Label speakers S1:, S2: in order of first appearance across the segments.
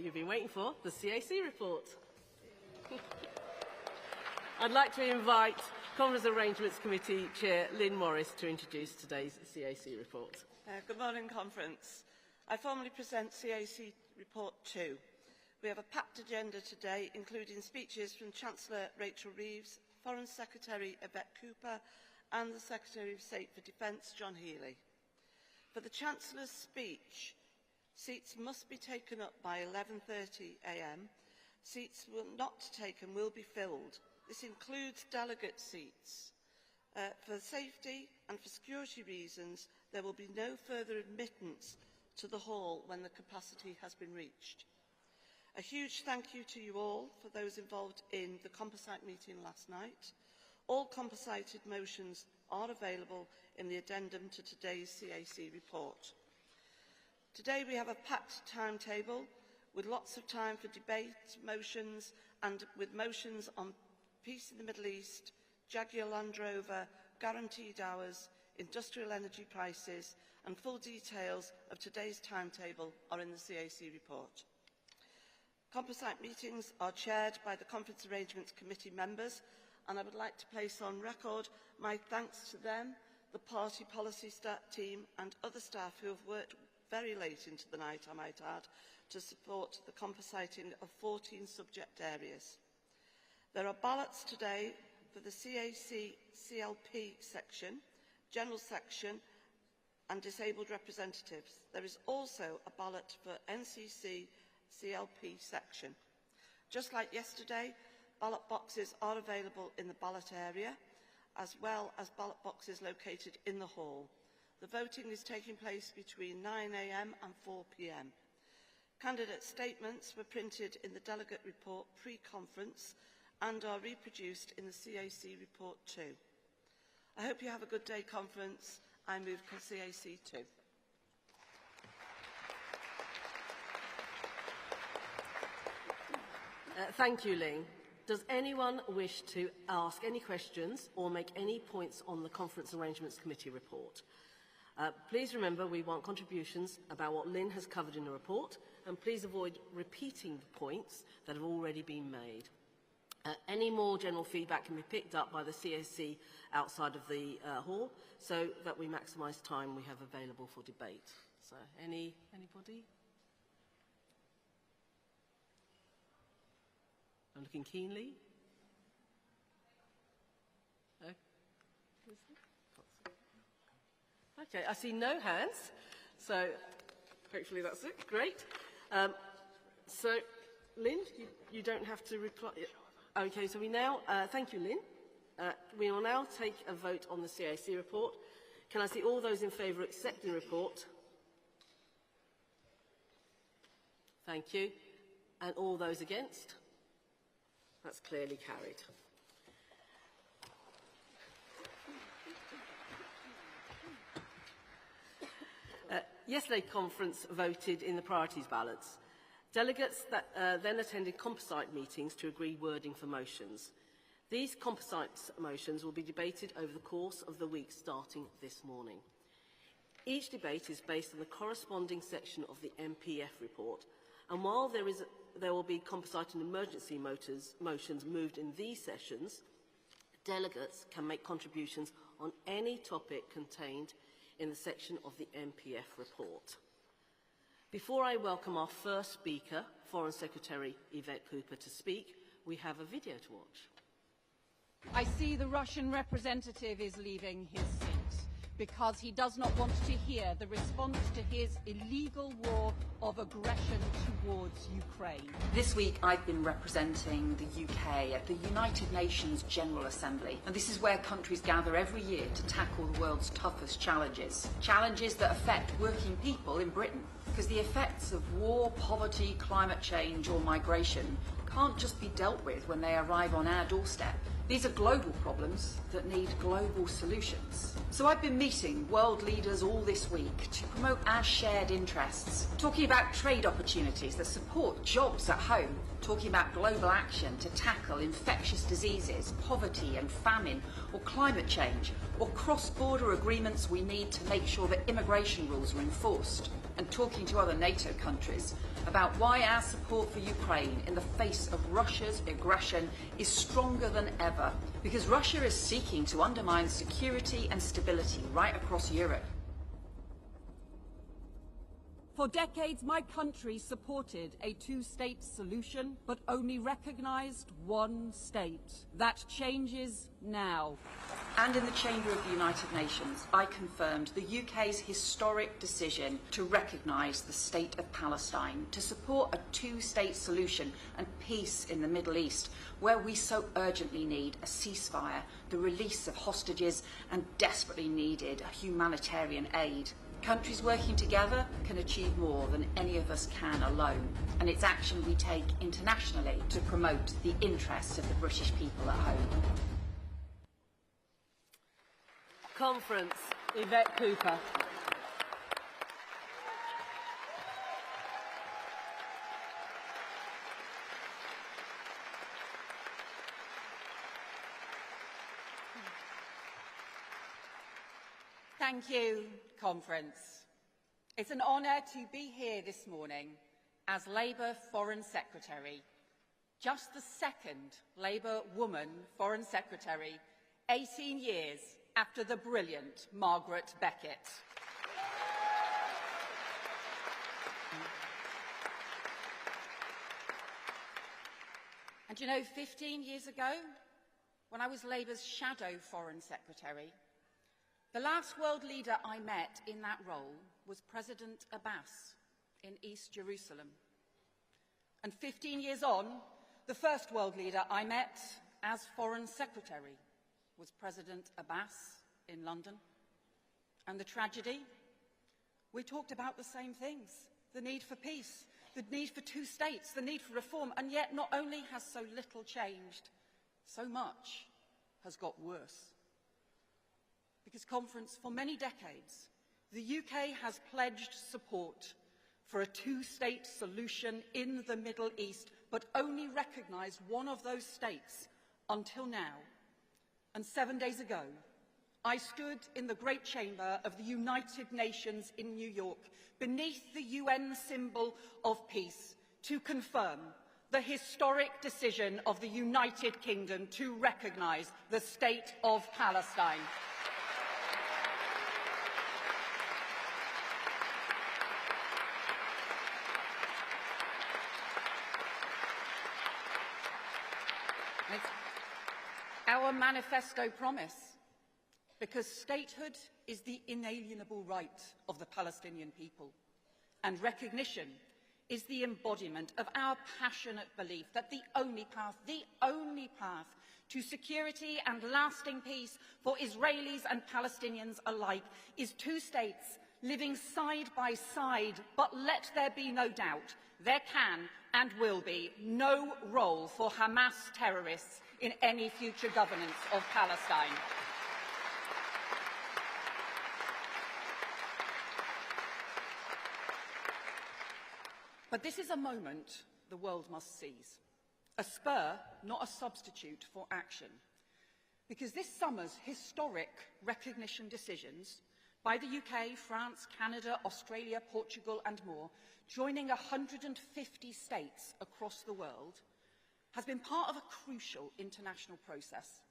S1: you've been waiting for, the CAC report. I'd like to invite Conference Arrangements Committee Chair Lynn Morris to introduce today's CAC report.
S2: Good morning, Conference. I formally present CAC Report 2. We have a packed agenda today, including speeches from Chancellor Rachel Reeves, Foreign Secretary Yvette Cooper and the Secretary of State for Defence, John Healey. For the Chancellor's speech, seats must be taken up by 11:30 a.m. Seats not taken will be filled. This includes delegate seats. For safety and for security reasons, there will be no further admittance to the hall when the capacity has been reached. A huge thank you to you all for those involved in the composite meeting last night. All composited motions are available in the addendum to today's CAC report. Today we have a packed timetable with lots of time for debate, motions, and with motions on peace in the Middle East, Jaguar Land Rover, guaranteed hours, industrial energy prices, and full details of today's timetable are in the CAC report. Composite meetings are chaired by the Conference Arrangements Committee members, and I would like to place on record my thanks to them, the party policy team and other staff who have worked very late into the night, I might add, to support the compositing of 14 subject areas. There are ballots today for the CAC CLP section, General Section and Disabled Representatives. There is also a ballot for NCC CLP section. Just like yesterday, ballot boxes are available in the ballot area, as well as ballot boxes located in the hall. The voting is taking place between 9 a.m. and 4 p.m. Candidate statements were printed in the delegate report pre-conference and are reproduced in the CAC report too. I hope you have a good day, Conference. I move to CAC 2.
S1: Thank you, Ling. Does anyone wish to ask any questions or make any points on the Conference Arrangements Committee report? Please remember we want contributions about what Lynn has covered in the report, and please avoid repeating the points that have already been made. Any more general feedback can be picked up by the CAC outside of the hall, so that we maximise time we have available for debate. So, anybody? I'm looking keenly. Okay, I see no hands, so hopefully that's it. Great. So, Lynn, you don't have to reply. Okay, so we now, thank you, Lynn. We will now take a vote on the CAC report. Can I see all those in favour of accepting the report? Thank you. And all those against? That's clearly carried. Yesterday's conference voted in the priorities ballots. Delegates then attended composite meetings to agree wording for motions. These composite motions will be debated over the course of the week starting this morning. Each debate is based on the corresponding section of the MPF report, and while there will be composite and emergency motions moved in these sessions, delegates can make contributions on any topic contained in the section of the MPF report. Before I welcome our first speaker, Foreign Secretary Yvette Cooper, to speak, we have a video to watch.
S3: I see the Russian representative is leaving his seat because he does not want to hear the response to his illegal war of aggression towards Ukraine.
S4: This week I've been representing the UK at the United Nations General Assembly, and this is where countries gather every year to tackle the world's toughest challenges. Challenges that affect working people in Britain, because the effects of war, poverty, climate change or migration can't just be dealt with when they arrive on our doorstep. These are global problems that need global solutions. So I've been meeting world leaders all this week to promote our shared interests, talking about trade opportunities that support jobs at home, talking about global action to tackle infectious diseases, poverty and famine, or climate change, or cross-border agreements we need to make sure that immigration rules are enforced. and talking to other NATO countries about why our support for Ukraine in the face of Russia's aggression is stronger than ever, because Russia is seeking to undermine security and stability right across Europe.
S3: For decades, my country supported a two-state solution, but only recognised one state. That changes now.
S4: And in the Chamber of the United Nations, I confirmed the UK's historic decision to recognise the State of Palestine, to support a two-state solution and peace in the Middle East, where we so urgently need a ceasefire, the release of hostages, and desperately needed humanitarian aid. Countries working together can achieve more than any of us can alone, and it's action we take internationally to promote the interests of the British people at home.
S1: Conference, Yvette Cooper.
S3: Thank you, Conference. It's an honour to be here this morning as Labour Foreign Secretary, just the second Labour woman Foreign Secretary, 18 years after the brilliant Margaret Beckett. And you know, 15 years ago, when I was Labour's shadow Foreign Secretary, the last world leader I met in that role was President Abbas in East Jerusalem. And 15 years on, the first world leader I met as Foreign Secretary was President Abbas in London. And the tragedy? We talked about the same things: the need for peace, the need for two states, the need for reform, and yet not only has so little changed, so much has got worse. Because, Conference, for many decades, the UK has pledged support for a two-state solution in the Middle East, but only recognised one of those states until now. And 7 days ago, I stood in the Great Chamber of the United Nations in New York, beneath the UN symbol of peace, to confirm the historic decision of the United Kingdom to recognise the State of Palestine. Our manifesto promise, because statehood is the inalienable right of the Palestinian people, and recognition is the embodiment of our passionate belief that the only path to security and lasting peace for Israelis and Palestinians alike is two states living side by side. But let there be no doubt, there can and will be no role for Hamas terrorists in any future governance of Palestine. But this is a moment the world must seize. A spur, not a substitute for action. Because this summer's historic recognition decisions by the UK, France, Canada, Australia, Portugal and more, joining 150 states across the world, has been part of a crucial international process,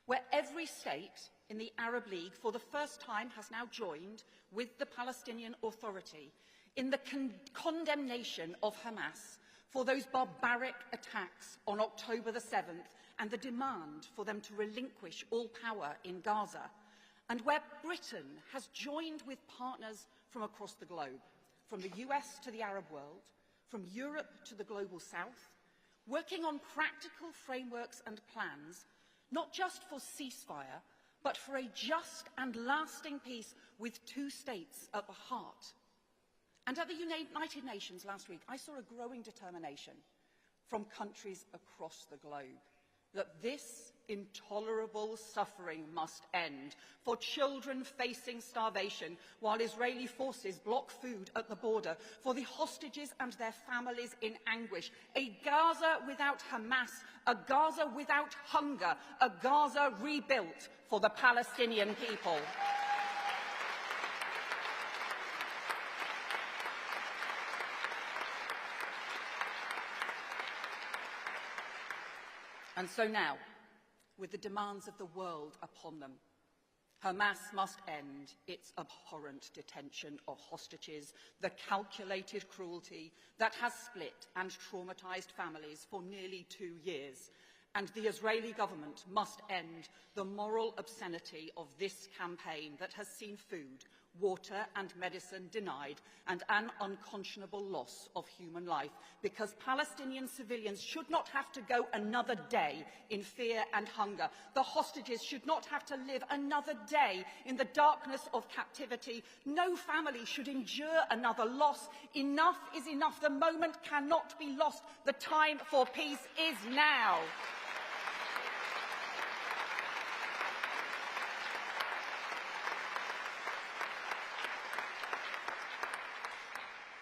S3: where every state in the Arab League for the first time has now joined with the Palestinian Authority in the condemnation of Hamas for those barbaric attacks on October the 7th and the demand for them to relinquish all power in Gaza, and where Britain has joined with partners from across the globe, from the US to the Arab world, from Europe to the global south, working on practical frameworks and plans, not just for ceasefire, but for a just and lasting peace with two states at the heart. And at the United Nations last week, I saw a growing determination from countries across the globe that this intolerable suffering must end, for children facing starvation while Israeli forces block food at the border, for the hostages and their families in anguish, a Gaza without Hamas, a Gaza without hunger, a Gaza rebuilt for the Palestinian people. And so now, with the demands of the world upon them, Hamas must end its abhorrent detention of hostages, the calculated cruelty that has split and traumatized families for nearly 2 years. And the Israeli government must end the moral obscenity of this campaign that has seen food, water and medicine denied and an unconscionable loss of human life, because Palestinian civilians should not have to go another day in fear and hunger. The hostages should not have to live another day in the darkness of captivity. No family should endure another loss. Enough is enough. The moment cannot be lost. The time for peace is now.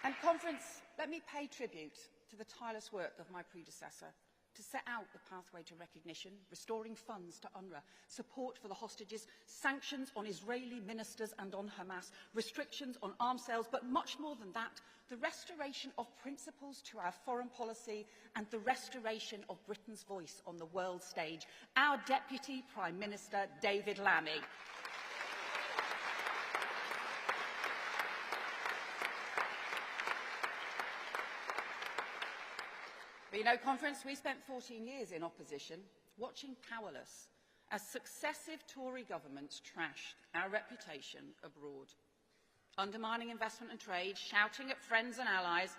S3: And Conference, let me pay tribute to the tireless work of my predecessor to set out the pathway to recognition, restoring funds to UNRWA, support for the hostages, sanctions on Israeli ministers and on Hamas, restrictions on arms sales, but much more than that, the restoration of principles to our foreign policy and the restoration of Britain's voice on the world stage. Our Deputy Prime Minister, David Lammy. But you know, Conference, we spent 14 years in opposition, watching powerless as successive Tory governments trashed our reputation abroad, undermining investment and trade, shouting at friends and allies,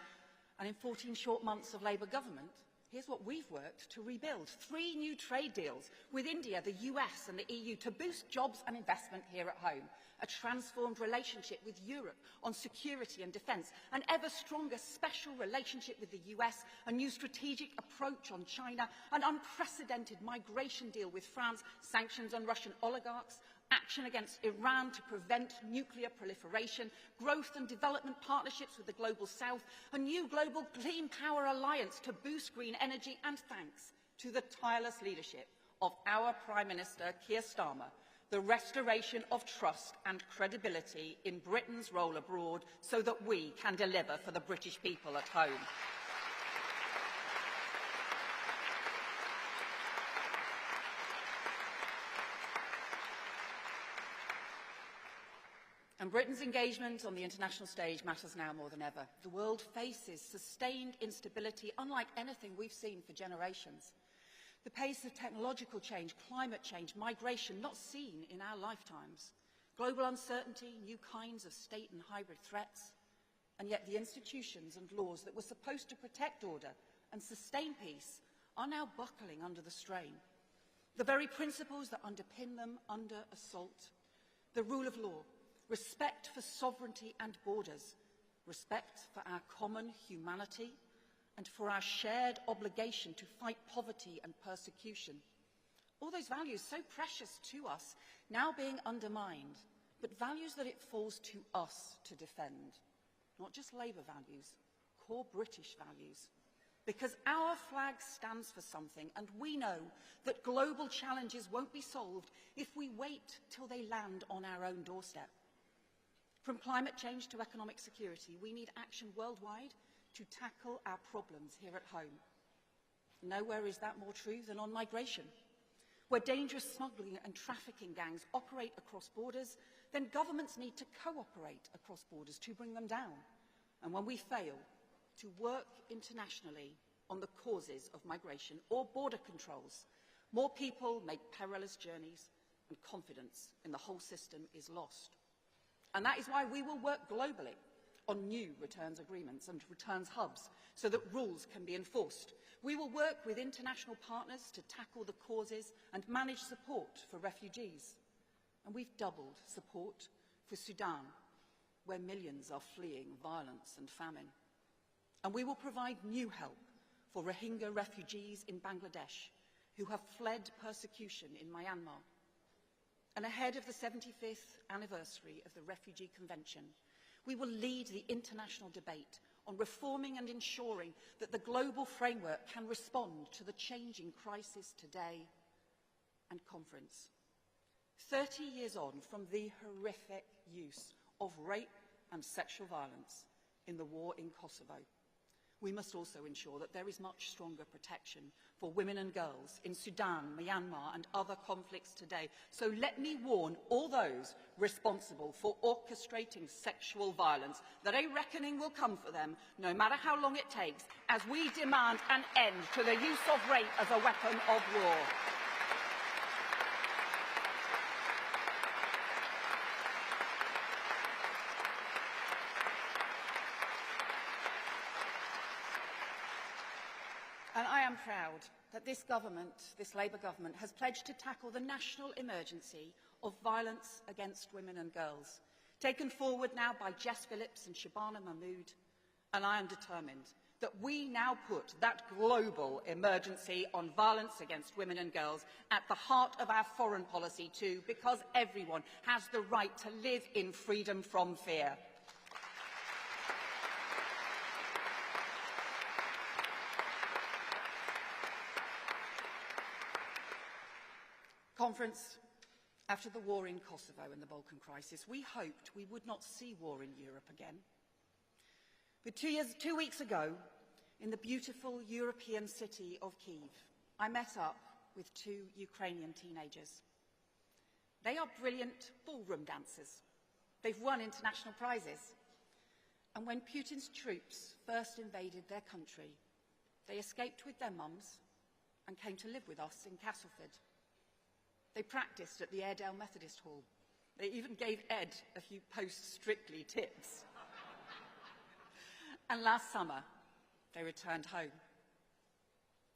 S3: and in 14 short months of Labour government, here's what we've worked to rebuild. 3 new trade deals with India, the US and the EU to boost jobs and investment here at home, a transformed relationship with Europe on security and defence, an ever stronger special relationship with the US, a new strategic approach on China, an unprecedented migration deal with France, sanctions on Russian oligarchs, action against Iran to prevent nuclear proliferation, growth and development partnerships with the Global South, a new global clean power alliance to boost green energy, and thanks to the tireless leadership of our Prime Minister, Keir Starmer, the restoration of trust and credibility in Britain's role abroad so that we can deliver for the British people at home. And Britain's engagement on the international stage matters now more than ever. The world faces sustained instability unlike anything we've seen for generations. The pace of technological change, climate change, migration, not seen in our lifetimes. Global uncertainty, new kinds of state and hybrid threats. And yet the institutions and laws that were supposed to protect order and sustain peace are now buckling under the strain. The very principles that underpin them under assault. The rule of law, respect for sovereignty and borders, respect for our common humanity, and for our shared obligation to fight poverty and persecution. All those values so precious to us now being undermined, but values that it falls to us to defend. Not just Labour values, core British values. Because our flag stands for something, and we know that global challenges won't be solved if we wait till they land on our own doorstep. From climate change to economic security, we need action worldwide to tackle our problems here at home. Nowhere is that more true than on migration. Where dangerous smuggling and trafficking gangs operate across borders, then governments need to cooperate across borders to bring them down. And when we fail to work internationally on the causes of migration or border controls, more people make perilous journeys and confidence in the whole system is lost. And that is why we will work globally on new returns agreements and returns hubs so that rules can be enforced. We will work with international partners to tackle the causes and manage support for refugees. And we've doubled support for Sudan, where millions are fleeing violence and famine. And we will provide new help for Rohingya refugees in Bangladesh who have fled persecution in Myanmar. And ahead of the 75th anniversary of the Refugee Convention, we will lead the international debate on reforming and ensuring that the global framework can respond to the changing crisis today. And Conference, 30 years on from the horrific use of rape and sexual violence in the war in Kosovo, we must also ensure that there is much stronger protection for women and girls in Sudan, Myanmar and other conflicts today. So let me warn all those responsible for orchestrating sexual violence that a reckoning will come for them, no matter how long it takes, as we demand an end to the use of rape as a weapon of war. And I am proud that this government, this Labour government, has pledged to tackle the national emergency of violence against women and girls, taken forward now by Jess Phillips and Shabana Mahmood, and I am determined that we now put that global emergency on violence against women and girls at the heart of our foreign policy too, because everyone has the right to live in freedom from fear. Conference, after the war in Kosovo and the Balkan crisis, we hoped we would not see war in Europe again. But 2 weeks ago, in the beautiful European city of Kyiv, I met up with 2 Ukrainian teenagers. They are brilliant ballroom dancers. They've won international prizes. And when Putin's troops first invaded their country, they escaped with their mums and came to live with us in Castleford. They practiced at the Airedale Methodist Hall. They even gave Ed a few post-Strictly tips. And last summer, they returned home.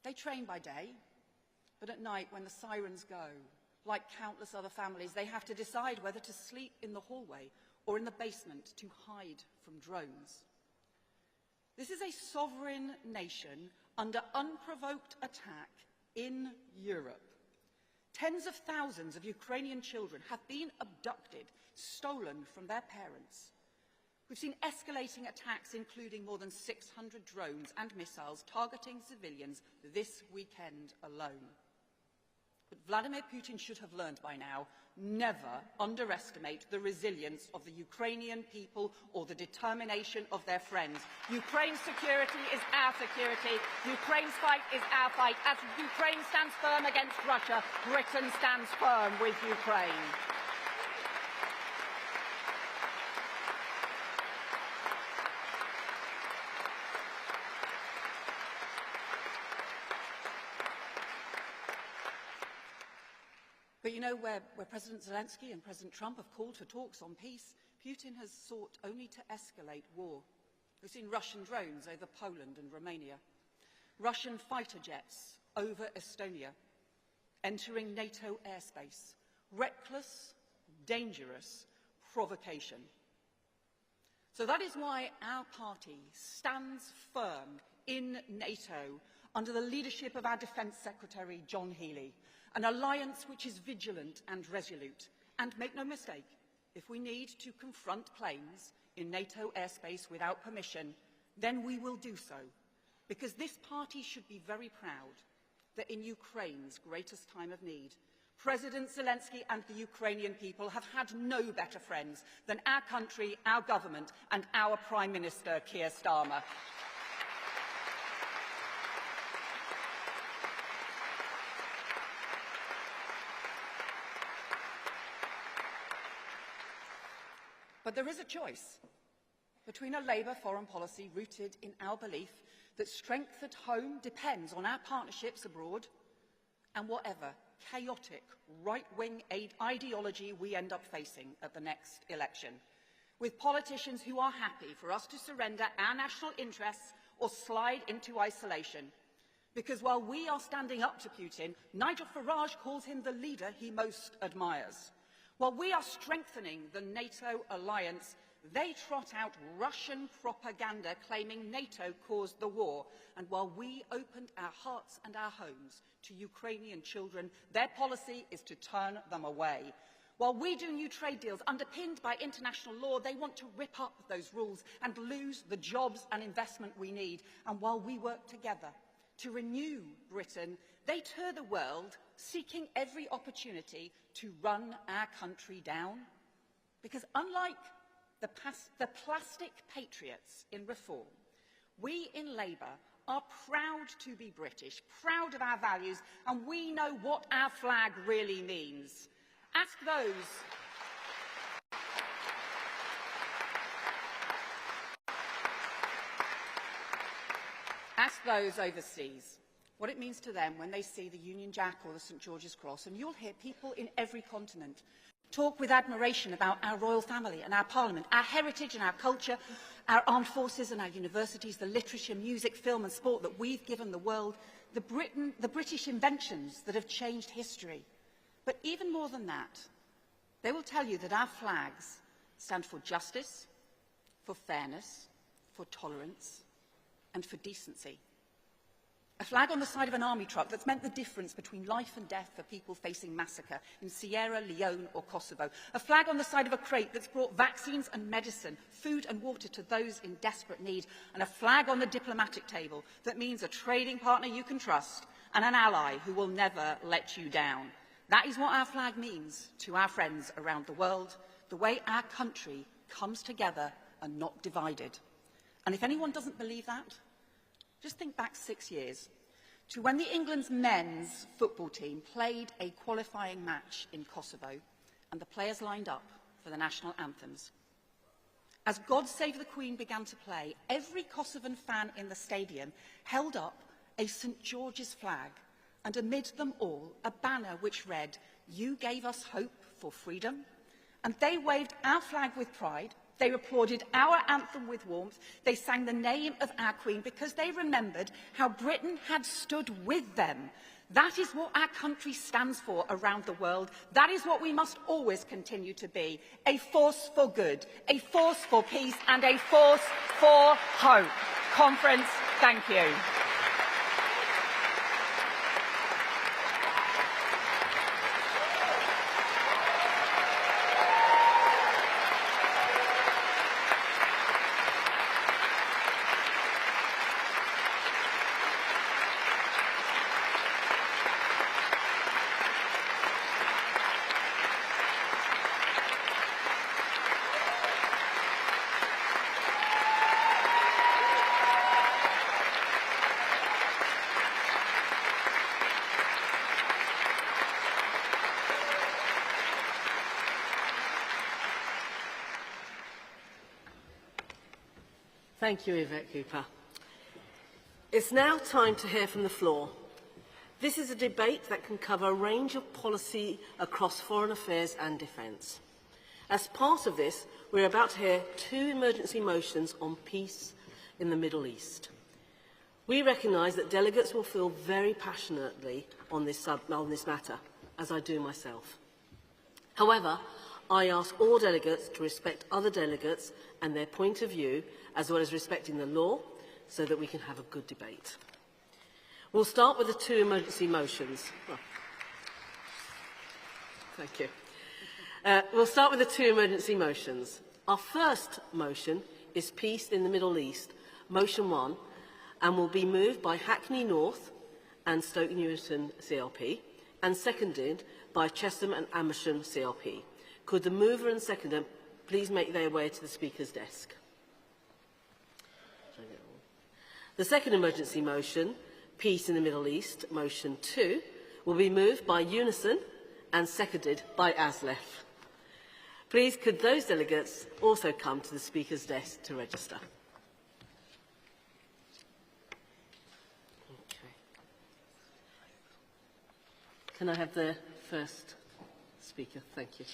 S3: They train by day, but at night, when the sirens go, like countless other families, they have to decide whether to sleep in the hallway or in the basement to hide from drones. This is a sovereign nation under unprovoked attack in Europe. Tens of thousands of Ukrainian children have been abducted, stolen from their parents. We've seen escalating attacks, including more than 600 drones and missiles targeting civilians this weekend alone. But Vladimir Putin should have learned by now, never underestimate the resilience of the Ukrainian people or the determination of their friends. Ukraine's security is our security. Ukraine's fight is our fight. As Ukraine stands firm against Russia, Britain stands firm with Ukraine. But you know, where President Zelensky and President Trump have called for talks on peace, Putin has sought only to escalate war. We've seen Russian drones over Poland and Romania, Russian fighter jets over Estonia, entering NATO airspace, reckless, dangerous provocation. So that is why our party stands firm in NATO under the leadership of our Defence Secretary, John Healey, an alliance which is vigilant and resolute. And make no mistake, if we need to confront planes in NATO airspace without permission, then we will do so, because this party should be very proud that in Ukraine's greatest time of need, President Zelensky and the Ukrainian people have had no better friends than our country, our government, and our Prime Minister, Keir Starmer. But there is a choice between a Labour foreign policy rooted in our belief that strength at home depends on our partnerships abroad, and whatever chaotic right-wing ideology we end up facing at the next election, with politicians who are happy for us to surrender our national interests or slide into isolation. Because while we are standing up to Putin, Nigel Farage calls him the leader he most admires. While we are strengthening the NATO alliance, they trot out Russian propaganda claiming NATO caused the war. And while we opened our hearts and our homes to Ukrainian children, their policy is to turn them away. While we do new trade deals underpinned by international law, they want to rip up those rules and lose the jobs and investment we need. And while we work together to renew Britain, they tour the world seeking every opportunity to run our country down. Because unlike the plastic patriots in reform, We in Labour are proud to be British, proud of our values, and we know what our flag really means. Ask those overseas what it means to them when they see the Union Jack or the St George's Cross, and you'll hear people in every continent talk with admiration about our royal family and our parliament, our heritage and our culture, our armed forces and our universities, the literature, music, film and sport that we've given the world, the British inventions that have changed history. But even more than that, they will tell you that our flags stand for justice, for fairness, for tolerance and for decency. A flag on the side of an army truck that's meant the difference between life and death for people facing massacre in Sierra Leone or Kosovo. A flag on the side of a crate that's brought vaccines and medicine, food and water to those in desperate need. And a flag on the diplomatic table that means a trading partner you can trust and an ally who will never let you down. That is what our flag means to our friends around the world, the way our country comes together and not divided. And if anyone doesn't believe that, just think back 6 years to when the England's men's football team played a qualifying match in Kosovo and the players lined up for the national anthems. As God Save the Queen began to play, every Kosovan fan in the stadium held up a St George's flag, and amid them all a banner which read, "You gave us hope for freedom," and they waved our flag with pride. They applauded our anthem with warmth. They sang the name of our Queen because they remembered how Britain had stood with them. That is what our country stands for around the world. That is what we must always continue to be. A force for good, a force for peace, and a force for hope. Conference, thank you.
S1: Thank you, Yvette Cooper. It's now time to hear from the floor. This is a debate that can cover a range of policy across foreign affairs and defence. As part of this, we're about to hear 2 emergency motions on peace in the Middle East. We recognise that delegates will feel very passionately on this matter, as I do myself. However, I ask all delegates to respect other delegates and their point of view, as well as respecting the law, so that we can have a good debate. We'll start with the 2 emergency motions. Well, thank you. We'll start with the 2 emergency motions. Our first motion is Peace in the Middle East, Motion 1, and will be moved by Hackney North and Stoke Newington CLP, and seconded by Chesham and Amersham CLP. Could the mover and seconder please make their way to the Speaker's desk? The second emergency motion, Peace in the Middle East, Motion 2, will be moved by Unison and seconded by ASLEF. Please, could those delegates also come to the Speaker's desk to register? Okay. Can I have the first speaker? Thank you.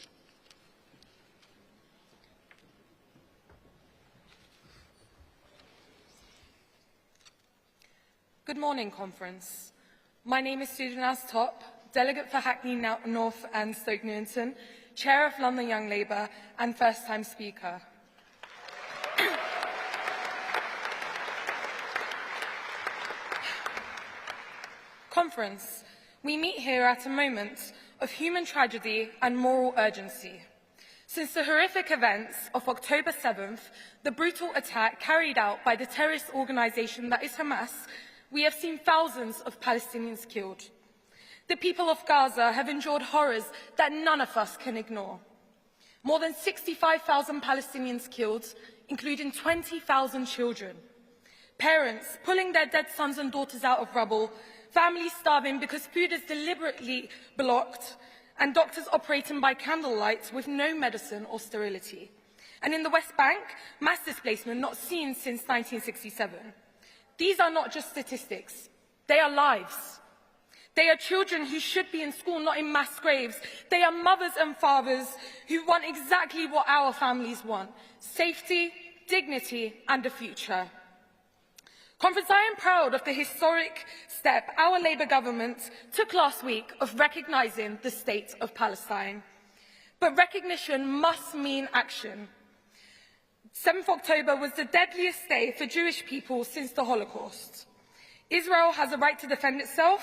S5: Good morning, Conference. My name is Susan Top, Delegate for Hackney North and Stoke Newington, Chair of London Young Labour and first-time Speaker. Conference, we meet here at a moment of human tragedy and moral urgency. Since the horrific events of October 7th, the brutal attack carried out by the terrorist organisation that is Hamas, we have seen thousands of Palestinians killed. The people of Gaza have endured horrors that none of us can ignore. More than 65,000 Palestinians killed, including 20,000 children. Parents pulling their dead sons and daughters out of rubble, families starving because food is deliberately blocked, and doctors operating by candlelight with no medicine or sterility. And in the West Bank, mass displacement not seen since 1967. These are not just statistics, they are lives. They are children who should be in school, not in mass graves. They are mothers and fathers who want exactly what our families want: safety, dignity, and a future. Conference, I am proud of the historic step our Labour government took last week of recognising the state of Palestine. But recognition must mean action. 7th October was the deadliest day for Jewish people since the Holocaust. Israel has a right to defend itself,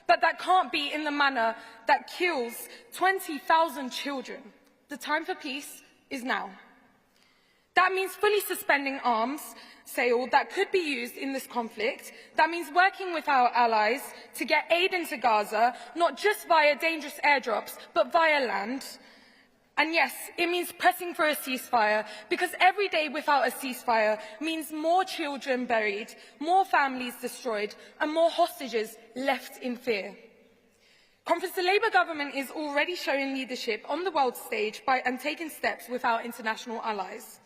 S5: but that can't be in the manner that kills 20,000 children. The time for peace is now. That means fully suspending arms sale that could be used in this conflict. That means working with our allies to get aid into Gaza, not just via dangerous airdrops, but via land. And yes, it means pressing for a ceasefire, because every day without a ceasefire means more children buried, more families destroyed, and more hostages left in fear. Conference, the Labour government is already showing leadership on the world stage and taking steps with our international allies.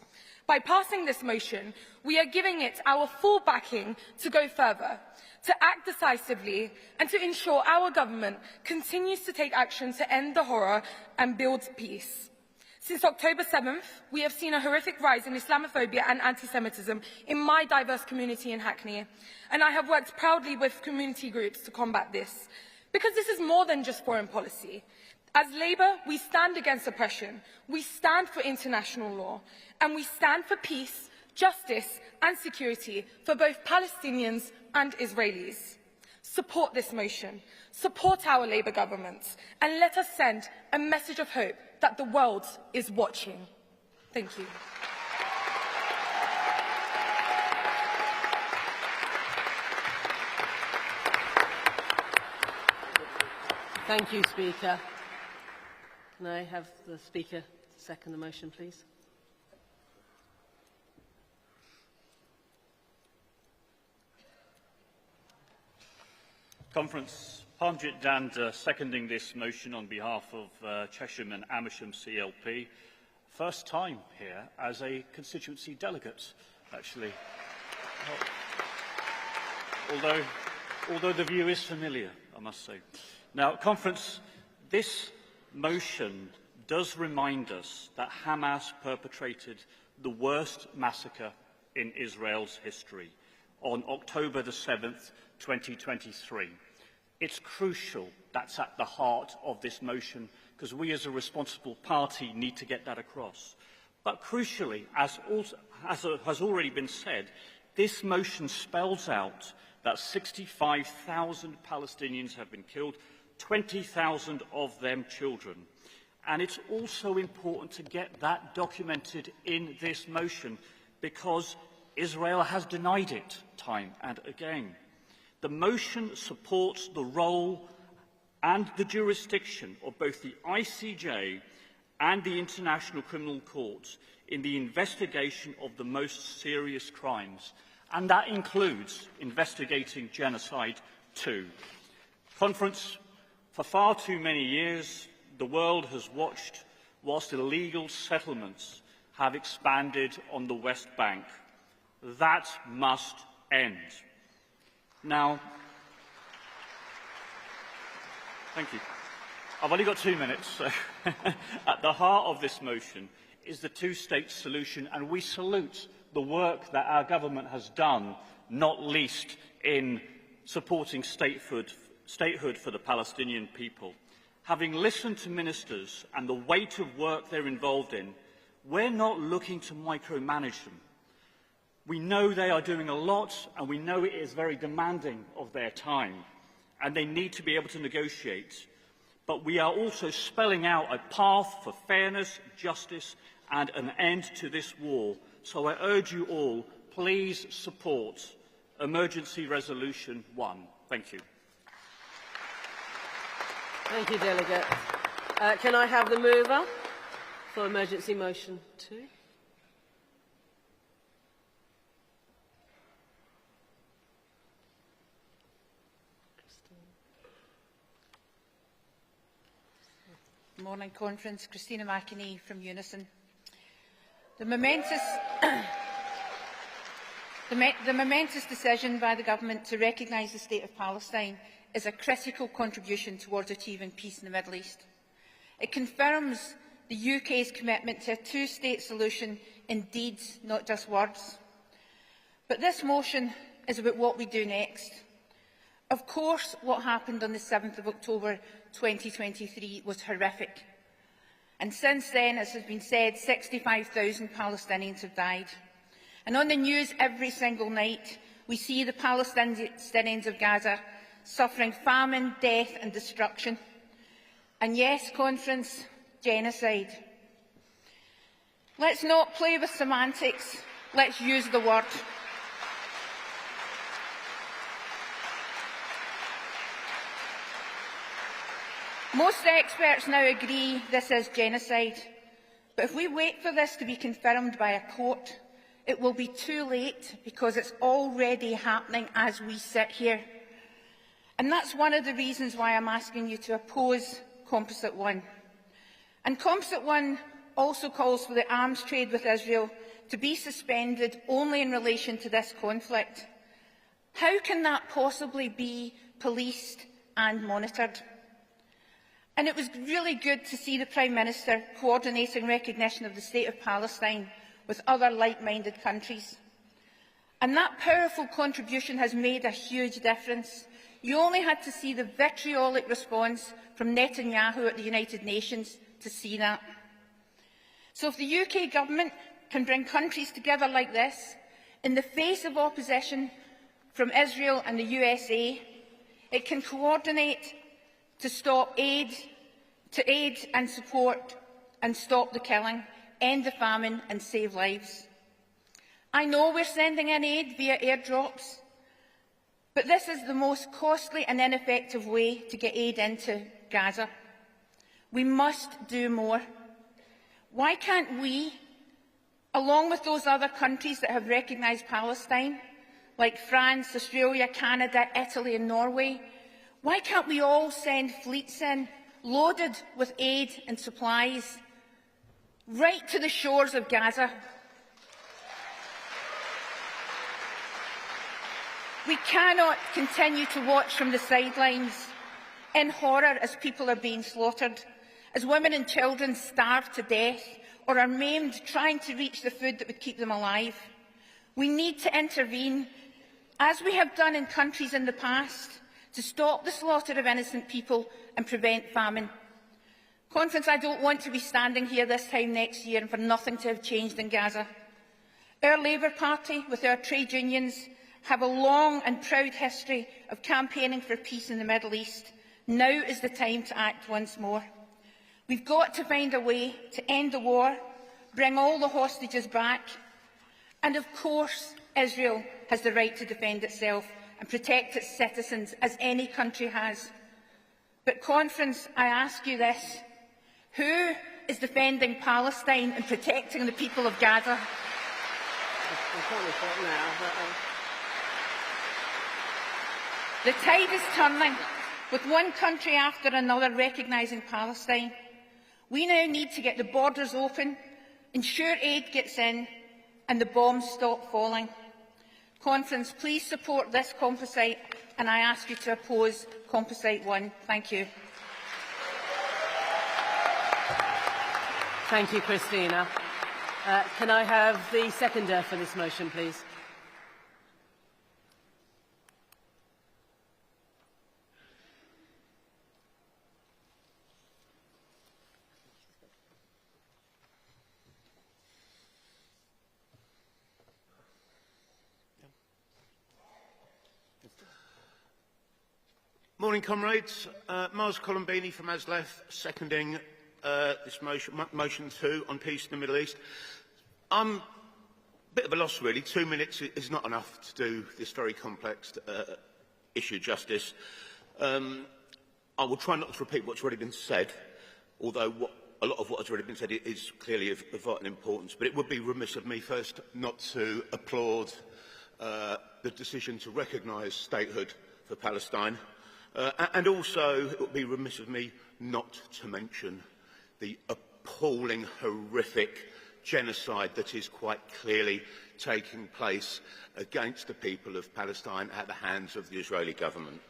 S5: By passing this motion, we are giving it our full backing to go further, to act decisively, and to ensure our government continues to take action to end the horror and build peace. Since October 7th, we have seen a horrific rise in Islamophobia and anti-Semitism in my diverse community in Hackney, and I have worked proudly with community groups to combat this, because this is more than just foreign policy. As Labour, we stand against oppression, we stand for international law, and we stand for peace, justice and security for both Palestinians and Israelis. Support this motion, support our Labour government, and let us send a message of hope that the world is watching. Thank you.
S1: Thank you, Speaker. Can I have the Speaker second the motion, please?
S6: Conference, Parmjit Dand seconding this motion on behalf of Chesham and Amersham CLP. First time here as a constituency delegate, actually. Although the view is familiar, I must say. Now, Conference, this motion does remind us that Hamas perpetrated the worst massacre in Israel's history on October the 7th, 2023. It's crucial that's at the heart of this motion, because we as a responsible party need to get that across. But crucially, as has already been said, this motion spells out that 65,000 Palestinians have been killed, 20,000 of them children. And it's also important to get that documented in this motion, because Israel has denied it time and again. The motion supports the role and the jurisdiction of both the ICJ and the International Criminal Court in the investigation of the most serious crimes, and that includes investigating genocide too. Conference, for far too many years, the world has watched whilst illegal settlements have expanded on the West Bank. That must end. Now, thank you. I've only got 2 minutes, so at the heart of this motion is the two-state solution, and we salute the work that our government has done, not least in supporting statehood for the Palestinian people. Having listened to ministers and the weight of work they're involved in, we're not looking to micromanage them. We know they are doing a lot, and we know it is very demanding of their time, and they need to be able to negotiate. But we are also spelling out a path for fairness, justice, and an end to this war. So I urge you all, please support Emergency Resolution 1. Thank you.
S1: Thank you, Delegate. Can I have the mover for Emergency Motion 2?
S7: Morning Conference. Christina McInerney from Unison. The momentous decision by the Government to recognise the State of Palestine is a critical contribution towards achieving peace in the Middle East. It confirms the UK's commitment to a two-state solution in deeds, not just words. But this motion is about what we do next. Of course, what happened on the 7th of October 2023 was horrific. And since then, as has been said, 65,000 Palestinians have died. And on the news every single night, we see the Palestinians of Gaza suffering famine, death and destruction. And yes, Conference, genocide. Let's not play with semantics. Let's use the word. Most experts now agree this is genocide. But if we wait for this to be confirmed by a court, it will be too late because it's already happening as we sit here. And that's one of the reasons why I'm asking you to oppose Composite 1. And Composite 1 also calls for the arms trade with Israel to be suspended only in relation to this conflict. How can that possibly be policed and monitored? And it was really good to see the Prime Minister coordinating recognition of the State of Palestine with other like-minded countries. And that powerful contribution has made a huge difference. You only had to see the vitriolic response from Netanyahu at the United Nations to see that. So if the UK Government can bring countries together like this, in the face of opposition from Israel and the USA, it can coordinate to aid and support and stop the killing, end the famine and save lives. I know we're sending in aid via airdrops, but this is the most costly and ineffective way to get aid into Gaza. We must do more. Why can't we, along with those other countries that have recognised Palestine, like France, Australia, Canada, Italy and Norway, why can't we all send fleets in, loaded with aid and supplies, right to the shores of Gaza? We cannot continue to watch from the sidelines in horror as people are being slaughtered, as women and children starve to death or are maimed trying to reach the food that would keep them alive. We need to intervene, as we have done in countries in the past, to stop the slaughter of innocent people and prevent famine. Conference, I don't want to be standing here this time next year and for nothing to have changed in Gaza. Our Labour Party, with our trade unions, have a long and proud history of campaigning for peace in the Middle East. Now is the time to act once more. We've got to find a way to end the war, bring all the hostages back, and of course Israel has the right to defend itself and protect its citizens, as any country has. But, Conference, I ask you this. Who is defending Palestine and protecting the people of Gaza? The tide is turning, with one country after another recognising Palestine. We now need to get the borders open, ensure aid gets in, and the bombs stop falling. Conference, please support this composite, and I ask you to oppose Composite 1. Thank you.
S1: Thank you, Christina. Can I have the seconder for this motion, please?
S8: Morning, comrades. Miles Colombini from ASLEF, seconding this motion 2 on peace in the Middle East. I'm a bit of a loss, really. 2 minutes is not enough to do this very complex issue justice. I will try not to repeat what's already been said, although a lot of what has already been said is clearly of vital importance. But it would be remiss of me first not to applaud the decision to recognise statehood for Palestine. And also, it would be remiss of me not to mention the appalling, horrific genocide that is quite clearly taking place against the people of Palestine at the hands of the Israeli government.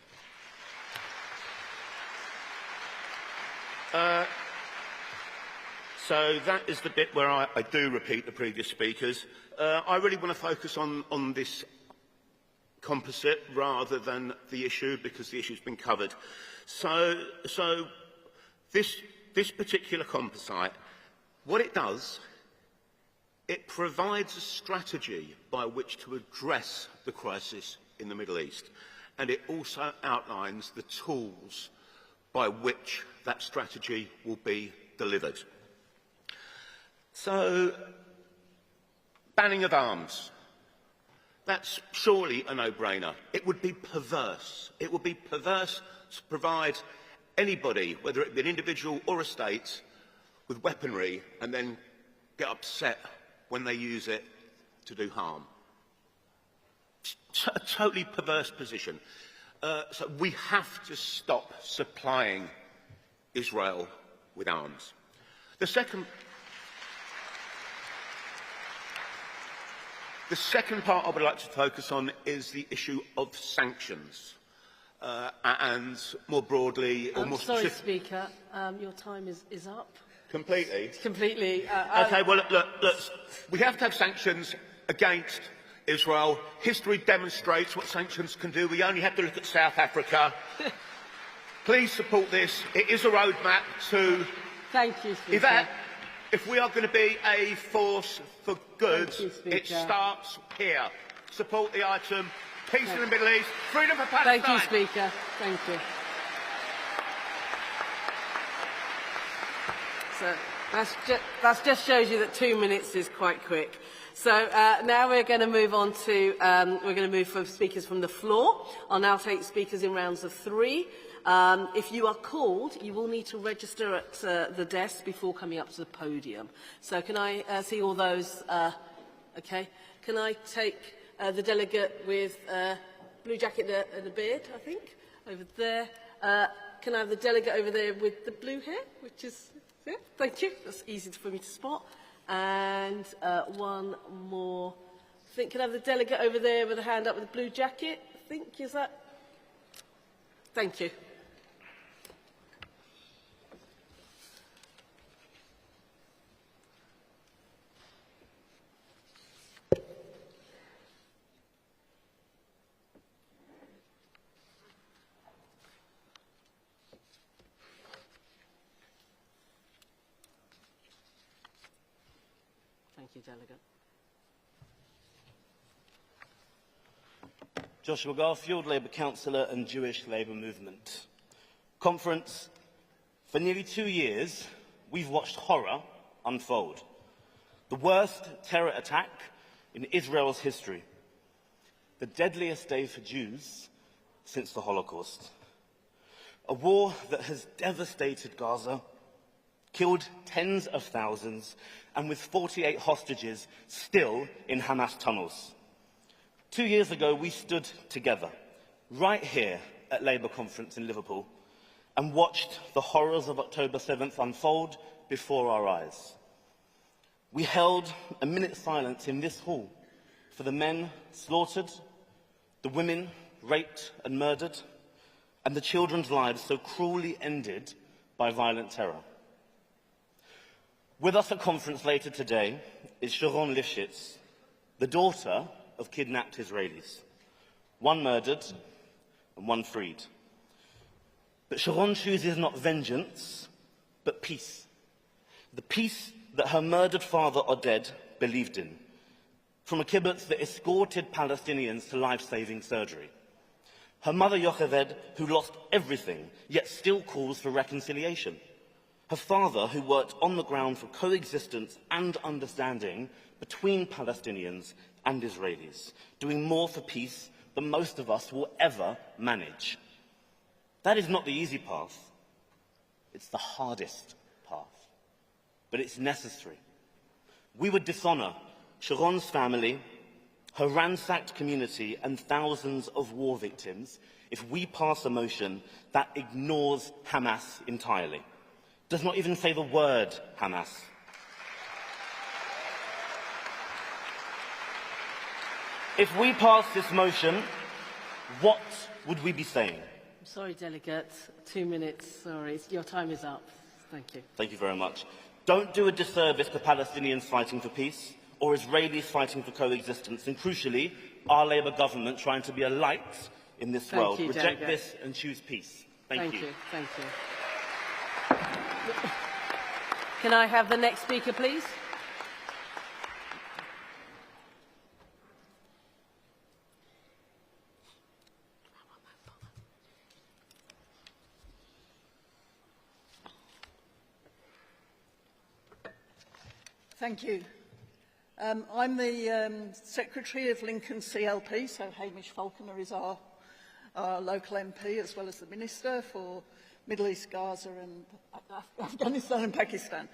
S8: So that is the bit where I do repeat the previous speakers. I really want to focus on this composite rather than the issue, because the issue's been covered. So this particular composite, what it does, it provides a strategy by which to address the crisis in the Middle East, and it also outlines the tools by which that strategy will be delivered. So, banning of arms. That's surely a no-brainer. It would be perverse. It would be perverse to provide anybody, whether it be an individual or a state, with weaponry and then get upset when they use it to do harm. A totally perverse position. So we have to stop supplying Israel with arms. The second part I would like to focus on is the issue of sanctions, and more broadly, or more
S1: sorry,
S8: specifically...
S1: Speaker, your time is up.
S8: Completely?
S1: Completely.
S8: OK, well, look, we have to have sanctions against Israel. History demonstrates what sanctions can do. We only have to look at South Africa. Please support this. It is a roadmap to...
S1: Thank you, Speaker.
S8: Yvette, if we are going to be a force for good, it starts here. Support the item. Peace in the Middle East. Freedom for Palestine.
S1: Thank you, Speaker. Thank you. So that just shows you that 2 minutes is quite quick. So now we're going to move on to for speakers from the floor. I'll now take speakers in rounds of 3. If you are called, you will need to register at the desk before coming up to the podium. So can I see all those? Okay. Can I take the delegate with blue jacket and a beard, I think, over there? Can I have the delegate over there with the blue hair, which is... Yeah, thank you. That's easy for me to spot. And one more. I think, can I have the delegate over there with a hand up with a blue jacket? I think, is that? Thank you. Thank you, Delegate.
S9: Joshua Garfield, Labour Councillor and Jewish Labour Movement. Conference. For nearly 2 years, we've watched horror unfold. The worst terror attack in Israel's history. The deadliest day for Jews since the Holocaust. A war that has devastated Gaza, killed tens of thousands, and with 48 hostages still in Hamas tunnels. 2 years ago, we stood together, right here at Labour Conference in Liverpool, and watched the horrors of October 7th unfold before our eyes. We held a minute's silence in this hall for the men slaughtered, the women raped and murdered, and the children's lives so cruelly ended by violent terror. With us at conference later today is Sharon Lifshitz, the daughter of kidnapped Israelis, one murdered and one freed. But Sharon chooses not vengeance, but peace. The peace that her murdered father Oded believed in, from a kibbutz that escorted Palestinians to life-saving surgery. Her mother Yocheved, who lost everything, yet still calls for reconciliation. Her father, who worked on the ground for coexistence and understanding between Palestinians and Israelis, doing more for peace than most of us will ever manage. That is not the easy path. It's the hardest path. But it's necessary. We would dishonour Sharon's family, her ransacked community, and thousands of war victims if we pass a motion that ignores Hamas entirely. does not even say the word Hamas. If we pass this motion, what would we be saying?
S1: I'm sorry, Delegate. 2 minutes. Sorry. Your time is up. Thank you.
S9: Thank you very much. Don't do a disservice to Palestinians fighting for peace or Israelis fighting for coexistence, and crucially, our Labour government trying to be a light in this world. Reject this and choose peace. Thank you.
S1: Thank you. Can I have the next speaker, please?
S10: Thank you. I'm the Secretary of Lincoln CLP, so Hamish Falconer is our local MP, as well as the Minister for Middle East, Gaza and Afghanistan and Pakistan.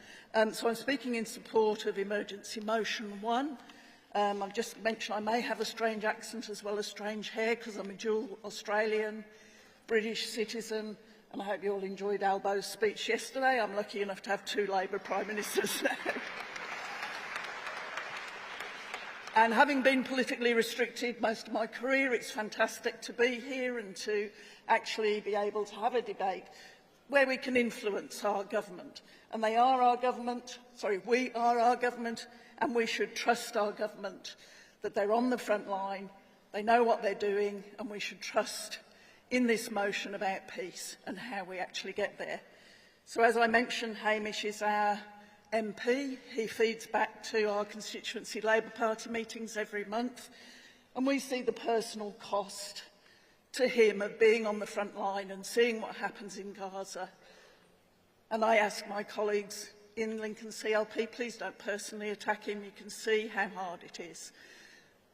S10: So I'm speaking in support of Emergency Motion 1. I've just mentioned I may have a strange accent as well as strange hair because I'm a dual Australian, British citizen, and I hope you all enjoyed Albo's speech yesterday. I'm lucky enough to have 2 Labour Prime Ministers now. And having been politically restricted most of my career, it's fantastic to be here and to actually be able to have a debate where we can influence our government. And they are our government, we are our government, and we should trust our government that they're on the front line, they know what they're doing, and we should trust in this motion about peace and how we actually get there. So as I mentioned, Hamish is our MP. He feeds back to our constituency Labour Party meetings every month, and we see the personal cost to him of being on the front line and seeing what happens in Gaza. And I ask my colleagues in Lincoln CLP, please don't personally attack him. You can see how hard it is.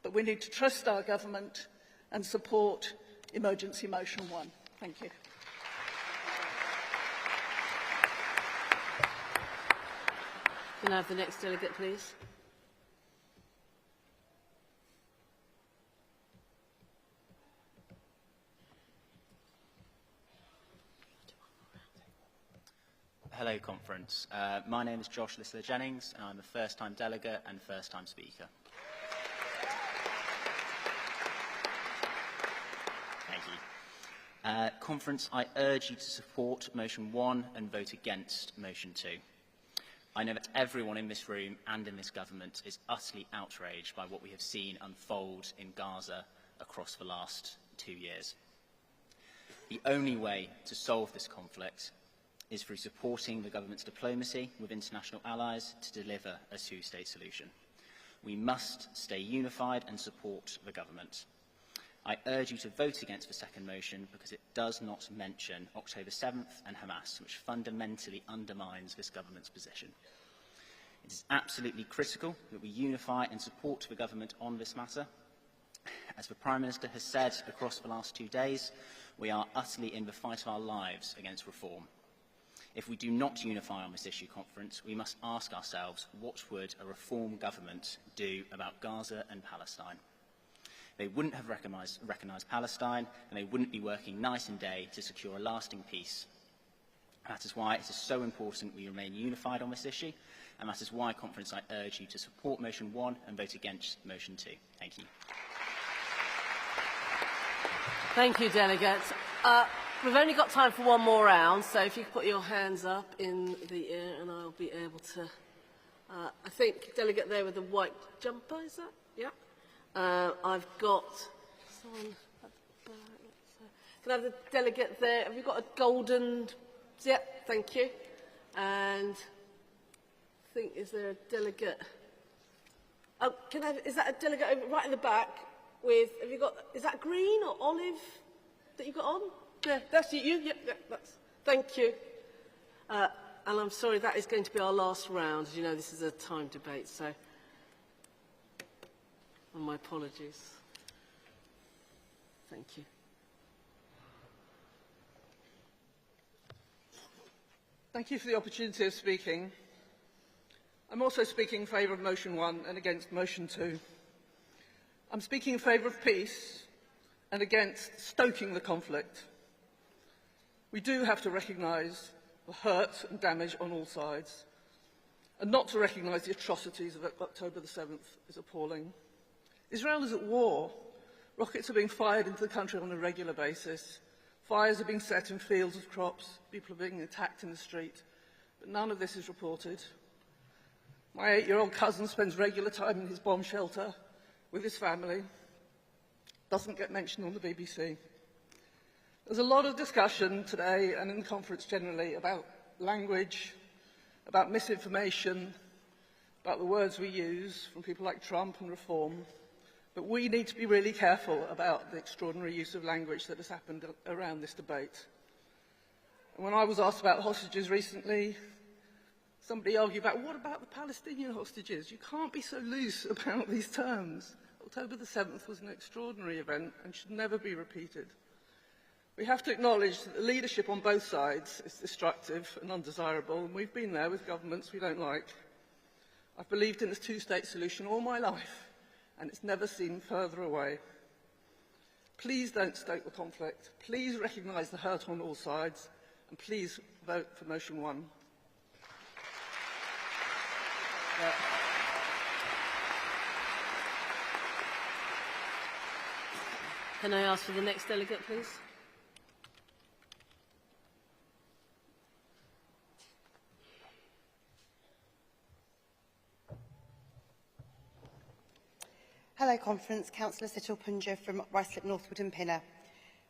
S10: But we need to trust our government and support Emergency Motion 1. Thank you.
S1: Can I have the next delegate, please?
S11: Hello, Conference. My name is Josh Lissler-Jennings, and I'm a first-time delegate and first-time speaker. Thank you. Conference, I urge you to support Motion 1 and vote against Motion 2. I know that everyone in this room and in this government is utterly outraged by what we have seen unfold in Gaza across the last 2 years. The only way to solve this conflict is through supporting the government's diplomacy with international allies to deliver a two-state solution. We must stay unified and support the government. I urge you to vote against the second motion because it does not mention October 7th and Hamas, which fundamentally undermines this government's position. It is absolutely critical that we unify and support the government on this matter. As the Prime Minister has said across the last 2 days, we are utterly in the fight of our lives against reform. If we do not unify on this issue, Conference, we must ask ourselves, what would a reform government do about Gaza and Palestine? They wouldn't have recognised Palestine, and they wouldn't be working night and day to secure a lasting peace. That is why it is so important we remain unified on this issue, and that is why, Conference, I urge you to support Motion 1 and vote against Motion 2. Thank you.
S1: Thank you, delegates. We've only got time for one more round, so if you could put your hands up in the air and I'll be able to... I think delegate there with the white jumper, is that? Yeah. I've got someone at the back. Can I have the delegate there? Have you got a golden... Yeah, thank you. And I think, is there a delegate... Oh, is that a delegate over, right in the back with... Have you got... Is that green or olive that you've got on? Yeah, that's you. Yeah, that's... Thank you. And I'm sorry, that is going to be our last round. As you know, this is a time debate, so... And my apologies. Thank you.
S12: Thank you for the opportunity of speaking. I'm also speaking in favour of Motion 1 and against Motion 2. I'm speaking in favour of peace and against stoking the conflict. We do have to recognise the hurt and damage on all sides. And not to recognise the atrocities of October the 7th is appalling. Israel is at war. Rockets are being fired into the country on a regular basis. Fires are being set in fields of crops. People are being attacked in the street. But none of this is reported. My 8-year-old cousin spends regular time in his bomb shelter with his family. Doesn't get mentioned on the BBC. There's a lot of discussion today and in the conference generally about language, about misinformation, about the words we use from people like Trump and Reform. But we need to be really careful about the extraordinary use of language that has happened around this debate. And when I was asked about hostages recently, somebody argued about, what about the Palestinian hostages? You can't be so loose about these terms. October the 7th was an extraordinary event and should never be repeated. We have to acknowledge that the leadership on both sides is destructive and undesirable, and we've been there with governments we don't like. I've believed in this two-state solution all my life, and it's never seemed further away. Please don't stoke the conflict. Please recognise the hurt on all sides, and please vote for motion 1.
S1: Can I ask for the next delegate, please?
S13: Hello, Conference. Councillor Situl Punja from Ruislip, Northwood and Pinner.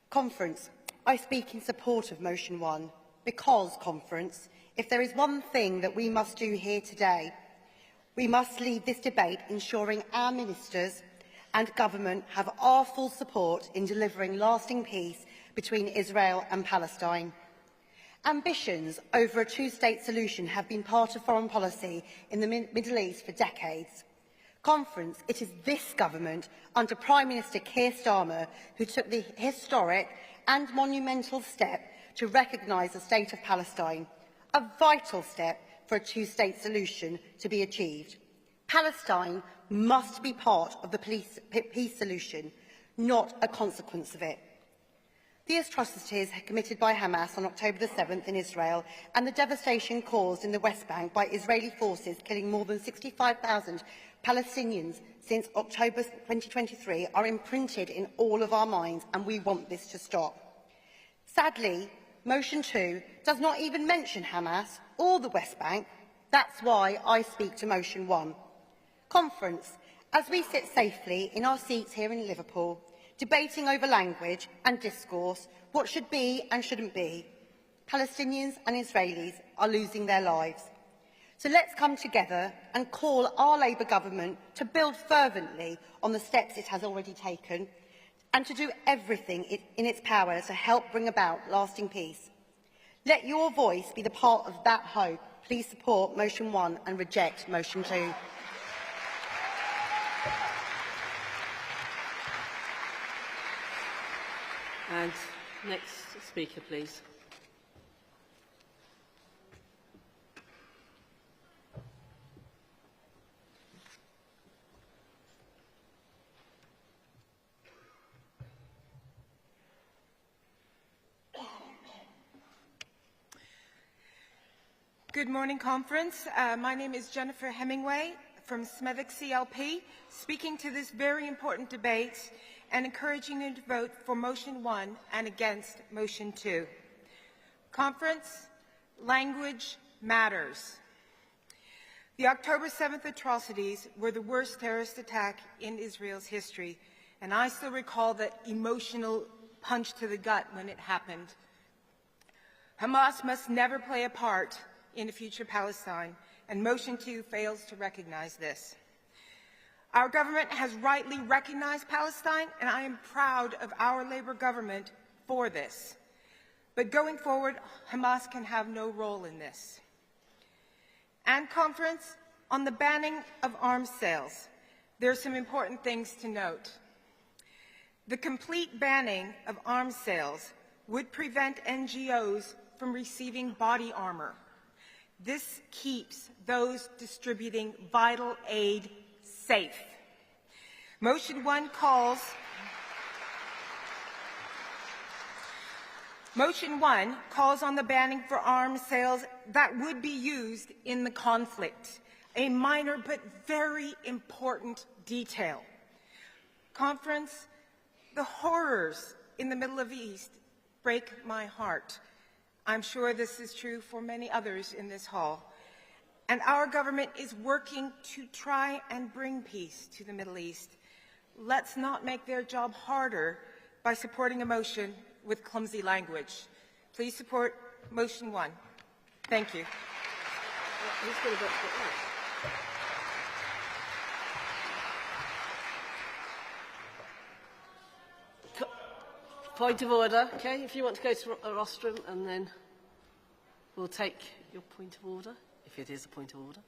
S13: Conference, I speak in support of motion 1 because, Conference, if there is one thing that we must do here today, we must lead this debate ensuring our ministers and government have our full support in delivering lasting peace between Israel and Palestine. Ambitions over a two-state solution have been part of foreign policy in the Middle East for decades. Conference, it is this government, under Prime Minister Keir Starmer, who took the historic and monumental step to recognise the State of Palestine, a vital step for a two-state solution to be achieved. Palestine must be part of the peace solution, not a consequence of it. The atrocities committed by Hamas on October the 7th in Israel and the devastation caused in the West Bank by Israeli forces killing more than 65,000 Palestinians since October 2023 are imprinted in all of our minds, and we want this to stop. Sadly, motion 2 does not even mention Hamas or the West Bank. That's why I speak to motion 1. Conference, as we sit safely in our seats here in Liverpool, debating over language and discourse, what should be and shouldn't be, Palestinians and Israelis are losing their lives. So let's come together and call our Labour government to build fervently on the steps it has already taken and to do everything in its power to help bring about lasting peace. Let your voice be the part of that hope. Please support motion 1 and reject motion 2.
S1: And next speaker, please.
S5: Good morning, Conference. My name is Jennifer Hemingway from Smethwick CLP, speaking to this very important debate and encouraging you to vote for motion 1 and against motion 2. Conference, language matters. The October 7th atrocities were the worst terrorist attack in Israel's history, and I still recall that emotional punch to the gut when it happened. Hamas must never play a part in a future Palestine, and motion 2 fails to recognize this. Our government has rightly recognized Palestine, and I am proud of our Labour government for this. But going forward, Hamas can have no role in this. And Conference, on the banning of arms sales, there are some important things to note. The complete banning of arms sales would prevent NGOs from receiving body armor. This keeps those distributing vital aid safe. Motion 1 calls Motion 1 calls on the banning for arms sales that would be used in the conflict, a minor but very important detail. Conference, the horrors in the Middle East break my heart. I'm sure this is true for many others in this hall. And our government is working to try and bring peace to the Middle East. Let's not make their job harder by supporting a motion with clumsy language. Please support motion 1. Thank you.
S1: Point of order. Okay, if you want to go to a rostrum, and then we'll take your point of order, if it is a point of order.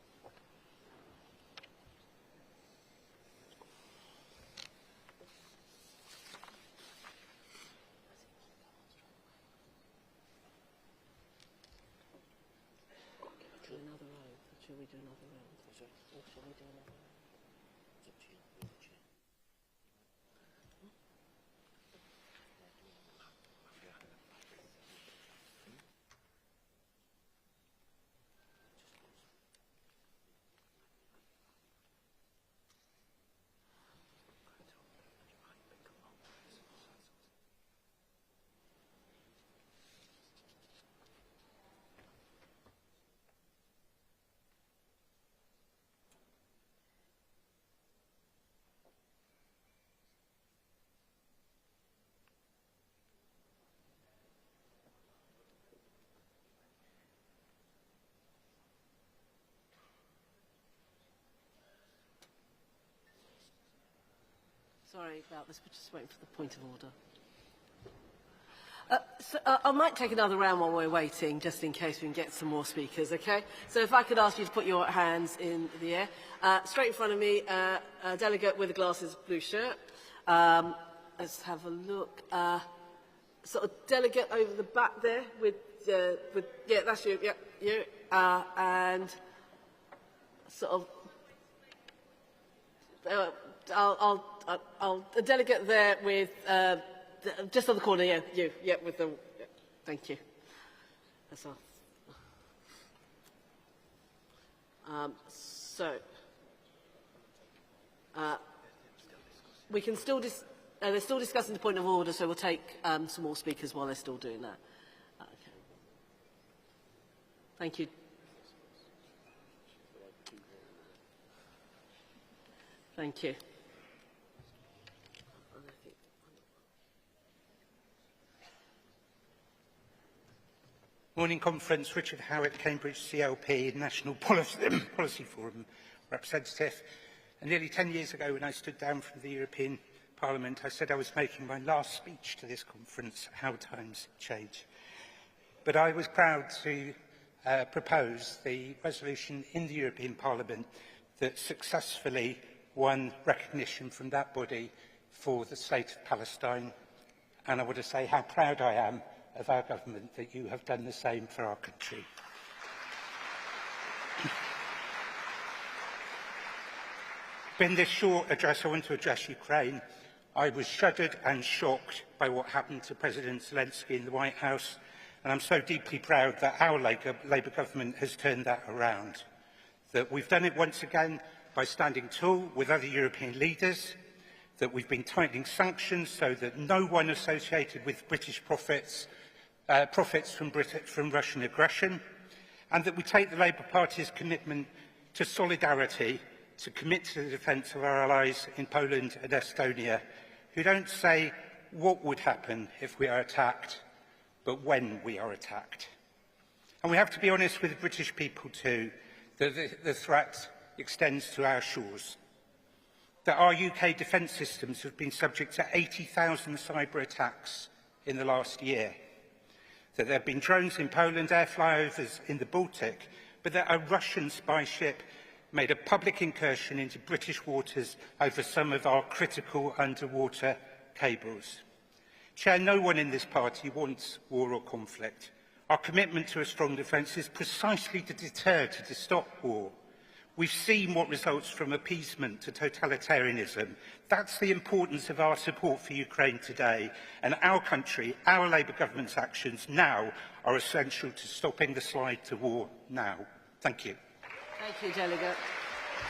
S1: Shall we do another round? Or shall we do another round? It's up to you. You're the chair. Sorry about this, but just waiting for the point of order. I might take another round while we're waiting, just in case we can get some more speakers, okay? So if I could ask you to put your hands in the air. Straight in front of me, a delegate with the glasses, blue shirt. Let's have a look. Sort of delegate over the back there with yeah, that's you, yeah, you. And sort of, a delegate there with, just on the corner, yeah, you, yeah, with the, yeah, thank you. That's all. We can still, they're still discussing the point of order, so we'll take some more speakers while they're still doing that. Okay. Thank you. Thank you.
S14: Morning Conference, Richard Howard, Cambridge CLP, National Policy Forum representative. And nearly 10 years ago, when I stood down from the European Parliament, I said I was making my last speech to this conference, How Times Change. But I was proud to propose the resolution in the European Parliament that successfully won recognition from that body for the state of Palestine. And I want to say how proud I am of our government that you have done the same for our country. In this short address, I want to address Ukraine. I was shuddered and shocked by what happened to President Zelensky in the White House, and I'm so deeply proud that our Labour government has turned that around. That we've done it once again by standing tall with other European leaders, that we've been tightening sanctions so that no one associated with British profits from Russian aggression, and that we take the Labour Party's commitment to solidarity to commit to the defence of our allies in Poland and Estonia, who don't say what would happen if we are attacked, but when we are attacked. And we have to be honest with the British people too, that the threat extends to our shores, that our UK defence systems have been subject to 80,000 cyber attacks in the last year, that there have been drones in Poland, air flyovers in the Baltic, but that a Russian spy ship made a public incursion into British waters over some of our critical underwater cables. Chair, no one in this party wants war or conflict. Our commitment to a strong defence is precisely to deter, to stop war. We've seen what results from appeasement to totalitarianism. That's the importance of our support for Ukraine today. And our country, our Labour government's actions now are essential to stopping the slide to war now. Thank you.
S1: Thank you, Delegate.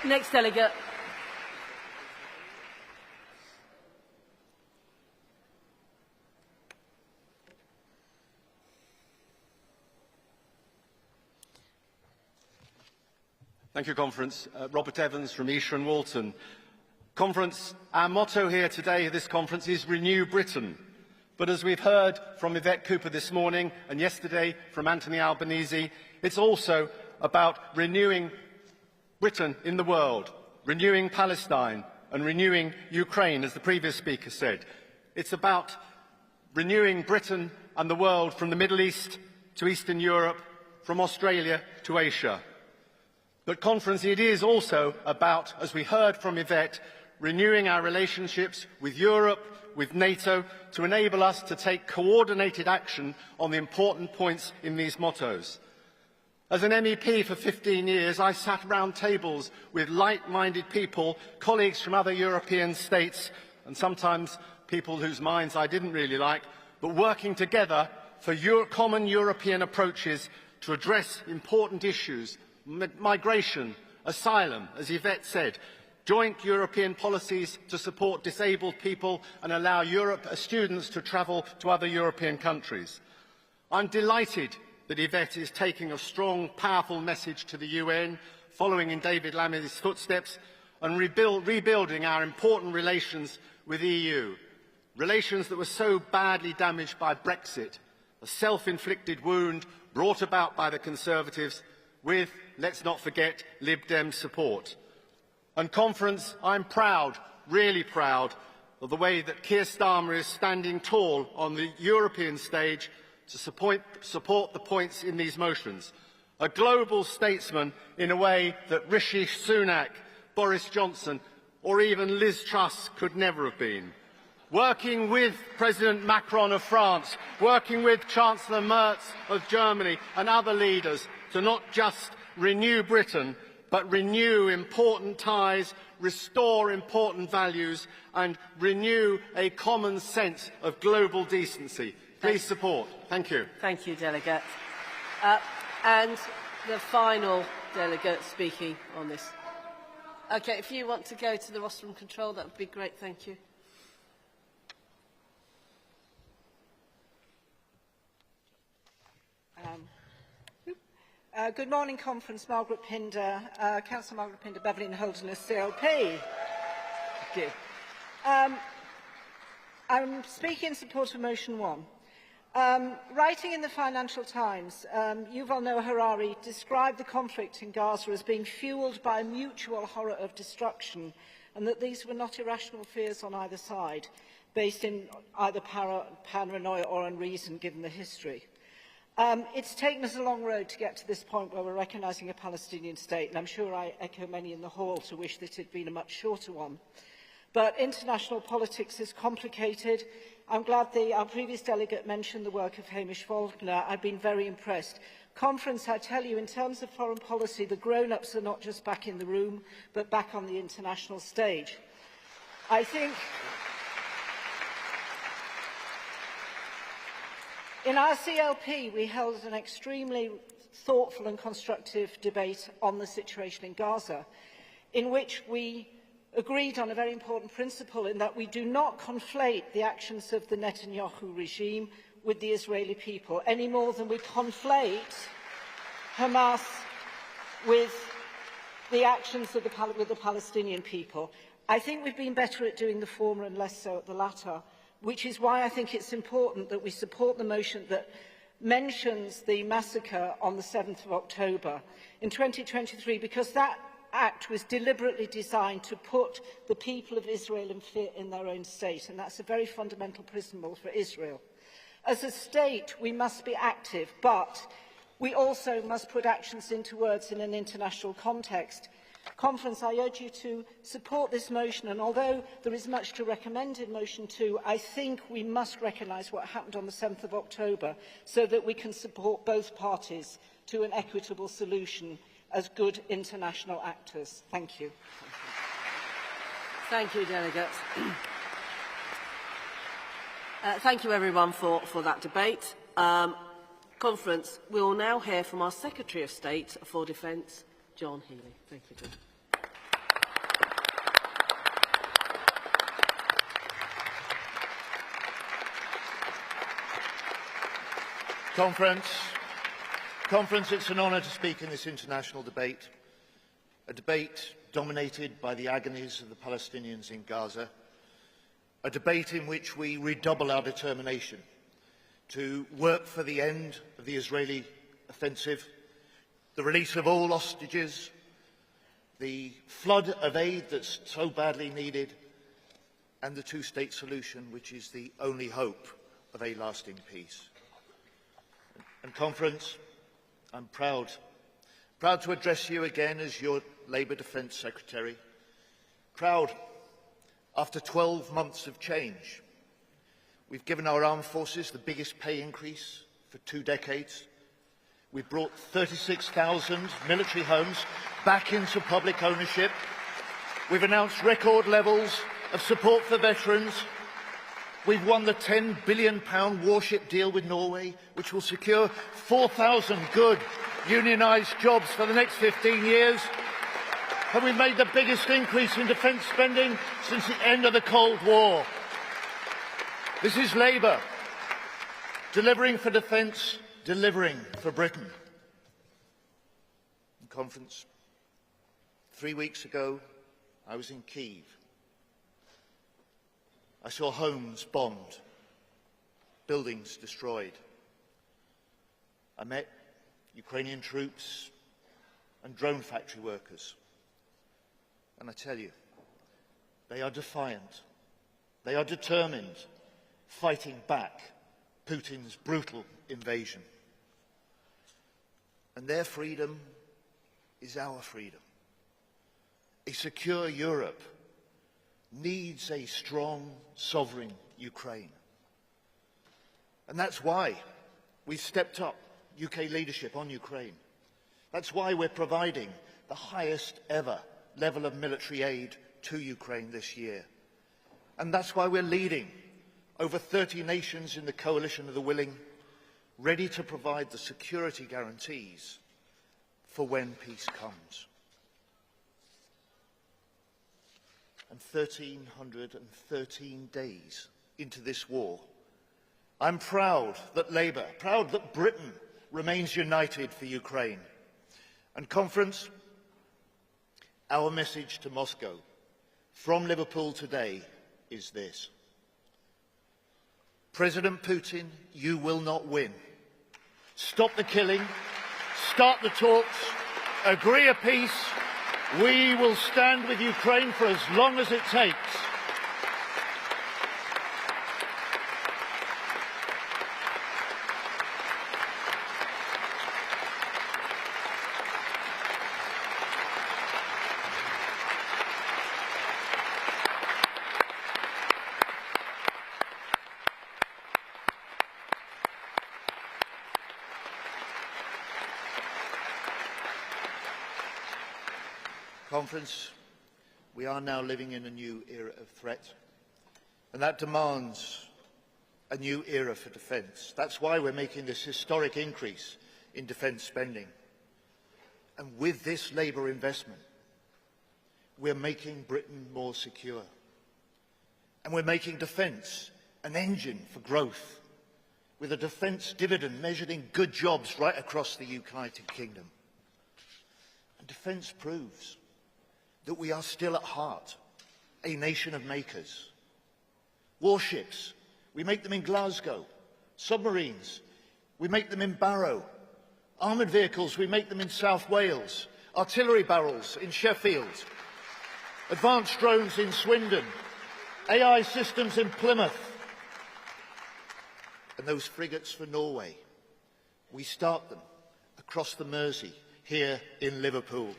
S1: Next Delegate.
S15: Thank you, Conference. Robert Evans from Esher and Walton. Conference, our motto here today at this conference is Renew Britain. But as we've heard from Yvette Cooper this morning and yesterday from Anthony Albanese, it's also about renewing Britain in the world, renewing Palestine and renewing Ukraine, as the previous speaker said. It's about renewing Britain and the world from the Middle East to Eastern Europe, from Australia to Asia. But, Conference, it is also about, as we heard from Yvette, renewing our relationships with Europe, with NATO, to enable us to take coordinated action on the important points in these mottos. As an MEP for 15 years, I sat round tables with like-minded people, colleagues from other European states, and sometimes people whose minds I didn't really like, but working together for common European approaches to address important issues: migration, asylum, as Yvette said, joint European policies to support disabled people and allow students to travel to other European countries. I'm delighted that Yvette is taking a strong, powerful message to the UN, following in David Lammy's footsteps, and rebuilding our important relations with the EU, relations that were so badly damaged by Brexit, a self-inflicted wound brought about by the Conservatives, with, let's not forget, Lib Dem support. And, Conference, I'm proud, really proud, of the way that Keir Starmer is standing tall on the European stage to support the points in these motions. A global statesman in a way that Rishi Sunak, Boris Johnson or even Liz Truss could never have been. Working with President Macron of France, working with Chancellor Merz of Germany and other leaders to not just renew Britain, but renew important ties, restore important values, and renew a common sense of global decency. Please support. Thank you.
S1: Thank you, Delegate. And the final delegate speaking on this. Okay, if you want to go to the rostrum control, that would be great. Thank you.
S16: Good morning, Conference. Margaret Pinder, Councillor Margaret Pinder, Beverley and Holderness, CLP. Thank you. I'm speaking in support of Motion 1. Writing in the Financial Times, Yuval Noah Harari described the conflict in Gaza as being fuelled by a mutual horror of destruction, and that these were not irrational fears on either side, based in either paranoia or unreason, given the history. It's taken us a long road to get to this point where we're recognising a Palestinian state, and I'm sure I echo many in the hall to wish that it had been a much shorter one. But international politics is complicated. I'm glad our previous delegate mentioned the work of Hamish Faulkner. I've been very impressed. Conference, I tell you, in terms of foreign policy, the grown-ups are not just back in the room, but back on the international stage. I think in our CLP, we held an extremely thoughtful and constructive debate on the situation in Gaza, in which we agreed on a very important principle, in that we do not conflate the actions of the Netanyahu regime with the Israeli people, any more than we conflate Hamas with the actions of the Palestinian people. I think we've been better at doing the former and less so at the latter, which is why I think it's important that we support the motion that mentions the massacre on the 7th of October in 2023, because that act was deliberately designed to put the people of Israel in fear in their own state, and that's a very fundamental principle for Israel. As a state, we must be active, but we also must put actions into words in an international context. Conference, I urge you to support this motion, and although there is much to recommend in Motion 2, I think we must recognise what happened on the 7th of October so that we can support both parties to an equitable solution as good international actors. Thank you.
S1: Thank you, delegates. Thank you, everyone, for that debate. Conference, we will now hear from our Secretary of State for Defence, John Healey. Thank you, John.
S17: Conference, it's an honour to speak in this international debate, a debate dominated by the agonies of the Palestinians in Gaza, a debate in which we redouble our determination to work for the end of the Israeli offensive, the release of all hostages, the flood of aid that's so badly needed, and the two-state solution, which is the only hope of a lasting peace. And Conference, I'm proud to address you again as your Labour Defence Secretary. Proud after 12 months of change. We've given our armed forces the biggest pay increase for 2 decades. We've brought 36,000 military homes back into public ownership. We've announced record levels of support for veterans. We've won the £10 billion warship deal with Norway, which will secure 4,000 good unionised jobs for the next 15 years. And we've made the biggest increase in defence spending since the end of the Cold War. This is Labour, delivering for defence, delivering for Britain. Conference, 3 weeks ago, I was in Kyiv. I saw homes bombed, buildings destroyed. I met Ukrainian troops and drone factory workers. And I tell you, they are defiant. They are determined, fighting back Putin's brutal invasion. And their freedom is our freedom. A secure Europe needs a strong, sovereign Ukraine. And that's why we've stepped up UK leadership on Ukraine. That's why we're providing the highest ever level of military aid to Ukraine this year. And that's why we're leading over 30 nations in the coalition of the willing, ready to provide the security guarantees for when peace comes. And 1,313 days into this war, I'm proud that Labour, proud that Britain remains united for Ukraine. And Conference, our message to Moscow from Liverpool today is this. President Putin, you will not win. Stop the killing, start the talks, agree a peace. We will stand with Ukraine for as long as it takes. Conference, we are now living in a new era of threat, and that demands a new era for defence. That's why we're making this historic increase in defence spending. And with this Labour investment, we're making Britain more secure. And we're making defence an engine for growth, with a defence dividend measured in good jobs right across the United Kingdom. And defence proves that we are still at heart a nation of makers. Warships, we make them in Glasgow. Submarines, we make them in Barrow. Armoured vehicles, we make them in South Wales. Artillery barrels in Sheffield. Advanced drones in Swindon. AI systems in Plymouth. And those frigates for Norway, we start them across the Mersey here in Liverpool.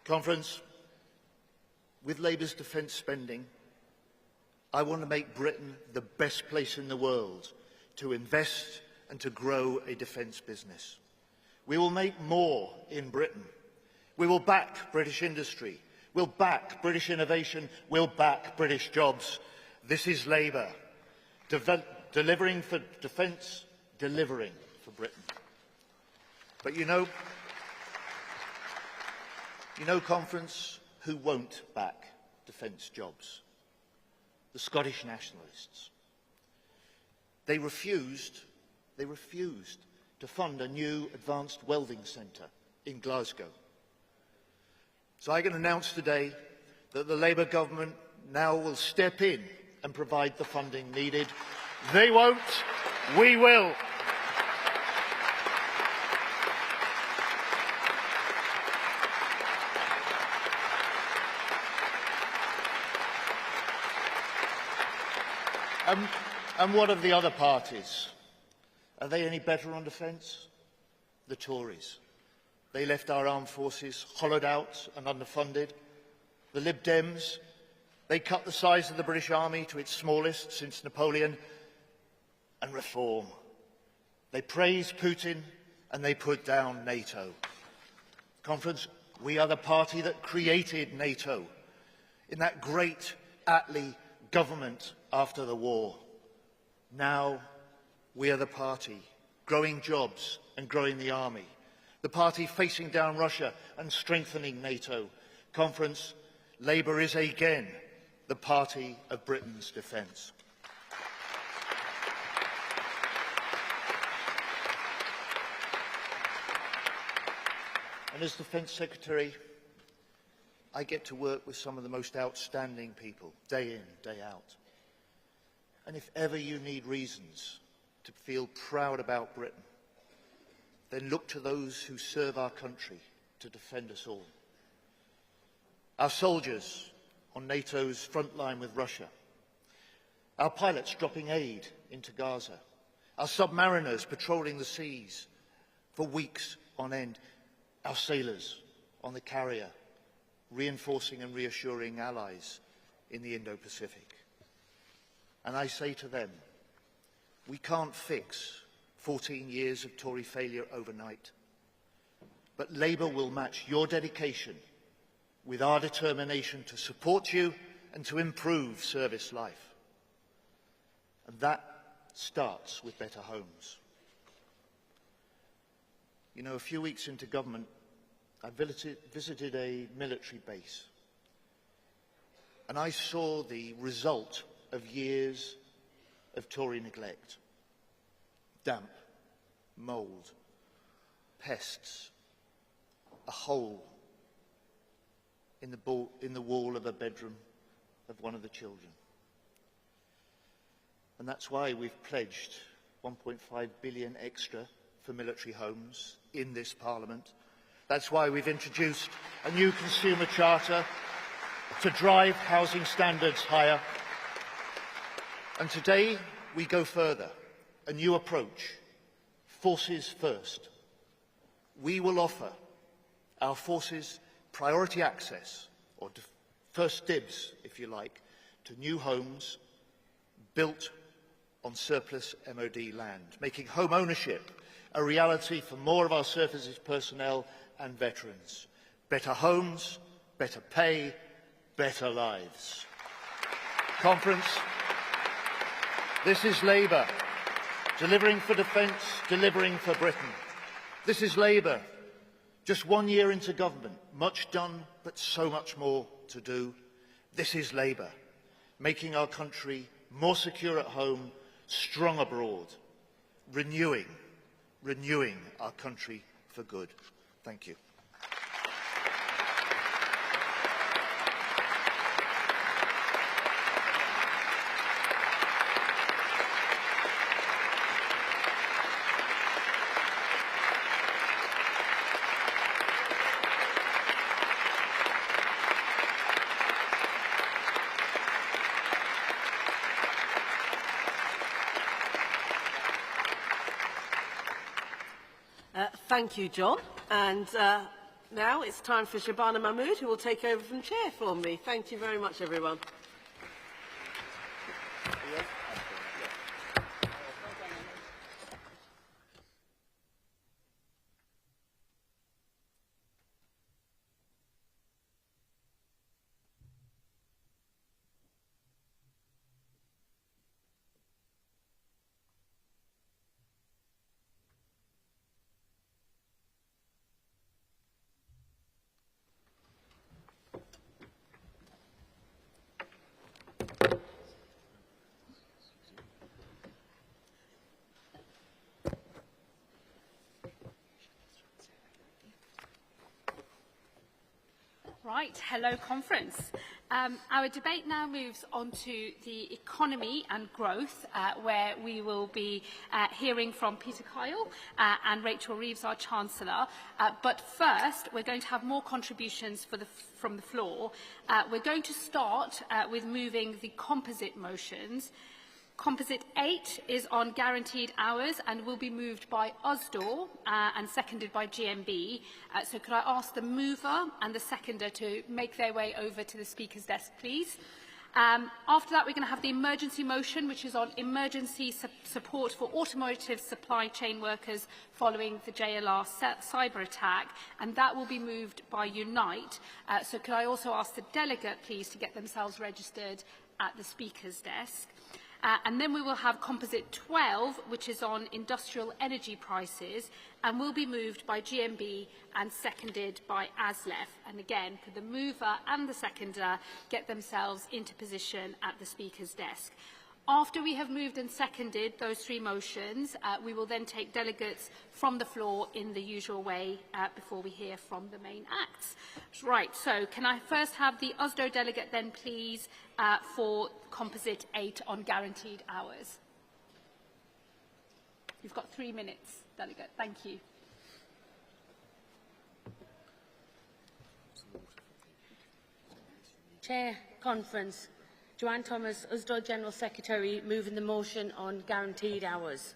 S17: Conference, with Labour's defence spending, I want to make Britain the best place in the world to invest and to grow a defence business. We will make more in Britain. We will back British industry. We'll back British innovation. We'll back British jobs. This is Labour. Delivering for defence, delivering for Britain. But you know, Conference, who won't back defence jobs? The Scottish nationalists. They refused to fund a new advanced welding centre in Glasgow. So I can announce today that the Labour government now will step in and provide the funding needed. They won't, we will. And what of the other parties? Are they any better on defence? The Tories. They left our armed forces hollowed out and underfunded. The Lib Dems, they cut the size of the British Army to its smallest since Napoleon. And Reform. They praise Putin and they put down NATO. Conference, we are the party that created NATO in that great Attlee government after the war. Now we are the party growing jobs and growing the army, the party facing down Russia and strengthening NATO. Conference, Labour is again the party of Britain's defence. And as Defence Secretary, I get to work with some of the most outstanding people, day in, day out. And if ever you need reasons to feel proud about Britain, then look to those who serve our country to defend us all. Our soldiers on NATO's front line with Russia, our pilots dropping aid into Gaza, our submariners patrolling the seas for weeks on end, our sailors on the carrier, reinforcing and reassuring allies in the Indo-Pacific. And I say to them, we can't fix 14 years of Tory failure overnight, but Labour will match your dedication with our determination to support you and to improve service life. And that starts with better homes. You know, a few weeks into government, I visited a military base, and I saw the result of years of Tory neglect. Damp, mould, pests, a hole in the wall of a bedroom of one of the children. And that's why we've pledged 1.5 billion extra for military homes in this Parliament. That's why we've introduced a new consumer charter to drive housing standards higher. And today we go further, a new approach, forces first. We will offer our forces priority access, or first dibs, if you like, to new homes built on surplus MOD land, making home ownership a reality for more of our services personnel and veterans. Better homes, better pay, better lives. Conference, this is Labour, delivering for defence, delivering for Britain. This is Labour, just 1 year into government, much done, but so much more to do. This is Labour, making our country more secure at home, strong abroad, renewing our country for good. Thank you.
S1: Thank you, John. And now it's time for Shabana Mahmood, who will take over from chair for me. Thank you very much, everyone.
S18: Right, hello conference. Our debate now moves on to the economy and growth, where we will be hearing from Peter Kyle and Rachel Reeves, our Chancellor. But first, we're going to have more contributions from the floor. We're going to start with moving the composite motions. Composite 8 is on guaranteed hours and will be moved by USDOR and seconded by GMB. So could I ask the mover and the seconder to make their way over to the Speaker's desk, please? After that, we're going to have the emergency motion, which is on emergency support for automotive supply chain workers following the JLR cyber attack, and that will be moved by Unite. So could I also ask the delegate, please, to get themselves registered at the Speaker's desk? And then we will have Composite 12, which is on industrial energy prices, and will be moved by GMB and seconded by ASLEF. And again, could the mover and the seconder get themselves into position at the Speaker's desk? After we have moved and seconded those three motions, we will then take delegates from the floor in the usual way before we hear from the main acts. Right, so can I first have the USDO delegate then, please, for Composite 8 on guaranteed hours? You've got 3 minutes, delegate. Thank you.
S19: Chair, Conference. Joanne Thomas, USDO General Secretary, moving the motion on guaranteed hours.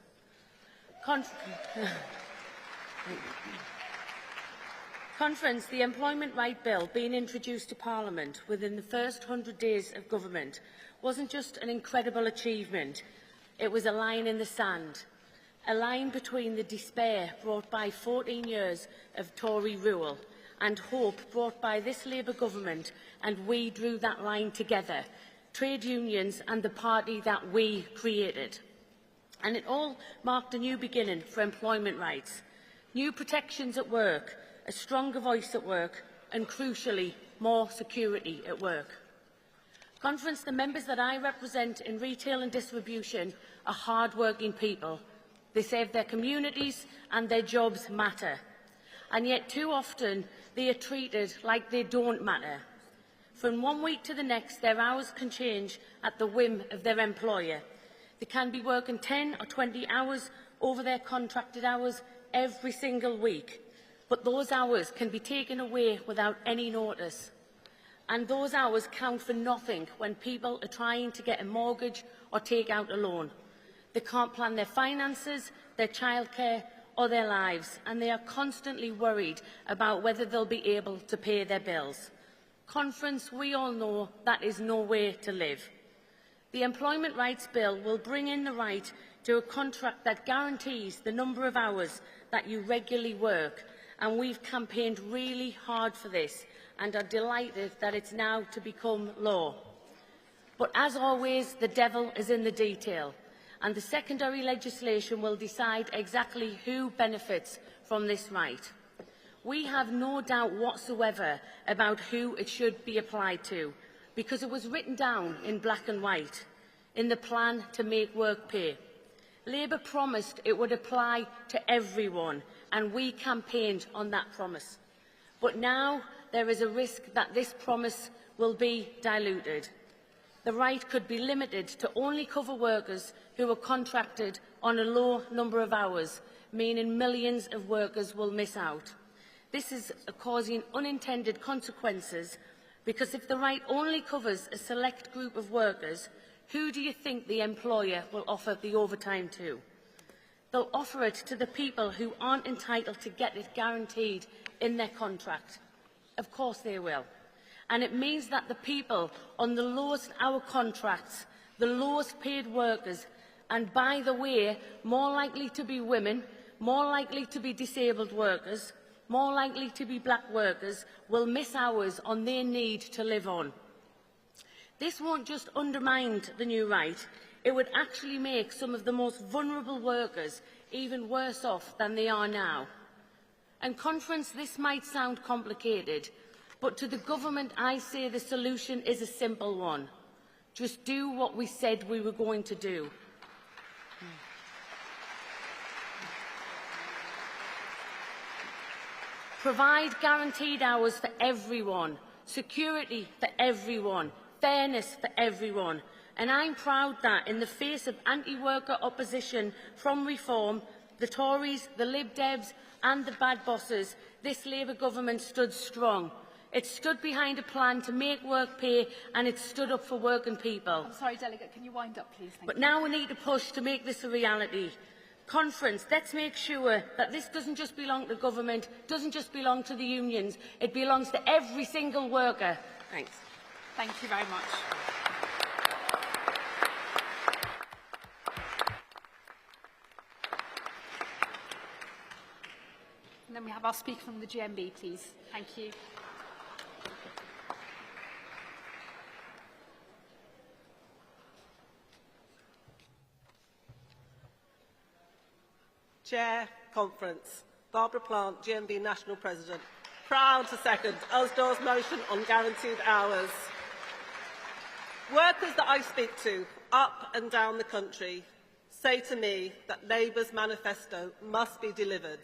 S19: Conference, the Employment Right Bill being introduced to Parliament within the first 100 days of government wasn't just an incredible achievement, it was a line in the sand. A line between the despair brought by 14 years of Tory rule and hope brought by this Labour government, and we drew that line together. Trade unions and the party that we created. And it all marked a new beginning for employment rights, new protections at work, a stronger voice at work, and crucially, more security at work. Conference, the members that I represent in retail and distribution are hard-working people. They save their communities and their jobs matter. And yet too often they are treated like they don't matter. From one week to the next, their hours can change at the whim of their employer. They can be working 10 or 20 hours over their contracted hours every single week, but those hours can be taken away without any notice. And those hours count for nothing when people are trying to get a mortgage or take out a loan. They can't plan their finances, their childcare or their lives, and they are constantly worried about whether they'll be able to pay their bills. Conference, we all know that is no way to live. The Employment Rights Bill will bring in the right to a contract that guarantees the number of hours that you regularly work, and we've campaigned really hard for this and are delighted that it's now to become law. But as always, the devil is in the detail, and the secondary legislation will decide exactly who benefits from this right. We have no doubt whatsoever about who it should be applied to, because it was written down in black and white in the plan to make work pay. Labour promised it would apply to everyone, and we campaigned on that promise. But now there is a risk that this promise will be diluted. The right could be limited to only cover workers who are contracted on a low number of hours, meaning millions of workers will miss out. This is causing unintended consequences, because if the right only covers a select group of workers, who do you think the employer will offer the overtime to? They'll offer it to the people who aren't entitled to get it guaranteed in their contract. Of course they will. And it means that the people on the lowest hour contracts, the lowest paid workers, and by the way, more likely to be women, more likely to be disabled workers, more likely to be black workers, will miss hours on their need to live on. This won't just undermine the new right, it would actually make some of the most vulnerable workers even worse off than they are now. And Conference, this might sound complicated, but to the government I say the solution is a simple one. Just do what we said we were going to do. Provide guaranteed hours for everyone, security for everyone, fairness for everyone. And I'm proud that, in the face of anti-worker opposition from Reform, the Tories, the Lib Debs and the bad bosses, this Labour government stood strong. It stood behind a plan to make work pay, and it stood up for working people.
S18: I'm sorry, Delegate, can you wind up, please?
S19: But now we need to push to make this a reality. Conference, let's make sure that this doesn't just belong to government, doesn't just belong to the unions, it belongs to every single worker. Thanks.
S18: Thank you very much. And then we have our speaker from the GMB, please. Thank you.
S20: Chair, Conference. Barbara Plant, GMB National President. Proud to second Usdor's motion on guaranteed hours. Workers that I speak to up and down the country say to me that Labour's manifesto must be delivered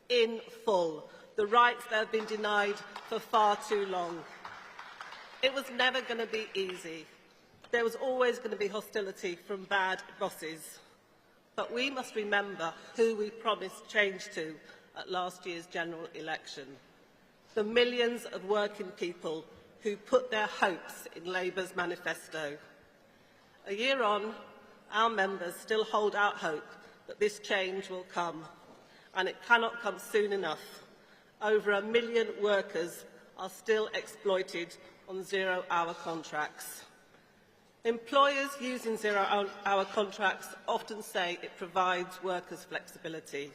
S20: in full, the rights that have been denied for far too long. It was never going to be easy. There was always going to be hostility from bad bosses. But we must remember who we promised change to at last year's general election. The millions of working people who put their hopes in Labour's manifesto. A year on, our members still hold out hope that this change will come, and it cannot come soon enough. Over 1 million workers are still exploited on zero-hour contracts. Employers using zero-hour contracts often say it provides workers flexibility,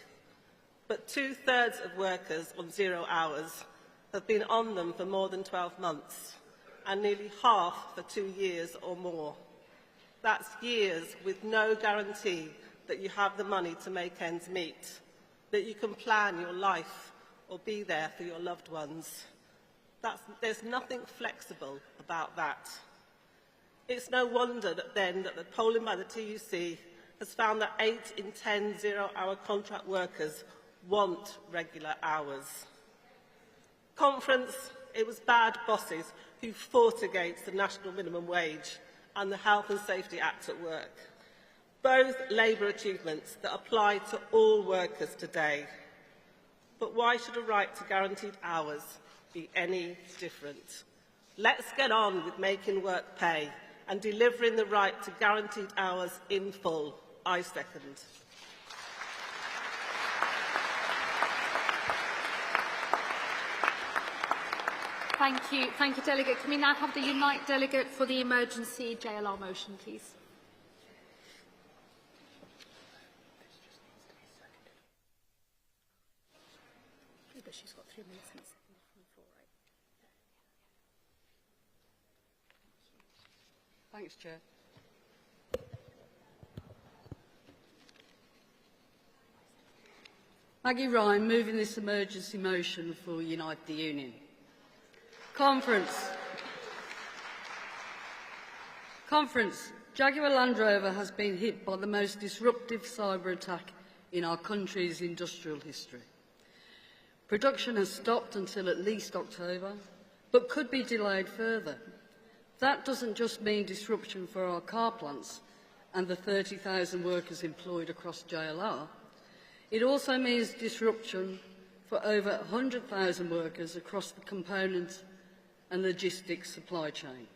S20: but 2/3 of workers on 0 hours have been on them for more than 12 months, and nearly half for 2 years or more. That's years with no guarantee that you have the money to make ends meet, that you can plan your life or be there for your loved ones. There's nothing flexible about that. It's no wonder that the polling by the TUC has found that 8 in 10 zero-hour contract workers want regular hours. Conference, it was bad bosses who fought against the national minimum wage and the Health and Safety Act at work. Both Labour achievements that apply to all workers today. But why should a right to guaranteed hours be any different? Let's get on with making work pay and delivering the right to guaranteed hours in full. I second.
S18: Thank you. Thank you, Delegate. Can we now have the Unite Delegate for the emergency JLR motion, please? But she's got 3 minutes and seconded from the floor, right?
S3: Thanks, Chair. Maggie Ryan, moving this emergency motion for Unite the Union. Conference. Jaguar Land Rover has been hit by the most disruptive cyber attack in our country's industrial history. Production has stopped until at least October, but could be delayed further. That doesn't just mean disruption for our car plants and the 30,000 workers employed across JLR. It also means disruption for over 100,000 workers across the component and logistics supply chain.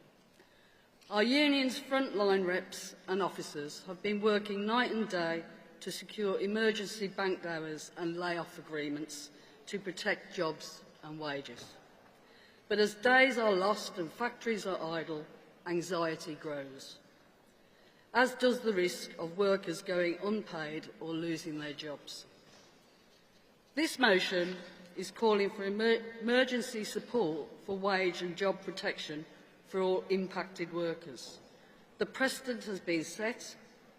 S3: Our union's frontline reps and officers have been working night and day to secure emergency banked hours and layoff agreements to protect jobs and wages. But as days are lost and factories are idle, anxiety grows.
S21: as does the risk of workers going unpaid or losing their jobs. This motion is calling for emergency support for wage and job protection for all impacted workers. The precedent has been set.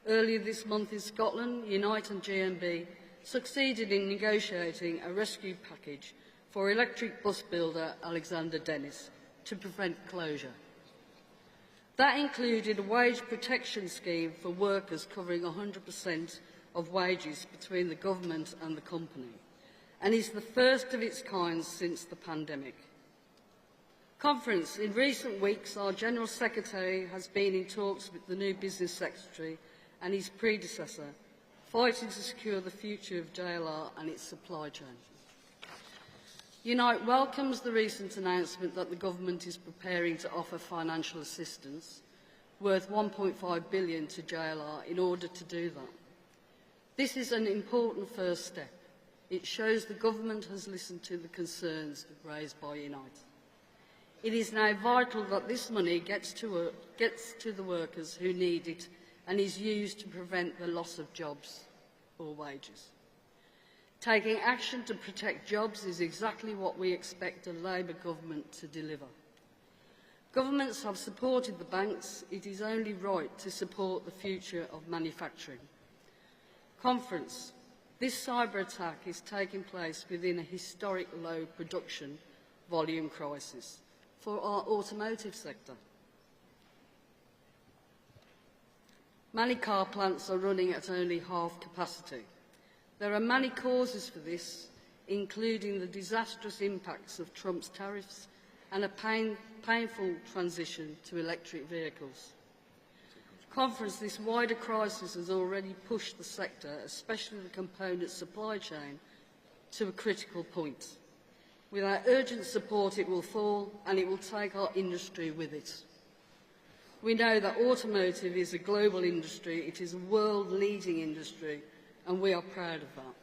S21: Earlier this month in Scotland, Unite and GMB succeeded in negotiating a rescue package for electric bus builder Alexander Dennis to prevent closure. That included a wage protection scheme for workers covering 100% of wages between the government and the company, and is the first of its kind since the pandemic. Conference, in recent weeks, our General Secretary has been in talks with the new Business Secretary and his predecessor, fighting to secure the future of JLR and its supply chain. Unite welcomes the recent announcement that the government is preparing to offer financial assistance worth £1.5 billion to JLR in order to do that. This is an important first step. It shows the government has listened to the concerns raised by Unite. It is now vital that this money gets to the workers who need it and is used to prevent the loss of jobs or wages. Taking action to protect jobs is exactly what we expect a Labour government to deliver. Governments have supported the banks. It is only right to support the future of manufacturing. Conference. This cyber attack is taking place within a historic low production volume crisis for our automotive sector. Many car plants are running at only half capacity. There are many causes for this, including the disastrous impacts of Trump's tariffs and a painful transition to electric vehicles. Conference, this wider crisis has already pushed the sector, especially the component supply chain, to a critical point. Without urgent support, it will fall, and it will take our industry with it. We know that automotive is a global industry. It is a world-leading industry, and we are proud of that.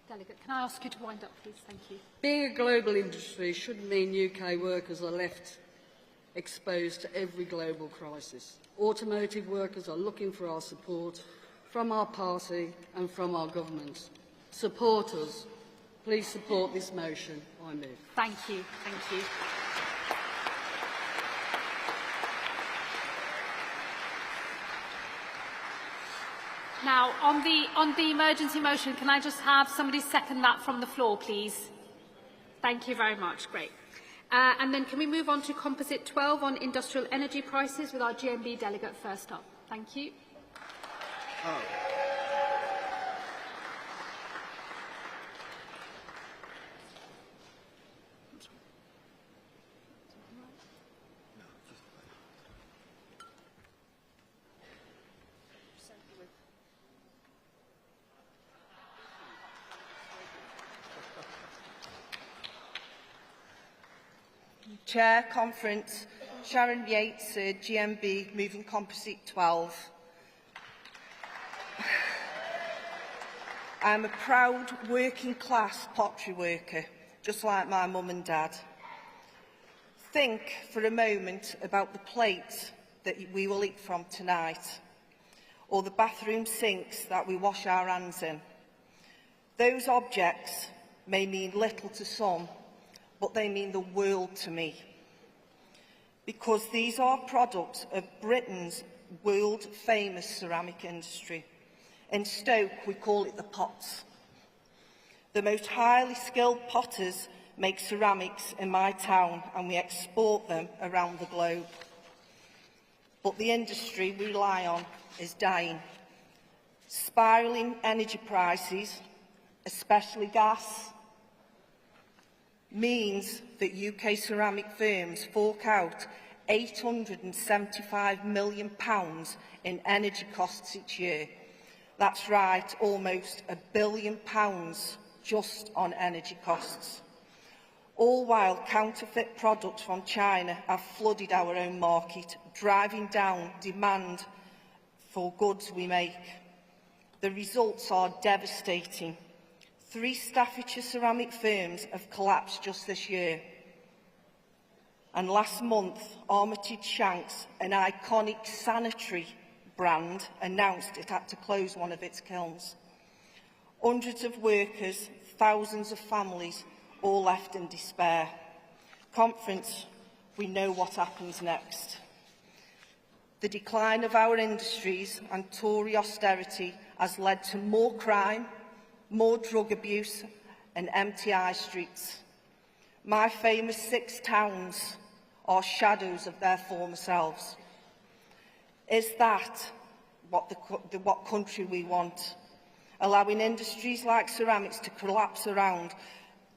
S18: Delegate, can I ask you to wind up, please? Thank you.
S21: Being a global industry shouldn't mean UK workers are left exposed to every global crisis. Automotive workers are looking for our support from our party and from our government. Support us. Please support this motion. I move.
S18: Thank you. Thank you. Now, on the emergency motion, can I just have somebody second that from the floor, please? Thank you very much. Great. And then can we move on to Composite 12 on industrial energy prices with our GMB delegate first up? Thank you.
S22: Oh.
S23: Chair, Conference, Sharon Yates, GMB, moving Composite 12. I'm a proud working-class pottery worker, just like my mum and dad. Think for a moment about the plate that we will eat from tonight, or the bathroom sinks that we wash our hands in. Those objects may mean little to some, but they mean the world to me, because these are products of Britain's world-famous ceramic industry. In Stoke, we call it the pots. The most highly skilled potters make ceramics in my town, and we export them around the globe. But the industry we rely on is dying. Spiralling energy prices, especially gas, means that UK ceramic firms fork out £875 million in energy costs each year. That's right, almost £1 billion just on energy costs. All while counterfeit products from China have flooded our own market, driving down demand for goods we make. The results are devastating. 3 Staffordshire ceramic firms have collapsed just this year. And last month, Armitage Shanks, an iconic sanitary brand announced it had to close one of its kilns. Hundreds of workers, thousands of families, all left in despair. Conference, we know what happens next. The decline of our industries and Tory austerity has led to more crime, more drug abuse and empty high streets. My famous 6 towns are shadows of their former selves. Is that what country we want? Allowing industries like ceramics to collapse around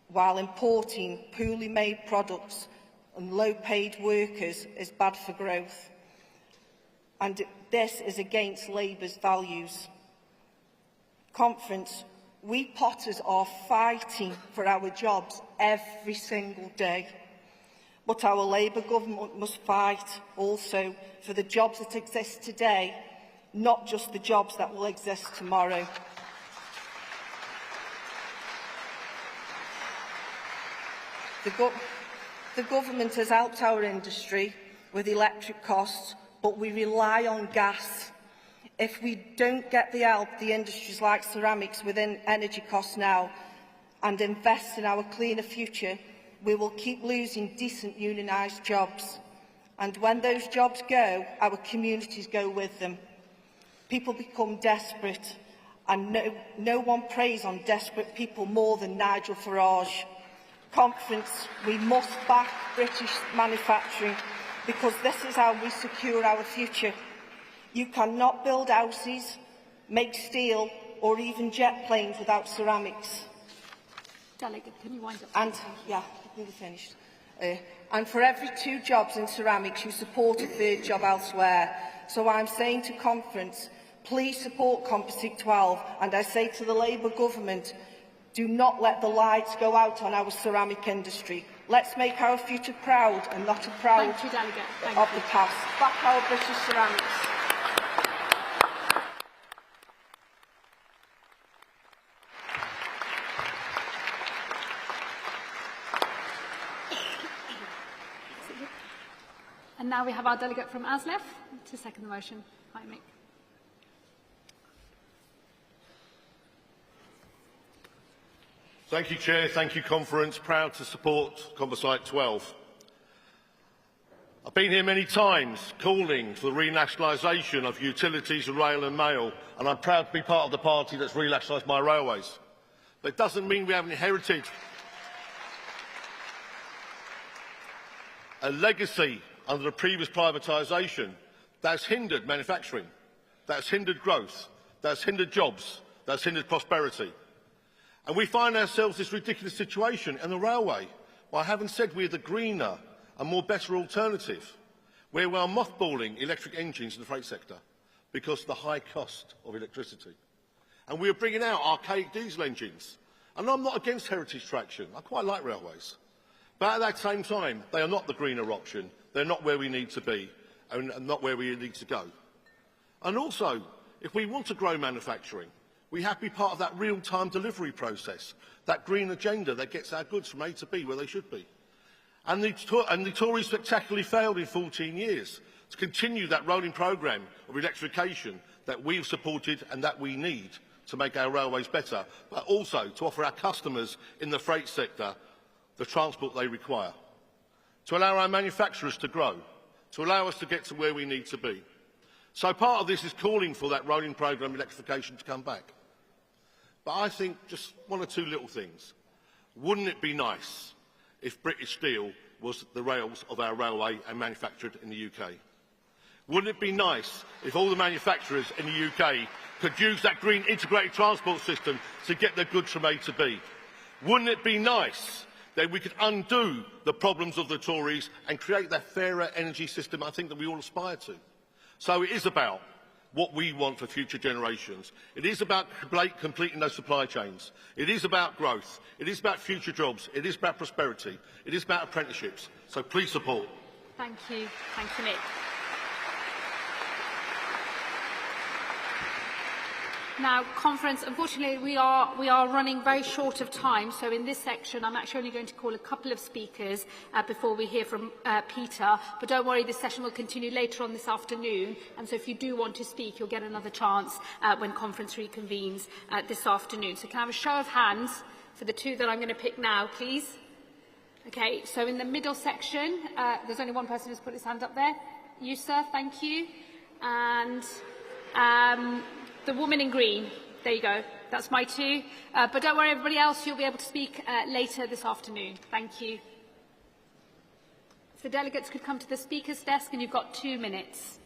S23: while importing poorly made products and low-paid workers is bad for growth. And this is against Labour's values. Conference, we Potters are fighting for our jobs every single day. But our Labour government must fight also for the jobs that exist today, not just the jobs that will exist tomorrow. The government has helped our industry with electric costs, but we rely on gas. If we don't get the help the industries like ceramics within energy costs now and invest in our cleaner future, we will keep losing decent unionised jobs. And when those jobs go, our communities go with them. People become desperate, and no one preys on desperate people more than Nigel Farage. Conference, we must back British manufacturing because this is how we secure our future. You cannot build houses, make steel or even jet planes without ceramics.
S18: Delegate, can you wind up?
S23: And, yeah, I think we're finished. And for every 2 jobs in ceramics, you support a 3rd job elsewhere. So I'm saying to Conference, please support Composite 12, and I say to the Labour government, do not let the lights go out on our ceramic industry. Let's make our future proud and not a proud
S18: Thank you, Delegate. Thank
S23: of
S18: you.
S23: the past. Back our British ceramics.
S18: And now we have our delegate from ASLEF to second the motion. Hi, Mick.
S2: Thank you, Chair. Thank you, Conference. Proud to support Composite 12. I've been here many times calling for the renationalisation of utilities, rail and mail, and I'm proud to be part of the party that's renationalised my railways. But it doesn't mean we haven't inherited a legacy under the previous privatisation that has hindered manufacturing, that has hindered growth, that has hindered jobs, that has hindered prosperity. And we find ourselves in this ridiculous situation in the railway, where I haven't said we're the greener and more better alternative, where we are mothballing electric engines in the freight sector because of the high cost of electricity. And we are bringing out archaic diesel engines. And I'm not against heritage traction. I quite like railways. But at that same time, they are not the greener option. They're not where we need to be and not where we need to go. And also, if we want to grow manufacturing, we have to be part of that real-time delivery process, that green agenda that gets our goods from A to B where they should be. And the Tories spectacularly failed in 14 years to continue that rolling programme of electrification that we've supported and that we need to make our railways better, but also to offer our customers in the freight sector the transport they require, to allow our manufacturers to grow, to allow us to get to where we need to be. So part of this is calling for that rolling programme of electrification to come back. But I think just 1 or 2 little things. Wouldn't it be nice if British Steel was the rails of our railway and manufactured in the UK? Wouldn't it be nice if all the manufacturers in the UK could use that green integrated transport system to get their goods from A to B? Wouldn't it be nice that we could undo the problems of the Tories and create that fairer energy system I think that we all aspire to? So it is about what we want for future generations. It is about completing those supply chains. It is about growth. It is about future jobs. It is about prosperity. It is about apprenticeships. So please support.
S18: Thank you. Thank you, Nick. Now, conference, unfortunately, we are running very short of time, so in this section, I'm actually only going to call a couple of speakers before we hear from Peter. But don't worry, this session will continue later on this afternoon, and so if you do want to speak, you'll get another chance when conference reconvenes this afternoon. So can I have a show of hands for the two that I'm going to pick now, please? Okay, so in the middle section, there's only one person who's put his hand up there. You, sir, thank you. And the woman in green. There you go. That's my two. But don't worry, everybody else, you'll be able to speak later this afternoon. Thank you. If the delegates could come to the speaker's desk, and you've got 2 minutes.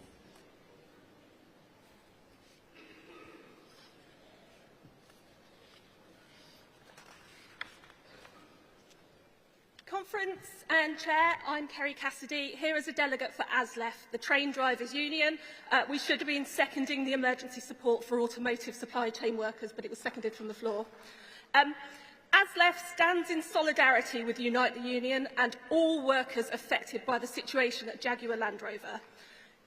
S4: Conference and Chair, I'm Kerry Cassidy, here as a delegate for ASLEF, the Train Drivers Union. We should have been seconding the emergency support for automotive supply chain workers, but it was seconded from the floor. ASLEF stands in solidarity with Unite the Union and all workers affected by the situation at Jaguar Land Rover.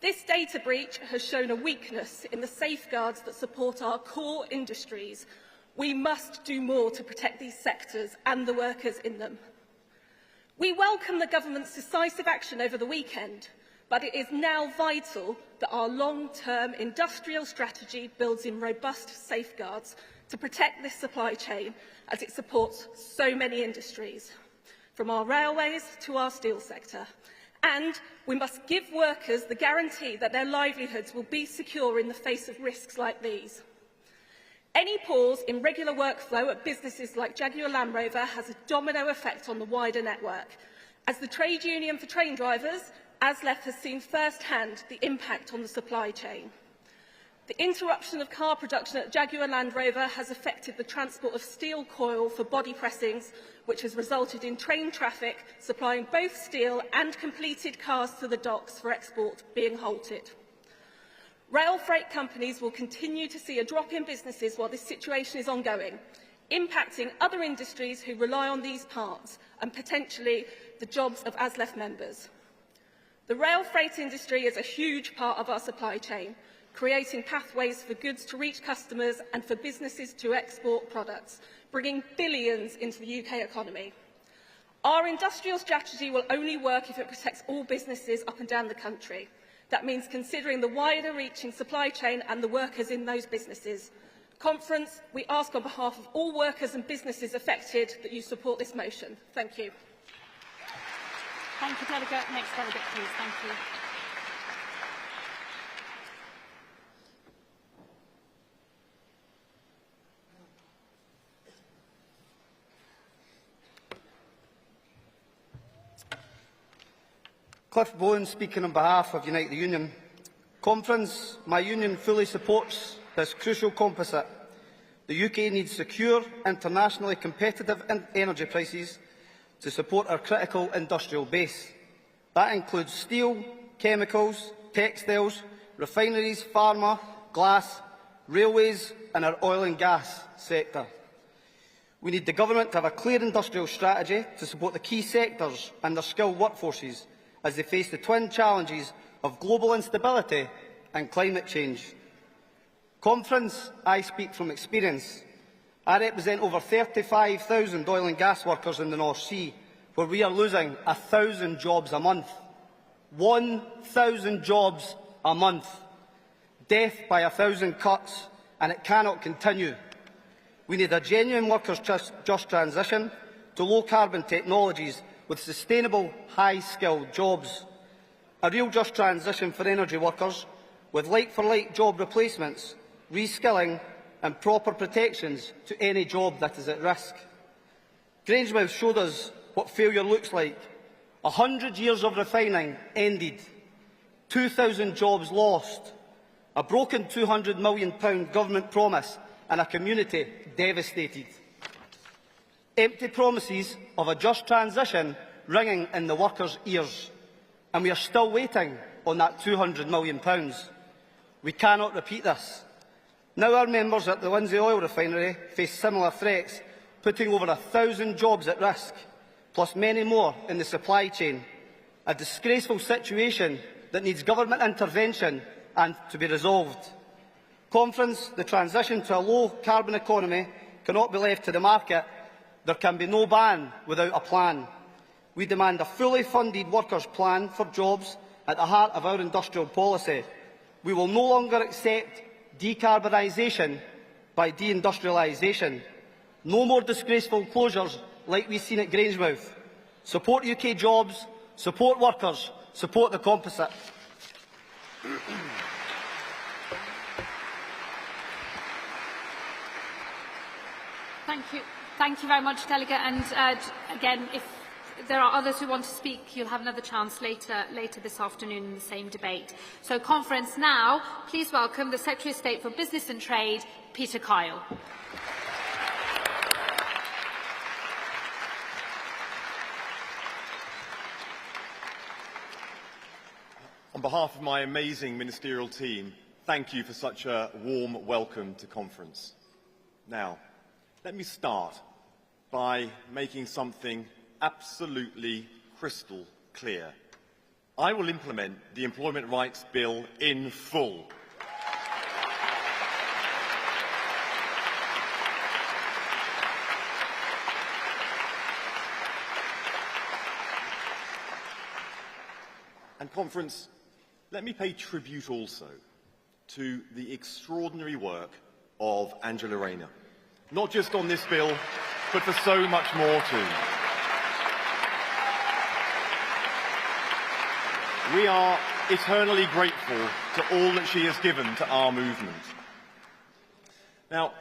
S4: This data breach has shown a weakness in the safeguards that support our core industries. We must do more to protect these sectors and the workers in them. We welcome the government's decisive action over the weekend, but it is now vital that our long-term industrial strategy builds in robust safeguards to protect this supply chain as it supports so many industries, from our railways to our steel sector. And we must give workers the guarantee that their livelihoods will be secure in the face of risks like these. Any pause in regular workflow at businesses like Jaguar Land Rover has a domino effect on the wider network. As the trade union for train drivers, ASLEF has seen first-hand the impact on the supply chain. The interruption of car production at Jaguar Land Rover has affected the transport of steel coil for body pressings, which has resulted in train traffic supplying both steel and completed cars to the docks for export being halted. Rail freight companies will continue to see a drop in businesses while this situation is ongoing, impacting other industries who rely on these parts and potentially the jobs of ASLEF members. The rail freight industry is a huge part of our supply chain, creating pathways for goods to reach customers and for businesses to export products, bringing billions into the UK economy. Our industrial strategy will only work if it protects all businesses up and down the country. That means considering the wider-reaching supply chain and the workers in those businesses. Conference, we ask on behalf of all workers and businesses affected that you support this motion. Thank you.
S18: Thank you, Delegate. Next delegate, please. Thank you.
S6: Cliff Bowen speaking on behalf of Unite the Union. Conference, my union fully supports this crucial composite. The UK needs secure, internationally competitive energy prices to support our critical industrial base. That includes steel, chemicals, textiles, refineries, pharma, glass, railways and our oil and gas sector. We need the government to have a clear industrial strategy to support the key sectors and their skilled workforces as they face the twin challenges of global instability and climate change. Conference, I speak from experience. I represent over 35,000 oil and gas workers in the North Sea, where we are losing 1,000 jobs a month. 1,000 jobs a month. Death by 1,000 cuts, and it cannot continue. We need a genuine workers' just transition to low-carbon technologies with sustainable, high-skilled jobs. A real just transition for energy workers with like-for-like job replacements, reskilling and proper protections to any job that is at risk. Grangemouth showed us what failure looks like. 100 years of refining ended. 2,000 jobs lost. A broken £200 million government promise and a community devastated. Empty promises of a just transition ringing in the workers' ears. And we are still waiting on that £200 million. We cannot repeat this. Now our members at the Lindsay Oil Refinery face similar threats, putting over 1,000 jobs at risk, plus many more in the supply chain. A disgraceful situation that needs government intervention and to be resolved. Conference, the transition to a low-carbon economy cannot be left to the market. There can be no ban without a plan. We demand a fully funded workers' plan for jobs at the heart of our industrial policy. We will no longer accept decarbonisation by deindustrialisation. No more disgraceful closures like we've seen at Grangemouth. Support UK jobs, support workers, support the composite.
S18: Thank you very much, Delegate. And again, if there are others who want to speak, you'll have another chance later this afternoon in the same debate. So, Conference now, please welcome the Secretary of State for Business and Trade, Peter Kyle.
S15: On behalf of my amazing ministerial team, thank you for such a warm welcome to Conference. Now, let me start by making something absolutely crystal clear. I will implement the Employment Rights Bill in full. And Conference, let me pay tribute also to the extraordinary work of Angela Rayner, not just on this bill, but for so much more too. We are eternally grateful to all that she has given to our movement. Now,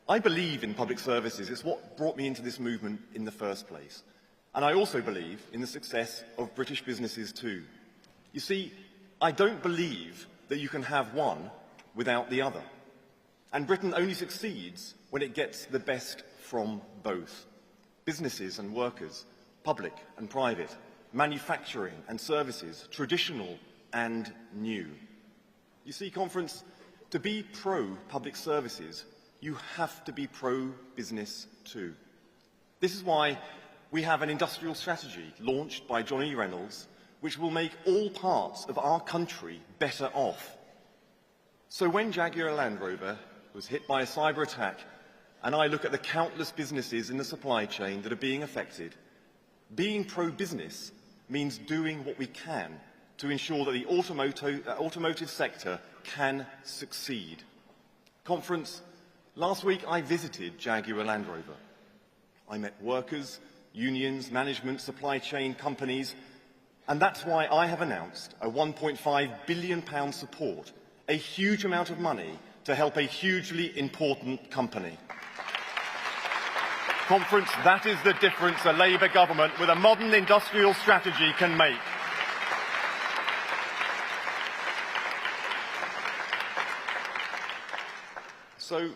S15: I believe in public services. It's what brought me into this movement in the first place. And I also believe in the success of British businesses too. You see, I don't believe that you can have one without the other. And Britain only succeeds when it gets the best from both. Businesses and workers, public and private, manufacturing and services, traditional and new. You see, Conference, to be pro-public services, you have to be pro-business too. This is why we have an industrial strategy launched by Johnny Reynolds, which will make all parts of our country better off. So when Jaguar Land Rover was hit by a cyber attack, and I look at the countless businesses in the supply chain that are being affected, being pro-business means doing what we can to ensure that the automotive sector can succeed. Conference, last week I visited Jaguar Land Rover. I met workers, unions, management, supply chain companies, and that's why I have announced a £1.5 billion support, a huge amount of money to help a hugely important company. Conference, that is the difference a Labour government with a modern industrial strategy can make. So,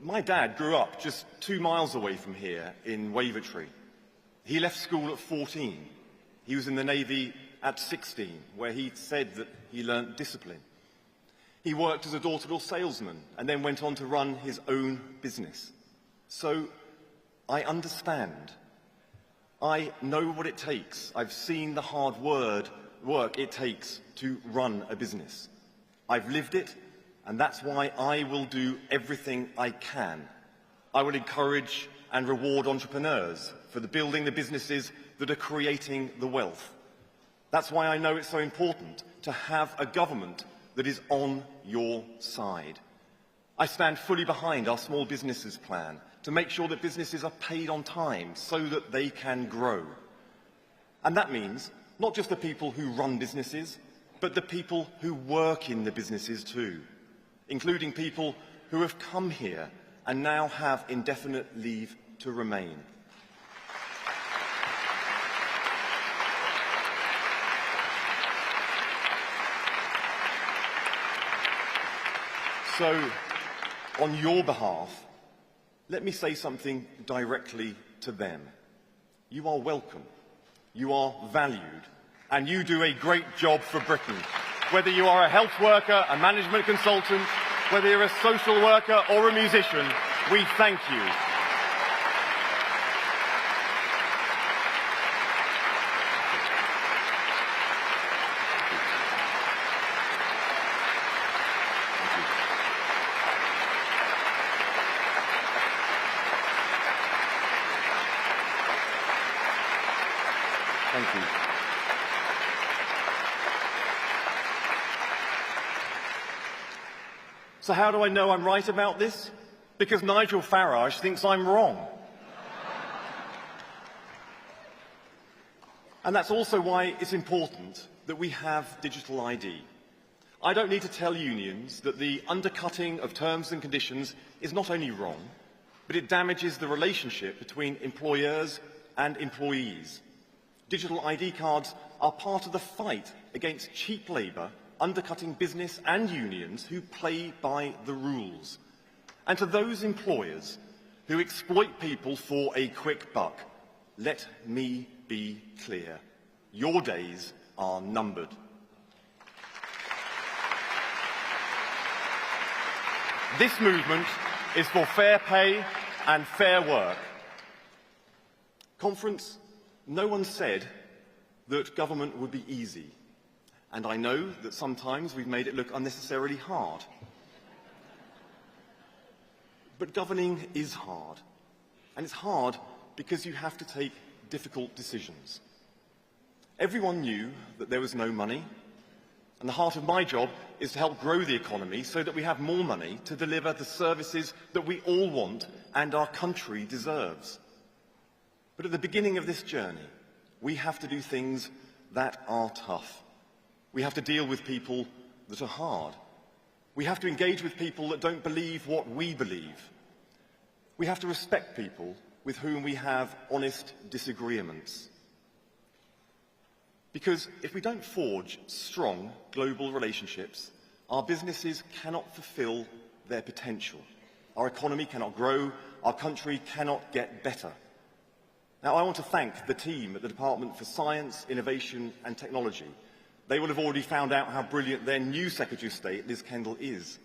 S15: my dad grew up just 2 miles away from here in Wavertree. He left school at 14. He was in the Navy at 16, where he said that he learnt discipline. He worked as a door-to-door salesman and then went on to run his own business. So, I understand. I know what it takes. I've seen the hard work it takes to run a business. I've lived it, and that's why I will do everything I can. I will encourage and reward entrepreneurs for building the businesses that are creating the wealth. That's why I know it's so important to have a government that is on your side. I stand fully behind our small businesses plan to make sure that businesses are paid on time so that they can grow. And that means not just the people who run businesses, but the people who work in the businesses too, including people who have come here and now have indefinite leave to remain. So, on your behalf, let me say something directly to them. You are welcome, you are valued, and you do a great job for Britain. Whether you are a health worker, a management consultant, whether you're a social worker or a musician, we thank you. Thank you. So how do I know I'm right about this? Because Nigel Farage thinks I'm wrong. And that's also why it's important that we have digital ID. I don't need to tell unions that the undercutting of terms and conditions is not only wrong, but it damages the relationship between employers and employees. Digital ID cards are part of the fight against cheap labour, undercutting business and unions who play by the rules. And to those employers who exploit people for a quick buck, let me be clear. Your days are numbered. This movement is for fair pay and fair work. Conference, no one said that government would be easy. And I know that sometimes we've made it look unnecessarily hard. But governing is hard. And it's hard because you have to take difficult decisions. Everyone knew that there was no money. And the heart of my job is to help grow the economy so that we have more money to deliver the services that we all want and our country deserves. But at the beginning of this journey, we have to do things that are tough. We have to deal with people that are hard. We have to engage with people that don't believe what we believe. We have to respect people with whom we have honest disagreements. Because if we don't forge strong global relationships, our businesses cannot fulfill their potential. Our economy cannot grow, our country cannot get better. Now, I want to thank the team at the Department for Science, Innovation and Technology. They will have already found out how brilliant their new Secretary of State, Liz Kendall, is.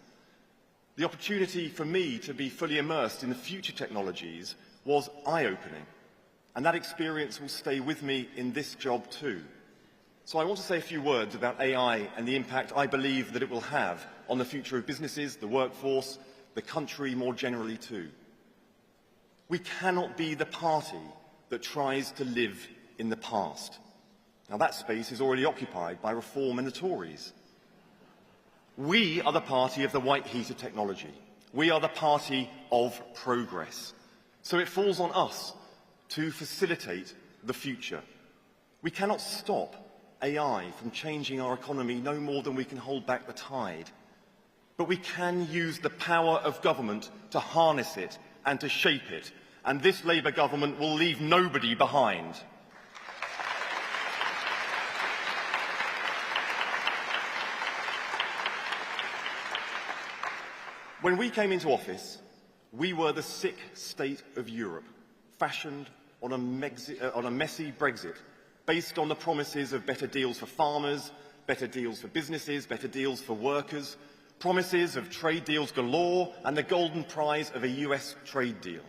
S15: The opportunity for me to be fully immersed in the future technologies was eye-opening, and that experience will stay with me in this job too. So I want to say a few words about AI and the impact I believe that it will have on the future of businesses, the workforce, the country more generally too. We cannot be the party that tries to live in the past. Now that space is already occupied by Reform and the Tories. We are the party of the white heat of technology. We are the party of progress. So it falls on us to facilitate the future. We cannot stop AI from changing our economy no more than we can hold back the tide. But we can use the power of government to harness it and to shape it. And this Labour government will leave nobody behind. When we came into office, we were the sick state of Europe, fashioned on a messy Brexit, based on the promises of better deals for farmers, better deals for businesses, better deals for workers, promises of trade deals galore, and the golden prize of a US trade deal.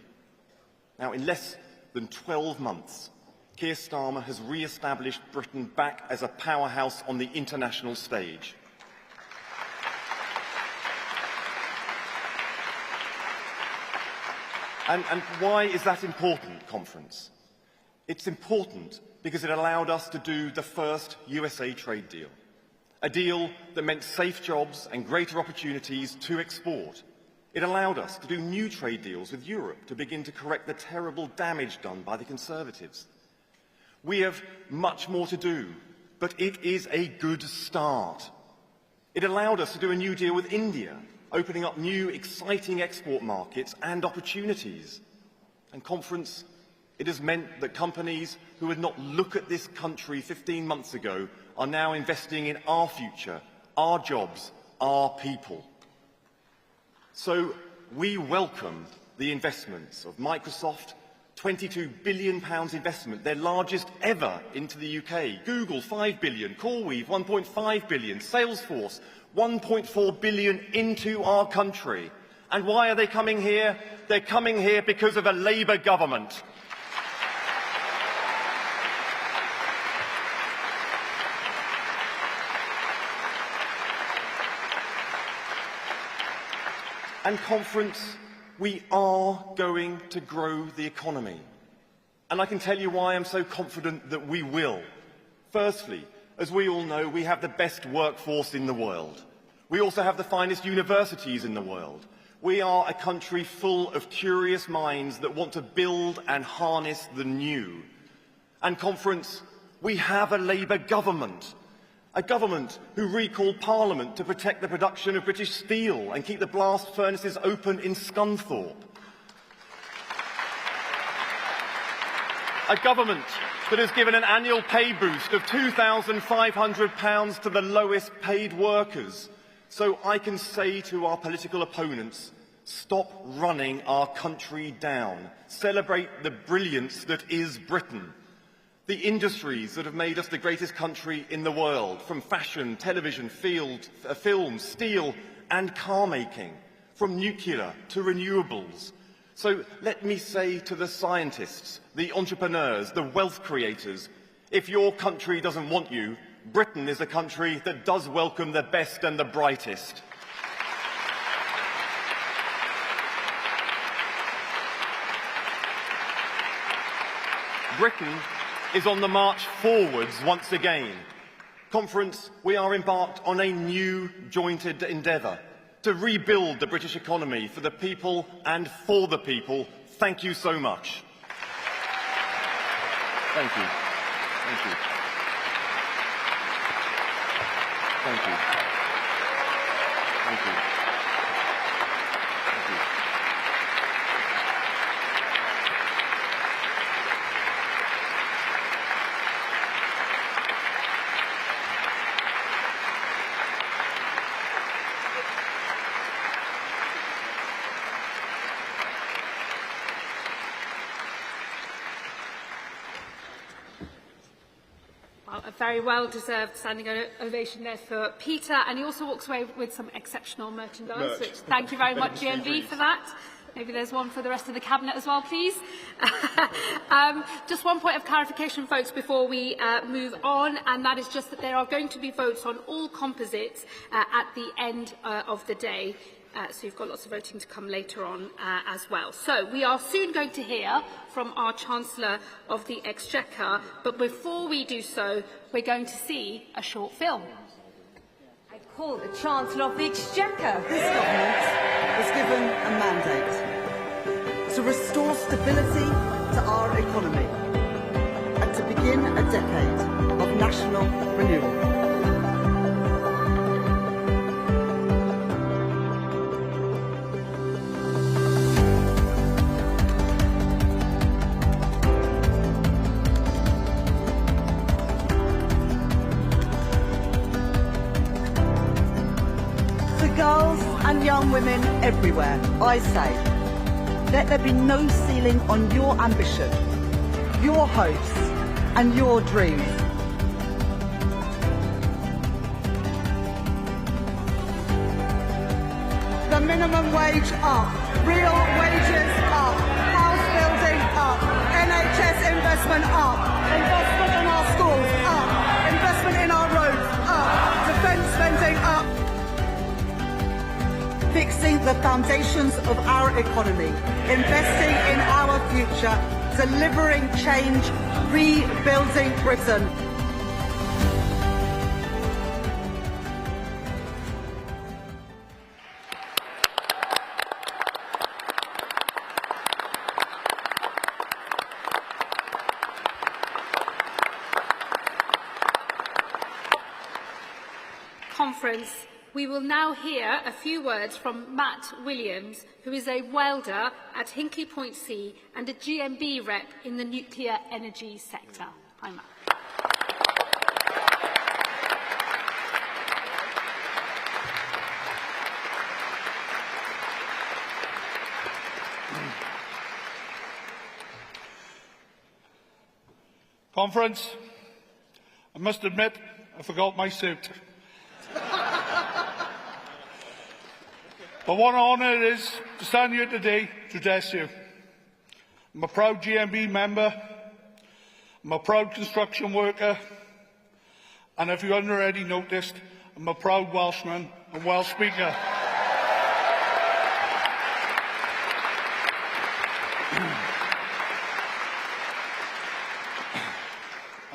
S15: Now, in less than 12 months, Keir Starmer has re-established Britain back as a powerhouse on the international stage. And why is that important, Conference? It's important because it allowed us to do the first USA trade deal, a deal that meant safe jobs and greater opportunities to export. It allowed us to do new trade deals with Europe to begin to correct the terrible damage done by the Conservatives. We have much more to do, but it is a good start. It allowed us to do a new deal with India, opening up new, exciting export markets and opportunities. And Conference, it has meant that companies who would not look at this country 15 months ago are now investing in our future, our jobs, our people. So we welcome the investments of Microsoft, £22 billion investment, their largest ever into the UK, Google, £5 billion, CoreWeave, £1.5 billion, Salesforce, £1.4 billion into our country. And why are they coming here? They're coming here because of a Labour government. And Conference, we are going to grow the economy. And I can tell you why I'm so confident that we will. Firstly, as we all know, we have the best workforce in the world. We also have the finest universities in the world. We are a country full of curious minds that want to build and harness the new. And Conference, we have a Labour government. A government who recalled Parliament to protect the production of British steel and keep the blast furnaces open in Scunthorpe. A government that has given an annual pay boost of £2,500 to the lowest paid workers. So I can say to our political opponents, stop running our country down. Celebrate the brilliance that is Britain. The industries that have made us the greatest country in the world, from fashion, television, film, steel and car making, from nuclear to renewables. So let me say to the scientists, the entrepreneurs, the wealth creators, if your country doesn't want you, Britain is a country that does welcome the best and the brightest. Britain is on the march forwards once again. Conference, we are embarked on a new joint endeavour to rebuild the British economy for the people and for the people. Thank you so much. Thank you. Thank you. Thank you. Thank you. Thank you.
S18: Well, a very well-deserved standing ovation there for Peter, and he also walks away with some exceptional merchandise, which thank you very much, GMB, for that. Maybe there's one for the rest of the Cabinet as well, please. Just one point of clarification, folks, before we move on, and that is just that there are going to be votes on all composites at the end of the day. So you've got lots of voting to come later on as well. So we are soon going to hear from our Chancellor of the Exchequer, but before we do so, we're going to see a short film.
S7: I call the Chancellor of the Exchequer. This government was given a mandate to restore stability to our economy and to begin a decade of national renewal. Girls and young women everywhere, I say, let there be no ceiling on your ambition, your hopes and your dreams. The minimum wage up, real wages up, house building up, NHS investment up, investment in our schools up, investment in our roads up, defence spending up. Fixing the foundations of our economy, investing in our future, delivering change, rebuilding Britain.
S18: Conference. We will now hear a few words from Matt Williams, who is a welder at Hinkley Point C and a GMB rep in the nuclear energy sector. Hi, Matt.
S8: Conference, I must admit I forgot my suit. But what an honour it is to stand here today to address you. I'm a proud GMB member, I'm a proud construction worker, and if you haven't already noticed, I'm a proud Welshman and Welsh speaker.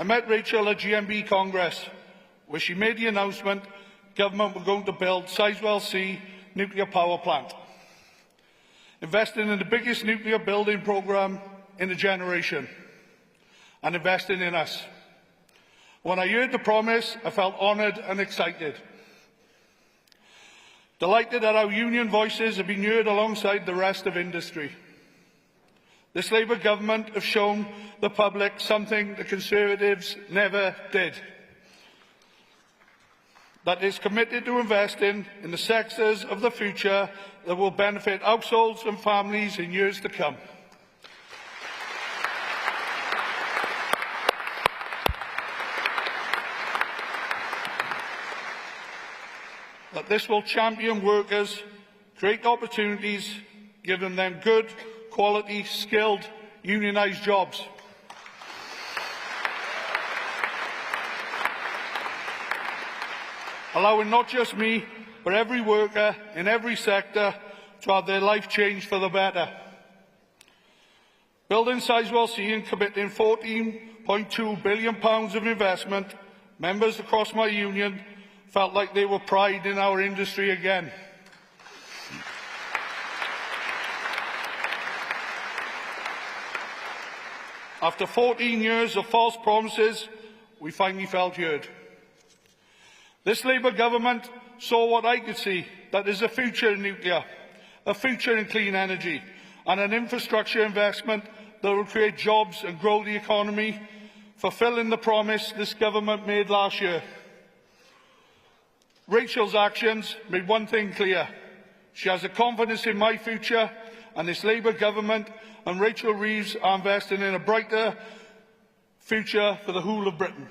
S8: I met Rachel at GMB Congress, where she made the announcement government were going to build Sizewell C nuclear power plant, investing in the biggest nuclear building programme in a generation, and investing in us. When I heard the promise, I felt honoured and excited. Delighted that our union voices have been heard alongside the rest of industry. This Labour government have shown the public something the Conservatives never did. That is committed to investing in the sectors of the future that will benefit households and families in years to come. That this will champion workers, create opportunities, giving them good, quality, skilled, unionised jobs. Allowing not just me, but every worker in every sector to have their life changed for the better. Building Sizewell C and committing £14.2 billion of investment, members across my union felt like they were pride in our industry again. After 14 years of false promises, we finally felt heard. This Labour government saw what I could see, that there's a future in nuclear, a future in clean energy, and an infrastructure investment that will create jobs and grow the economy, fulfilling the promise this government made last year. Rachel's actions made one thing clear. She has a confidence in my future, and this Labour government and Rachel Reeves are investing in a brighter future for the whole of Britain.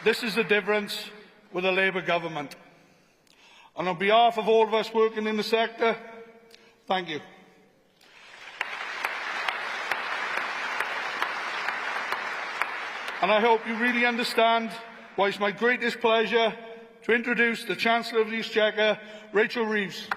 S8: This is the difference with a Labour government. And on behalf of all of us working in the sector, thank you. And I hope you really understand why it's my greatest pleasure to introduce the Chancellor of the Exchequer, Rachel Reeves.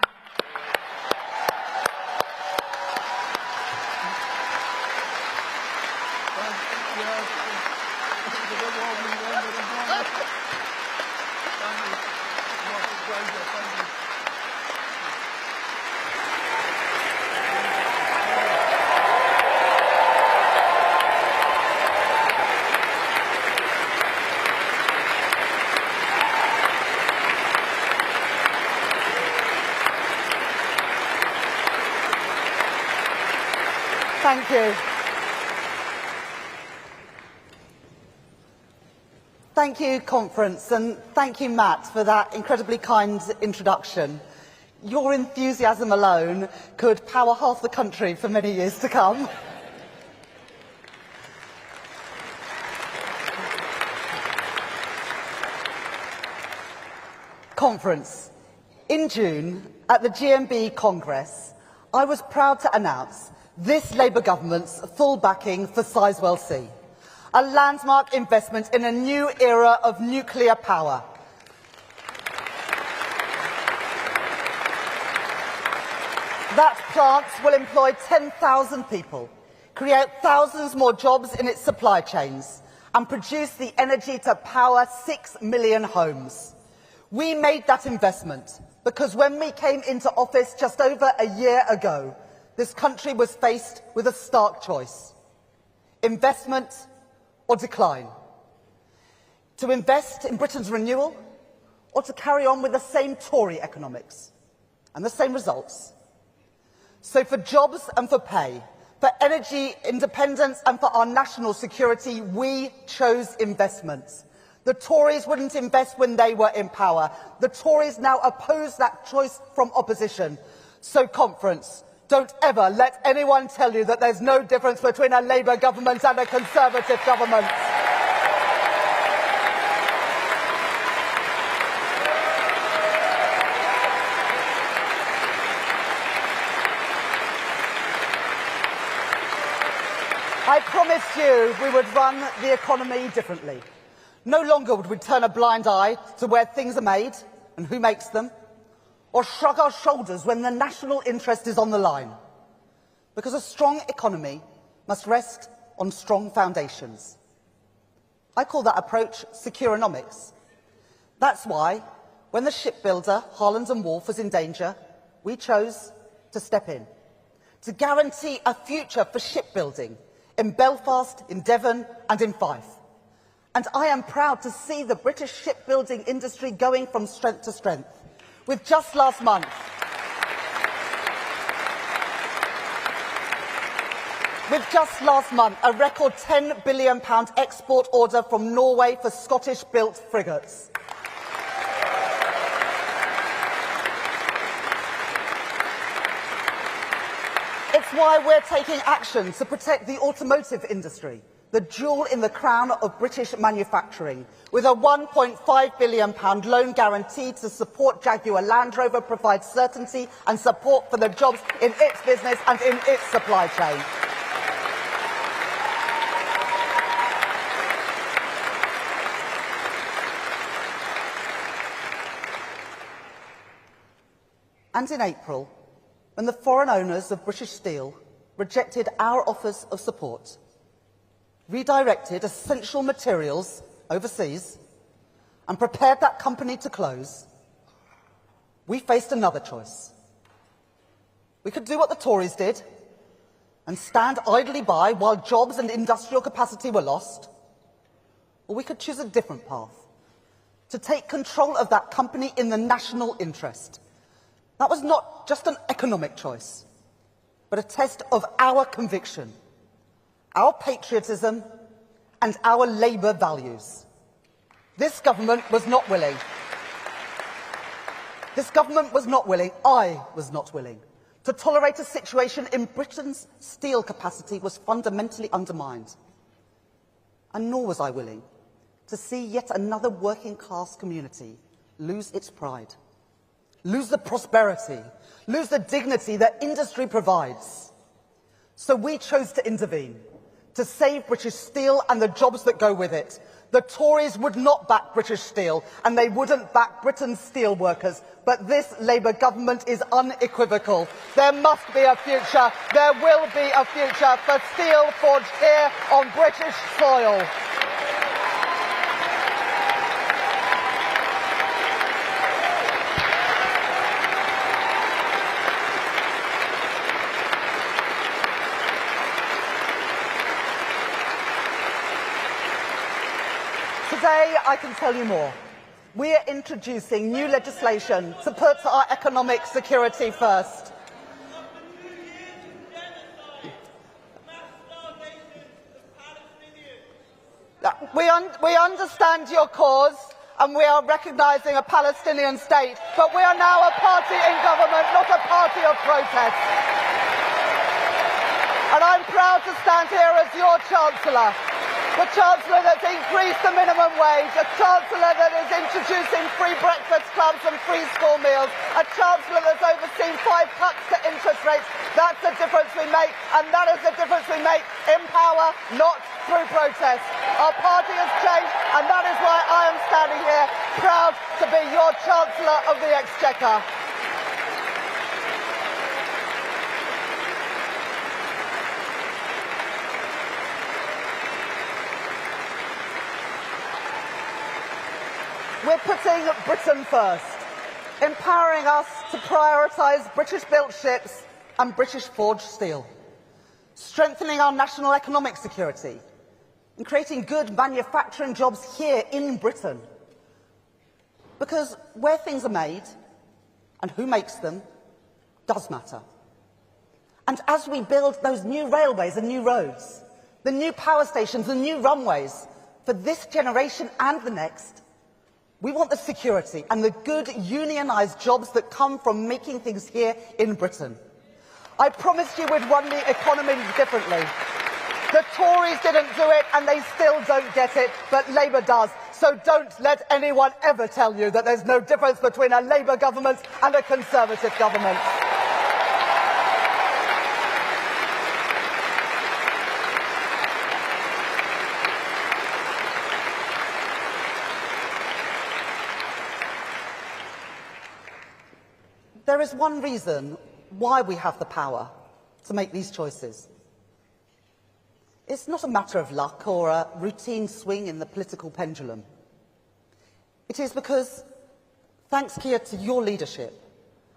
S7: Thank you. Thank you, Conference, and thank you, Matt, for that incredibly kind introduction. Your enthusiasm alone could power half the country for many years to come. Conference. In June, at the GMB Congress, I was proud to announce this Labour government's full backing for Sizewell C, a landmark investment in a new era of nuclear power. That plant will employ 10,000 people, create thousands more jobs in its supply chains, and produce the energy to power 6 million homes. We made that investment because when we came into office just over a year ago, this country was faced with a stark choice: investment or decline. To invest in Britain's renewal, or to carry on with the same Tory economics and the same results. So for jobs and for pay, for energy independence and for our national security, we chose investment. The Tories wouldn't invest when they were in power. The Tories now oppose that choice from opposition. So, Conference, don't ever let anyone tell you that there's no difference between a Labour government and a Conservative government. I promised you we would run the economy differently. No longer would we turn a blind eye to where things are made and who makes them, or shrug our shoulders when the national interest is on the line. Because a strong economy must rest on strong foundations. I call that approach securonomics. That's why, when the shipbuilder Harland and Wolff was in danger, we chose to step in, to guarantee a future for shipbuilding in Belfast, in Devon and in Fife. And I am proud to see the British shipbuilding industry going from strength to strength. With just last month, a record £10 billion export order from Norway for Scottish-built frigates. It's why we're taking action to protect the automotive industry, the jewel in the crown of British manufacturing, with a £1.5 billion loan guaranteed to support Jaguar Land Rover, provide certainty and support for the jobs in its business and in its supply chain. And in April, when the foreign owners of British Steel rejected our offers of support, redirected essential materials overseas, and prepared that company to close, we faced another choice. We could do what the Tories did and stand idly by while jobs and industrial capacity were lost, or we could choose a different path, to take control of that company in the national interest. That was not just an economic choice, but a test of our conviction, our patriotism and our Labour values. This government was not willing. This government was not willing, I was not willing, to tolerate a situation in Britain's steel capacity was fundamentally undermined. And nor was I willing to see yet another working class community lose its pride, lose the prosperity, lose the dignity that industry provides. So we chose to intervene, to save British steel and the jobs that go with it. The Tories would not back British steel, and they wouldn't back Britain's steel workers. But this Labour government is unequivocal. There must be a future, there will be a future for steel forged here on British soil. Today, I can tell you more. We are introducing new legislation to put our economic security first. We understand your cause, and we are recognising a Palestinian state, but we are now a party in government, not a party of protest. And I'm proud to stand here as your Chancellor. The Chancellor that's increased the minimum wage, a Chancellor that is introducing free breakfast clubs and free school meals, a Chancellor that's overseen 5 cuts to interest rates. That's the difference we make, and that is the difference we make in power, not through protest. Our party has changed, and that is why I am standing here, proud to be your Chancellor of the Exchequer. We're putting Britain first, empowering us to prioritise British-built ships and British-forged steel, strengthening our national economic security, and creating good manufacturing jobs here in Britain. Because where things are made and who makes them does matter. And as we build those new railways and new roads, the new power stations and new runways for this generation and the next, we want the security and the good unionised jobs that come from making things here in Britain. I promised you we'd run the economy differently. The Tories didn't do it and they still don't get it, but Labour does. So don't let anyone ever tell you that there's no difference between a Labour government and a Conservative government. There is one reason why we have the power to make these choices. It's not a matter of luck or a routine swing in the political pendulum. It is because, thanks, Keir, to your leadership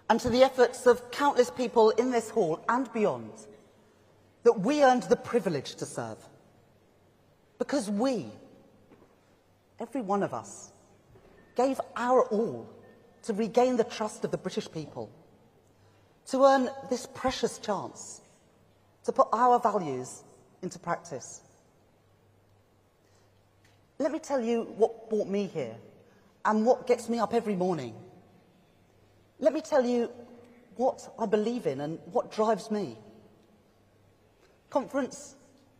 S7: and to the efforts of countless people in this hall and beyond, that we earned the privilege to serve. Because we, every one of us, gave our all to regain the trust of the British people, to earn this precious chance to put our values into practice. Let me tell you what brought me here and what gets me up every morning. Let me tell you what I believe in and what drives me. Conference,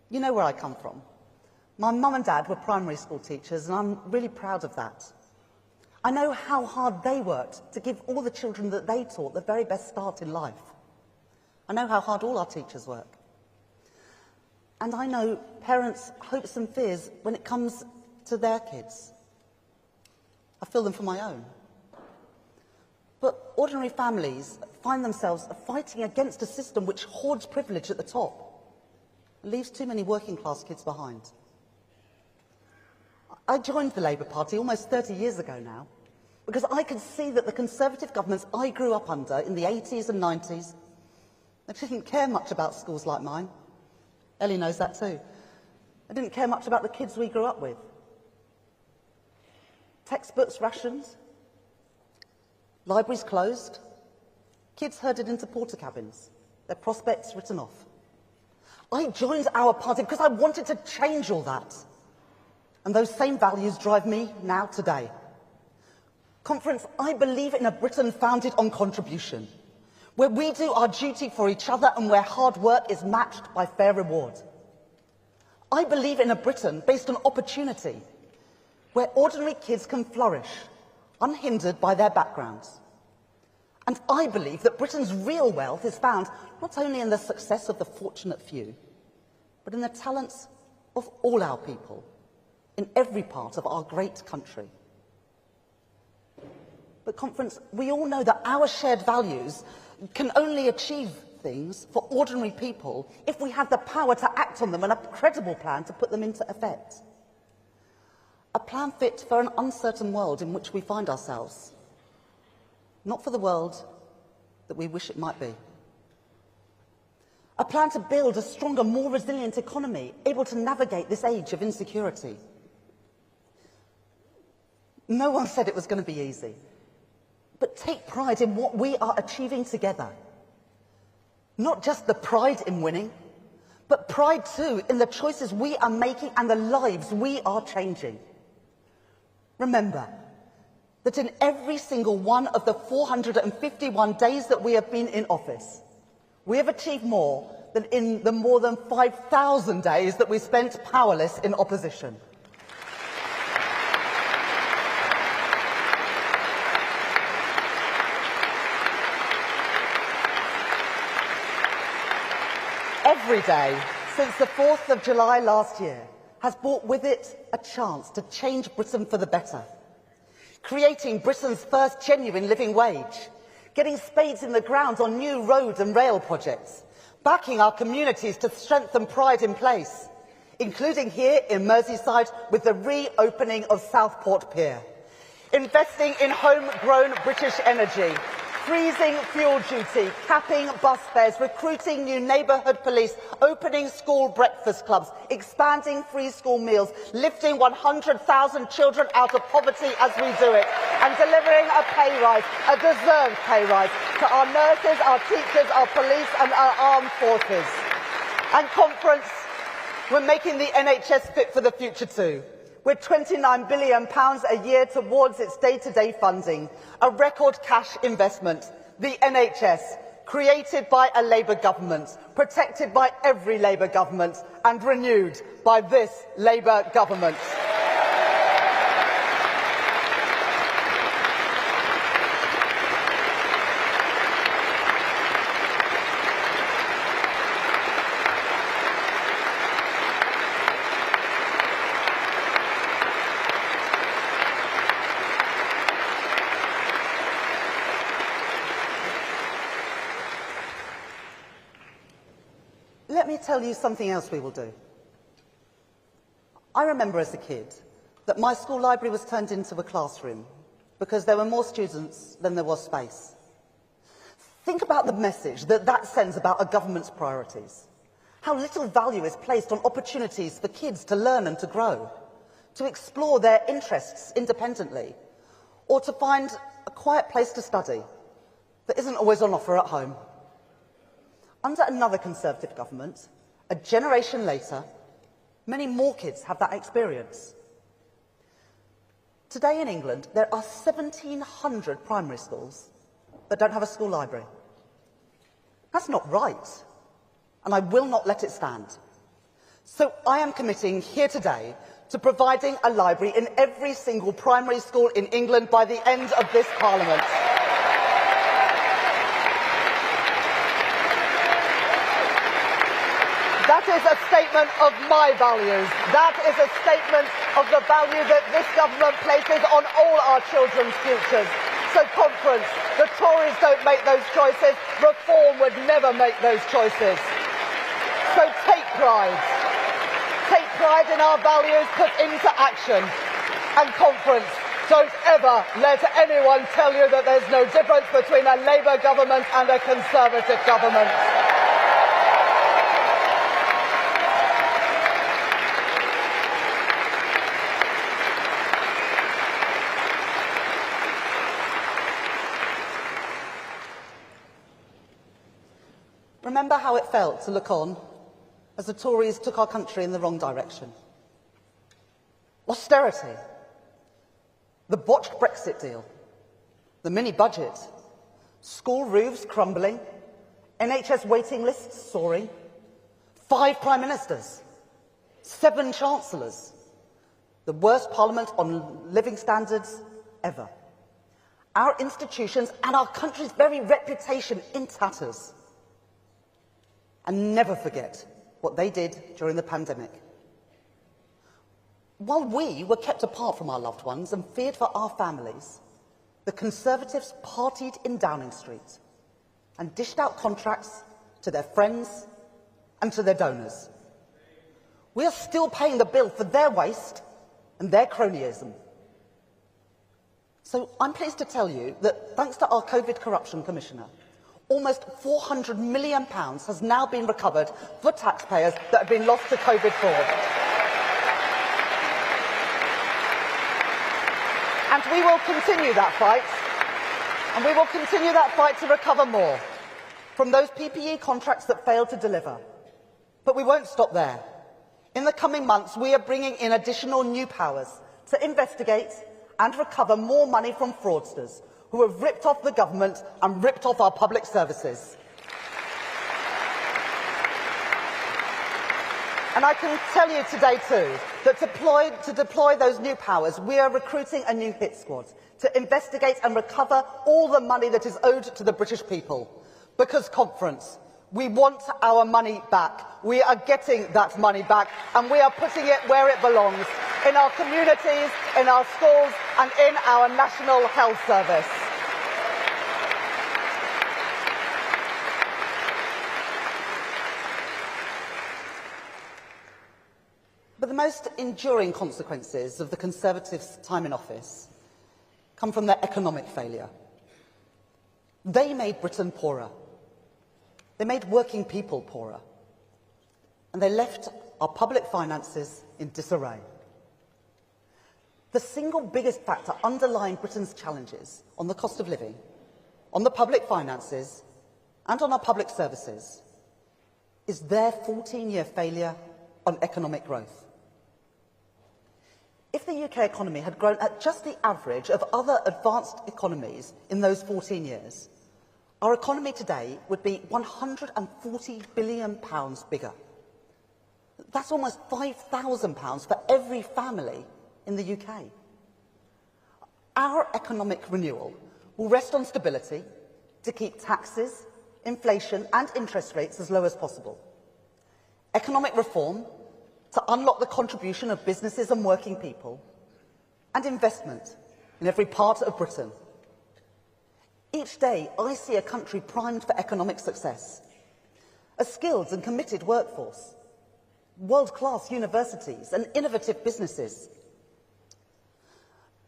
S7: you know where I come from. My mum and dad were primary school teachers, and I'm really proud of that. I know how hard they worked to give all the children that they taught the very best start in life. I know how hard all our teachers work. And I know parents' hopes and fears when it comes to their kids. I feel them for my own. But ordinary families find themselves fighting against a system which hoards privilege at the top and leaves too many working-class kids behind. I joined the Labour Party almost 30 years ago now because I could see that the Conservative governments I grew up under in the 80s and 90s, they didn't care much about schools like mine. Ellie knows that too. They didn't care much about the kids we grew up with. Textbooks rationed, libraries closed, kids herded into porter cabins, their prospects written off. I joined our party because I wanted to change all that. And those same values drive me now today. Conference, I believe in a Britain founded on contribution, where we do our duty for each other and where hard work is matched by fair reward. I believe in a Britain based on opportunity, where ordinary kids can flourish, unhindered by their backgrounds. And I believe that Britain's real wealth is found not only in the success of the fortunate few, but in the talents of all our people, in every part of our great country. But, Conference, we all know that our shared values can only achieve things for ordinary people if we have the power to act on them and a credible plan to put them into effect. A plan fit for an uncertain world in which we find ourselves, not for the world that we wish it might be. A plan to build a stronger, more resilient economy, able to navigate this age of insecurity. No one said it was going to be easy, but take pride in what we are achieving together. Not just the pride in winning, but pride too in the choices we are making and the lives we are changing. Remember that in every single one of the 451 days that we have been in office, we have achieved more than in the more than 5,000 days that we spent powerless in opposition. Every day since the 4th of July last year has brought with it a chance to change Britain for the better. Creating Britain's first genuine living wage, getting spades in the ground on new road and rail projects, backing our communities to strengthen pride in place, including here in Merseyside with the reopening of Southport Pier, investing in homegrown British energy, freezing fuel duty, capping bus fares, recruiting new neighbourhood police, opening school breakfast clubs, expanding free school meals, lifting 100,000 children out of poverty as we do it, and delivering a pay rise, a deserved pay rise, to our nurses, our teachers, our police and our armed forces. And Conference, we're making the NHS fit for the future too, with £29 billion a year towards its day-to-day funding, a record cash investment, the NHS, created by a Labour government, protected by every Labour government, and renewed by this Labour government. me tell you something else we will do. I remember as a kid that my school library was turned into a classroom because there were more students than there was space. Think about the message that that sends about a government's priorities. How little value is placed on opportunities for kids to learn and to grow, to explore their interests independently, or to find a quiet place to study that isn't always on offer at home. Under another Conservative government, a generation later, many more kids have that experience. Today in England, there are 1,700 primary schools that don't have a school library. That's not right, and I will not let it stand. So I am committing here today to providing a library in every single primary school in England by the end of this Parliament. That is a statement of my values. That is a statement of the value that this government places on all our children's futures. So, Conference, the Tories don't make those choices. Reform would never make those choices. So take pride. Take pride in our values put into action. And Conference, don't ever let anyone tell you that there's no difference between a Labour government and a Conservative government. Remember how it felt to look on as the Tories took our country in the wrong direction. Austerity, the botched Brexit deal, the mini-budget, school roofs crumbling, NHS waiting lists soaring, 5 Prime Ministers, 7 Chancellors, the worst Parliament on living standards ever. Our institutions and our country's very reputation in tatters. And never forget what they did during the pandemic. While we were kept apart from our loved ones and feared for our families, the Conservatives partied in Downing Street and dished out contracts to their friends and to their donors. We are still paying the bill for their waste and their cronyism. So I'm pleased to tell you that thanks to our COVID Corruption Commissioner, almost £400 million has now been recovered for taxpayers that have been lost to COVID fraud. And we will continue that fight. And we will continue that fight to recover more from those PPE contracts that failed to deliver. But we won't stop there. In the coming months, we are bringing in additional new powers to investigate and recover more money from fraudsters who have ripped off the government and ripped off our public services. And I can tell you today too that to deploy those new powers, we are recruiting a new hit squad to investigate and recover all the money that is owed to the British people. Because, Conference, we want our money back. We are getting that money back, and we are putting it where it belongs, in our communities, in our schools, and in our National Health Service. But the most enduring consequences of the Conservatives' time in office come from their economic failure. They made Britain poorer. They made working people poorer. And they left our public finances in disarray. The single biggest factor underlying Britain's challenges on the cost of living, on the public finances, and on our public services is their 14-year failure on economic growth. If the UK economy had grown at just the average of other advanced economies in those 14 years, our economy today would be £140 billion bigger. That's almost £5,000 for every family in the UK. Our economic renewal will rest on stability to keep taxes, inflation and interest rates as low as possible. Economic reform to unlock the contribution of businesses and working people, and investment in every part of Britain. Each day, I see a country primed for economic success. a skilled and committed workforce, world-class universities and innovative businesses.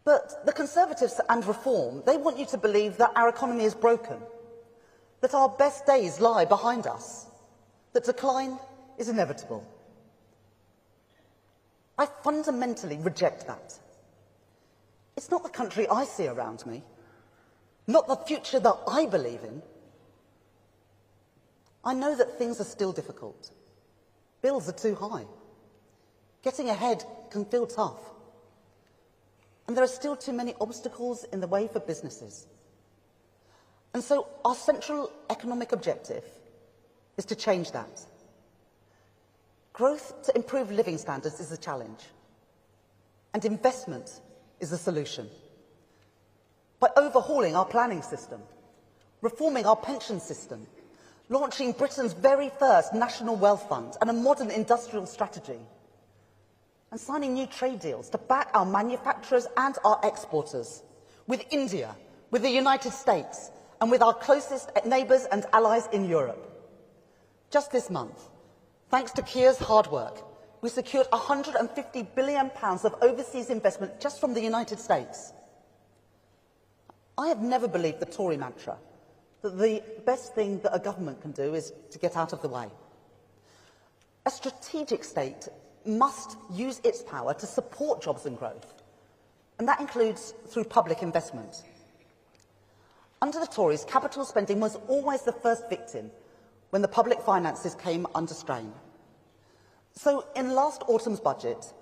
S7: But the Conservatives and Reform, they want you to believe that our economy is broken, that our best days lie behind us, that decline is inevitable. I fundamentally reject that. It's not the country I see around me, not the future that I believe in. I know that things are still difficult. Bills are too high. Getting ahead can feel tough. And there are still too many obstacles in the way for businesses. And so our central economic objective is to change that. Growth to improve living standards is a challenge, and investment is the solution. By overhauling our planning system, reforming our pension system, launching Britain's very first national wealth fund and a modern industrial strategy, and signing new trade deals to back our manufacturers and our exporters with India, with the United States, and with our closest neighbours and allies in Europe. Just this month, thanks to Keir's hard work, we secured £150 billion of overseas investment just from the United States. I have never believed the Tory mantra that the best thing that a government can do is to get out of the way. A strategic state must use its power to support jobs and growth, and that includes through public investment. Under the Tories, capital spending was always the first victim when the public finances came under strain. So in last autumn's budget,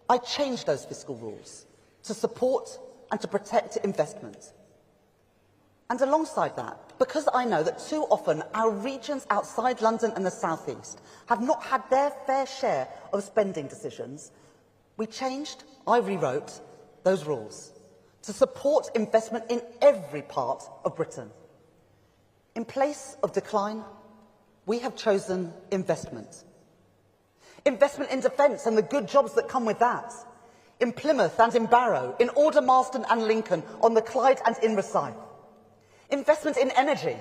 S7: I changed those fiscal rules to support and to protect investment. And alongside that, because I know that too often our regions outside London and the South East have not had their fair share of spending decisions, I rewrote those rules to support investment in every part of Britain. In place of decline, we have chosen investment. Investment in defence and the good jobs that come with that. In Plymouth and in Barrow, in Aldermaston and Lincoln, on the Clyde and in Rosyth. Investment in energy,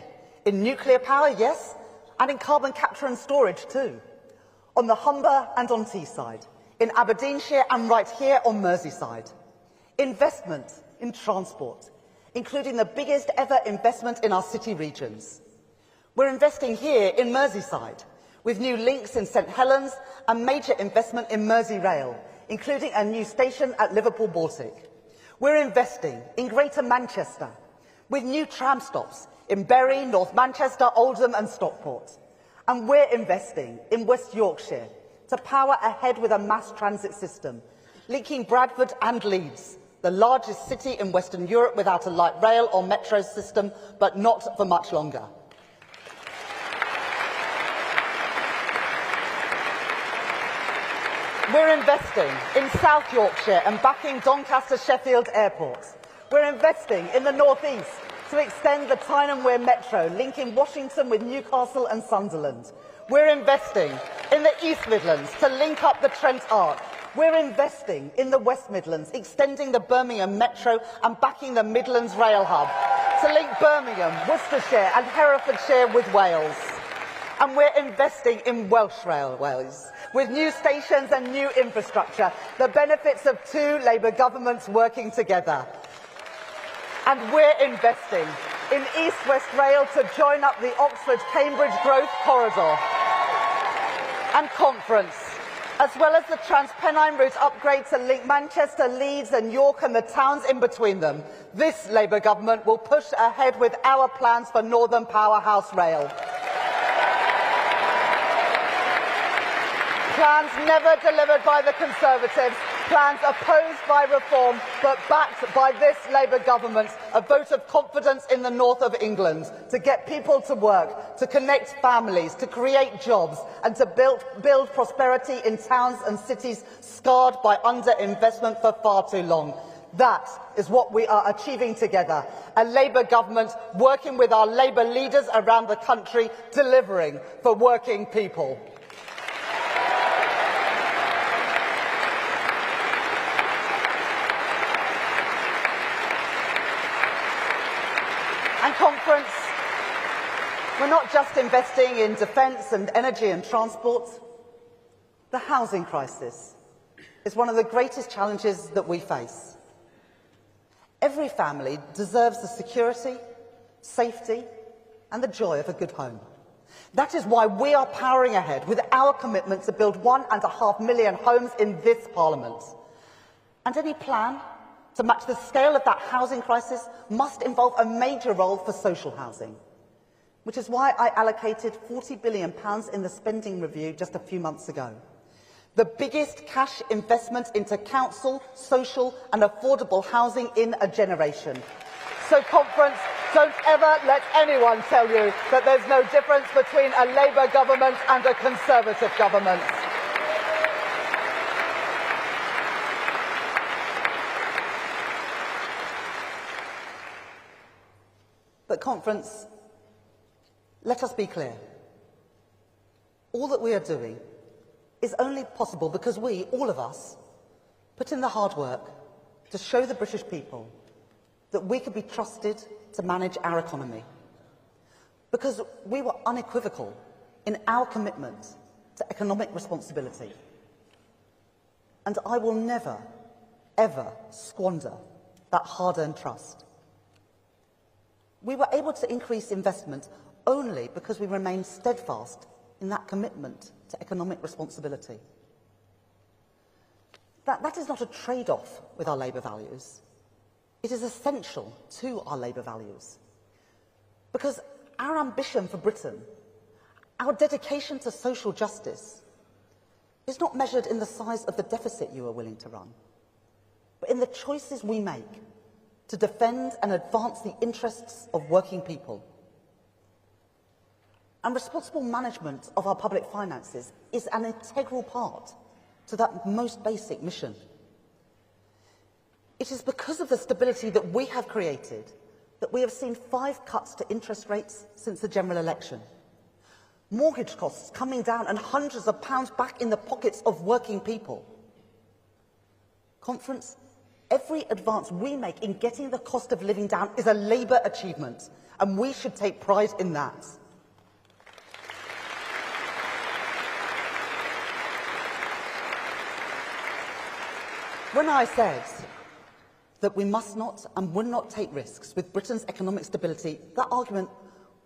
S7: in nuclear power, yes, and in carbon capture and storage too. On the Humber and on Teesside, in Aberdeenshire and right here on Merseyside. Investment in transport, including the biggest ever investment in our city regions. We're investing here in Merseyside, with new links in St Helens and major investment in Merseyrail, including a new station at Liverpool Baltic. We're investing in Greater Manchester, with new tram stops in Bury, North Manchester, Oldham and Stockport. And we're investing in West Yorkshire to power ahead with a mass transit system, linking Bradford and Leeds, the largest city in Western Europe without a light rail or metro system, but not for much longer. We're investing in South Yorkshire and backing Doncaster Sheffield Airport. We're investing in the North East to extend the Tyne and Wear Metro, linking Washington with Newcastle and Sunderland. We're investing in the East Midlands to link up the Trent Arc. We're investing in the West Midlands, extending the Birmingham Metro and backing the Midlands Rail Hub to link Birmingham, Worcestershire and Herefordshire with Wales. And we're investing in Welsh railways, with new stations and new infrastructure, the benefits of two Labour governments working together. And we're investing in East-West Rail to join up the Oxford-Cambridge Growth Corridor and Conference, as well as the Transpennine route upgrade to link Manchester, Leeds and York and the towns in between them. This Labour government will push ahead with our plans for Northern Powerhouse Rail. Plans never delivered by the Conservatives, plans opposed by Reform, but backed by this Labour government, a vote of confidence in the north of England, to get people to work, to connect families, to create jobs, and to build prosperity in towns and cities scarred by underinvestment for far too long. That is what we are achieving together, a Labour government working with our Labour leaders around the country, delivering for working people. We're not just investing in defence and energy and transport. The housing crisis is one of the greatest challenges that we face. Every family deserves the security, safety and the joy of a good home. That is why we are powering ahead with our commitment to build 1.5 million homes in this Parliament. And any plan to match the scale of that housing crisis must involve a major role for social housing, which is why I allocated £40 billion in the spending review just a few months ago. The biggest cash investment into council, social and affordable housing in a generation. So, Conference, don't ever let anyone tell you that there's no difference between a Labour government and a Conservative government. But, Conference, let us be clear. All that we are doing is only possible because we, all of us, put in the hard work to show the British people that we could be trusted to manage our economy. Because we were unequivocal in our commitment to economic responsibility. And I will never, ever squander that hard-earned trust. We were able to increase investment only because we remained steadfast in that commitment to economic responsibility. That is not a trade-off with our Labour values. It is essential to our Labour values. Because our ambition for Britain, our dedication to social justice, is not measured in the size of the deficit you are willing to run, but in the choices we make to defend and advance the interests of working people. And responsible management of our public finances is an integral part to that most basic mission. It is because of the stability that we have created that we have seen 5 cuts to interest rates since the general election. Mortgage costs coming down and hundreds of pounds back in the pockets of working people. Conference, every advance we make in getting the cost of living down is a Labour achievement, and we should take pride in that. When I said that we must not and will not take risks with Britain's economic stability, that argument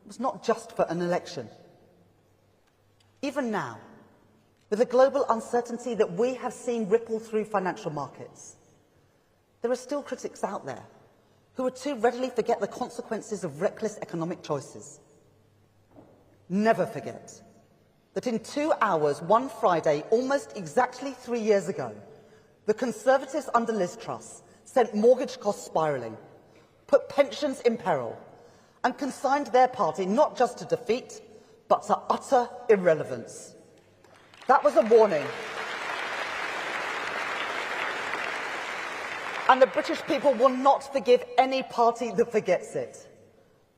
S7: was not just for an election. Even now, with the global uncertainty that we have seen ripple through financial markets, there are still critics out there who would too readily forget the consequences of reckless economic choices. Never forget that in 2 hours, one Friday, almost exactly 3 years ago, the Conservatives under Liz Truss sent mortgage costs spiralling, put pensions in peril, and consigned their party not just to defeat, but to utter irrelevance. That was a warning. And the British people will not forgive any party that forgets it.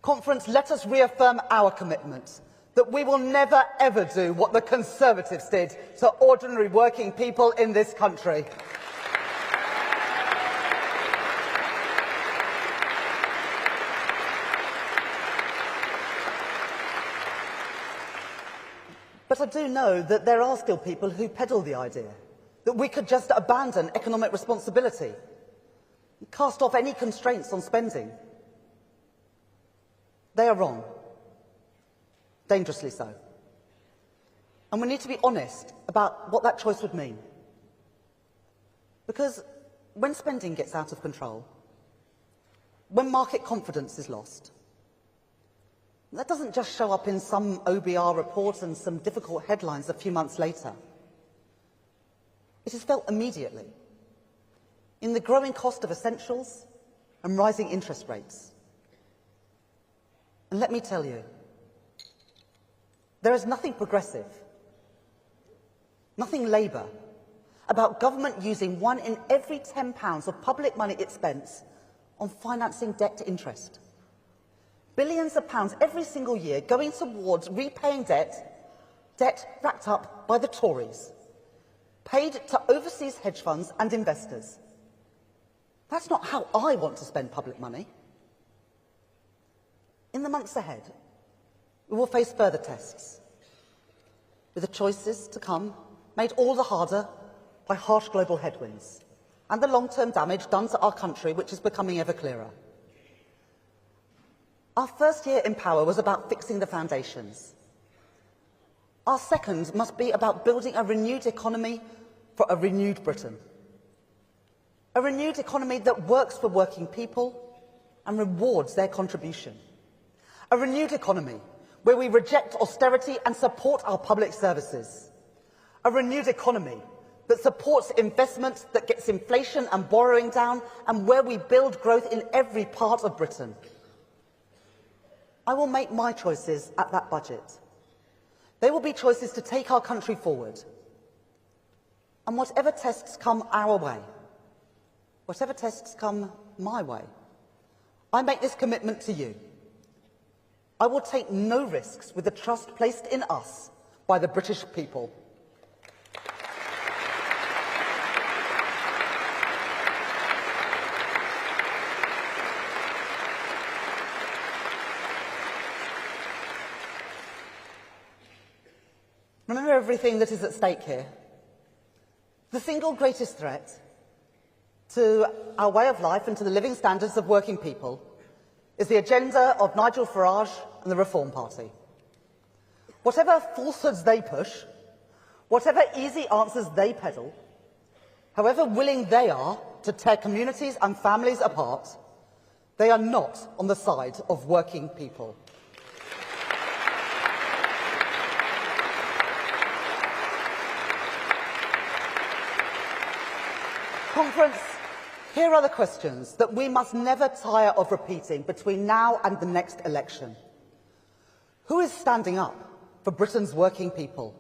S7: Conference, let us reaffirm our commitment that we will never ever do what the Conservatives did to ordinary working people in this country. But I do know that there are still people who peddle the idea that we could just abandon economic responsibility, cast off any constraints on spending. They are wrong. Dangerously so. And we need to be honest about what that choice would mean. Because when spending gets out of control, when market confidence is lost, that doesn't just show up in some OBR report and some difficult headlines a few months later. It is felt immediately in the growing cost of essentials and rising interest rates. And let me tell you, there is nothing progressive, nothing Labour, about government using 1 in every £10 of public money it spends on financing debt to interest. Billions of pounds every single year going towards repaying debt racked up by the Tories, paid to overseas hedge funds and investors. That's not how I want to spend public money. In the months ahead, We will face further tests, with the choices to come made all the harder by harsh global headwinds and the long-term damage done to our country, which is becoming ever clearer. Our first year in power was about fixing the foundations. Our second must be about building a renewed economy for a renewed Britain. A renewed economy that works for working people and rewards their contribution. A renewed economy where we reject austerity and support our public services. A renewed economy that supports investment, that gets inflation and borrowing down, and where we build growth in every part of Britain. I will make my choices at that budget. They will be choices to take our country forward. And whatever tests come our way, whatever tests come my way, I make this commitment to you. I will take no risks with the trust placed in us by the British people. Remember everything that is at stake here. The single greatest threat to our way of life and to the living standards of working people is the agenda of Nigel Farage and the Reform Party. Whatever falsehoods they push, whatever easy answers they peddle, however willing they are to tear communities and families apart, they are not on the side of working people. Conference, here are the questions that we must never tire of repeating between now and the next election. Who is standing up for Britain's working people?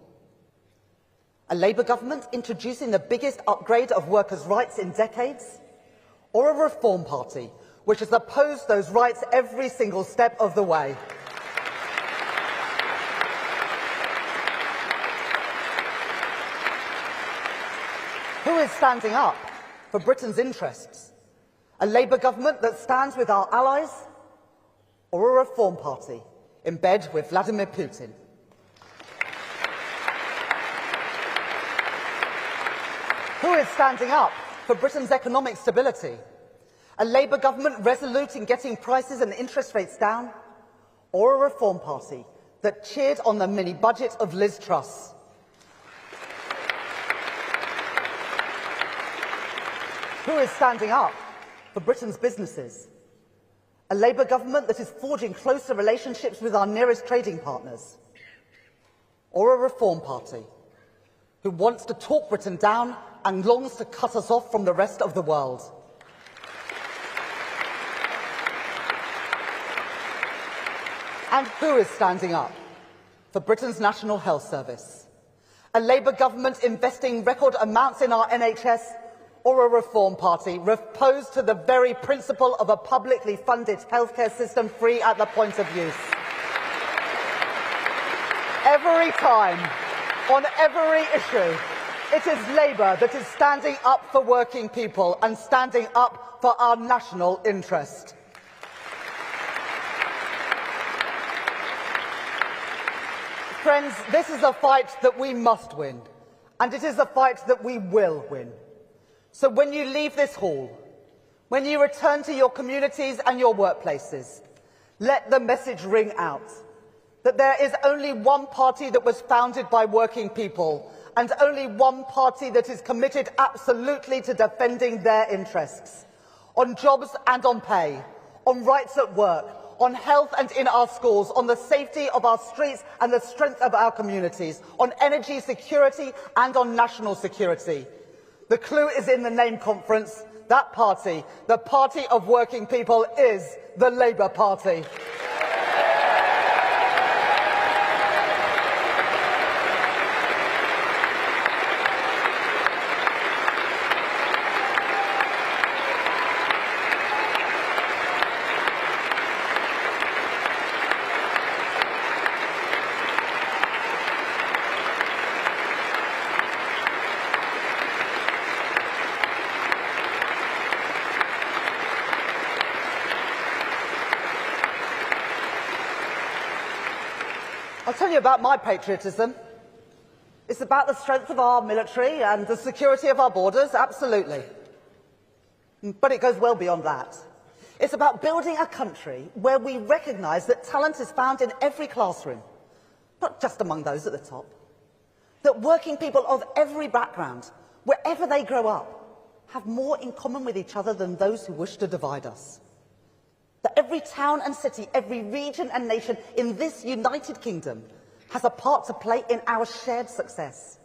S7: A Labour government introducing the biggest upgrade of workers' rights in decades? Or a Reform Party which has opposed those rights every single step of the way? Who is standing up for Britain's interests? A Labour government that stands with our allies, or a Reform Party in bed with Vladimir Putin? Who is standing up for Britain's economic stability? A Labour government resolute in getting prices and interest rates down, or a Reform Party that cheered on the mini-budget of Liz Truss? Who is standing up for Britain's businesses? A Labour government that is forging closer relationships with our nearest trading partners? Or a Reform Party who wants to talk Britain down and longs to cut us off from the rest of the world? And who is standing up for Britain's National Health Service? A Labour government investing record amounts in our NHS, or a Reform Party opposed to the very principle of a publicly funded healthcare system free at the point of use? Every time, on every issue, it is Labour that is standing up for working people and standing up for our national interest. Friends, this is a fight that we must win, and it is a fight that we will win. So when you leave this hall, when you return to your communities and your workplaces, let the message ring out that there is only one party that was founded by working people, and only one party that is committed absolutely to defending their interests, on jobs and on pay, on rights at work, on health and in our schools, on the safety of our streets and the strength of our communities, on energy security and on national security. The clue is in the name, Conference. That party, the party of working people, is the Labour Party. I'll tell you about my patriotism. It's about the strength of our military and the security of our borders, absolutely. But it goes well beyond that. It's about building a country where we recognise that talent is found in every classroom, not just among those at the top. That working people of every background, wherever they grow up, have more in common with each other than those who wish to divide us. That every town and city, every region and nation in this United Kingdom has a part to play in our shared success.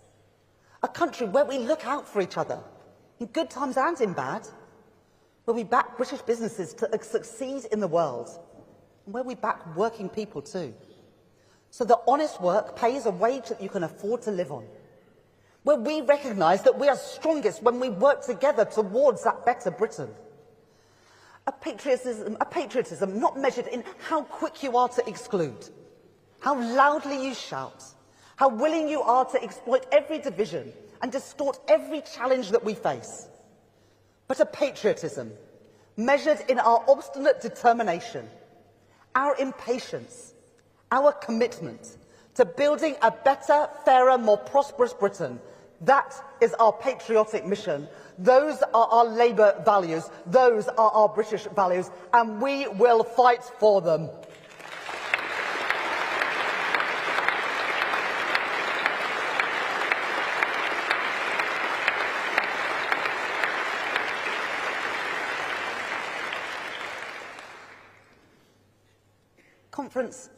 S7: A country where we look out for each other, in good times and in bad, where we back British businesses to succeed in the world, and where we back working people too. So that honest work pays a wage that you can afford to live on. Where we recognise that we are strongest when we work together towards that better Britain. A patriotism not measured in how quick you are to exclude, how loudly you shout, how willing you are to exploit every division and distort every challenge that we face. But a patriotism measured in our obstinate determination, our impatience, our commitment to building a better, fairer, more prosperous Britain. That is our patriotic mission. Those are our Labour values. Those are our British values, and we will fight for them. Conference,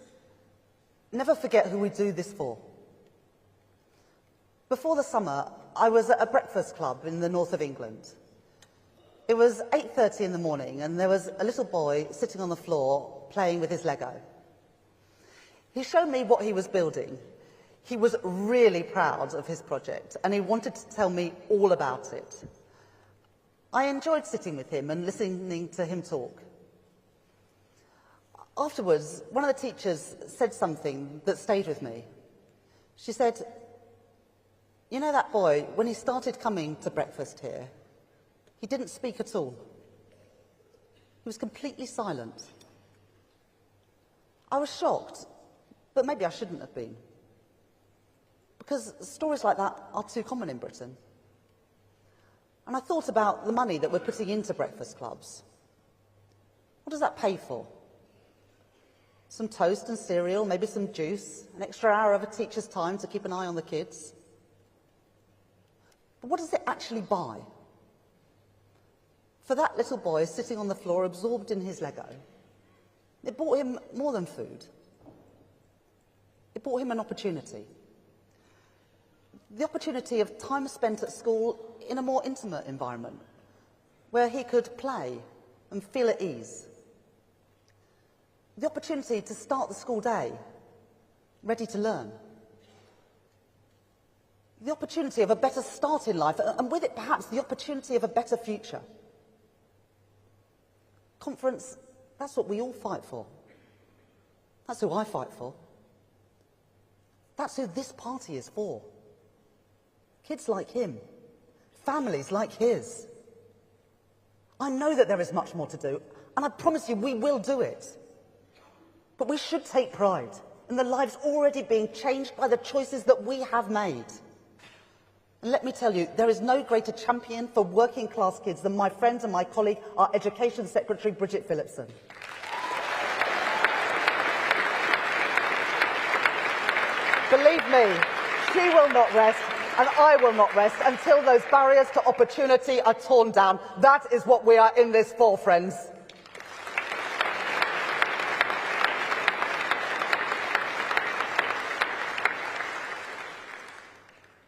S7: never forget who we do this for. Before the summer, I was at a breakfast club in the north of England. It was 8:30 in the morning, and there was a little boy sitting on the floor playing with his Lego. He showed me what he was building. He was really proud of his project, and he wanted to tell me all about it. I enjoyed sitting with him and listening to him talk. Afterwards, one of the teachers said something that stayed with me. She said, "You know that boy, when he started coming to breakfast here, he didn't speak at all. He was completely silent." I was shocked, but maybe I shouldn't have been. Because stories like that are too common in Britain. And I thought about the money that we're putting into breakfast clubs. What does that pay for? Some toast and cereal, maybe some juice, an extra hour of a teacher's time to keep an eye on the kids. But what does it actually buy? For that little boy sitting on the floor absorbed in his Lego, it bought him more than food. It bought him an opportunity. The opportunity of time spent at school in a more intimate environment, where he could play and feel at ease. The opportunity to start the school day ready to learn. The opportunity of a better start in life, and with it perhaps the opportunity of a better future. Conference, that's what we all fight for. That's who I fight for. That's who this party is for. Kids like him. Families like his. I know that there is much more to do, and I promise you we will do it. But we should take pride in the lives already being changed by the choices that we have made. And let me tell you, there is no greater champion for working class kids than my friend and my colleague, our Education Secretary, Bridget Phillipson. Believe me, she will not rest, and I will not rest until those barriers to opportunity are torn down. That is what we are in this for, friends.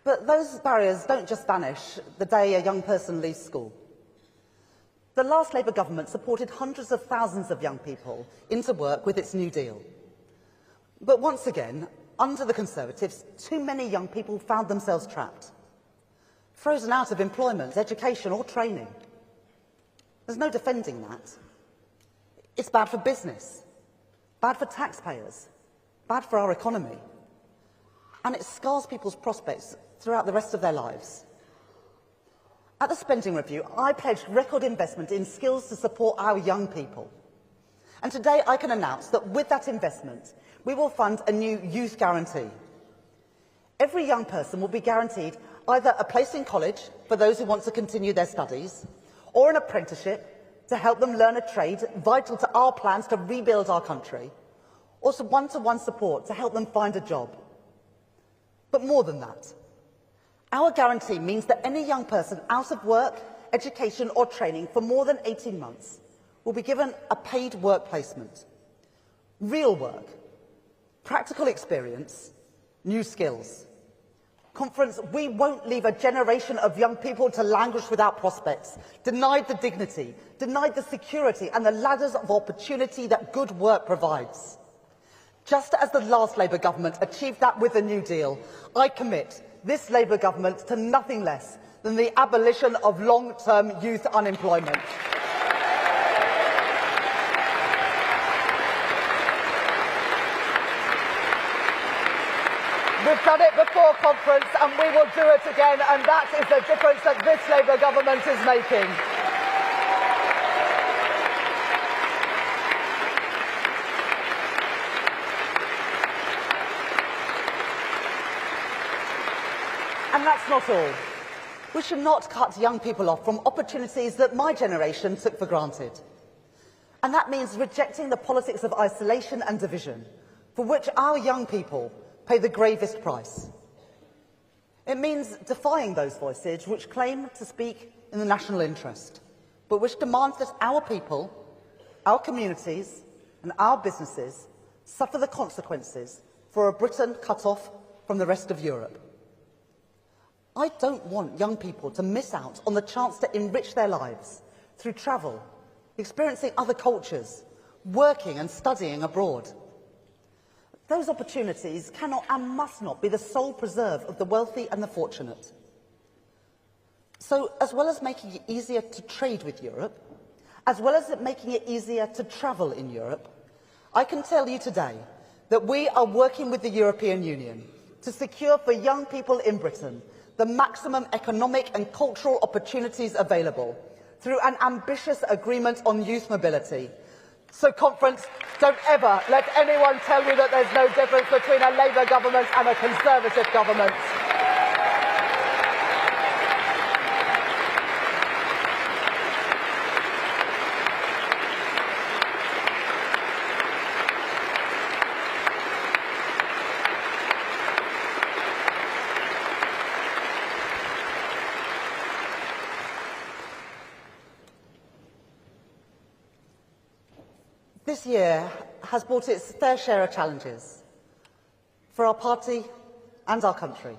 S7: But those barriers don't just vanish the day a young person leaves school. The last Labour government supported hundreds of thousands of young people into work with its New Deal. But once again, under the Conservatives, too many young people found themselves trapped, frozen out of employment, education or training. There's no defending that. It's bad for business, bad for taxpayers, bad for our economy. And it scars people's prospects throughout the rest of their lives. At the spending review, I pledged record investment in skills to support our young people. And today I can announce that with that investment, we will fund a new youth guarantee. Every young person will be guaranteed either a place in college for those who want to continue their studies, or an apprenticeship to help them learn a trade vital to our plans to rebuild our country, or some one-to-one support to help them find a job. But more than that, our guarantee means that any young person out of work, education or training for more than 18 months will be given a paid work placement. Real work, practical experience, new skills. Conference, we won't leave a generation of young people to languish without prospects, denied the dignity, denied the security and the ladders of opportunity that good work provides. Just as the last Labour government achieved that with the New Deal, I commit this Labour government to nothing less than the abolition of long-term youth unemployment. We've done it before, Conference, and we will do it again, and that is the difference that this Labour government is making. And that's not all. We should not cut young people off from opportunities that my generation took for granted. And that means rejecting the politics of isolation and division, for which our young people pay the gravest price. It means defying those voices which claim to speak in the national interest, but which demand that our people, our communities and our businesses suffer the consequences for a Britain cut off from the rest of Europe. I don't want young people to miss out on the chance to enrich their lives through travel, experiencing other cultures, working and studying abroad. Those opportunities cannot and must not be the sole preserve of the wealthy and the fortunate. So, as well as making it easier to trade with Europe, as well as making it easier to travel in Europe, I can tell you today that we are working with the European Union to secure for young people in Britain the maximum economic and cultural opportunities available through an ambitious agreement on youth mobility. So, Conference, don't ever let anyone tell you that there's no difference between a Labour government and a Conservative government. This year has brought its fair share of challenges for our party and our country.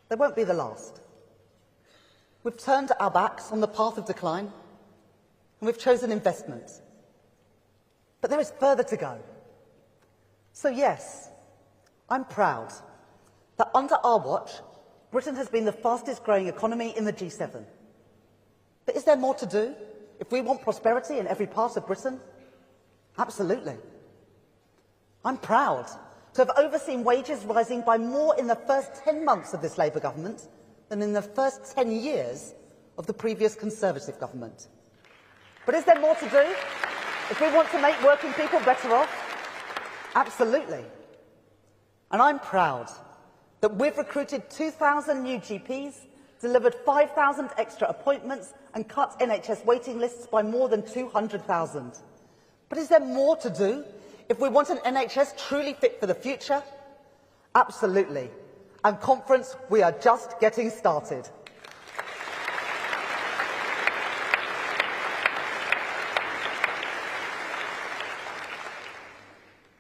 S7: They won't be the last. We've turned our backs on the path of decline, and we've chosen investment. But there is further to go. So yes, I'm proud that under our watch, Britain has been the fastest growing economy in the G7. But is there more to do? If we want prosperity in every part of Britain? Absolutely. I'm proud to have overseen wages rising by more in the first 10 months of this Labour government than in the first 10 years of the previous Conservative government. But is there more to do? If we want to make working people better off? Absolutely. And I'm proud that we've recruited 2,000 new GPs, delivered 5,000 extra appointments and cut NHS waiting lists by more than 200,000. But is there more to do if we want an NHS truly fit for the future? Absolutely. And Conference, we are just getting started.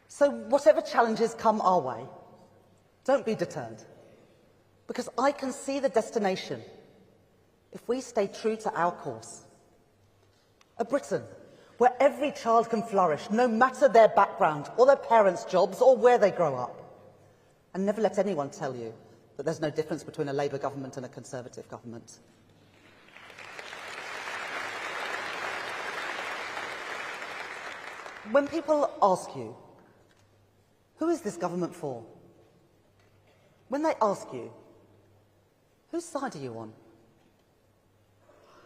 S7: So whatever challenges come our way, don't be deterred, because I can see the destination if we stay true to our course. A Britain where every child can flourish, no matter their background or their parents' jobs or where they grow up. And never let anyone tell you that there's no difference between a Labour government and a Conservative government. When people ask you, who is this government for? When they ask you, whose side are you on?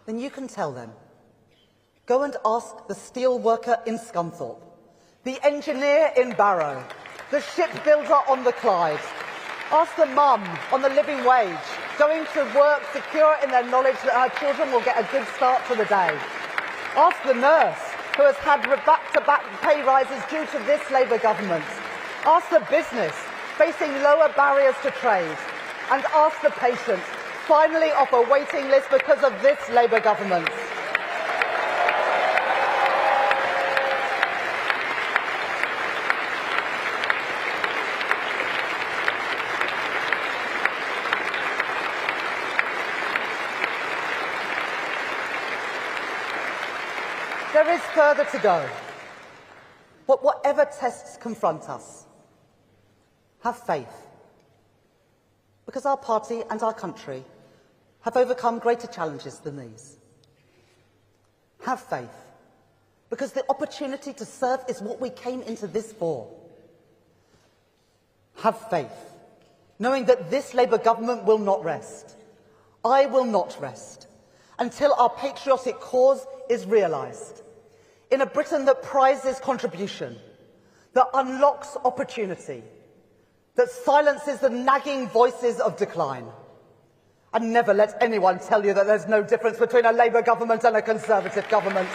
S7: Then you can tell them, Go and ask the steel worker in Scunthorpe, the engineer in Barrow, the shipbuilder on the Clyde. Ask the mum on the living wage, going to work secure in their knowledge that her children will get a good start to the day. Ask the nurse who has had back-to-back pay rises due to this Labour government. Ask the business facing lower barriers to trade. And ask the patient finally off a waiting list because of this Labour government. There is further to go. But whatever tests confront us, have faith. Because our party and our country have overcome greater challenges than these. Have faith. Because the opportunity to serve is what we came into this for. Have faith, knowing that this Labour government will not rest. I will not rest until our patriotic cause is realised. In a Britain that prizes contribution, that unlocks opportunity, that silences the nagging voices of decline. And never let anyone tell you that there's no difference between a Labour government and a Conservative government.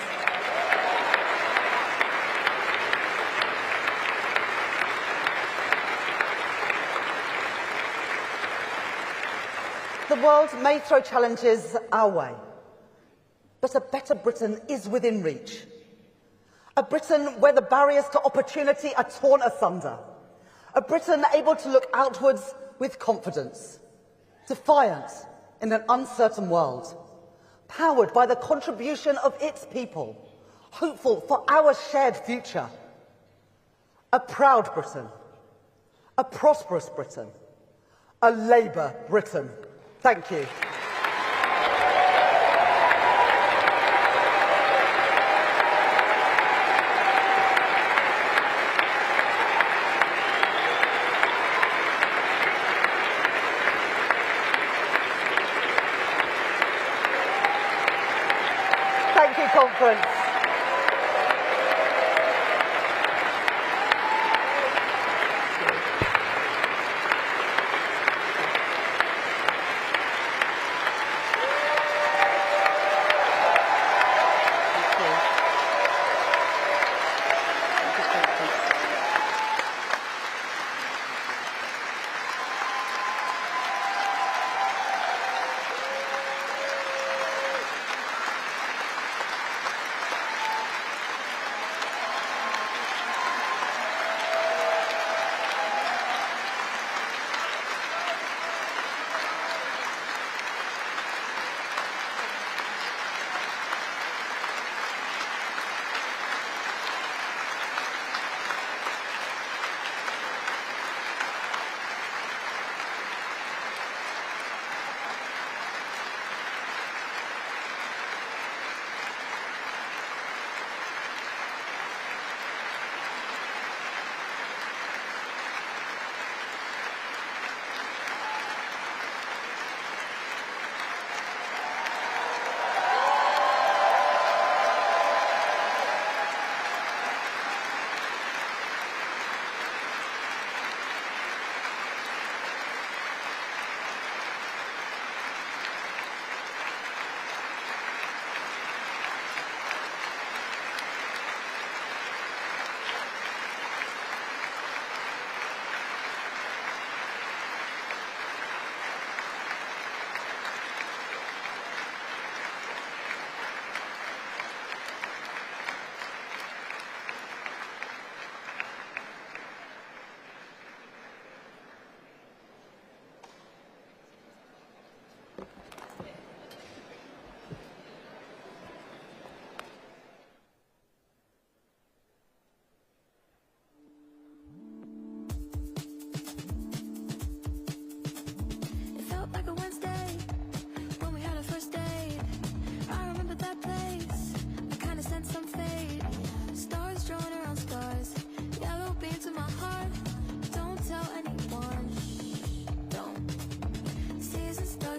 S7: The world may throw challenges our way, but a better Britain is within reach. A Britain where the barriers to opportunity are torn asunder. A Britain able to look outwards with confidence, defiant in an uncertain world, powered by the contribution of its people, hopeful for our shared future. A proud Britain, a prosperous Britain, a Labour Britain. Thank you. Conference.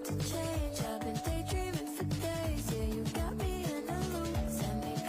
S9: Change. I've been daydreaming for days. Yeah, you got me in a loop. Send me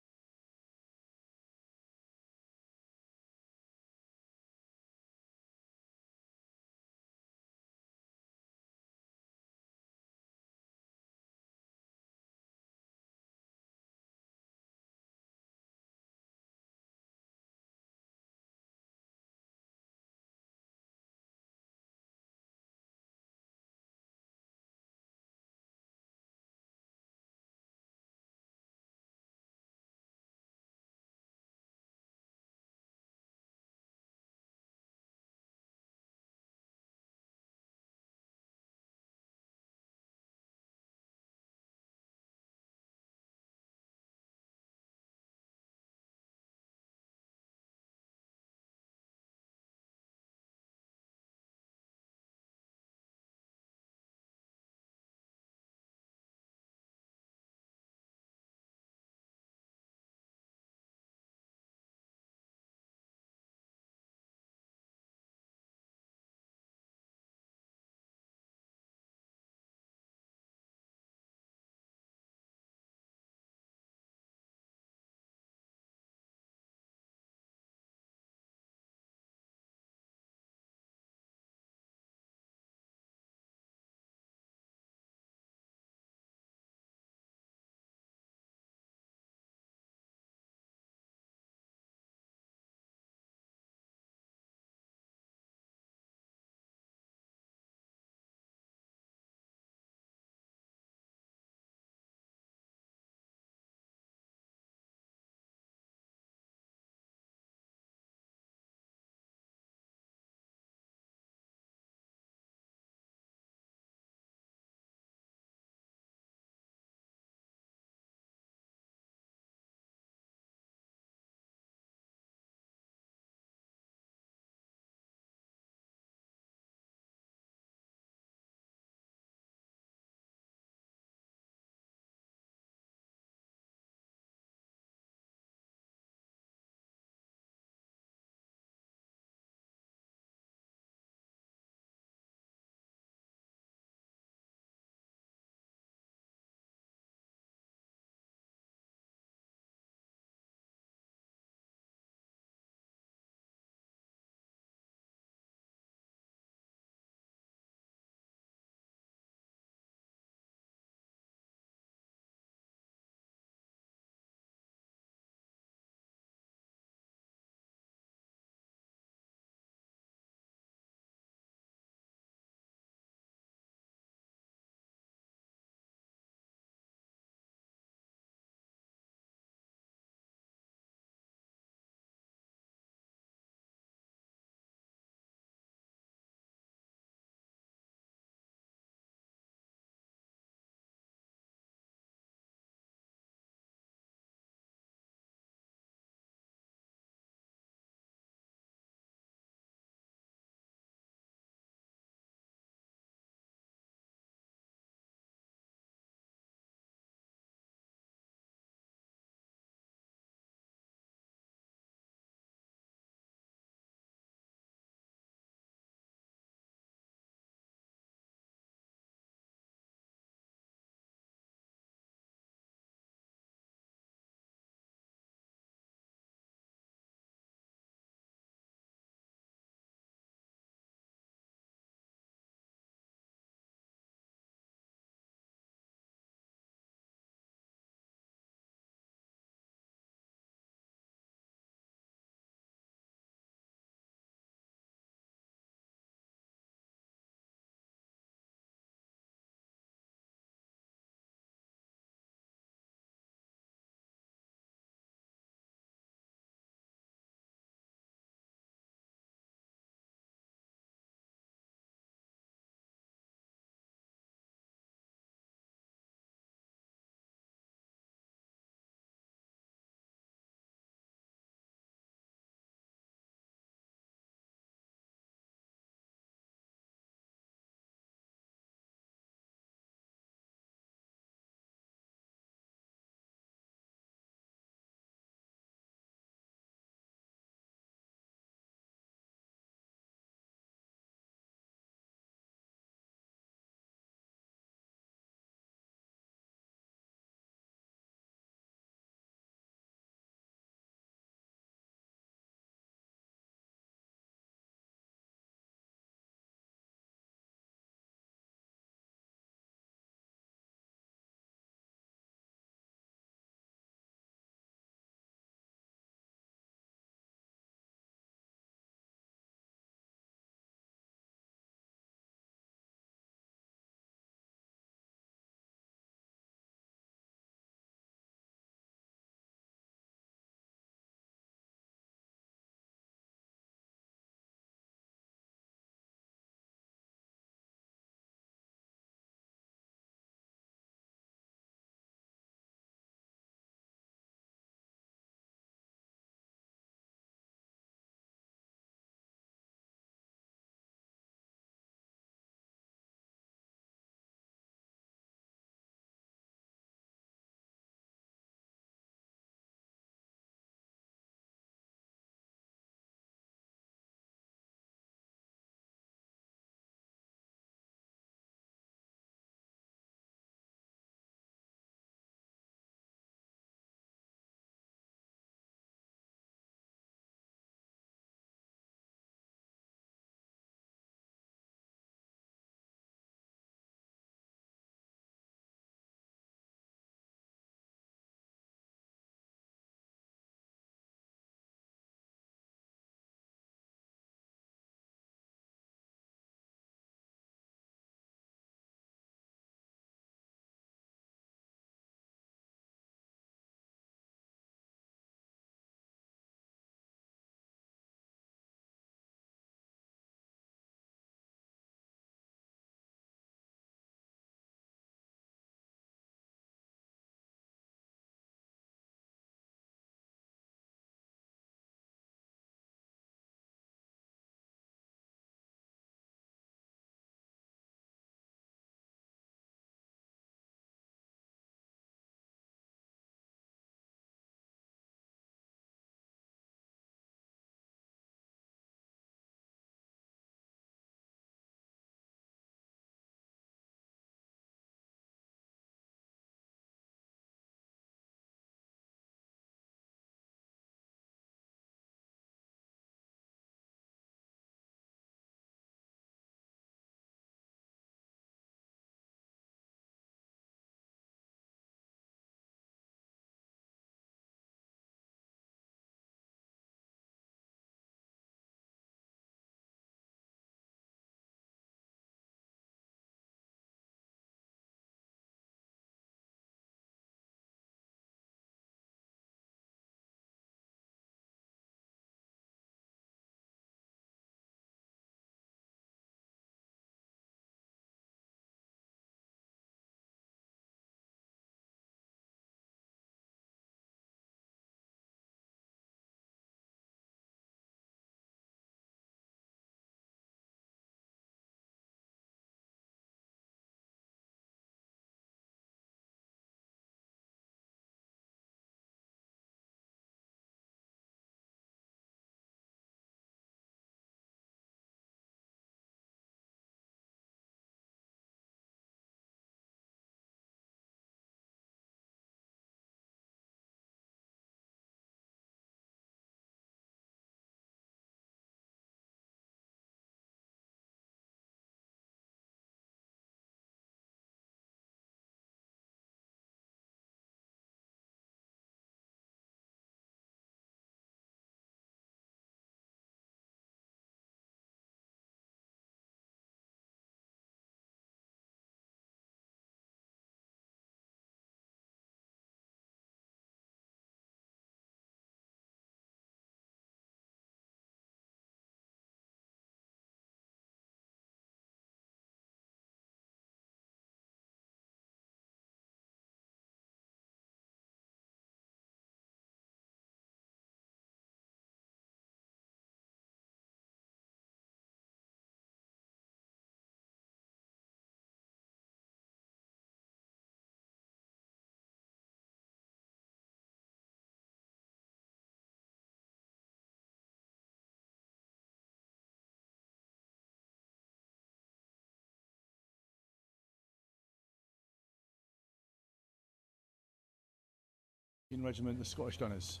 S9: Regiment, the Scottish Gunners.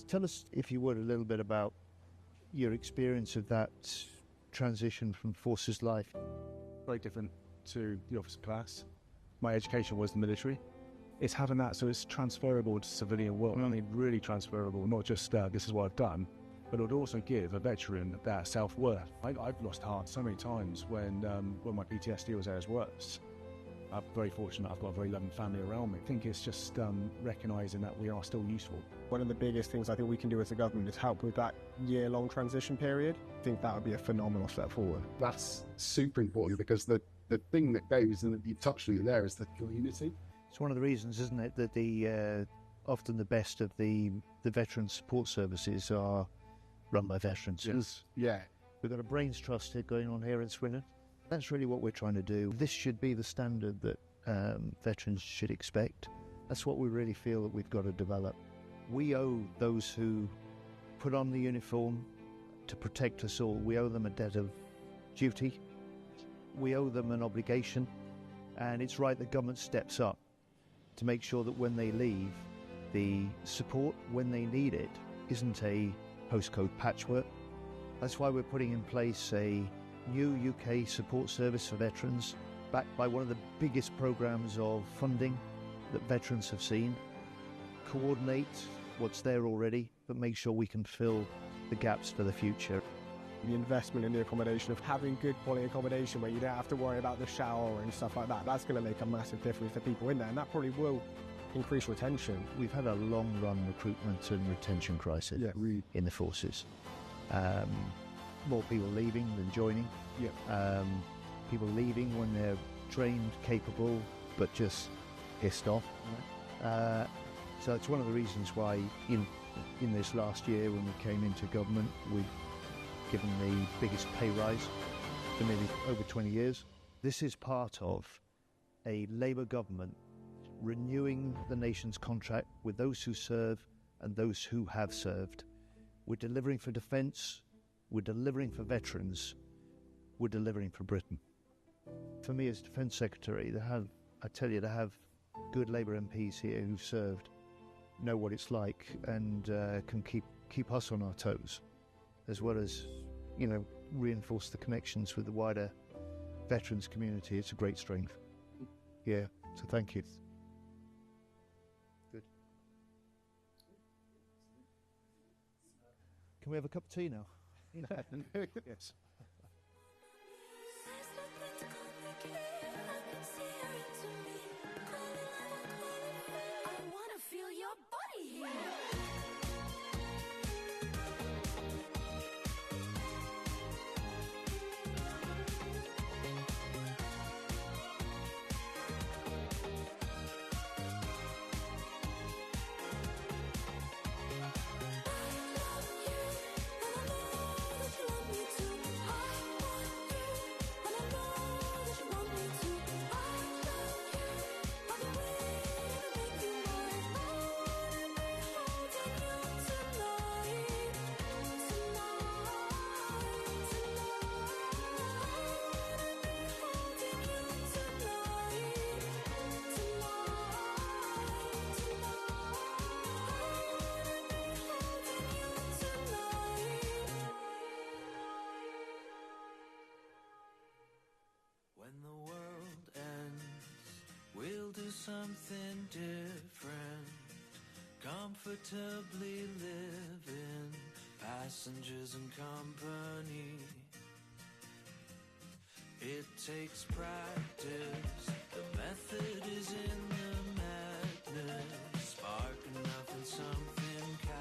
S10: Tell us, if you would, a little bit about your experience of that transition from forces life.
S9: Very different to the officer class. My education was the military. It's having that so it's transferable to civilian world. I mean, really transferable, not just this is what I've done, but it would also give a veteran that self-worth. I've lost heart so many times when my PTSD was at its worst. I'm very fortunate I've got a very loving family around me. I think it's just recognising that we are still useful.
S22: One of the biggest things I think we can do as a government is help with that year-long transition period. I think that would be a phenomenal step forward.
S24: That's super important because the thing that goes, and you touched on it there, is the community.
S10: It's one of the reasons, isn't it, that often the best of the veteran support services are run by veterans.
S24: Yes. Yeah.
S10: We've got a brains trust going on here in Swindon. That's really what we're trying to do. This should be the standard that veterans should expect. That's what we really feel that we've got to develop. We owe those who put on the uniform to protect us all, we owe them a debt of duty. We owe them an obligation, and it's right that government steps up to make sure that when they leave, the support when they need it isn't a postcode patchwork. That's why we're putting in place a new UK support service for veterans, backed by one of the biggest programmes of funding that veterans have seen. Coordinate what's there already, but make sure we can fill the gaps for the future.
S22: The investment in the accommodation, of having good quality accommodation where you don't have to worry about the shower and stuff like that, that's going to make a massive difference to people in there, and that probably will increase retention.
S10: We've had a long-run recruitment and retention crisis in the forces. More people leaving than joining. People leaving when they're trained, capable, but just pissed off. So it's one of the reasons why in this last year when we came into government, we've given the biggest pay rise for nearly over 20 years. This is part of a Labour government renewing the nation's contract with those who serve and those who have served. We're delivering for defence, we're delivering for veterans, we're delivering for Britain. For me as Defence Secretary, to have good Labour MPs here who've served, know what it's like, and can keep us on our toes, as well as, reinforce the connections with the wider veterans community. It's a great strength. Yeah, so thank you. Good. Can we have a cup of tea now?
S9: Yes.
S25: Something different, comfortably living, passengers and company. It takes practice, the method is in the madness, spark enough and something catches.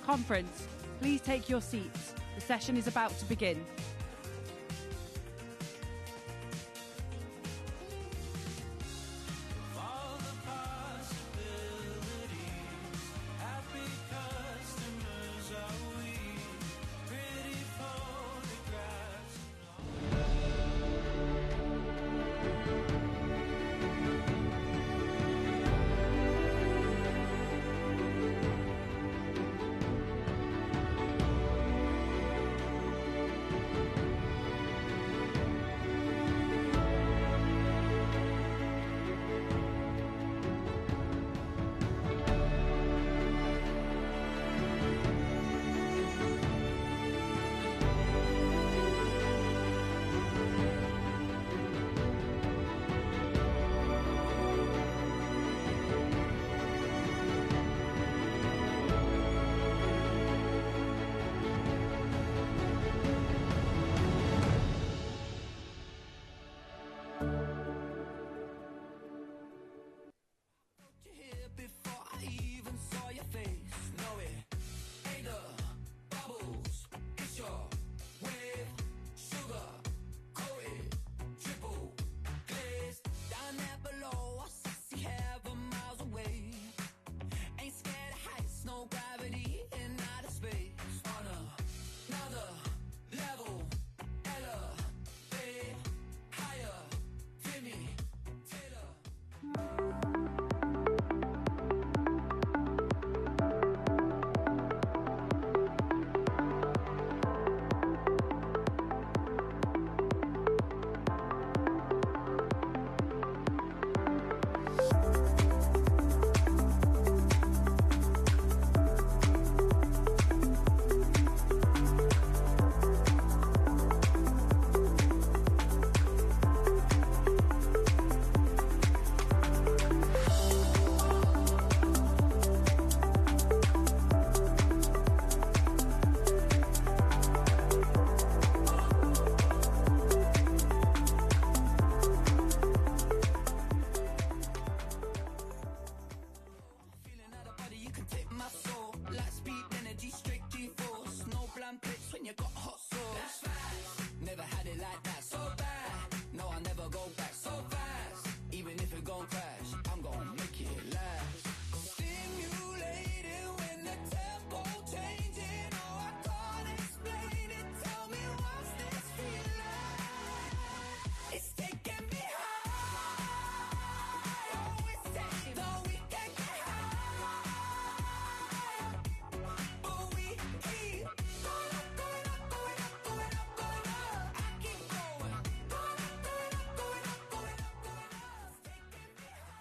S5: Conference, please take your seats. The session is about to begin.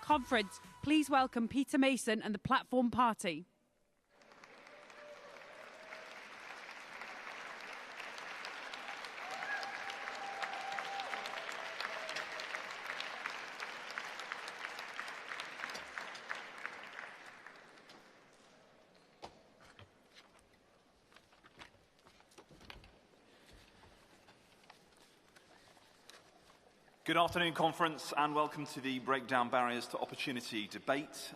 S5: Conference, please welcome Peter Mason and the Platform Party.
S11: Good afternoon, Conference, and welcome to the Break Down Barriers to Opportunity debate.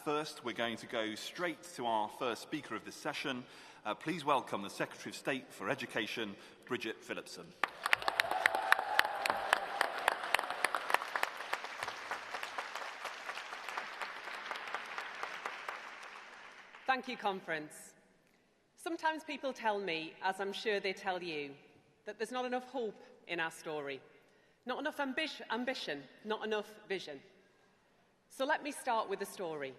S11: First, we're going to go straight to our first speaker of this session. Please welcome the Secretary of State for Education, Bridget Phillipson.
S12: Thank you, Conference. Sometimes people tell me, as I'm sure they tell you, that there's not enough hope in our story. Not enough ambition, not enough vision. So let me start with a story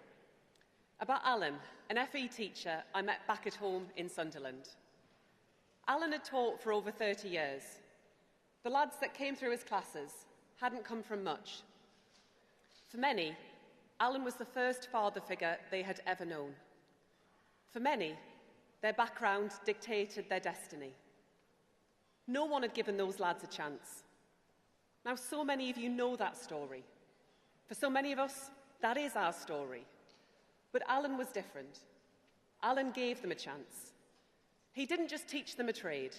S12: about Alan, an FE teacher I met back at home in Sunderland. Alan had taught for over 30 years. The lads that came through his classes hadn't come from much. For many, Alan was the first father figure they had ever known. For many, their background dictated their destiny. No one had given those lads a chance. Now, so many of you know that story. For so many of us, that is our story. But Alan was different. Alan gave them a chance. He didn't just teach them a trade.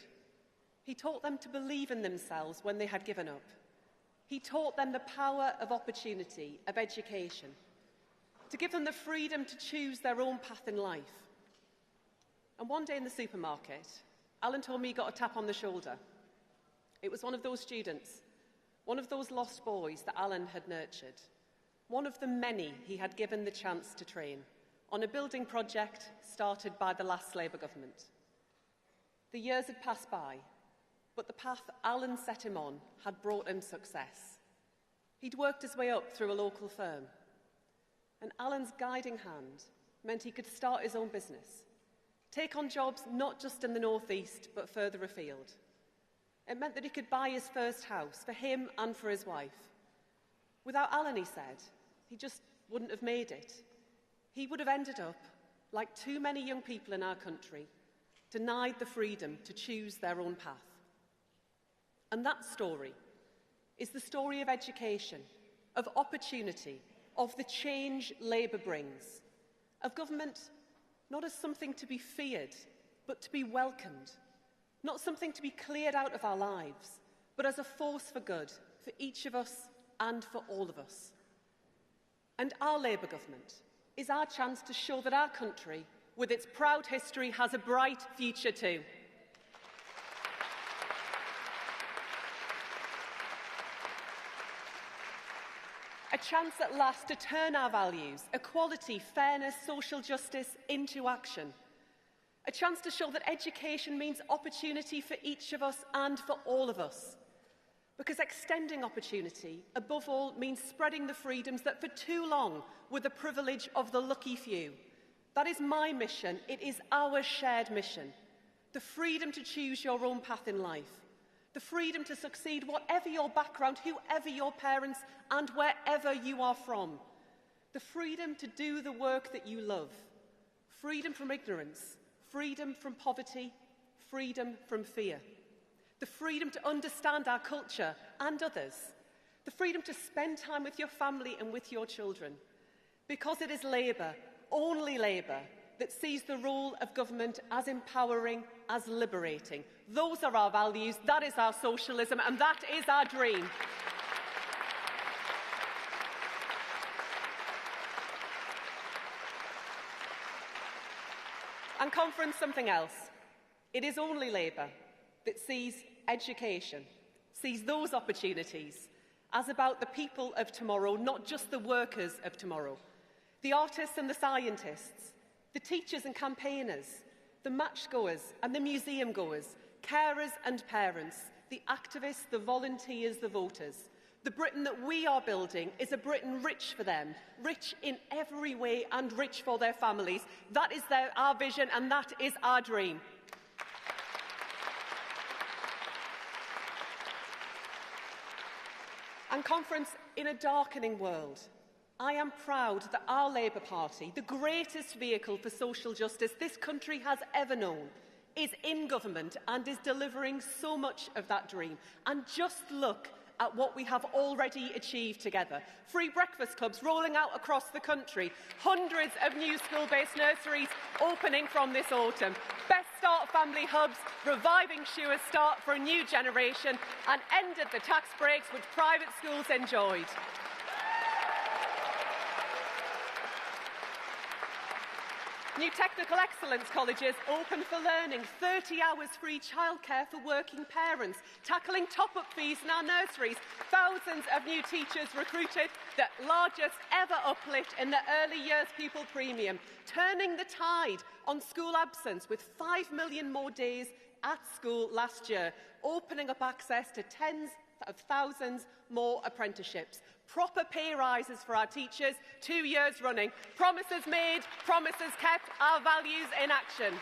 S12: He taught them to believe in themselves when they had given up. He taught them the power of opportunity, of education, to give them the freedom to choose their own path in life. And one day in the supermarket, Alan told me he got a tap on the shoulder. It was one of those students, one of those lost boys that Alan had nurtured, one of the many he had given the chance to train on a building project started by the last Labour government. The years had passed by, but the path Alan set him on had brought him success. He'd worked his way up through a local firm, and Alan's guiding hand meant he could start his own business, take on jobs not just in the North East, but further afield. It meant that he could buy his first house for him and for his wife. Without Alan, he said, he just wouldn't have made it. He would have ended up, like too many young people in our country, denied the freedom to choose their own path. And that story is the story of education, of opportunity, of the change Labour brings, of government not as something to be feared, but to be welcomed, not something to be cleared out of our lives, but as a force for good, for each of us and for all of us. And our Labour government is our chance to show that our country, with its proud history, has a bright future too. A chance at last to turn our values, equality, fairness, social justice, into action. A chance to show that education means opportunity for each of us and for all of us. Because extending opportunity, above all, means spreading the freedoms that for too long were the privilege of the lucky few. That is my mission. It is our shared mission. The freedom to choose your own path in life. The freedom to succeed, whatever your background, whoever your parents, and wherever you are from. The freedom to do the work that you love. Freedom from ignorance. Freedom from poverty. Freedom from fear. The freedom to understand our culture and others. The freedom to spend time with your family and with your children. Because it is Labour, only Labour, that sees the role of government as empowering, as liberating. Those are our values, that is our socialism, and that is our dream. And conference, something else. It is only Labour that sees education, sees those opportunities as about the people of tomorrow, not just the workers of tomorrow. The artists and the scientists, the teachers and campaigners, the match goers and the museum goers, carers and parents, the activists, the volunteers, the voters. The Britain that we are building is a Britain rich for them, rich in every way and rich for their families. That is our vision and that is our dream. And conference, in a darkening world, I am proud that our Labour Party, the greatest vehicle for social justice this country has ever known, is in government and is delivering so much of that dream. And just look at what we have already achieved together. Free breakfast clubs rolling out across the country, hundreds of new school-based nurseries opening from this autumn, Best Start family hubs, reviving Sure Start for a new generation, and ended the tax breaks which private schools enjoyed. New technical excellence colleges open for learning, 30 hours free childcare for working parents, tackling top-up fees in our nurseries, thousands of new teachers recruited, the largest ever uplift in the early years pupil premium, turning the tide on school absence with 5 million more days at school last year, opening up access to tens of thousands more apprenticeships. Proper pay rises for our teachers, 2 years running. Promises made, promises kept, our values in action.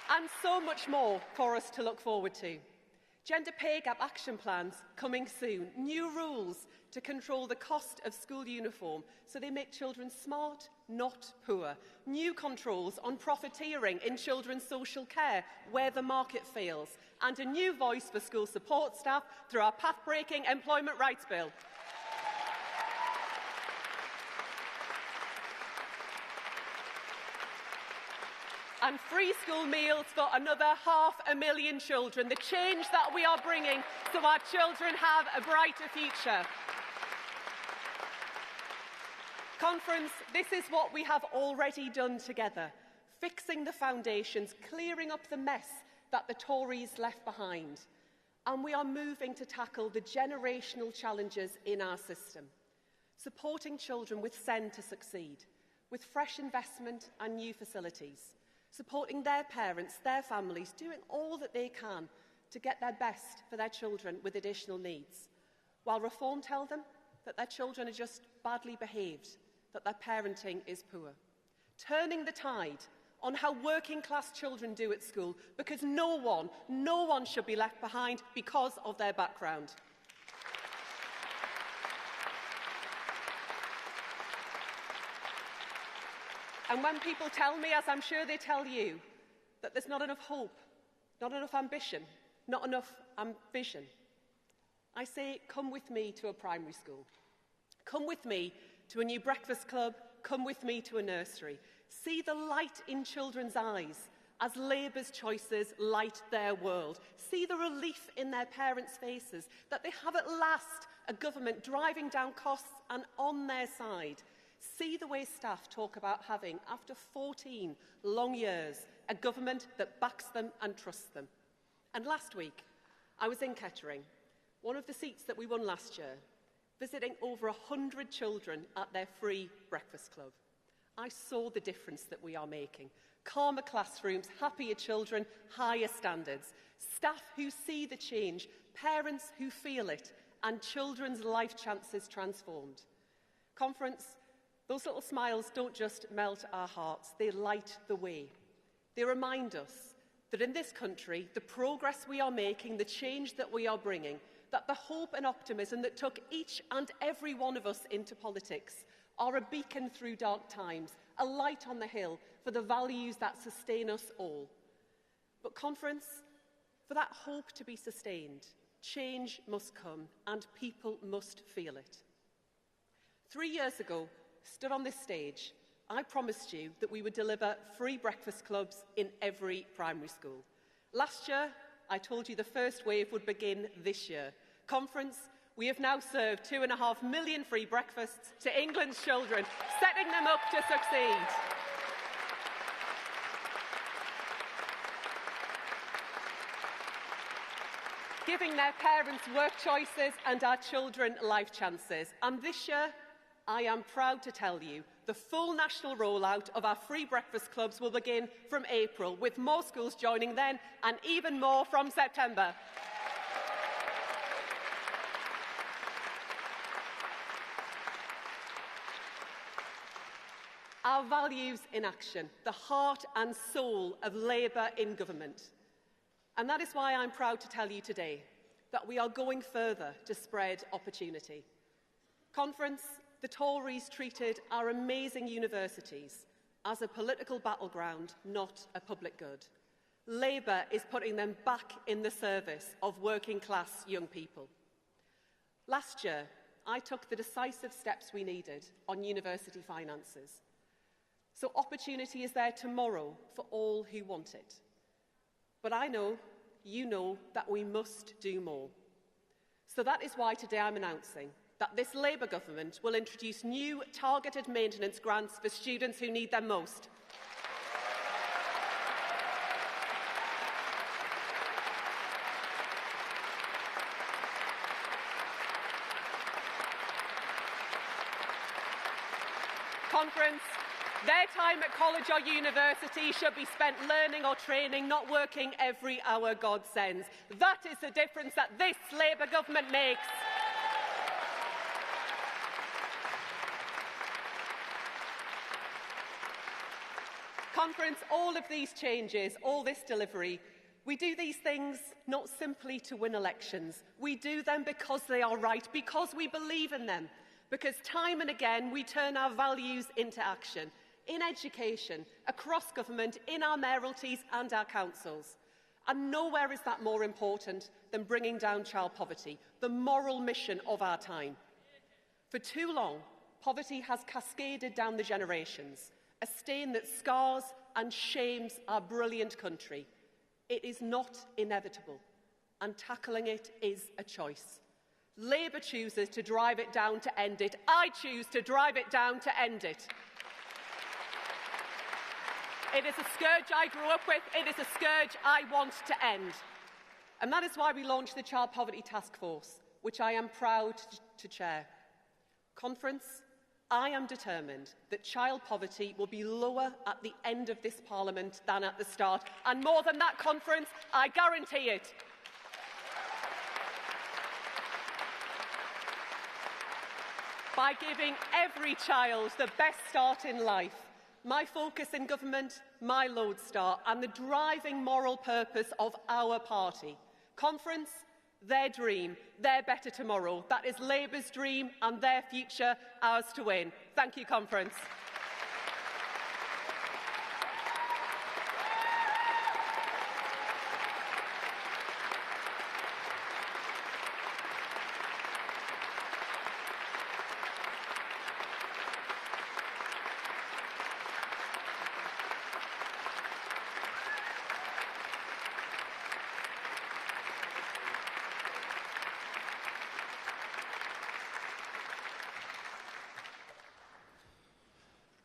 S12: And so much more for us to look forward to. Gender pay gap action plans coming soon. New rules to control the cost of school uniform so they make children smart, not poor. New controls on profiteering in children's social care where the market fails. And a new voice for school support staff through our path-breaking employment rights bill. And free school meals for another 500,000 children. The change that we are bringing so our children have a brighter future. Conference, this is what we have already done together, fixing the foundations, clearing up the mess that the Tories left behind. And we are moving to tackle the generational challenges in our system, supporting children with SEND to succeed, with fresh investment and new facilities, supporting their parents, their families, doing all that they can to get their best for their children with additional needs, while Reform tell them that their children are just badly behaved, that their parenting is poor. Turning the tide on how working-class children do at school, because no one should be left behind because of their background. And when people tell me, as I'm sure they tell you, that there's not enough hope, not enough ambition, not enough vision, I say, come with me to a primary school. Come with me to a new breakfast club. Come with me to a nursery. See the light in children's eyes as Labour's choices light their world. See the relief in their parents' faces that they have at last a government driving down costs and on their side. See the way staff talk about having, after 14 long years, a government that backs them and trusts them. And last week, I was in Kettering, one of the seats that we won last year, visiting over 100 children at their free breakfast club. I saw the difference that we are making. Calmer classrooms, happier children, higher standards. Staff who see the change, parents who feel it, and children's life chances transformed. Conference, those little smiles don't just melt our hearts, they light the way. They remind us that in this country, the progress we are making, the change that we are bringing, that the hope and optimism that took each and every one of us into politics are a beacon through dark times, a light on the hill for the values that sustain us all. But Conference, for that hope to be sustained, change must come and people must feel it. 3 years ago, stood on this stage, I promised you that we would deliver free breakfast clubs in every primary school. Last year, I told you the first wave would begin this year. Conference, we have now served 2.5 million free breakfasts to England's children, setting them up to succeed. Giving their parents work choices and our children life chances. And this year, I am proud to tell you the full national rollout of our free breakfast clubs will begin from April, with more schools joining then and even more from September. Our values in action, the heart and soul of Labour in government. And that is why I'm proud to tell you today that we are going further to spread opportunity. Conference, the Tories treated our amazing universities as a political battleground, not a public good. Labour is putting them back in the service of working-class young people. Last year, I took the decisive steps we needed on university finances. So opportunity is there tomorrow for all who want it. But I know, you know, that we must do more. So that is why today I'm announcing that this Labour government will introduce new targeted maintenance grants for students who need them most. Conference, their time at college or university should be spent learning or training, not working every hour God sends. That is the difference that this Labour government makes. Conference, all of these changes, all this delivery, we do these things not simply to win elections. We do them because they are right, because we believe in them, because time and again we turn our values into action, in education, across government, in our mayoralties and our councils. And nowhere is that more important than bringing down child poverty, the moral mission of our time. For too long, poverty has cascaded down the generations, a stain that scars and shames our brilliant country. It is not inevitable, and tackling it is a choice. Labour chooses to drive it down to end it. I choose to drive it down to end it. It is a scourge I grew up with. It is a scourge I want to end. And that is why we launched the Child Poverty Task Force, which I am proud to chair. Conference, I am determined that child poverty will be lower at the end of this Parliament than at the start. And more than that, Conference, I guarantee it. By giving every child the best start in life, my focus in government, my lodestar, and the driving moral purpose of our party. Conference, their dream, their better tomorrow. That is Labour's dream and their future, ours to win. Thank you, Conference.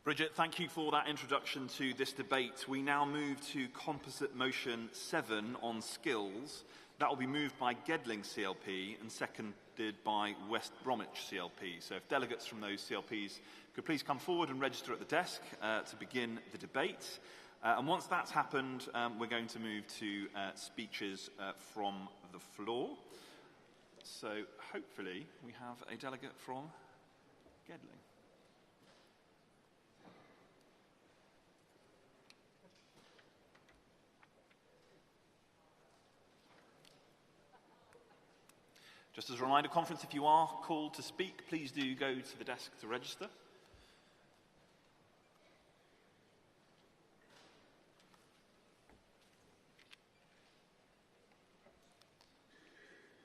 S11: Bridget, thank you for that introduction to this debate. We now move to composite motion 7 on skills. That will be moved by Gedling CLP and seconded by West Bromwich CLP. So if delegates from those CLPs could please come forward and register at the desk to begin the debate. And once that's happened, we're going to move to speeches from the floor. So hopefully we have a delegate from Gedling. Just as a reminder, Conference, if you are called to speak, please do go to the desk to register.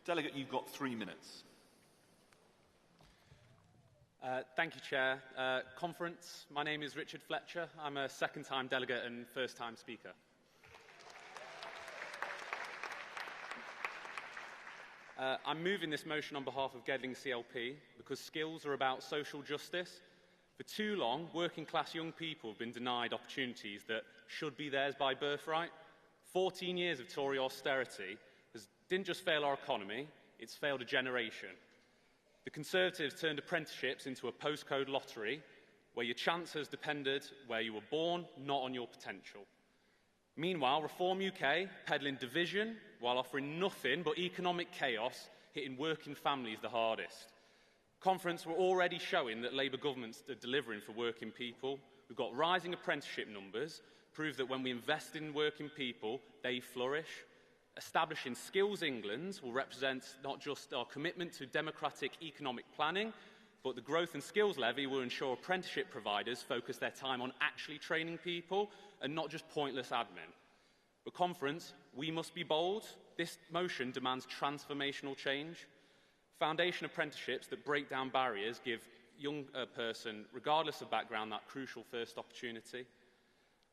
S11: Delegate, you've got 3 minutes.
S1: Thank you, Chair. Conference, my name is Richard Fletcher. I'm a second-time delegate and first-time speaker. I'm moving this motion on behalf of Gedling CLP because skills are about social justice. For too long, working-class young people have been denied opportunities that should be theirs by birthright. 14 years of Tory austerity didn't just fail our economy, it's failed a generation. The Conservatives turned apprenticeships into a postcode lottery where your chance has depended where you were born, not on your potential. Meanwhile, Reform UK, peddling division while offering nothing but economic chaos, hitting working families the hardest. Conference, we're already showing that Labour governments are delivering for working people. We've got rising apprenticeship numbers, prove that when we invest in working people, they flourish. Establishing Skills England will represent not just our commitment to democratic economic planning, but the growth and skills levy will ensure apprenticeship providers focus their time on actually training people and not just pointless admin. But Conference, we must be bold. This motion demands transformational change. Foundation apprenticeships that break down barriers give young person, regardless of background, that crucial first opportunity.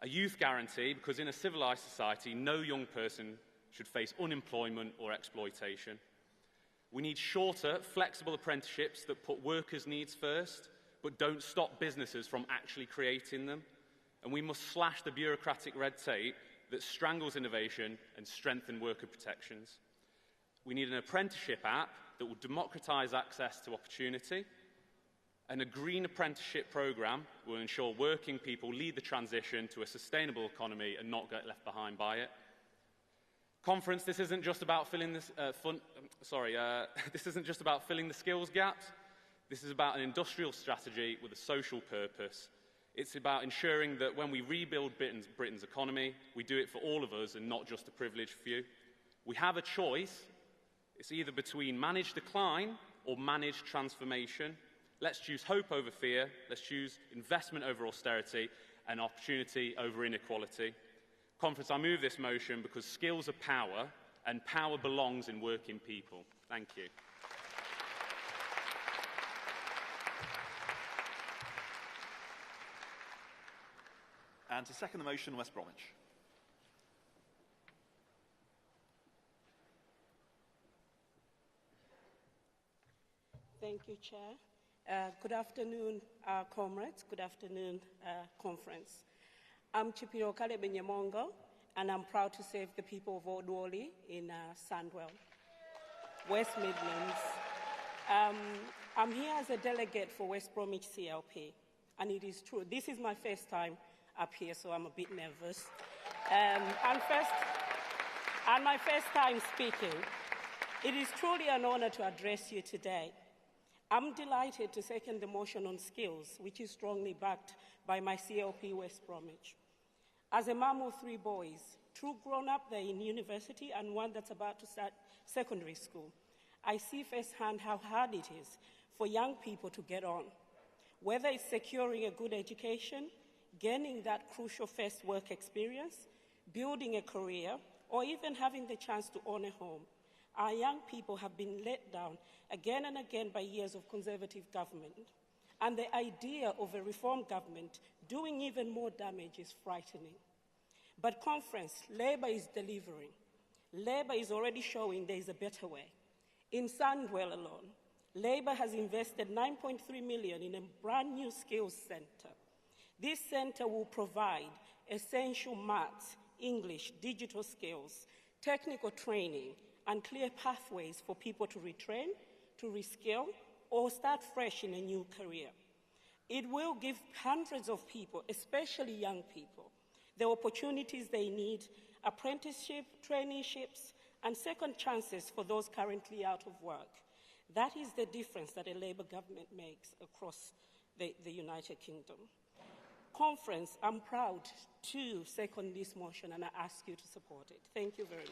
S1: A youth guarantee, because in a civilised society, no young person should face unemployment or exploitation. We need shorter, flexible apprenticeships that put workers' needs first, but don't stop businesses from actually creating them. And we must slash the bureaucratic red tape that strangles innovation and strengthen worker protections. We need an apprenticeship app that will democratise access to opportunity, and a green apprenticeship programme will ensure working people lead the transition to a sustainable economy and not get left behind by it. Conference, this isn't just about filling this, this isn't just about filling the skills gaps. This is about an industrial strategy with a social purpose. It's about ensuring that when we rebuild Britain's economy, we do it for all of us and not just a privileged few. We have a choice. It's either between managed decline or managed transformation. Let's choose hope over fear. Let's choose investment over austerity and opportunity over inequality. Conference, I move this motion because skills are power and power belongs in working people. Thank you.
S11: And to second the motion, West Bromwich.
S13: Thank you, Chair. Good afternoon, comrades. Good afternoon, conference. I'm Chipiro Kalebe Nyamongo, and I'm proud to serve the people of Odwoli in Sandwell, West Midlands. I'm here as a delegate for West Bromwich CLP, and it is true. This is my first time up here, so I'm a bit nervous. And my first time speaking. It is truly an honor to address you today. I'm delighted to second the motion on skills, which is strongly backed by my CLP West Bromwich. As a mom of 3 boys, 2 grown up there in university and 1 that's about to start secondary school, I see firsthand how hard it is for young people to get on, whether it's securing a good education, gaining that crucial first work experience, building a career, or even having the chance to own a home. Our young people have been let down again and again by years of Conservative government. And the idea of a reform government doing even more damage is frightening. But conference, Labour is delivering. Labour is already showing there is a better way. In Sandwell alone, Labour has invested $9.3 million in a brand new skills centre. This centre will provide essential maths, English, digital skills, technical training, and clear pathways for people to retrain, to reskill, or start fresh in a new career. It will give hundreds of people, especially young people, the opportunities they need, apprenticeship, traineeships, and second chances for those currently out of work. That is the difference that a Labour government makes across the United Kingdom. Conference, I'm proud to second this motion, and I ask you to support it. Thank you very much.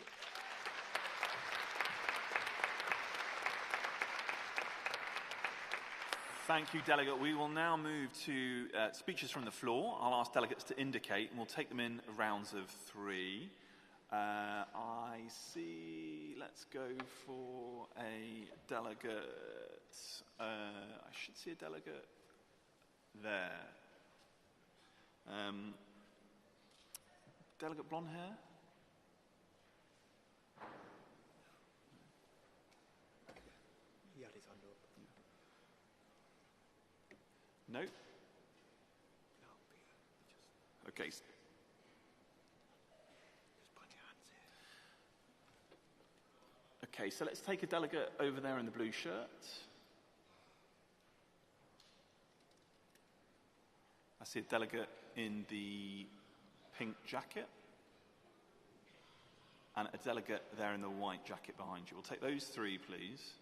S11: Thank you, Delegate. We will now move to speeches from the floor. I'll ask delegates to indicate, and we'll take them in rounds of 3. I see, let's go for a delegate. I should see a delegate there. Delegate blonde hair?
S14: He had his hand up.
S11: No? Okay.
S14: Just put your hands here.
S11: Okay, so let's take a delegate over there in the blue shirt. I see a delegate in the pink jacket. And a delegate there in the white jacket behind you. We'll take those 3, please.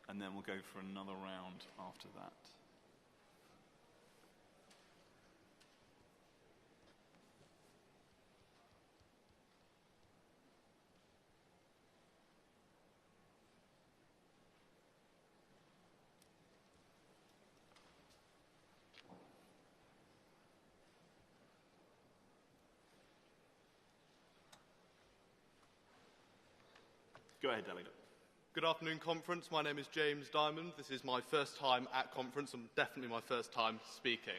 S11: And then we'll go for another round after that. Go ahead, Delegate.
S16: Good afternoon, conference. My name is James Diamond. This is my first time at conference and definitely my first time speaking.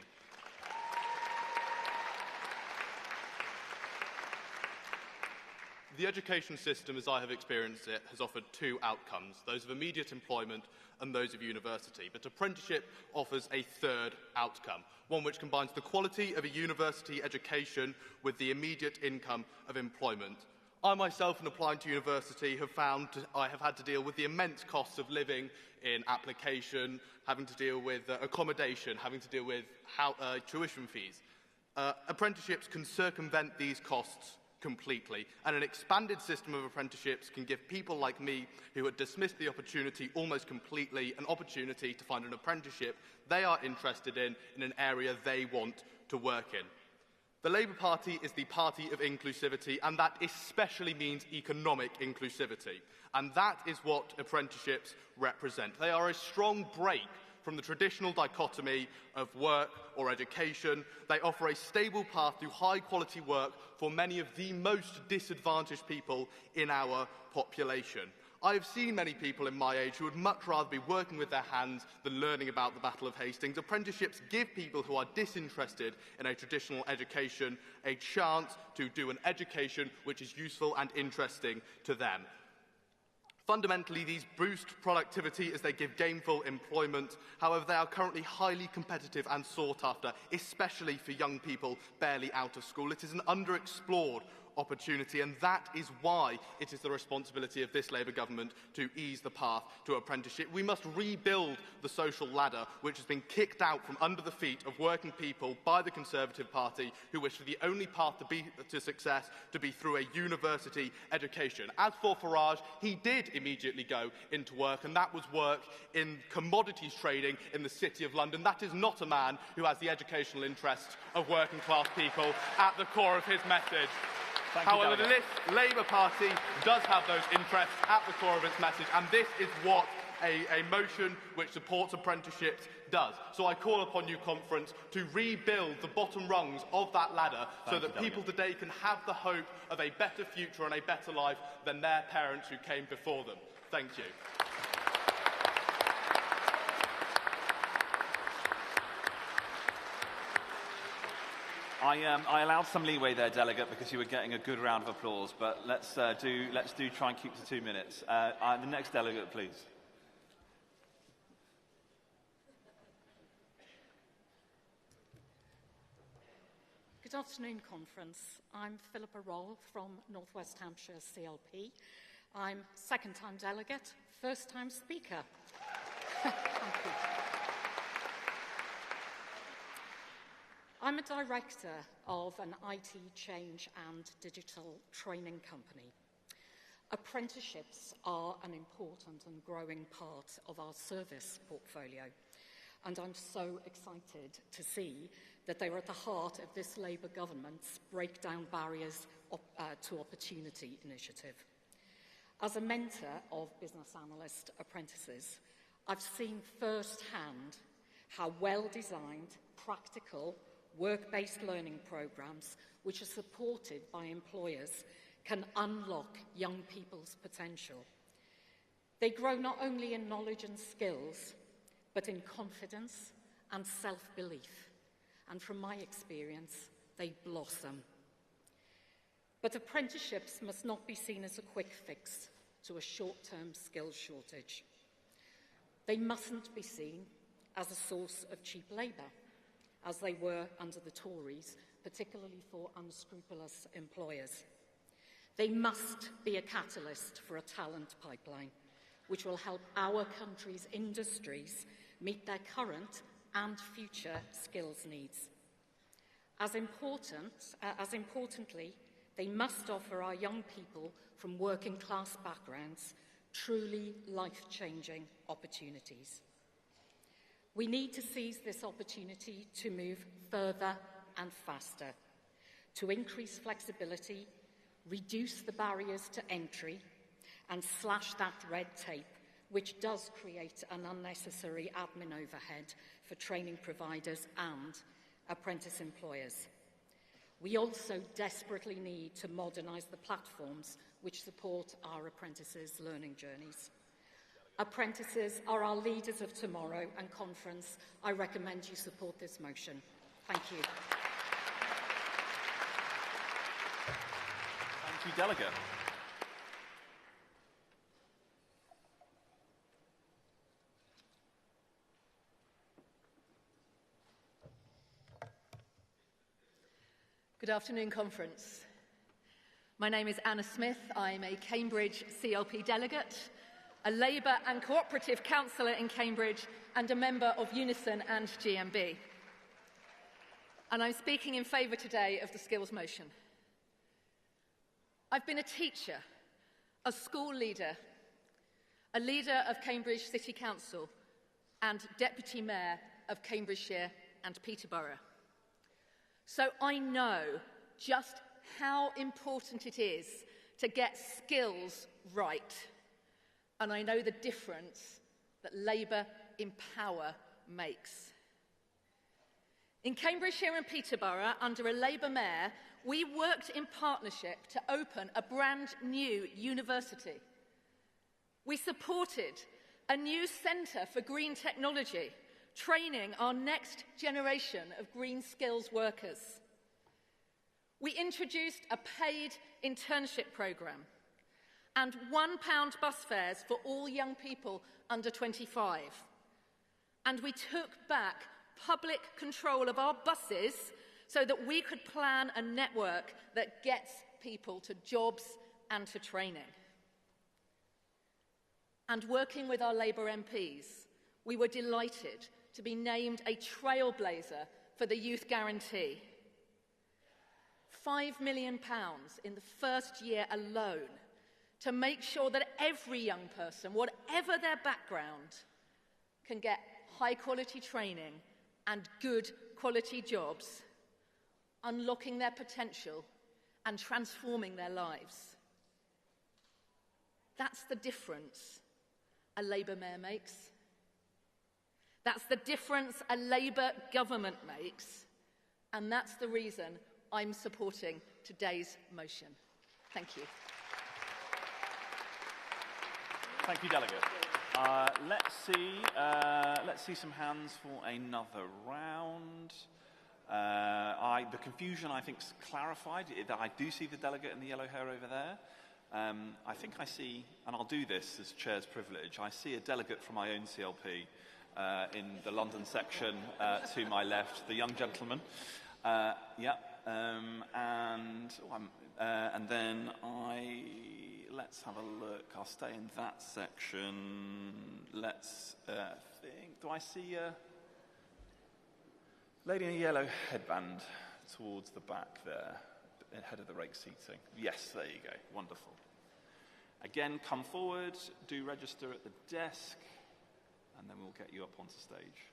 S16: The education system, as I have experienced it, has offered 2 outcomes, those of immediate employment and those of university. But apprenticeship offers a 3rd outcome, one which combines the quality of a university education with the immediate income of employment. I myself, in applying to university, I have had to deal with the immense costs of living in application, having to deal with accommodation, having to deal with tuition fees. Apprenticeships can circumvent these costs completely, and an expanded system of apprenticeships can give people like me, who had dismissed the opportunity almost completely, an opportunity to find an apprenticeship they are interested in an area they want to work in. The Labour Party is the party of inclusivity, and that especially means economic inclusivity. And that is what apprenticeships represent. They are a strong break from the traditional dichotomy of work or education. They offer a stable path to high-quality work for many of the most disadvantaged people in our population. I have seen many people in my age who would much rather be working with their hands than learning about the Battle of Hastings. Apprenticeships give people who are disinterested in a traditional education a chance to do an education which is useful and interesting to them. Fundamentally, these boost productivity as they give gainful employment. However, they are currently highly competitive and sought after, especially for young people barely out of school. It is an underexplored opportunity, and that is why it is the responsibility of this Labour government to ease the path to apprenticeship. We must rebuild the social ladder, which has been kicked out from under the feet of working people by the Conservative Party, who wish for the only path to success to be through a university education. As for Farage, he did immediately go into work, and that was work in commodities trading in the City of London. That is not a man who has the educational interests of working class people at the core of his message. However, the Labour Party does have those interests at the core of its message, and this is what a motion which supports apprenticeships does. So I call upon you, Conference, to rebuild the bottom rungs of that ladder so that people today can have the hope of a better future and a better life than their parents who came before them. Thank you.
S11: I allowed some leeway there, Delegate, because you were getting a good round of applause, but let's try and keep to 2 minutes. The next delegate, please.
S3: Good afternoon, Conference. I'm Philippa Roll from North West Hampshire CLP. I'm second-time delegate, first-time speaker. Thank you. I'm a director of an IT change and digital training company. Apprenticeships are an important and growing part of our service portfolio, and I'm so excited to see that they are at the heart of this Labour government's Break Down Barriers to Opportunity initiative. As a mentor of business analyst apprentices, I've seen firsthand how well-designed, practical, work-based learning programs, which are supported by employers, can unlock young people's potential. They grow not only in knowledge and skills, but in confidence and self-belief. And from my experience, they blossom. But apprenticeships must not be seen as a quick fix to a short-term skills shortage. They mustn't be seen as a source of cheap labour, as they were under the Tories, particularly for unscrupulous employers. They must be a catalyst for a talent pipeline, which will help our country's industries meet their current and future skills needs. As importantly, they must offer our young people from working class backgrounds truly life-changing opportunities. We need to seize this opportunity to move further and faster, to increase flexibility, reduce the barriers to entry, and slash that red tape, which does create an unnecessary admin overhead for training providers and apprentice employers. We also desperately need to modernise the platforms which support our apprentices' learning journeys. Apprentices are our leaders of tomorrow, and Conference, I recommend you support this motion. Thank you.
S11: Thank you, Delegate.
S17: Good afternoon, Conference. My name is Anna Smith. I'm a Cambridge CLP delegate, a Labour and Cooperative councillor in Cambridge, and a member of Unison and GMB. And I'm speaking in favour today of the skills motion. I've been a teacher, a school leader, a leader of Cambridge City Council, and Deputy Mayor of Cambridgeshire and Peterborough. So I know just how important it is to get skills right. And I know the difference that Labour in power makes. In Cambridgeshire and Peterborough, under a Labour mayor, we worked in partnership to open a brand new university. We supported a new centre for green technology, training our next generation of green skills workers. We introduced a paid internship programme, and £1 bus fares for all young people under 25. And we took back public control of our buses so that we could plan a network that gets people to jobs and to training. And working with our Labour MPs, we were delighted to be named a trailblazer for the Youth Guarantee. £5 million in the first year alone to make sure that every young person, whatever their background, can get high-quality training and good quality jobs, unlocking their potential and transforming their lives. That's the difference a Labour mayor makes. That's the difference a Labour government makes. And that's the reason I'm supporting today's motion. Thank you.
S11: Thank you, Delegate. Let's see some hands for another round. The confusion, I think, is clarified. I do see the delegate in the yellow hair over there. I think I see, and I'll do this as chair's privilege, I see a delegate from my own CLP in the London section to my left, the young gentleman. And then let's have a look. I'll stay in that section. Let's think. Do I see a lady in a yellow headband towards the back there, ahead of the rake seating? Yes, there you go. Wonderful. Again, come forward, do register at the desk, and then we'll get you up onto stage.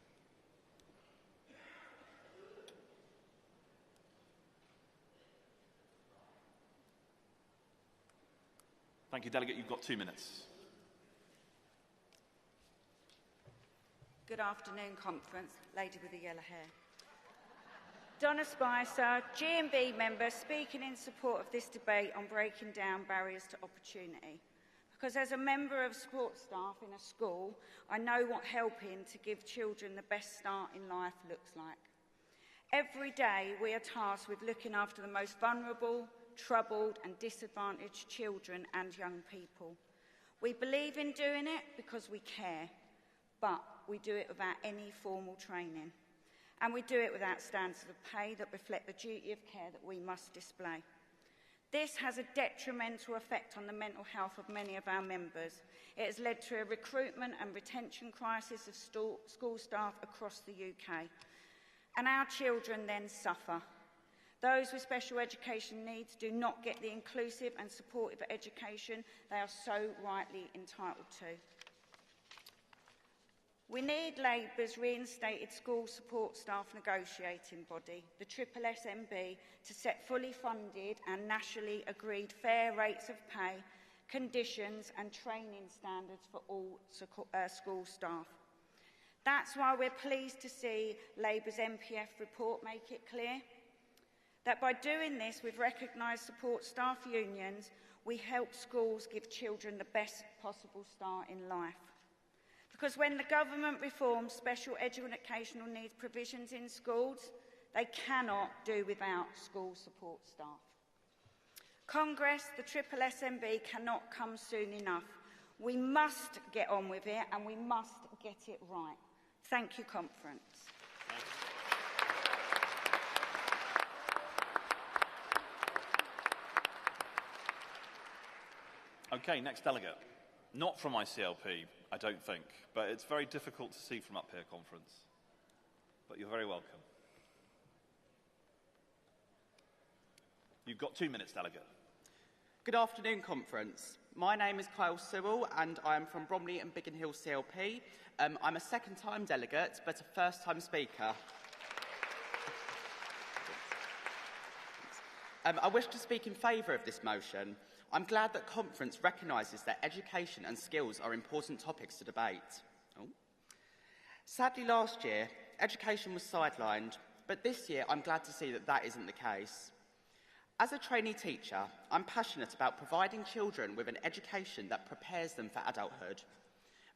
S11: Thank you, Delegate. You've got 2 minutes.
S2: Good afternoon, conference. Lady with the yellow hair. Donna Spicer, G&B member, speaking in support of this debate on breaking down barriers to opportunity. Because as a member of support staff in a school, I know what helping to give children the best start in life looks like. Every day we are tasked with looking after the most vulnerable, troubled and disadvantaged children and young people. We believe in doing it because we care, but we do it without any formal training. And we do it without standards of pay that reflect the duty of care that we must display. This has a detrimental effect on the mental health of many of our members. It has led to a recruitment and retention crisis of school staff across the UK. And our children then suffer. Those with special education needs do not get the inclusive and supportive education they are so rightly entitled to. We need Labour's reinstated school support staff negotiating body, the SSSMB, to set fully funded and nationally agreed fair rates of pay, conditions and training standards for all school staff. That's why we're pleased to see Labour's MPF report make it clear that by doing this with recognised support staff unions, we help schools give children the best possible start in life. Because when the government reforms special educational needs provisions in schools, they cannot do without school support staff. Congress, the SSSMB, cannot come soon enough. We must get on with it and we must get it right. Thank you, conference.
S11: Okay, next delegate. Not from my CLP, I don't think, but it's very difficult to see from up here, conference. But you're very welcome. You've got 2 minutes, delegate.
S19: Good afternoon, conference. My name is Kyle Sewell and I am from Bromley and Biggin Hill CLP. I'm a second-time delegate, but a first-time speaker. I wish to speak in favour of this motion. I'm glad that conference recognises that education and skills are important topics to debate. Sadly, last year, education was sidelined, but this year I'm glad to see that that isn't the case. As a trainee teacher, I'm passionate about providing children with an education that prepares them for adulthood.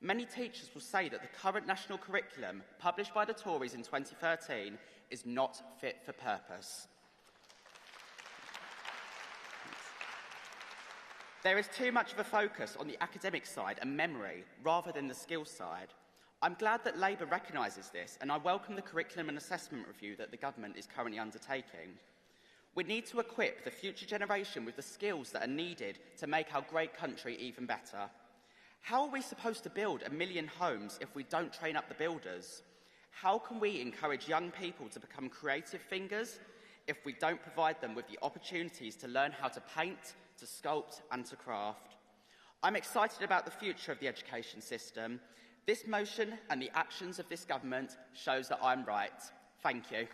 S19: Many teachers will say that the current national curriculum, published by the Tories in 2013, is not fit for purpose. There is too much of a focus on the academic side and memory rather than the skills side. I'm glad that Labour recognises this, and I welcome the curriculum and assessment review that the government is currently undertaking. We need to equip the future generation with the skills that are needed to make our great country even better. How are we supposed to build 1 million homes if we don't train up the builders? How can we encourage young people to become creative thinkers if we don't provide them with the opportunities to learn how to paint, to sculpt and to craft? I'm excited about the future of the education system. This motion and the actions of this government shows that I'm right. Thank you.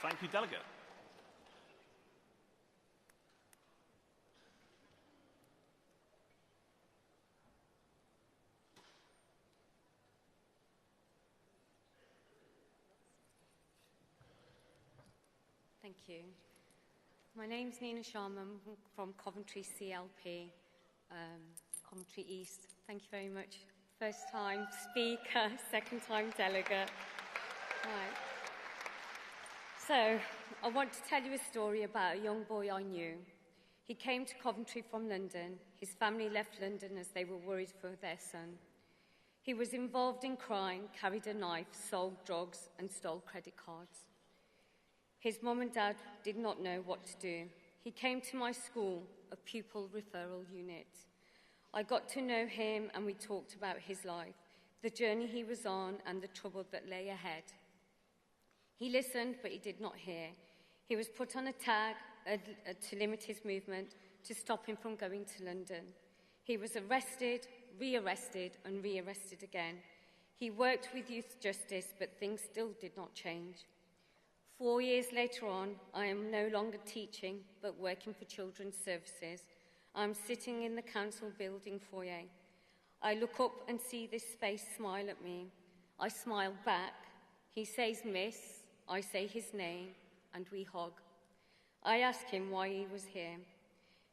S11: Thank you, Delegate.
S4: Thank you. My name's Nina Sharma. I'm from Coventry CLP, Coventry East. Thank you very much. First time speaker, second time delegate. Right. So, I want to tell you a story about a young boy I knew. He came to Coventry from London. His family left London as they were worried for their son. He was involved in crime, carried a knife, sold drugs and stole credit cards. His mum and dad did not know what to do. He came to my school, a pupil referral unit. I got to know him and we talked about his life, the journey he was on and the trouble that lay ahead. He listened, but he did not hear. He was put on a tag to limit his movement, to stop him from going to London. He was arrested, re-arrested and re-arrested again. He worked with youth justice, but things still did not change. 4 years later on, I am no longer teaching, but working for Children's Services. I'm sitting in the council building foyer. I look up and see this space smile at me. I smile back. He says miss, I say his name, and we hug. I ask him why he was here.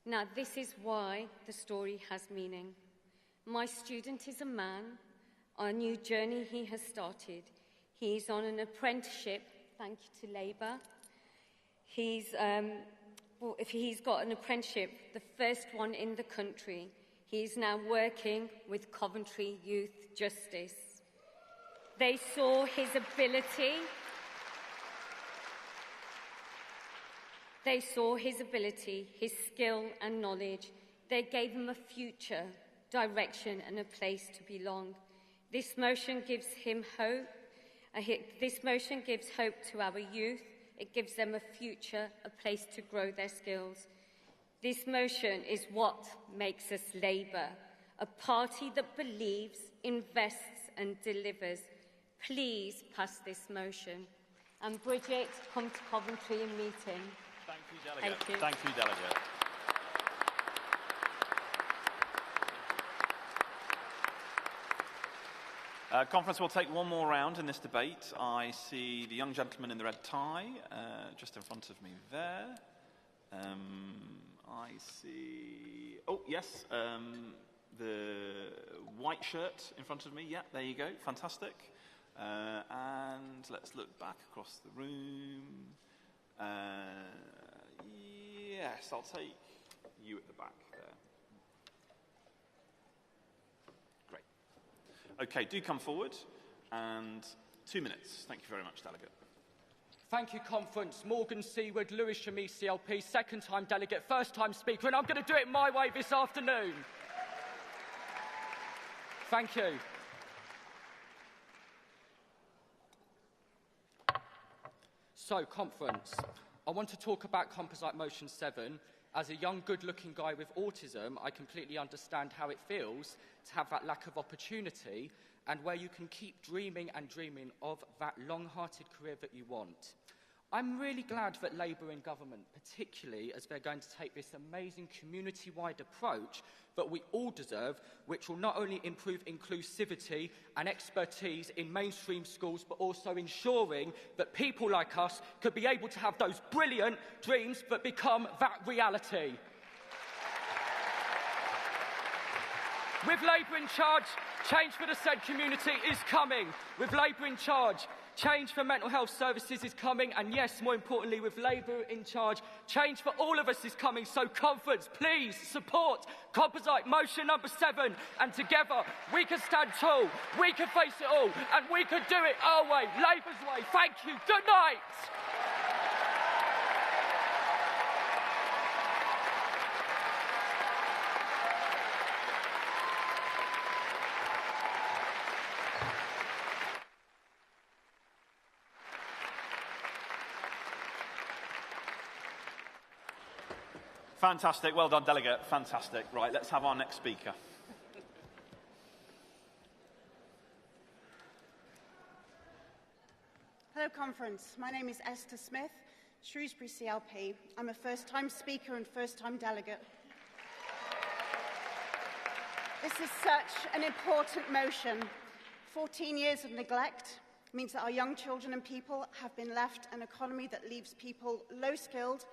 S4: Now, this is why the story has meaning. My student is a man, a new journey he has started. He's on an apprenticeship. Thank you to Labour. He's got an apprenticeship, the first one in the country. He's now working with Coventry Youth Justice. They saw his ability. They saw his ability, his skill and knowledge. They gave him a future, direction and a place to belong. This motion gives him hope. This motion gives hope to our youth. It gives them a future, a place to grow their skills. This motion is what makes us Labour, a party that believes, invests and delivers. Please pass this motion. And Bridget, come to Coventry and meeting.
S11: Thank you, Delegate.
S4: Thank you.
S11: Thank you, Delegate. Conference will take one more round in this debate. I see the young gentleman in the red tie just in front of me there. I see... Oh, yes, the white shirt in front of me. Yeah, there you go. Fantastic. And let's look back across the room. Yes, I'll take you at the back there. Okay, do come forward, and 2 minutes. Thank you very much, Delegate.
S6: Thank you, Conference. Morgan Seaward, Lewis Shamis, CLP, second-time delegate, first-time speaker, and I'm going to do it my way this afternoon. Thank you. So, Conference, I want to talk about Composite Motion 7. As a young, good-looking guy with autism, I completely understand how it feels to have that lack of opportunity and where you can keep dreaming and dreaming of that long-hearted career that you want. I'm really glad that Labour in government, particularly as they're going to take this amazing community-wide approach that we all deserve, which will not only improve inclusivity and expertise in mainstream schools, but also ensuring that people like us could be able to have those brilliant dreams that become that reality. With Labour in charge, change for the said community is coming. With Labour in charge, change for mental health services is coming. And yes, more importantly, with Labour in charge, change for all of us is coming. So conference, please support composite motion number 7. And together, we can stand tall, we can face it all, and we can do it our way, Labour's way. Thank you. Good night.
S11: Fantastic. Well done, Delegate. Fantastic. Right, let's have our next speaker.
S15: Hello, Conference. My name is Esther Smith, Shrewsbury CLP. I'm a first-time speaker and first-time delegate. This is such an important motion. 14 years of neglect means that our young children and people have been left an economy that leaves people low-skilled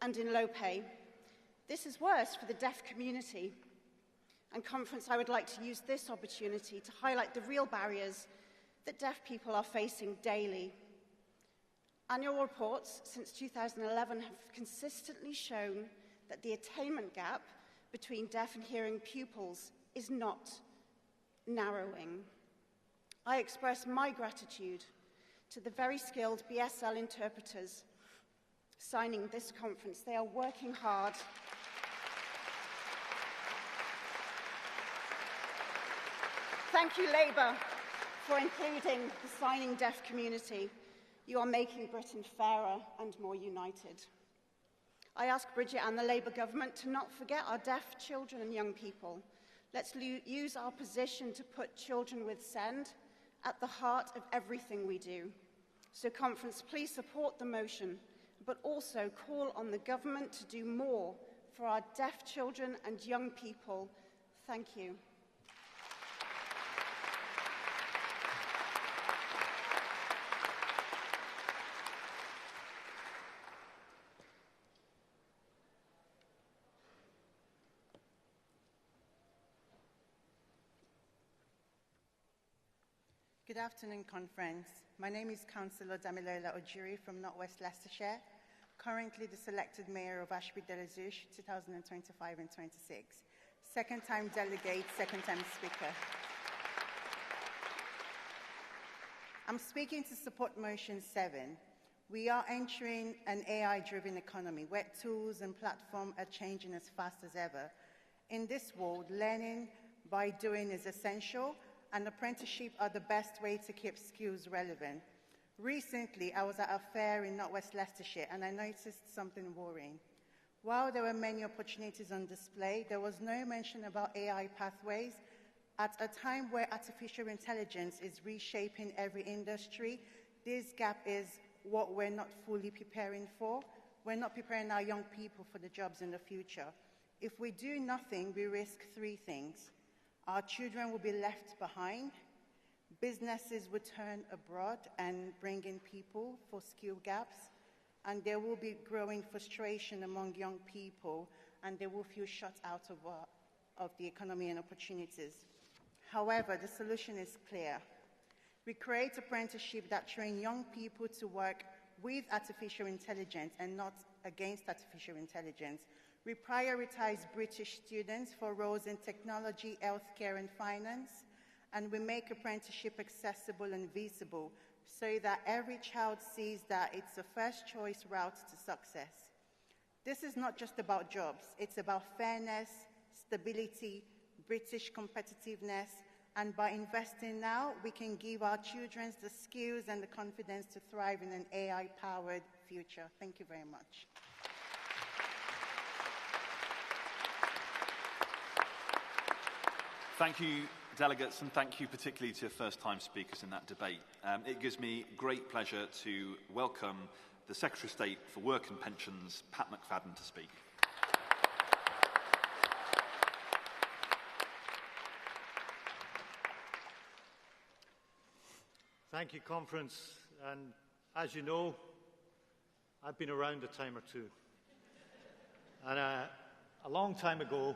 S15: and in low pay. This is worse for the deaf community. And Conference, I would like to use this opportunity to highlight the real barriers that deaf people are facing daily. Annual reports since 2011 have consistently shown that the attainment gap between deaf and hearing pupils is not narrowing. I express my gratitude to the very skilled BSL interpreters signing this conference. They are working hard. Thank you, Labour, for including the signing deaf community. You are making Britain fairer and more united. I ask Bridget and the Labour government to not forget our deaf children and young people. Let's use our position to put children with SEND at the heart of everything we do. So, Conference, please support the motion, but also call on the government to do more for our deaf children and young people. Thank you.
S18: Good afternoon, Conference. My name is Councillor Damilola Ojiri from Northwest Leicestershire, currently the selected Mayor of Ashby-de-la-Zouch 2025 and 26. Second-time delegate, second-time speaker. I'm speaking to support Motion 7. We are entering an AI-driven economy where tools and platforms are changing as fast as ever. In this world, learning by doing is essential, and apprenticeships are the best way to keep skills relevant. Recently, I was at a fair in Northwest Leicestershire, and I noticed something worrying. While there were many opportunities on display, there was no mention about AI pathways. At a time where artificial intelligence is reshaping every industry, this gap is what we're not fully preparing for. We're not preparing our young people for the jobs in the future. If we do nothing, we risk 3 things. Our children will be left behind, businesses will turn abroad and bring in people for skill gaps, and there will be growing frustration among young people, and they will feel shut out of the economy and opportunities. However, the solution is clear. We create apprenticeships that train young people to work with artificial intelligence and not against artificial intelligence. We prioritize British students for roles in technology, healthcare, and finance, and we make apprenticeship accessible and visible so that every child sees that it's a first-choice route to success. This is not just about jobs. It's about fairness, stability, British competitiveness, and by investing now, we can give our children the skills and the confidence to thrive in an AI-powered future. Thank you very much.
S11: Thank you, delegates, and thank you particularly to first-time speakers in that debate. It gives me great pleasure to welcome the Secretary of State for Work and Pensions, Pat McFadden, to speak.
S20: Thank you, Conference. And as you know, I've been around a time or two. And a long time ago,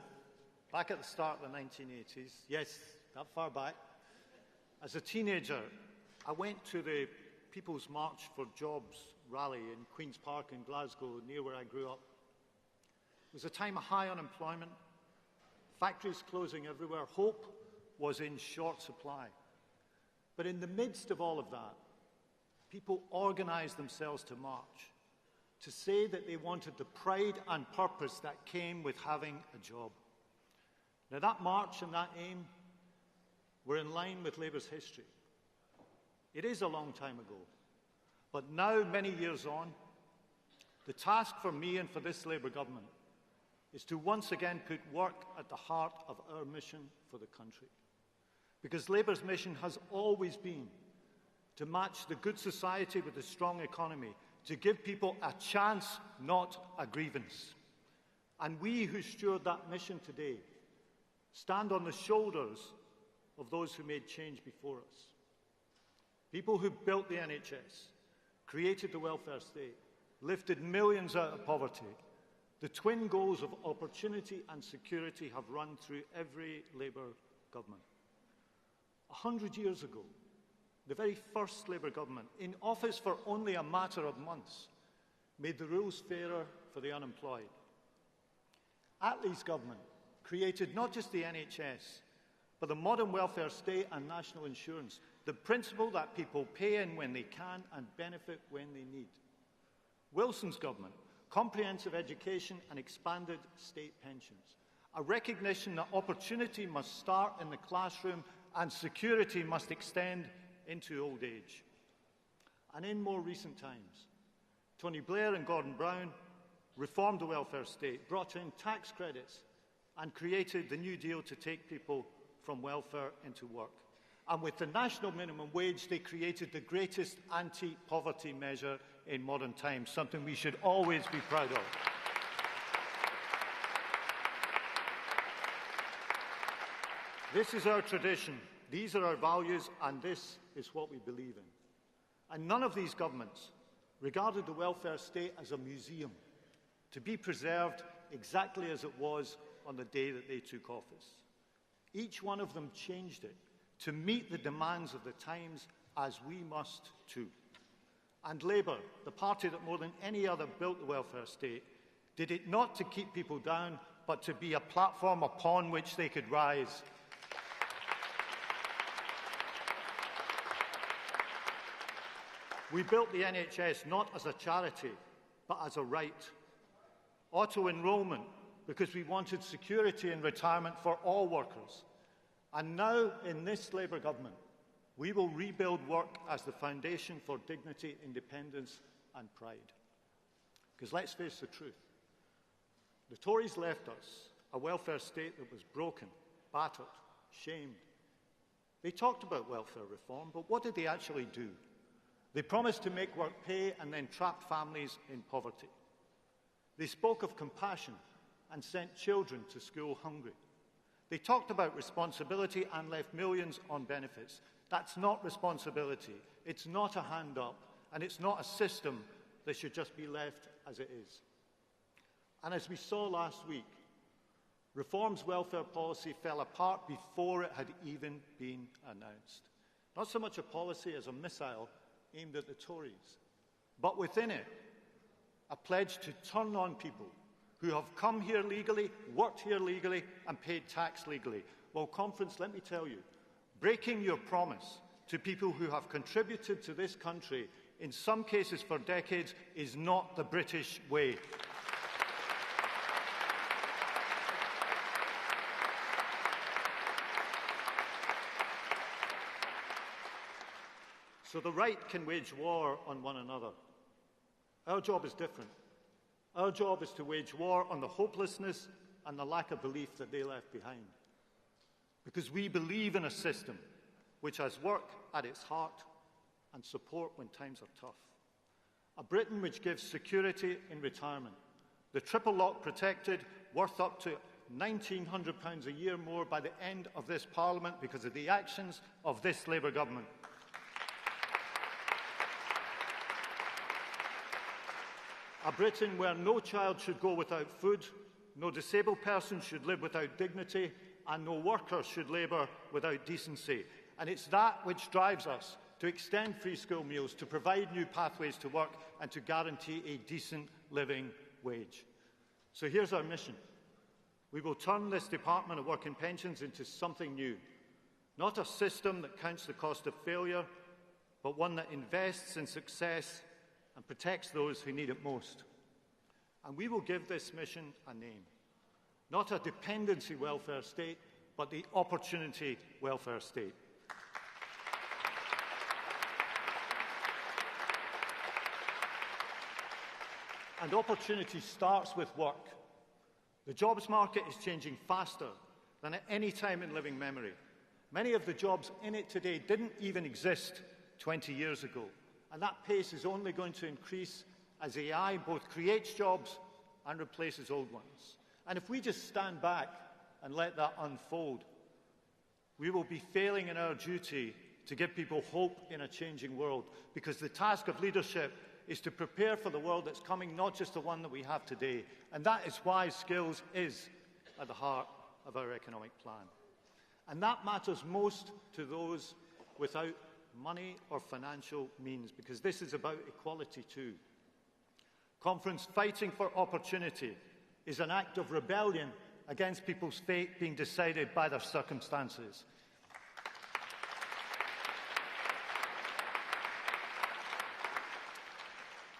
S20: back at the start of the 1980s, yes, that far back, as a teenager, I went to the People's March for Jobs rally in Queen's Park in Glasgow, near where I grew up. It was a time of high unemployment, factories closing everywhere, hope was in short supply. But in the midst of all of that, people organised themselves to march, to say that they wanted the pride and purpose that came with having a job. Now that march and that aim were in line with Labour's history. It is a long time ago, but now, many years on, the task for me and for this Labour government is to once again put work at the heart of our mission for the country. Because Labour's mission has always been to match the good society with a strong economy, to give people a chance, not a grievance. And we who steward that mission today stand on the shoulders of those who made change before us. People who built the NHS, created the welfare state, lifted millions out of poverty. The twin goals of opportunity and security have run through every Labour government. 100 years ago, the very first Labour government, in office for only a matter of months, made the rules fairer for the unemployed. Attlee's government created not just the NHS, but the modern welfare state and national insurance, the principle that people pay in when they can and benefit when they need. Wilson's government, comprehensive education and expanded state pensions, a recognition that opportunity must start in the classroom and security must extend into old age. And in more recent times, Tony Blair and Gordon Brown reformed the welfare state, brought in tax credits, and created the New Deal to take people from welfare into work. And with the national minimum wage, they created the greatest anti-poverty measure in modern times, something we should always be proud of. This is our tradition, these are our values, and this is what we believe in. And none of these governments regarded the welfare state as a museum, to be preserved exactly as it was on the day that they took office. Each one of them changed it to meet the demands of the times, as we must too. And Labour, the party that more than any other built the welfare state, did it not to keep people down, but to be a platform upon which they could rise. We built the NHS not as a charity, but as a right. Auto-enrolment, because we wanted security in retirement for all workers. And now, in this Labour government, we will rebuild work as the foundation for dignity, independence and pride. Because let's face the truth, the Tories left us a welfare state that was broken, battered, shamed. They talked about welfare reform, but what did they actually do? They promised to make work pay and then trapped families in poverty. They spoke of compassion and sent children to school hungry. They talked about responsibility and left millions on benefits. That's not responsibility. It's not a hand up, and it's not a system that should just be left as it is. And as we saw last week, Reform's welfare policy fell apart before it had even been announced. Not so much a policy as a missile aimed at the Tories, but within it, a pledge to turn on people who have come here legally, worked here legally, and paid tax legally. Well, conference, let me tell you, breaking your promise to people who have contributed to this country, in some cases for decades, is not the British way. So the right can wage war on one another. Our job is different. Our job is to wage war on the hopelessness and the lack of belief that they left behind. Because we believe in a system which has work at its heart and support when times are tough. A Britain which gives security in retirement. The triple lock protected, worth up to £1,900 a year more by the end of this Parliament because of the actions of this Labour government. A Britain where no child should go without food, No disabled person should live without dignity, and no worker should labour without decency. And it's that which drives us to extend free school meals, to provide new pathways to work, and to guarantee a decent living wage. So here's our mission. We will turn this Department of Work and Pensions into something new. Not a system that counts the cost of failure, but one that invests in success and protects those who need it most. And we will give this mission a name. Not a dependency welfare state, but the opportunity welfare state. And opportunity starts with work. The jobs market is changing faster than at any time in living memory. Many of the jobs in it today didn't even exist 20 years ago. And that pace is only going to increase as AI both creates jobs and replaces old ones. And if we just stand back and let that unfold, we will be failing in our duty to give people hope in a changing world, because the task of leadership is to prepare for the world that's coming, not just the one that we have today. And that is why skills is at the heart of our economic plan. And that matters most to those without money or financial means, because this is about equality too. Conference, fighting for opportunity is an act of rebellion against people's fate being decided by their circumstances.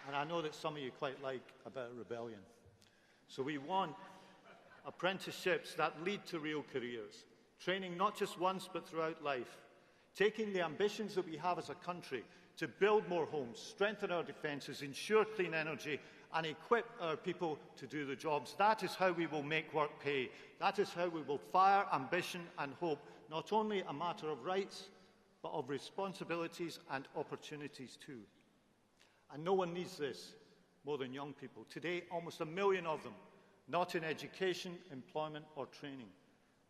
S20: And I know that some of you quite like a bit of rebellion. So we want apprenticeships that lead to real careers, training not just once but throughout life, taking the ambitions that we have as a country to build more homes, strengthen our defences, ensure clean energy and equip our people to do the jobs. That is how we will make work pay. That is how we will fire ambition and hope, not only a matter of rights, but of responsibilities and opportunities too. And no one needs this more than young people. Today, almost 1 million of them, not in education, employment or training.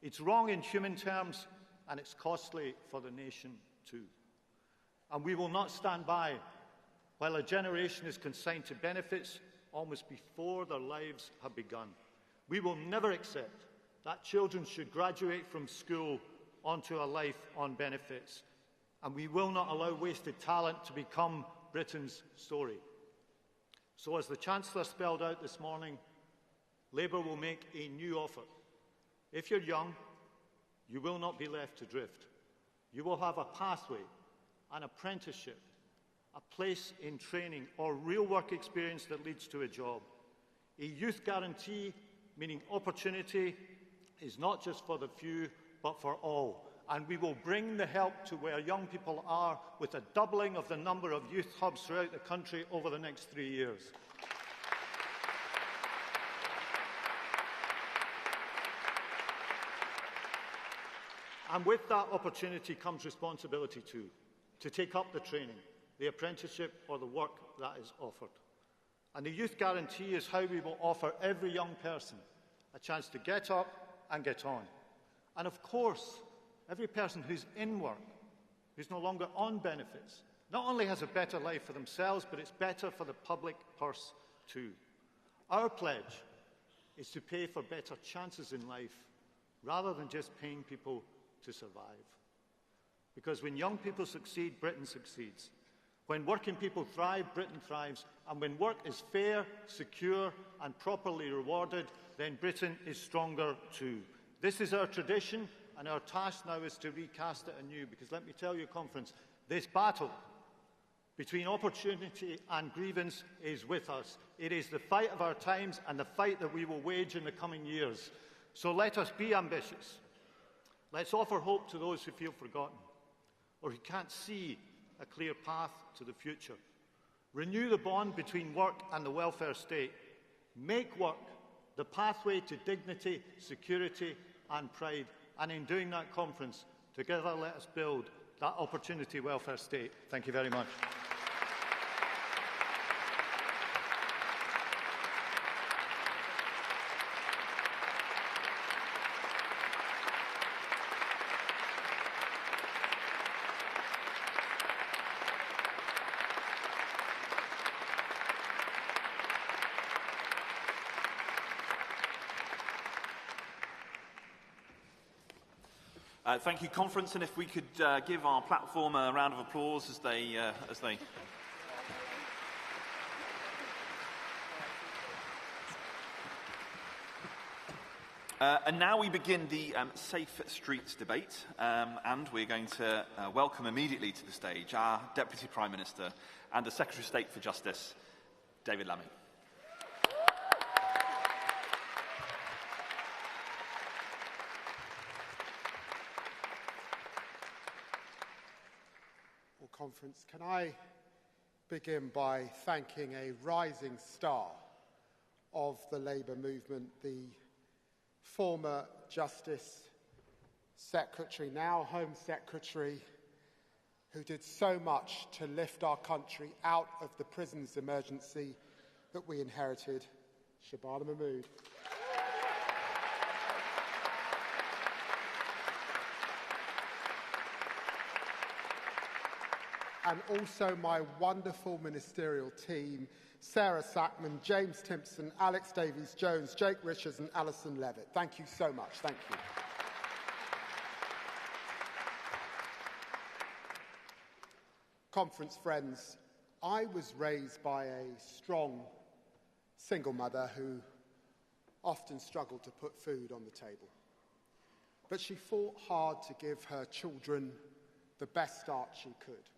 S20: It's wrong in human terms, and it's costly for the nation too. And we will not stand by while a generation is consigned to benefits almost before their lives have begun. We will never accept that children should graduate from school onto a life on benefits. And we will not allow wasted talent to become Britain's story. So as the Chancellor spelled out this morning, Labour will make a new offer. If you're young, you will not be left to drift. You will have a pathway, an apprenticeship, a place in training or real work experience that leads to a job. A youth guarantee, meaning opportunity, is not just for the few, but for all. And we will bring the help to where young people are with a doubling of the number of youth hubs throughout the country over the next 3 years. And with that opportunity comes responsibility too, to take up the training, the apprenticeship or the work that is offered. And the Youth Guarantee is how we will offer every young person a chance to get up and get on. And of course, every person who's in work, who's no longer on benefits, not only has a better life for themselves, but it's better for the public purse too. Our pledge is to pay for better chances in life, rather than just paying people to survive. Because when young people succeed, Britain succeeds. When working people thrive, Britain thrives. And when work is fair, secure and properly rewarded, then Britain is stronger too. This is our tradition, and our task now is to recast it anew. Because let me tell you, Conference, this battle between opportunity and grievance is with us. It is the fight of our times and the fight that we will wage in the coming years. So let us be ambitious. Let's offer hope to those who feel forgotten or who can't see a clear path to the future. Renew the bond between work and the welfare state. Make work the pathway to dignity, security and pride. And in doing that, Conference, together let us build that opportunity welfare state. Thank you very much.
S11: Thank you, conference, and if we could give our platform a round of applause as they. And now we begin the Safe Streets debate, and we're going to welcome immediately to the stage our Deputy Prime Minister and the Secretary of State for Justice, David Lammy.
S7: Well, conference, can I begin by thanking a rising star of the Labour movement, the former Justice Secretary, now Home Secretary, who did so much to lift our country out of the prisons emergency that we inherited, Shabana Mahmood. And also my wonderful ministerial team, Sarah Sackman, James Timpson, Alex Davies-Jones, Jake Richards and Alison Levitt. Thank you so much. Thank you. Conference friends, I was raised by a strong single mother who often struggled to put food on the table. But she fought hard to give her children the best start she could.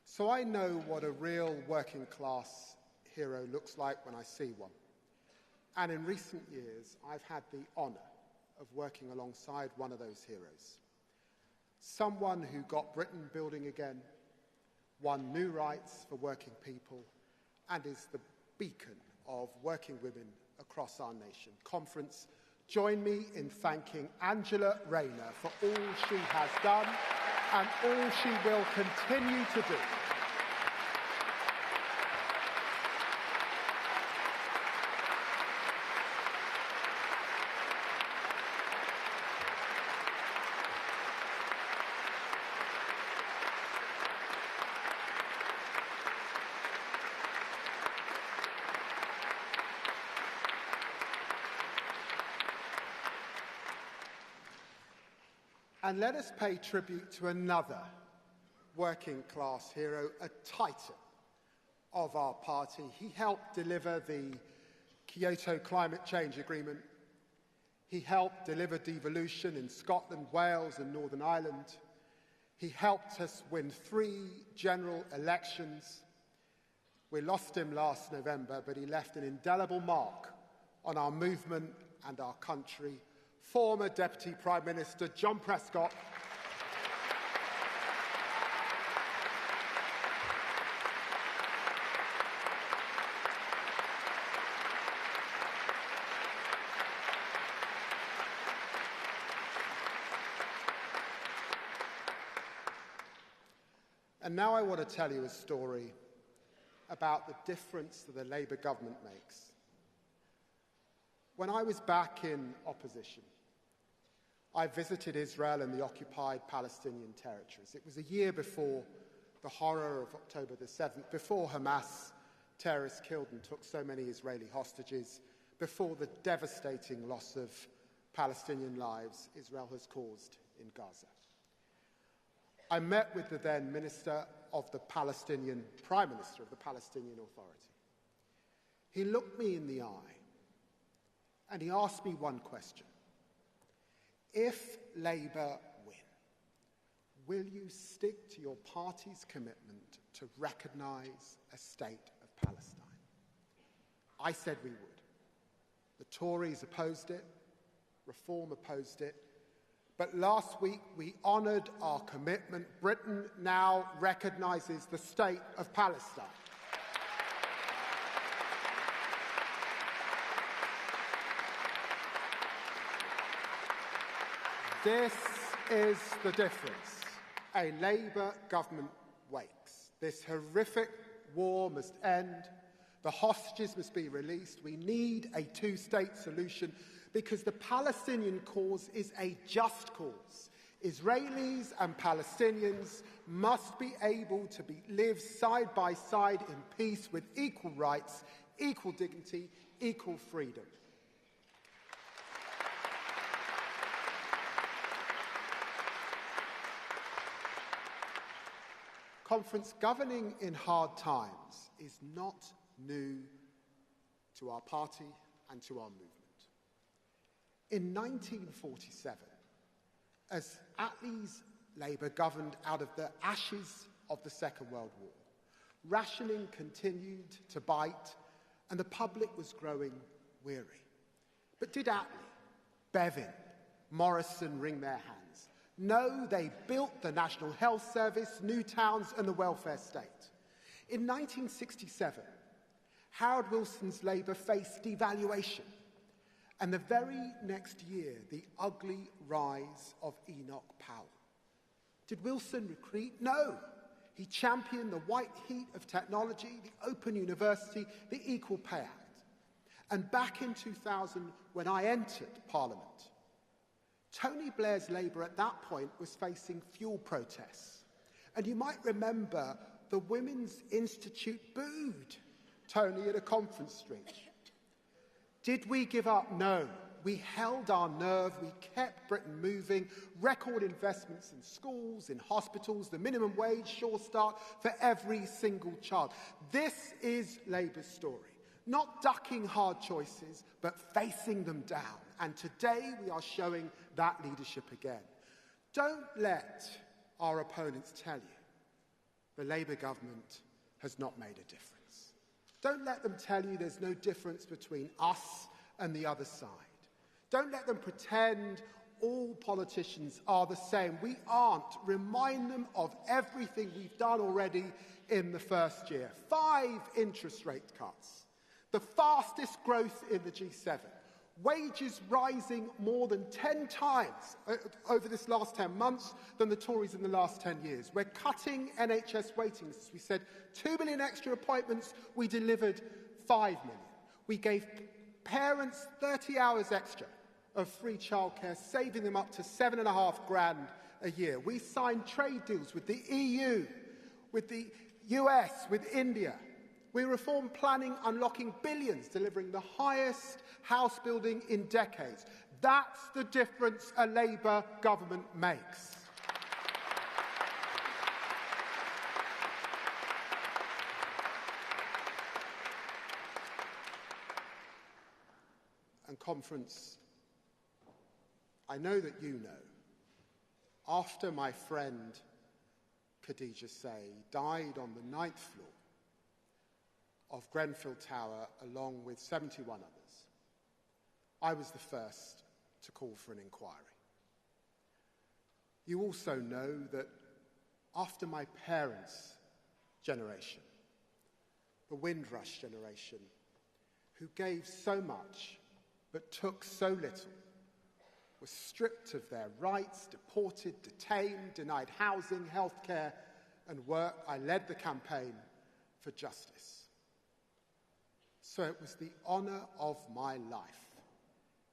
S7: So I know what a real working class hero looks like when I see one. And in recent years, I've had the honour of working alongside one of those heroes. Someone who got Britain building again, won new rights for working people, and is the beacon of working women across our nation. Conference, join me in thanking Angela Rayner for all she has done and all she will continue to do. And let us pay tribute to another working class hero, a titan of our party. He helped deliver the Kyoto Climate Change Agreement. He helped deliver devolution in Scotland, Wales and Northern Ireland. He helped us win 3 general elections. We lost him last November, but he left an indelible mark on our movement and our country. Former Deputy Prime Minister John Prescott. And now I want to tell you a story about the difference that the Labour government makes. When I was back in opposition, I visited Israel and the occupied Palestinian territories. It was a year before the horror of October the 7th, before Hamas terrorists killed and took so many Israeli hostages, before the devastating loss of Palestinian lives Israel has caused in Gaza. I met with the then Minister of the Palestinian, Prime Minister of the Palestinian Authority. He looked me in the eye and he asked me one question. If Labour win, will you stick to your party's commitment to recognise a state of Palestine? I said we would. The Tories opposed it, Reform opposed it, but last week we honoured our commitment. Britain now recognises the state of Palestine. This is the difference. A Labour government wakes. This horrific war must end. The hostages must be released. We need a two-state solution because the Palestinian cause is a just cause. Israelis and Palestinians must be able to live side by side in peace with equal rights, equal dignity, equal freedom. Conference, governing in hard times is not new to our party and to our movement. In 1947, as Attlee's Labour governed out of the ashes of the Second World War, rationing continued to bite and the public was growing weary. But did Attlee, Bevin, Morrison wring their hands? No, they built the National Health Service, new towns and the welfare state. In 1967, Harold Wilson's Labour faced devaluation, and the very next year, the ugly rise of Enoch Powell. Did Wilson retreat? No. He championed the white heat of technology, the open university, the Equal Pay Act. And back in 2000, when I entered Parliament, Tony Blair's Labour at that point was facing fuel protests. And you might remember the Women's Institute booed Tony at a conference street. Did we give up? No. We held our nerve, we kept Britain moving, record investments in schools, in hospitals, the minimum wage, Sure Start for every single child. This is Labour's story. Not ducking hard choices, but facing them down. And today we are showing that leadership again. Don't let our opponents tell you the Labour government has not made a difference. Don't let them tell you there's no difference between us and the other side. Don't let them pretend all politicians are the same. We aren't. Remind them of everything we've done already in the first year. 5 interest rate cuts. The fastest growth in the G7. Wages rising more than 10 times over this last 10 months than the Tories in the last 10 years. We're cutting NHS waiting lists. We said 2 million extra appointments. We delivered 5 million. We gave parents 30 hours extra of free childcare, saving them up to $7,500 a year. We signed trade deals with the EU, with the US, with India. We reformed planning, unlocking billions, delivering the highest house building in decades. That's the difference a Labour government makes. And conference, I know that you know, after my friend Khadija Say died on the 9th floor of Grenfell Tower along with 71 others, I was the first to call for an inquiry. You also know that after my parents' generation, the Windrush generation, who gave so much but took so little, were stripped of their rights, deported, detained, denied housing, healthcare, and work, I led the campaign for justice. So it was the honour of my life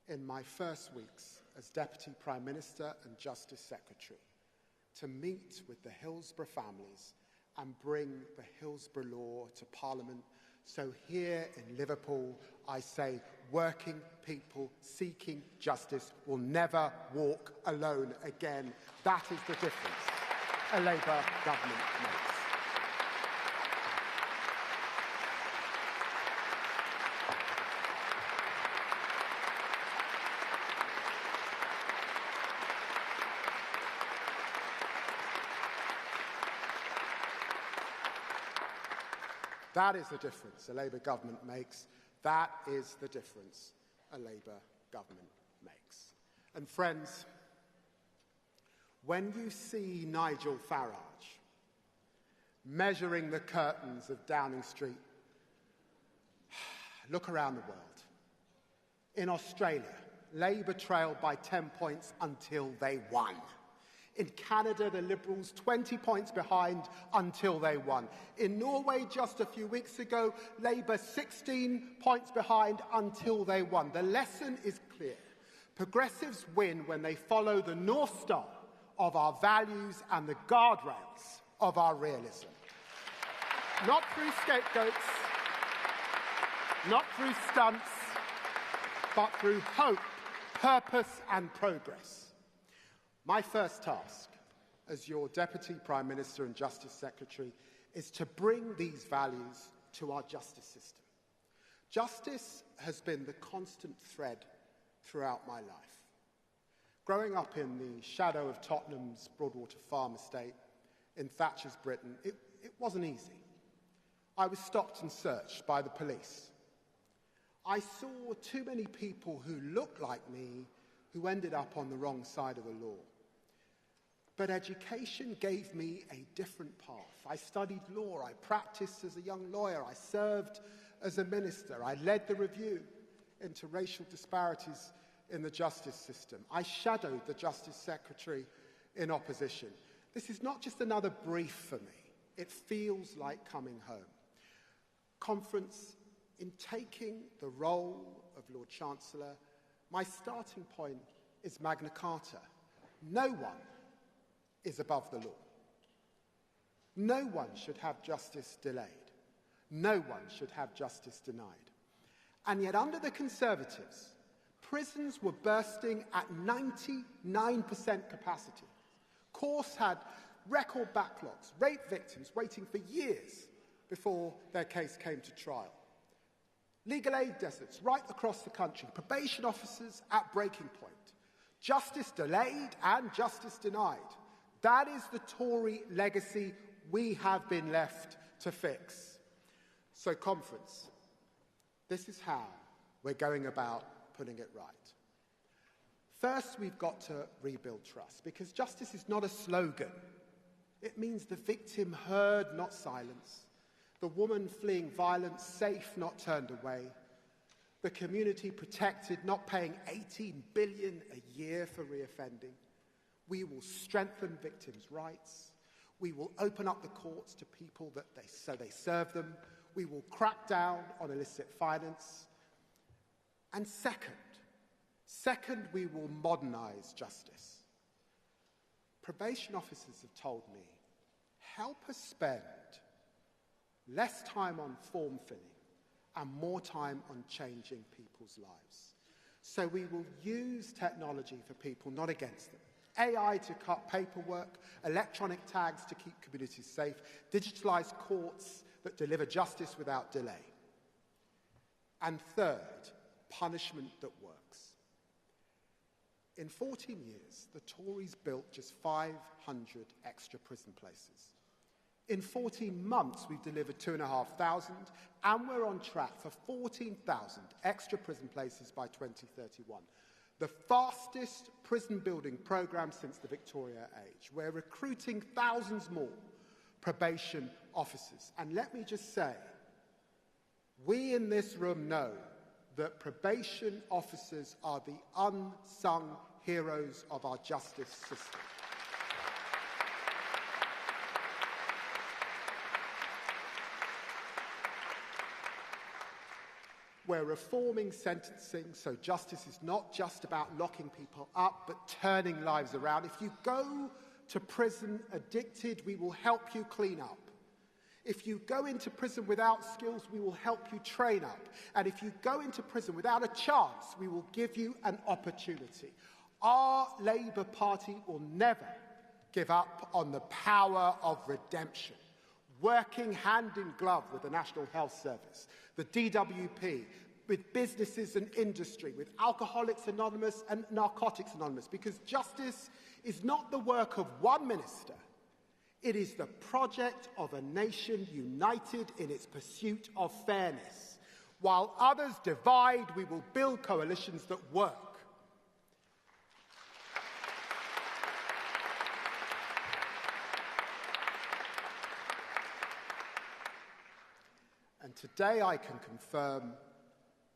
S7: in my first weeks as Deputy Prime Minister and Justice Secretary to meet with the Hillsborough families and bring the Hillsborough law to Parliament. So here in Liverpool, I say working people seeking justice will never walk alone again. That is the difference a Labour government makes. That is the difference a Labour government makes. That is the difference a Labour government makes. And friends, when you see Nigel Farage measuring the curtains of Downing Street, look around the world. In Australia, Labour trailed by 10 points until they won. In Canada, the Liberals 20 points behind until they won. In Norway, just a few weeks ago, Labour 16 points behind until they won. The lesson is clear. Progressives win when they follow the North Star of our values and the guardrails of our realism. Not through scapegoats, not through stunts, but through hope, purpose and progress. My first task as your Deputy Prime Minister and Justice Secretary is to bring these values to our justice system. Justice has been the constant thread throughout my life. Growing up in the shadow of Tottenham's Broadwater Farm estate in Thatcher's Britain, it wasn't easy. I was stopped and searched by the police. I saw too many people who looked like me who ended up on the wrong side of the law. But education gave me a different path. I studied law, I practiced as a young lawyer, I served as a minister, I led the review into racial disparities in the justice system. I shadowed the Justice Secretary in opposition. This is not just another brief for me. It feels like coming home. Conference, in taking the role of Lord Chancellor, my starting point is Magna Carta. No one is above the law. No one should have justice delayed. No one should have justice denied. And yet under the Conservatives, prisons were bursting at 99% capacity. Courts had record backlogs, rape victims waiting for years before their case came to trial. Legal aid deserts right across the country, probation officers at breaking point. Justice delayed and justice denied. That is the Tory legacy we have been left to fix. So, conference, this is how we're going about putting it right. First, we've got to rebuild trust, because justice is not a slogan. It means the victim heard, not silenced. The woman fleeing violence safe, not turned away. The community protected, not paying $18 billion a year for reoffending. We will strengthen victims' rights. We will open up the courts to people so they serve them. We will crack down on illicit finance. And second, we will modernize justice. Probation officers have told me, help us spend less time on form filling and more time on changing people's lives. So we will use technology for people, not against them. AI to cut paperwork, electronic tags to keep communities safe, digitalized courts that deliver justice without delay. And third, punishment that works. In 14 years, the Tories built just 500 extra prison places. In 14 months, we've delivered 2,500, and we're on track for 14,000 extra prison places by 2031. The fastest prison building programme since the Victoria age. We're recruiting thousands more probation officers. And let me just say, we in this room know that probation officers are the unsung heroes of our justice system. We're reforming sentencing, so justice is not just about locking people up, but turning lives around. If you go to prison addicted, we will help you clean up. If you go into prison without skills, we will help you train up. And if you go into prison without a chance, we will give you an opportunity. Our Labour Party will never give up on the power of redemption. Working hand in glove with the National Health Service, the DWP, with businesses and industry, with Alcoholics Anonymous and Narcotics Anonymous, because justice is not the work of one minister. It is the project of a nation united in its pursuit of fairness. While others divide, we will build coalitions that work. And today I can confirm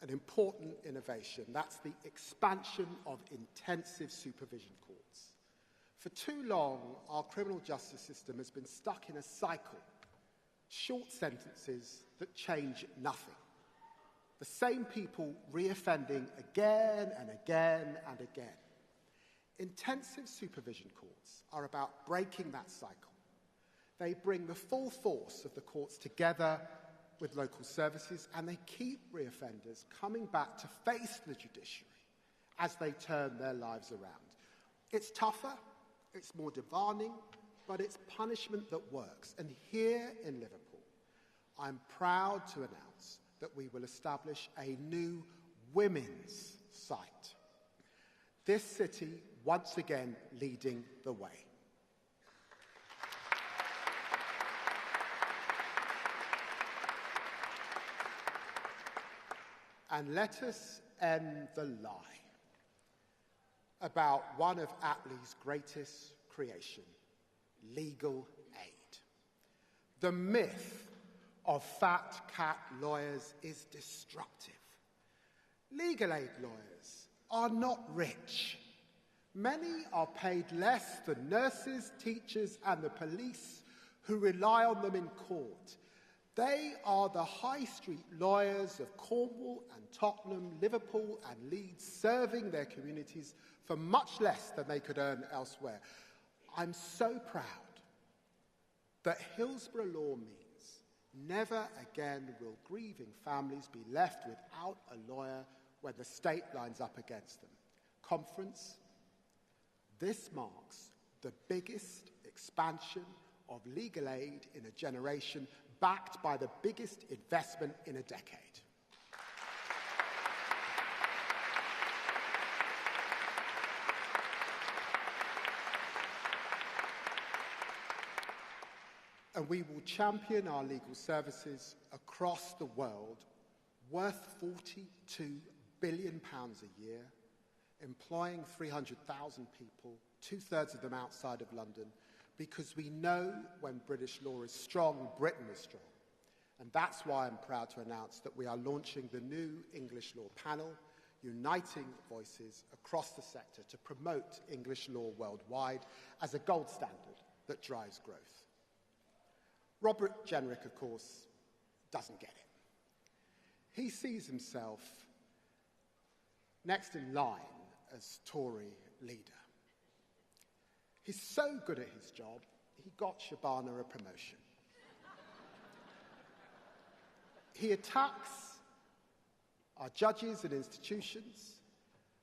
S7: an important innovation. That's the expansion of intensive supervision courts. For too long, our criminal justice system has been stuck in a cycle. Short sentences that change nothing. The same people reoffending again and again and again. Intensive supervision courts are about breaking that cycle. They bring the full force of the courts together with local services, and they keep reoffenders coming back to face the judiciary as they turn their lives around. It's tougher, it's more demanding, but it's punishment that works. And here in Liverpool, I'm proud to announce that we will establish a new women's site. This city, once again, leading the way. And let us end the lie about one of Attlee's greatest creation, legal aid. The myth of fat cat lawyers is destructive. Legal aid lawyers are not rich. Many are paid less than nurses, teachers, and the police who rely on them in court. They are the high street lawyers of Cornwall and Tottenham, Liverpool and Leeds, serving their communities for much less than they could earn elsewhere. I'm so proud that Hillsborough law means never again will grieving families be left without a lawyer when the state lines up against them. Conference, this marks the biggest expansion of legal aid in a generation, backed by the biggest investment in a decade. And we will champion our legal services across the world, worth £42 billion a year, employing 300,000 people, 2/3 of them outside of London, because we know when British law is strong, Britain is strong. And that's why I'm proud to announce that we are launching the new English law panel, uniting voices across the sector to promote English law worldwide as a gold standard that drives growth. Robert Jenrick, of course, doesn't get it. He sees himself next in line as Tory leader. He's so good at his job, he got Shabana a promotion. He attacks our judges and institutions.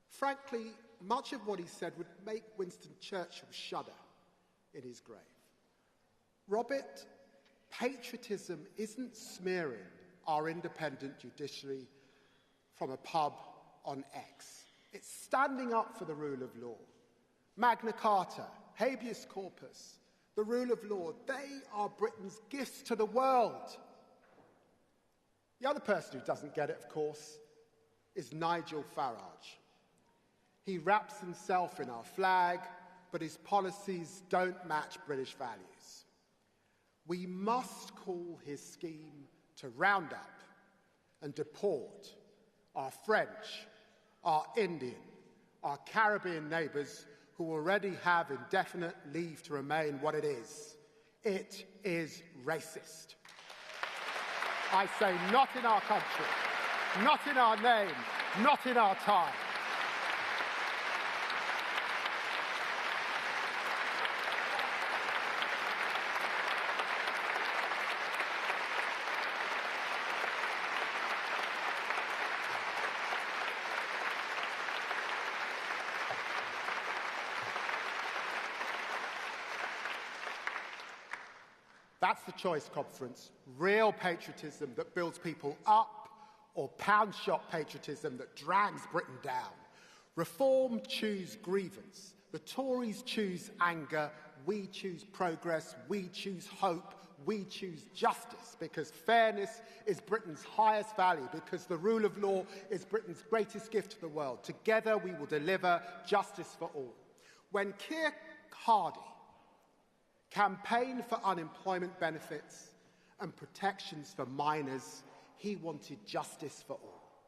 S7: Frankly, much of what he said would make Winston Churchill shudder in his grave. Robert, patriotism isn't smearing our independent judiciary from a pub on X. It's standing up for the rule of law. Magna Carta, habeas corpus, the rule of law, they are Britain's gifts to the world. The other person who doesn't get it, of course, is Nigel Farage. He wraps himself in our flag, but his policies don't match British values. We must call his scheme to round up and deport our French, our Indian, our Caribbean neighbours who already have indefinite leave to remain what it is. It is racist. I say not in our country, not in our name, not in our time. That's the choice conference. Real patriotism that builds people up, or pound shop patriotism that drags Britain down. Reform choose grievance. The Tories choose anger. We choose progress. We choose hope. We choose justice, because fairness is Britain's highest value, because the rule of law is Britain's greatest gift to the world. Together we will deliver justice for all. When Keir Hardie campaigned for unemployment benefits and protections for minors, he wanted justice for all.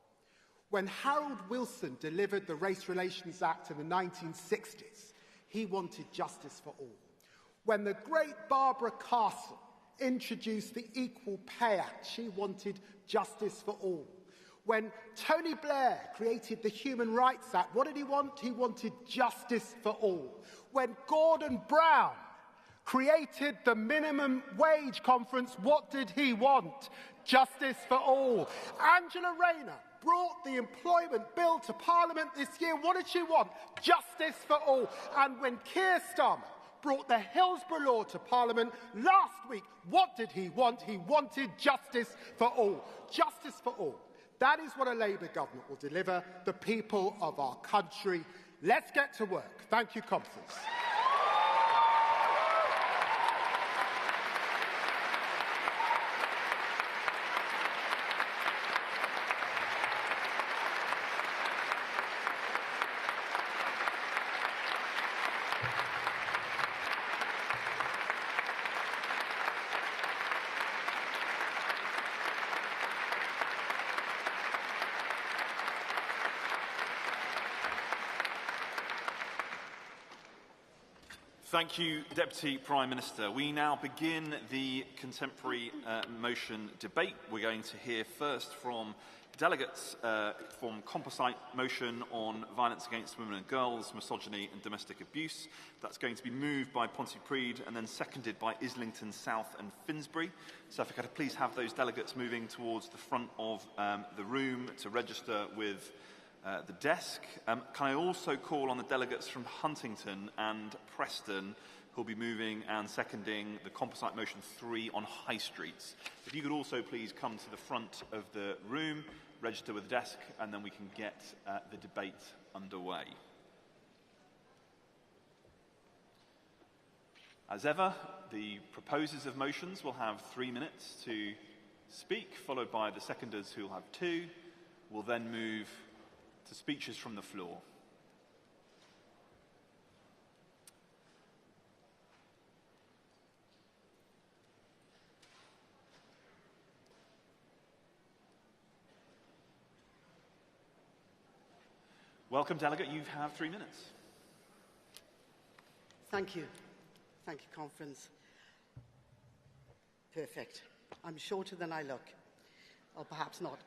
S7: When Harold Wilson delivered the Race Relations Act in the 1960s, he wanted justice for all. When the great Barbara Castle introduced the Equal Pay Act, she wanted justice for all. When Tony Blair created the Human Rights Act, what did he want? He wanted justice for all. When Gordon Brown created the minimum wage conference, what did he want? Justice for all. Angela Rayner brought the employment bill to Parliament this year. What did she want? Justice for all. And when Keir Starmer brought the Hillsborough Law to Parliament last week. What did he want? He wanted justice for all. Justice for all. That is what a Labour government will deliver the people of our country. Let's get to work. Thank you, Conference.
S11: Thank you, Deputy Prime Minister. We now begin the contemporary motion debate. We're going to hear first from delegates from composite motion on violence against women and girls, misogyny and domestic abuse. That's going to be moved by Pontypridd and then seconded by Islington South and Finsbury. So if I could please have those delegates moving towards the front of the room to register with the desk. Can I also call on the delegates from Huntington and Preston who will be moving and seconding the composite motion 3 on high streets. If you could also please come to the front of the room, register with the desk, and then we can get the debate underway. As ever, the proposers of motions will have 3 minutes to speak, followed by the seconders who will have 2. We'll then move to speeches from the floor. Welcome, delegate. You have 3 minutes.
S8: Thank you. Thank you, Conference. Perfect. I'm shorter than I look. Or perhaps not.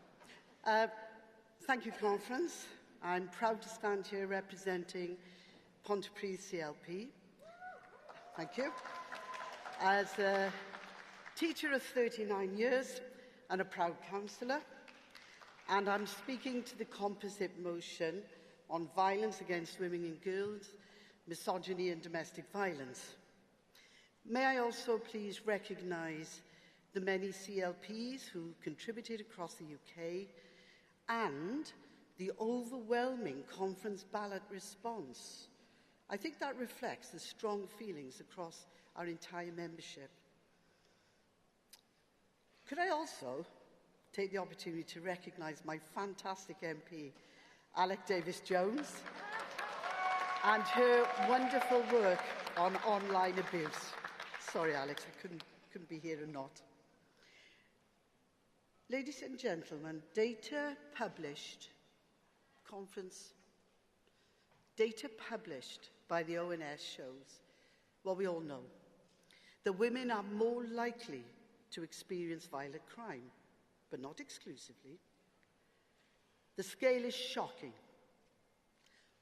S8: Thank you, Conference. I'm proud to stand here representing Pontypridd CLP. Thank you. As a teacher of 39 years and a proud councillor, and I'm speaking to the composite motion on violence against women and girls, misogyny and domestic violence. May I also please recognise the many CLPs who contributed across the UK and the overwhelming conference ballot response. I think that reflects the strong feelings across our entire membership. Could I also take the opportunity to recognise my fantastic MP, Alec Davies-Jones, and her wonderful work on online abuse. Sorry, Alex, I couldn't be here or not. Ladies and gentlemen, data published by the ONS shows what we all know, that women are more likely to experience violent crime, but not exclusively. The scale is shocking.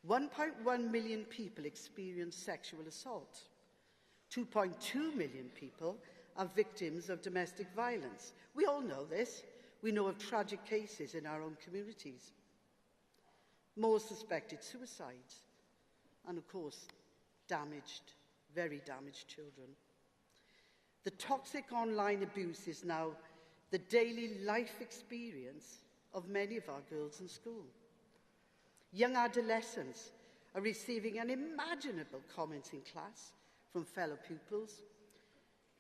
S8: 1.1 million people experience sexual assault. 2.2 million people are victims of domestic violence. We all know this. We know of tragic cases in our own communities. More suspected suicides. And of course, damaged, very damaged children. The toxic online abuse is now the daily life experience of many of our girls in school. Young adolescents are receiving unimaginable comments in class from fellow pupils,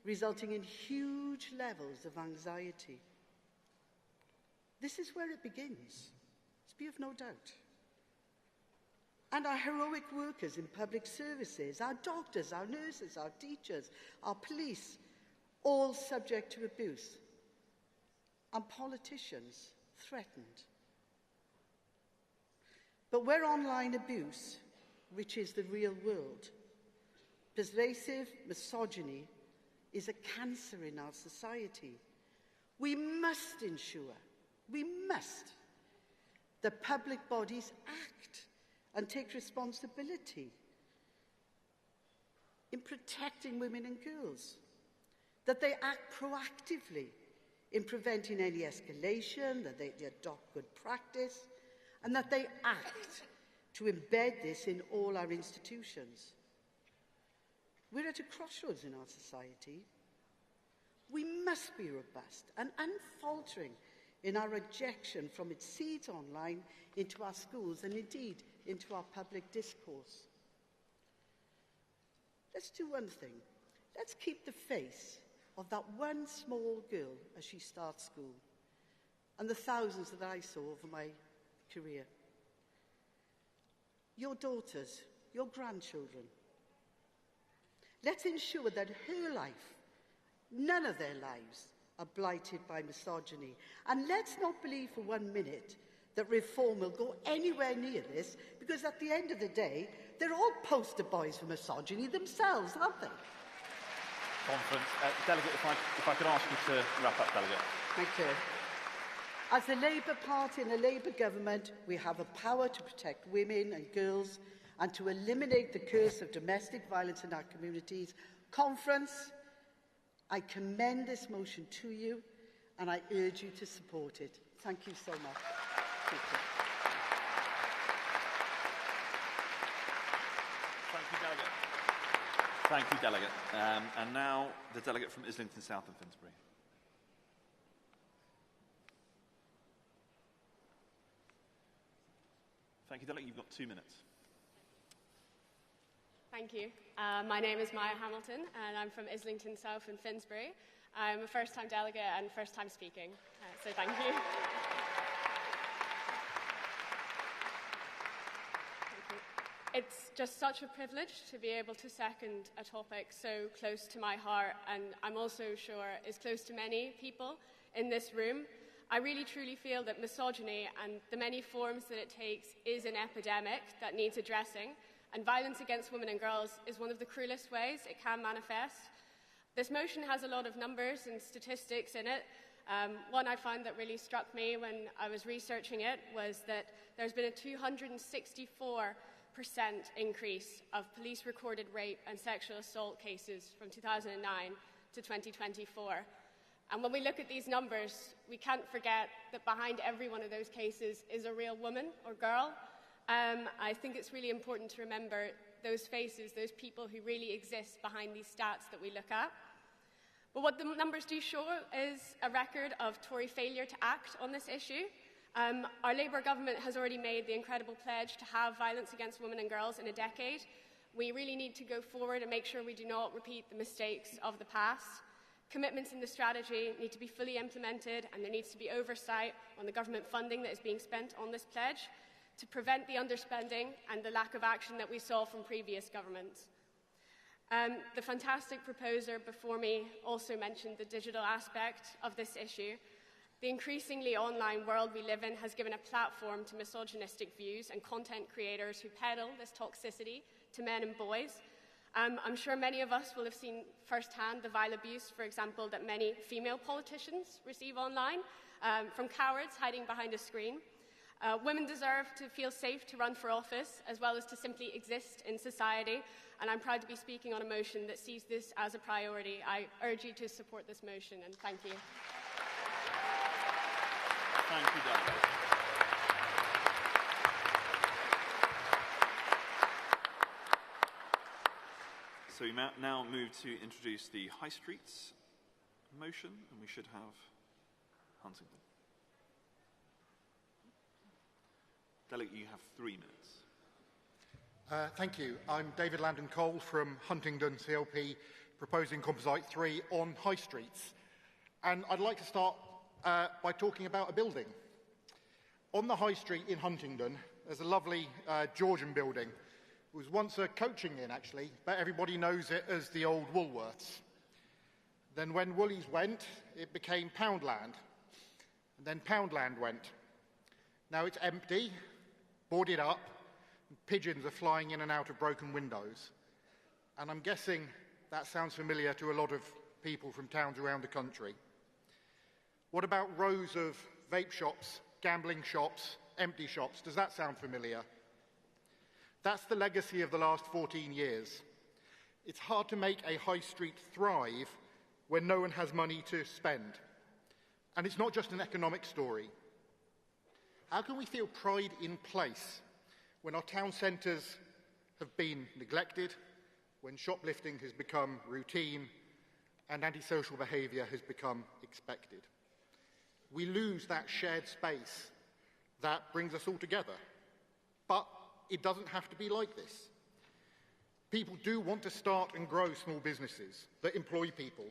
S8: resulting in huge levels of anxiety. This is where it begins, let's be of no doubt. And our heroic workers in public services, our doctors, our nurses, our teachers, our police, all subject to abuse. And politicians threatened. But where online abuse reaches the real world, pervasive misogyny is a cancer in our society. We must ensure, that public bodies act and take responsibility in protecting women and girls, that they act proactively in preventing any escalation, that they adopt good practice, and that they act to embed this in all our institutions. We're at a crossroads in our society. We must be robust and unfaltering in our rejection from its seeds online into our schools and indeed into our public discourse. Let's do one thing. Let's keep the face of that one small girl as she starts school and the thousands that I saw over my career. Your daughters, your grandchildren. Let's ensure that her life, none of their lives, are blighted by misogyny. And let's not believe for 1 minute that reform will go anywhere near this, because at the end of the day, they're all poster boys for misogyny themselves, aren't they?
S11: Conference. Delegate, if I could ask you to wrap up, Delegate.
S8: Thank you. As a Labour Party and a Labour government, we have a power to protect women and girls and to eliminate the curse of domestic violence in our communities. Conference, I commend this motion to you and I urge you to support it. Thank you so much. Thank you.
S11: Thank you, Delegate. Thank you, Delegate. And now the Delegate from Islington South and Finsbury. Thank you, Delegate. You've got 2 minutes.
S10: Thank you. My name is Maya Hamilton, and I'm from Islington South and Finsbury. I'm a first-time delegate and first-time speaking, so thank you. It's just such a privilege to be able to second a topic so close to my heart, and I'm also sure is close to many people in this room. I really truly feel that misogyny and the many forms that it takes is an epidemic that needs addressing, and violence against women and girls is one of the cruelest ways it can manifest. This motion has a lot of numbers and statistics in it. One I found that really struck me when I was researching it was that there's been a 264% increase of police-recorded rape and sexual assault cases from 2009 to 2024. And when we look at these numbers, we can't forget that behind every one of those cases is a real woman or girl. I think it's really important to remember those faces, those people who really exist behind these stats that we look at. But what the numbers do show is a record of Tory failure to act on this issue. Our Labour government has already made the incredible pledge to have violence against women and girls in a decade. We really need to go forward and make sure we do not repeat the mistakes of the past. Commitments in the strategy need to be fully implemented, and there needs to be oversight on the government funding that is being spent on this pledge to prevent the underspending and the lack of action that we saw from previous governments. The fantastic proposer before me also mentioned the digital aspect of this issue. The increasingly online world we live in has given a platform to misogynistic views and content creators who peddle this toxicity to men and boys. I'm sure many of us will have seen firsthand the vile abuse, for example, that many female politicians receive online from cowards hiding behind a screen. Women deserve to feel safe to run for office, as well as to simply exist in society, and I'm proud to be speaking on a motion that sees this as a priority. I urge you to support this motion, and thank you.
S11: Thank you, Delegate. So we now move to introduce the High Streets motion, and we should have Huntingdon. Delegate, you have 3 minutes.
S21: Thank you. I'm David Landon Cole from Huntingdon CLP, proposing Composite 3 on High Streets. And I'd like to start by talking about a building. On the High Street in Huntingdon, there's a lovely Georgian building. It was once a coaching inn, actually, but everybody knows it as the old Woolworths. Then when Woolies went, it became Poundland. And then Poundland went. Now it's empty, boarded up, and pigeons are flying in and out of broken windows. And I'm guessing that sounds familiar to a lot of people from towns around the country. What about rows of vape shops, gambling shops, empty shops? Does that sound familiar? That's the legacy of the last 14 years. It's hard to make a high street thrive when no one has money to spend. And it's not just an economic story. How can we feel pride in place when our town centres have been neglected, when shoplifting has become routine and antisocial behaviour has become expected. We lose that shared space that brings us all together. But it doesn't have to be like this. People do want to start and grow small businesses that employ people,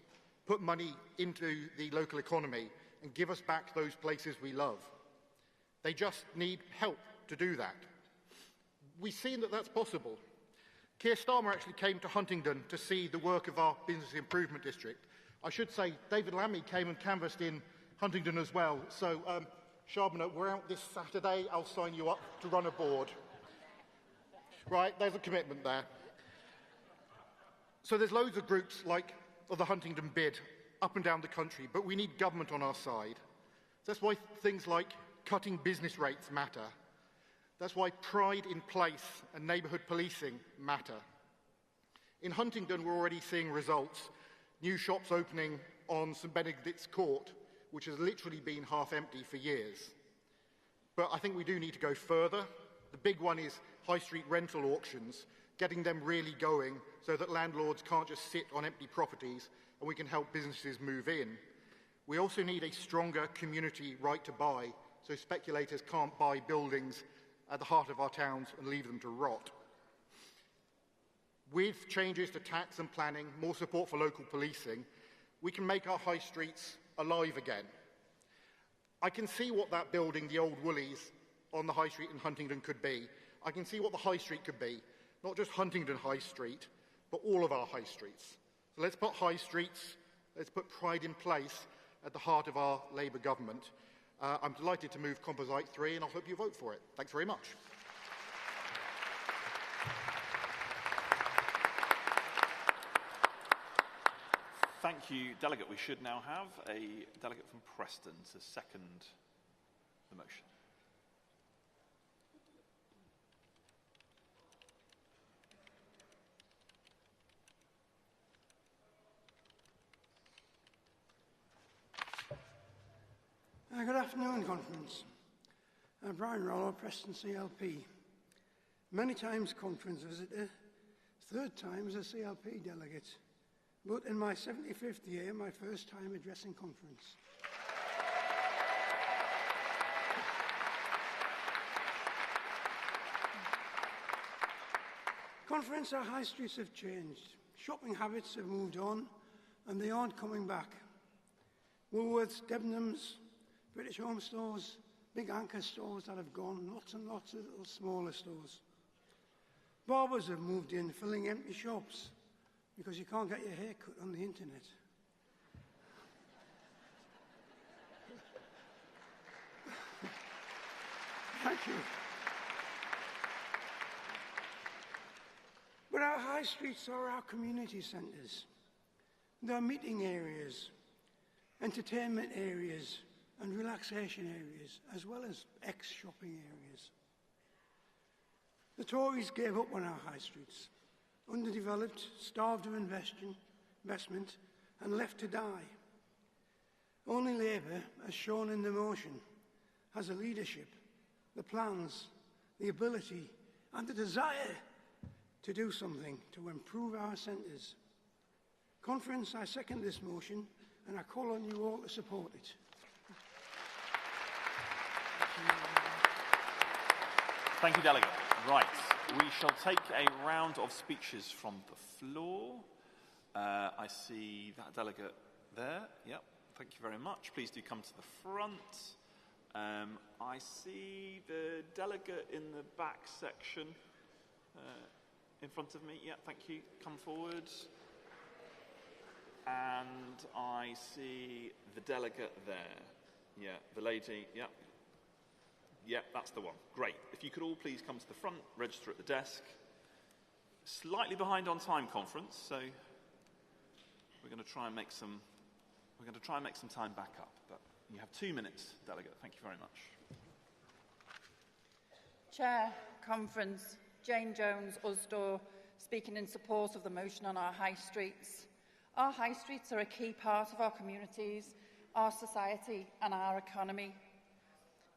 S21: put money into the local economy, and give us back those places we love. They just need help to do that. We've seen that that's possible. Keir Starmer actually came to Huntingdon to see the work of our Business Improvement District. I should say David Lammy came and canvassed in Huntingdon as well. So, Shabana, we're out this Saturday. I'll sign you up to run a board. Right, there's a commitment there. So there's loads of groups like the Huntingdon Bid up and down the country, but we need government on our side. That's why things like cutting business rates matter. That's why pride in place and neighbourhood policing matter. In Huntingdon, we're already seeing results. New shops opening on St Benedict's Court, which has literally been half empty for years. But I think we do need to go further. The big one is high street rental auctions, getting them really going so that landlords can't just sit on empty properties and we can help businesses move in. We also need a stronger community right to buy so speculators can't buy buildings at the heart of our towns and leave them to rot. With changes to tax and planning, more support for local policing, we can make our high streets alive again. I can see what that building, the old Woolies on the high street in Huntingdon, could be. I can see what the high street could be, not just Huntingdon High Street, but all of our high streets. So let's put high streets, let's put pride in place at the heart of our Labour government. I'm delighted to move Composite 3 and I hope you vote for it. Thanks very much.
S11: Thank you, Delegate. We should now have a delegate from Preston to second the motion.
S9: Good afternoon, Conference. Brian Rollo, Preston CLP. Many times Conference visitor, third time as a CLP delegate, but in my 75th year, my first time addressing Conference. Conference, our high streets have changed. Shopping habits have moved on, and they aren't coming back. Woolworths, Debenhams, British Home Stores, big anchor stores that have gone, lots and lots of little smaller stores. Barbers have moved in, filling empty shops, because you can't get your hair cut on the internet. Thank you. But our high streets are our community centres. They're meeting areas, entertainment areas, and relaxation areas, as well as ex-shopping areas. The Tories gave up on our high streets, underdeveloped, starved of investment, and left to die. Only Labour, as shown in the motion, has the leadership, the plans, the ability, and the desire to do something to improve our centres. Conference, I second this motion, and I call on you all to support it.
S11: Thank you, Delegate. Right, we shall take a round of speeches from the floor. I see that delegate there. Yep, thank you very much. Please do come to the front. I see the delegate in the back section in front of me. Yeah, thank you. Come forward. And I see the delegate there. Yeah, the lady. Yeah. Yeah, that's the one. Great. If you could all please come to the front, register at the desk. Slightly behind on time, Conference, so we're going to try and make some time back up. But you have 2 minutes, Delegate. Thank you very much.
S22: Chair, Conference, Jane Jones, Usdaw, speaking in support of the motion on our high streets. Our high streets are a key part of our communities, our society and our economy.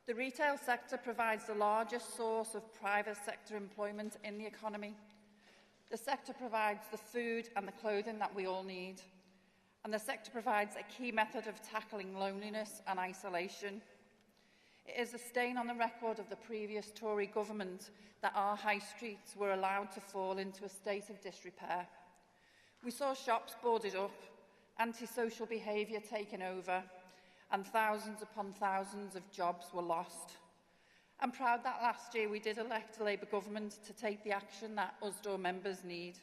S22: The retail sector provides the largest source of private sector employment in the economy. The sector provides the food and the clothing that we all need. And the sector provides a key method of tackling loneliness and isolation. It is a stain on the record of the previous Tory government that our high streets were allowed to fall into a state of disrepair. We saw shops boarded up, antisocial behaviour taken over, and thousands upon thousands of jobs were lost. I'm proud that last year we did elect a Labour government to take the action that USDOR members need.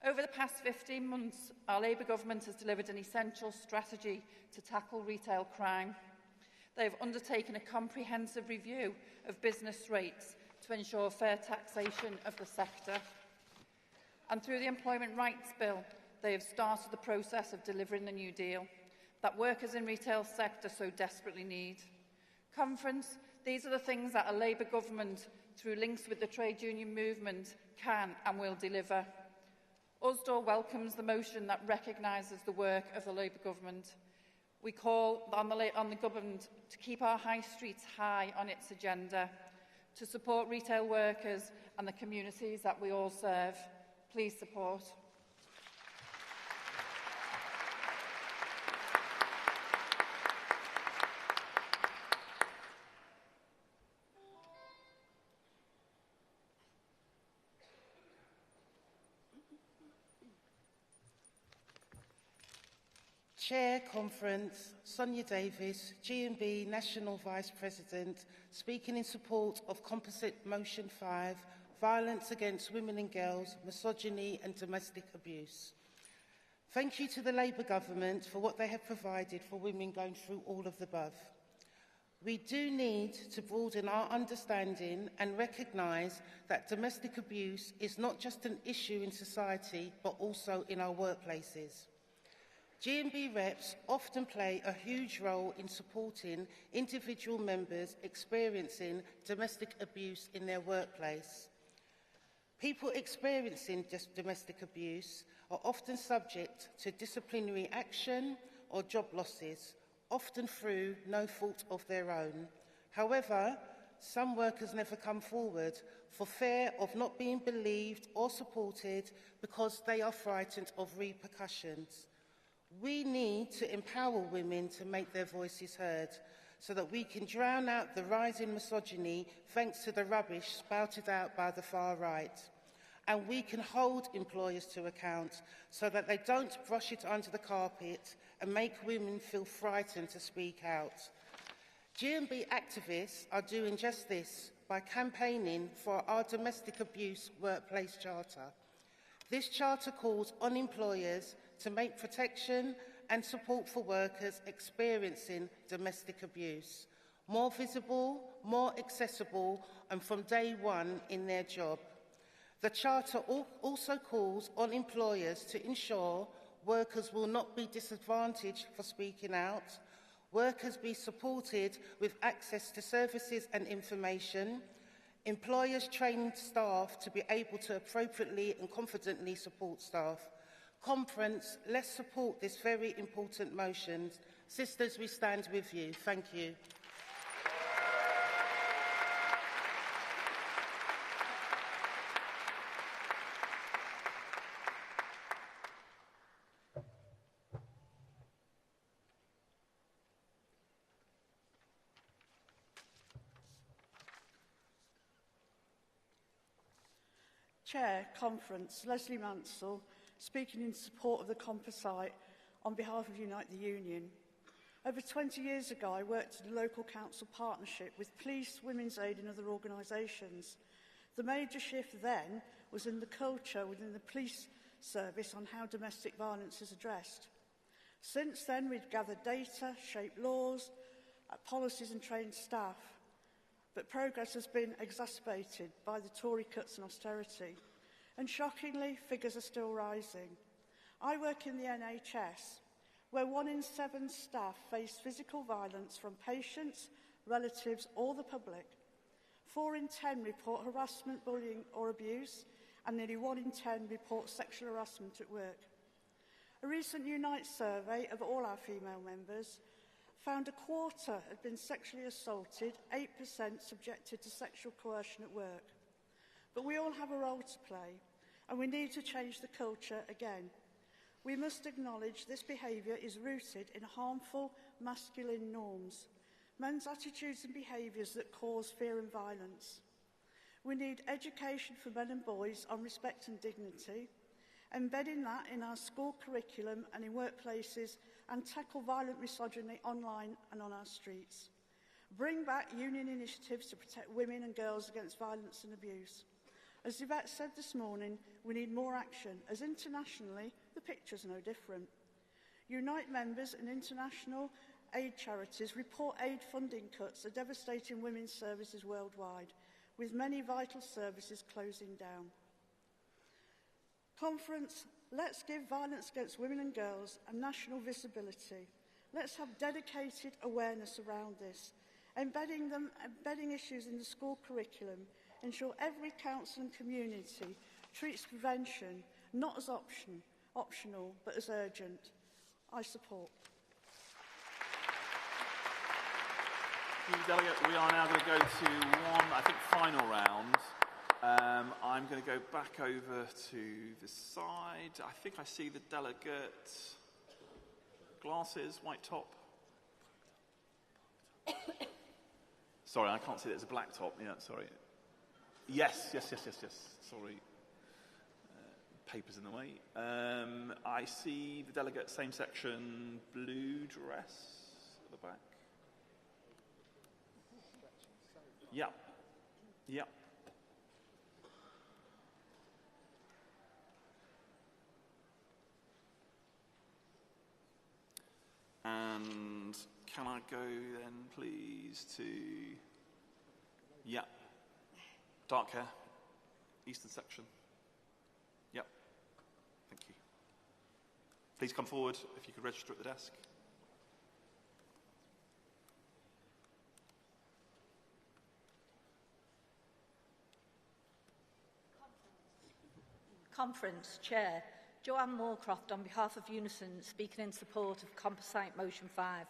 S22: Over the past 15 months, our Labour government has delivered an essential strategy to tackle retail crime. They have undertaken a comprehensive review of business rates to ensure fair taxation of the sector. And through the Employment Rights Bill, they have started the process of delivering the New Deal that workers in retail sector so desperately need. Conference, these are the things that a Labour government, through links with the trade union movement, can and will deliver. USDOR welcomes the motion that recognises the work of the Labour government. We call on the government to keep our high streets high on its agenda, to support retail workers and the communities that we all serve. Please support.
S5: Chair Conference, Sonia Davis, G&B National Vice President, speaking in support of Composite Motion 5, Violence Against Women and Girls, Misogyny and Domestic Abuse. Thank you to the Labour Government for what they have provided for women going through all of the above. We do need to broaden our understanding and recognise that domestic abuse is not just an issue in society, but also in our workplaces. G&B reps often play a huge role in supporting individual members experiencing domestic abuse in their workplace. People experiencing domestic abuse are often subject to disciplinary action or job losses, often through no fault of their own. However, some workers never come forward for fear of not being believed or supported because they are frightened of repercussions. We need to empower women to make their voices heard so that we can drown out the rising misogyny thanks to the rubbish spouted out by the far right. And we can hold employers to account so that they don't brush it under the carpet and make women feel frightened to speak out. G&B activists are doing just this by campaigning for our Domestic Abuse Workplace Charter. This charter calls on employers to make protection and support for workers experiencing domestic abuse more visible, more accessible, and from day one in their job. The Charter also calls on employers to ensure workers will not be disadvantaged for speaking out, workers be supported with access to services and information, employers train staff to be able to appropriately and confidently support staff. Conference, let's support this very important motion. Sisters, we stand with you. Thank you.
S12: Chair, Conference, Leslie Mansell, speaking in support of the composite on behalf of Unite the Union. Over 20 years ago, I worked in a local council partnership with police, women's aid and other organisations. The major shift then was in the culture within the police service on how domestic violence is addressed. Since then, we've gathered data, shaped laws, policies and trained staff. But progress has been exacerbated by the Tory cuts and austerity. And shockingly, figures are still rising. I work in the NHS, where 1 in 7 staff face physical violence from patients, relatives or the public. 4 in 10 report harassment, bullying or abuse, and nearly 1 in 10 report sexual harassment at work. A recent Unite survey of all our female members found a quarter had been sexually assaulted, 8% subjected to sexual coercion at work. But we all have a role to play, and we need to change the culture again. We must acknowledge this behaviour is rooted in harmful masculine norms, men's attitudes and behaviours that cause fear and violence. We need education for men and boys on respect and dignity, embedding that in our school curriculum and in workplaces, and tackle violent misogyny online and on our streets. Bring back union initiatives to protect women and girls against violence and abuse. As Yvette said this morning, we need more action, as internationally, the picture's no different. Unite members and international aid charities report aid funding cuts are devastating women's services worldwide, with many vital services closing down. Conference, let's give violence against women and girls a national visibility. Let's have dedicated awareness around this, embedding issues in the school curriculum, ensure every council and community treats prevention not as optional, but as urgent. I support.
S11: Thank you, Delegate. We are now going to go to one, I think, final round. I'm going to go back over to the side. I think I see the delegate. Glasses, white top. Sorry, I can't see that. It's a black top. Yeah, sorry. Yes. Sorry. Paper's in the way. I see the delegate, same section, blue dress at the back. Yeah. And can I go then, please, to... Yeah. Dark hair. Eastern section. Yep. Thank you. Please come forward if you could register at the desk.
S1: Conference Chair, Joanne Moorcroft on behalf of Unison, speaking in support of Composite Motion 5.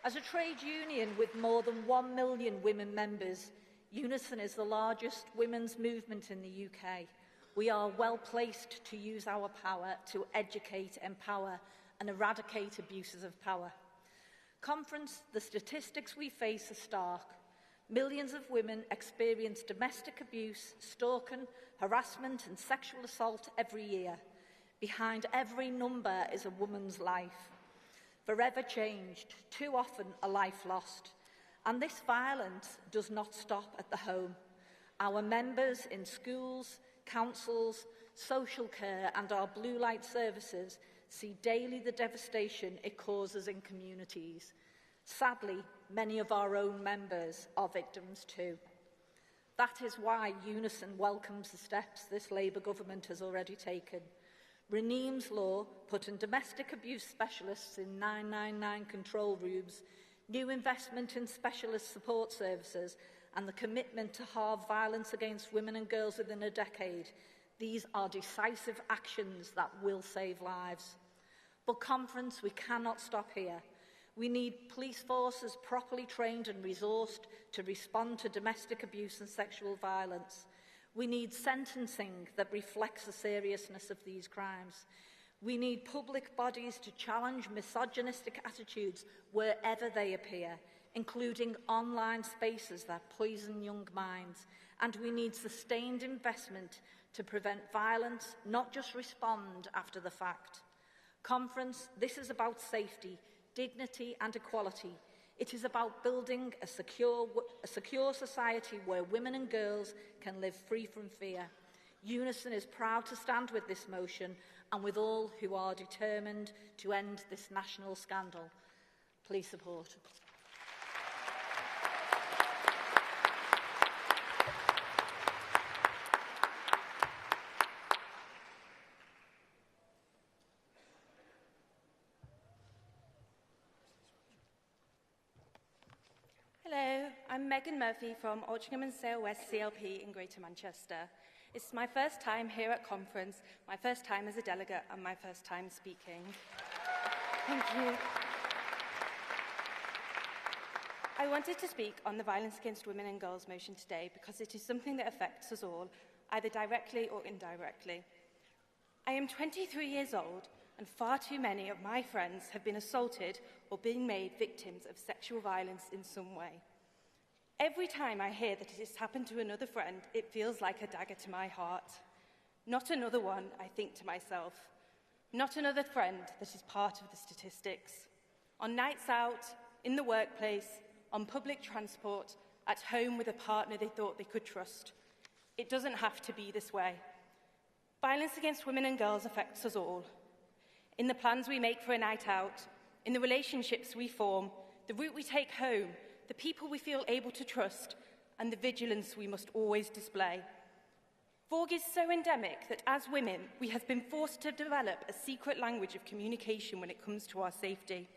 S1: As a trade union with more than 1 million women members, Unison is the largest women's movement in the UK. We are well placed to use our power to educate, empower and eradicate abuses of power. Conference, the statistics we face are stark. Millions of women experience domestic abuse, stalking, harassment and sexual assault every year. Behind every number is a woman's life. Forever changed, too often a life lost. And this violence does not stop at the home. Our members in schools, councils, social care and our blue light services see daily the devastation it causes in communities. Sadly, many of our own members are victims too. That is why Unison welcomes the steps this Labour government has already taken. Reneem's law, putting domestic abuse specialists in 999 control rooms, new investment in specialist support services and the commitment to halve violence against women and girls within a decade. These are decisive actions that will save lives. But Conference, we cannot stop here. We need police forces properly trained and resourced to respond to domestic abuse and sexual violence. We need sentencing that reflects the seriousness of these crimes. We need public bodies to challenge misogynistic attitudes wherever they appear, including online spaces that poison young minds. And we need sustained investment to prevent violence, not just respond after the fact. Conference, this is about safety, dignity and equality. It is about building a secure society where women and girls can live free from fear. Unison is proud to stand with this motion and with all who are determined to end this national scandal. Please support.
S13: Hello, I'm Megan Murphy from Altrincham and Sale West CLP in Greater Manchester. It's my first time here at Conference, my first time as a delegate and my first time speaking. Thank you. I wanted to speak on the Violence Against Women and Girls motion today because it is something that affects us all. either directly or indirectly. I am 23 years old, and far too many of my friends have been assaulted or been made victims of sexual violence in some way. Every time I hear that it has happened to another friend, it feels like a dagger to my heart. Not another one, I think to myself. Not another friend that is part of the statistics. On nights out, in the workplace, on public transport, at home with a partner they thought they could trust. It doesn't have to be this way. Violence against women and girls affects us all. In the plans we make for a night out, in the relationships we form, the route we take home, the people we feel able to trust, and the vigilance we must always display. Vogue is so endemic that as women, we have been forced to develop a secret language of communication when it comes to our safety.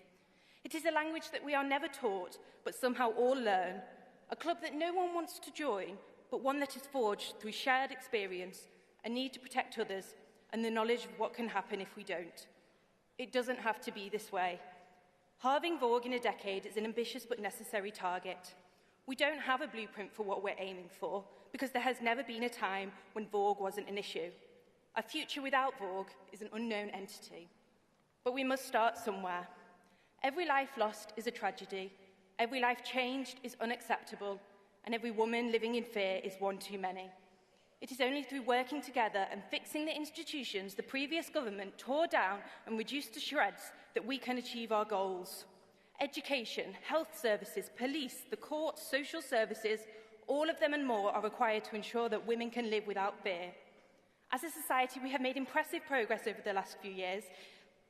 S13: It is a language that we are never taught, but somehow all learn, a club that no one wants to join, but one that is forged through shared experience, a need to protect others, and the knowledge of what can happen if we don't. It doesn't have to be this way. Halving Vogue in a decade is an ambitious but necessary target. We don't have a blueprint for what we're aiming for, because there has never been a time when Vogue wasn't an issue. A future without Vogue is an unknown entity. But we must start somewhere. Every life lost is a tragedy, every life changed is unacceptable, and every woman living in fear is one too many. It is only through working together and fixing the institutions the previous government tore down and reduced to shreds that we can achieve our goals. Education, health services, police, the courts, social services, all of them and more are required to ensure that women can live without fear. As a society, we have made impressive progress over the last few years,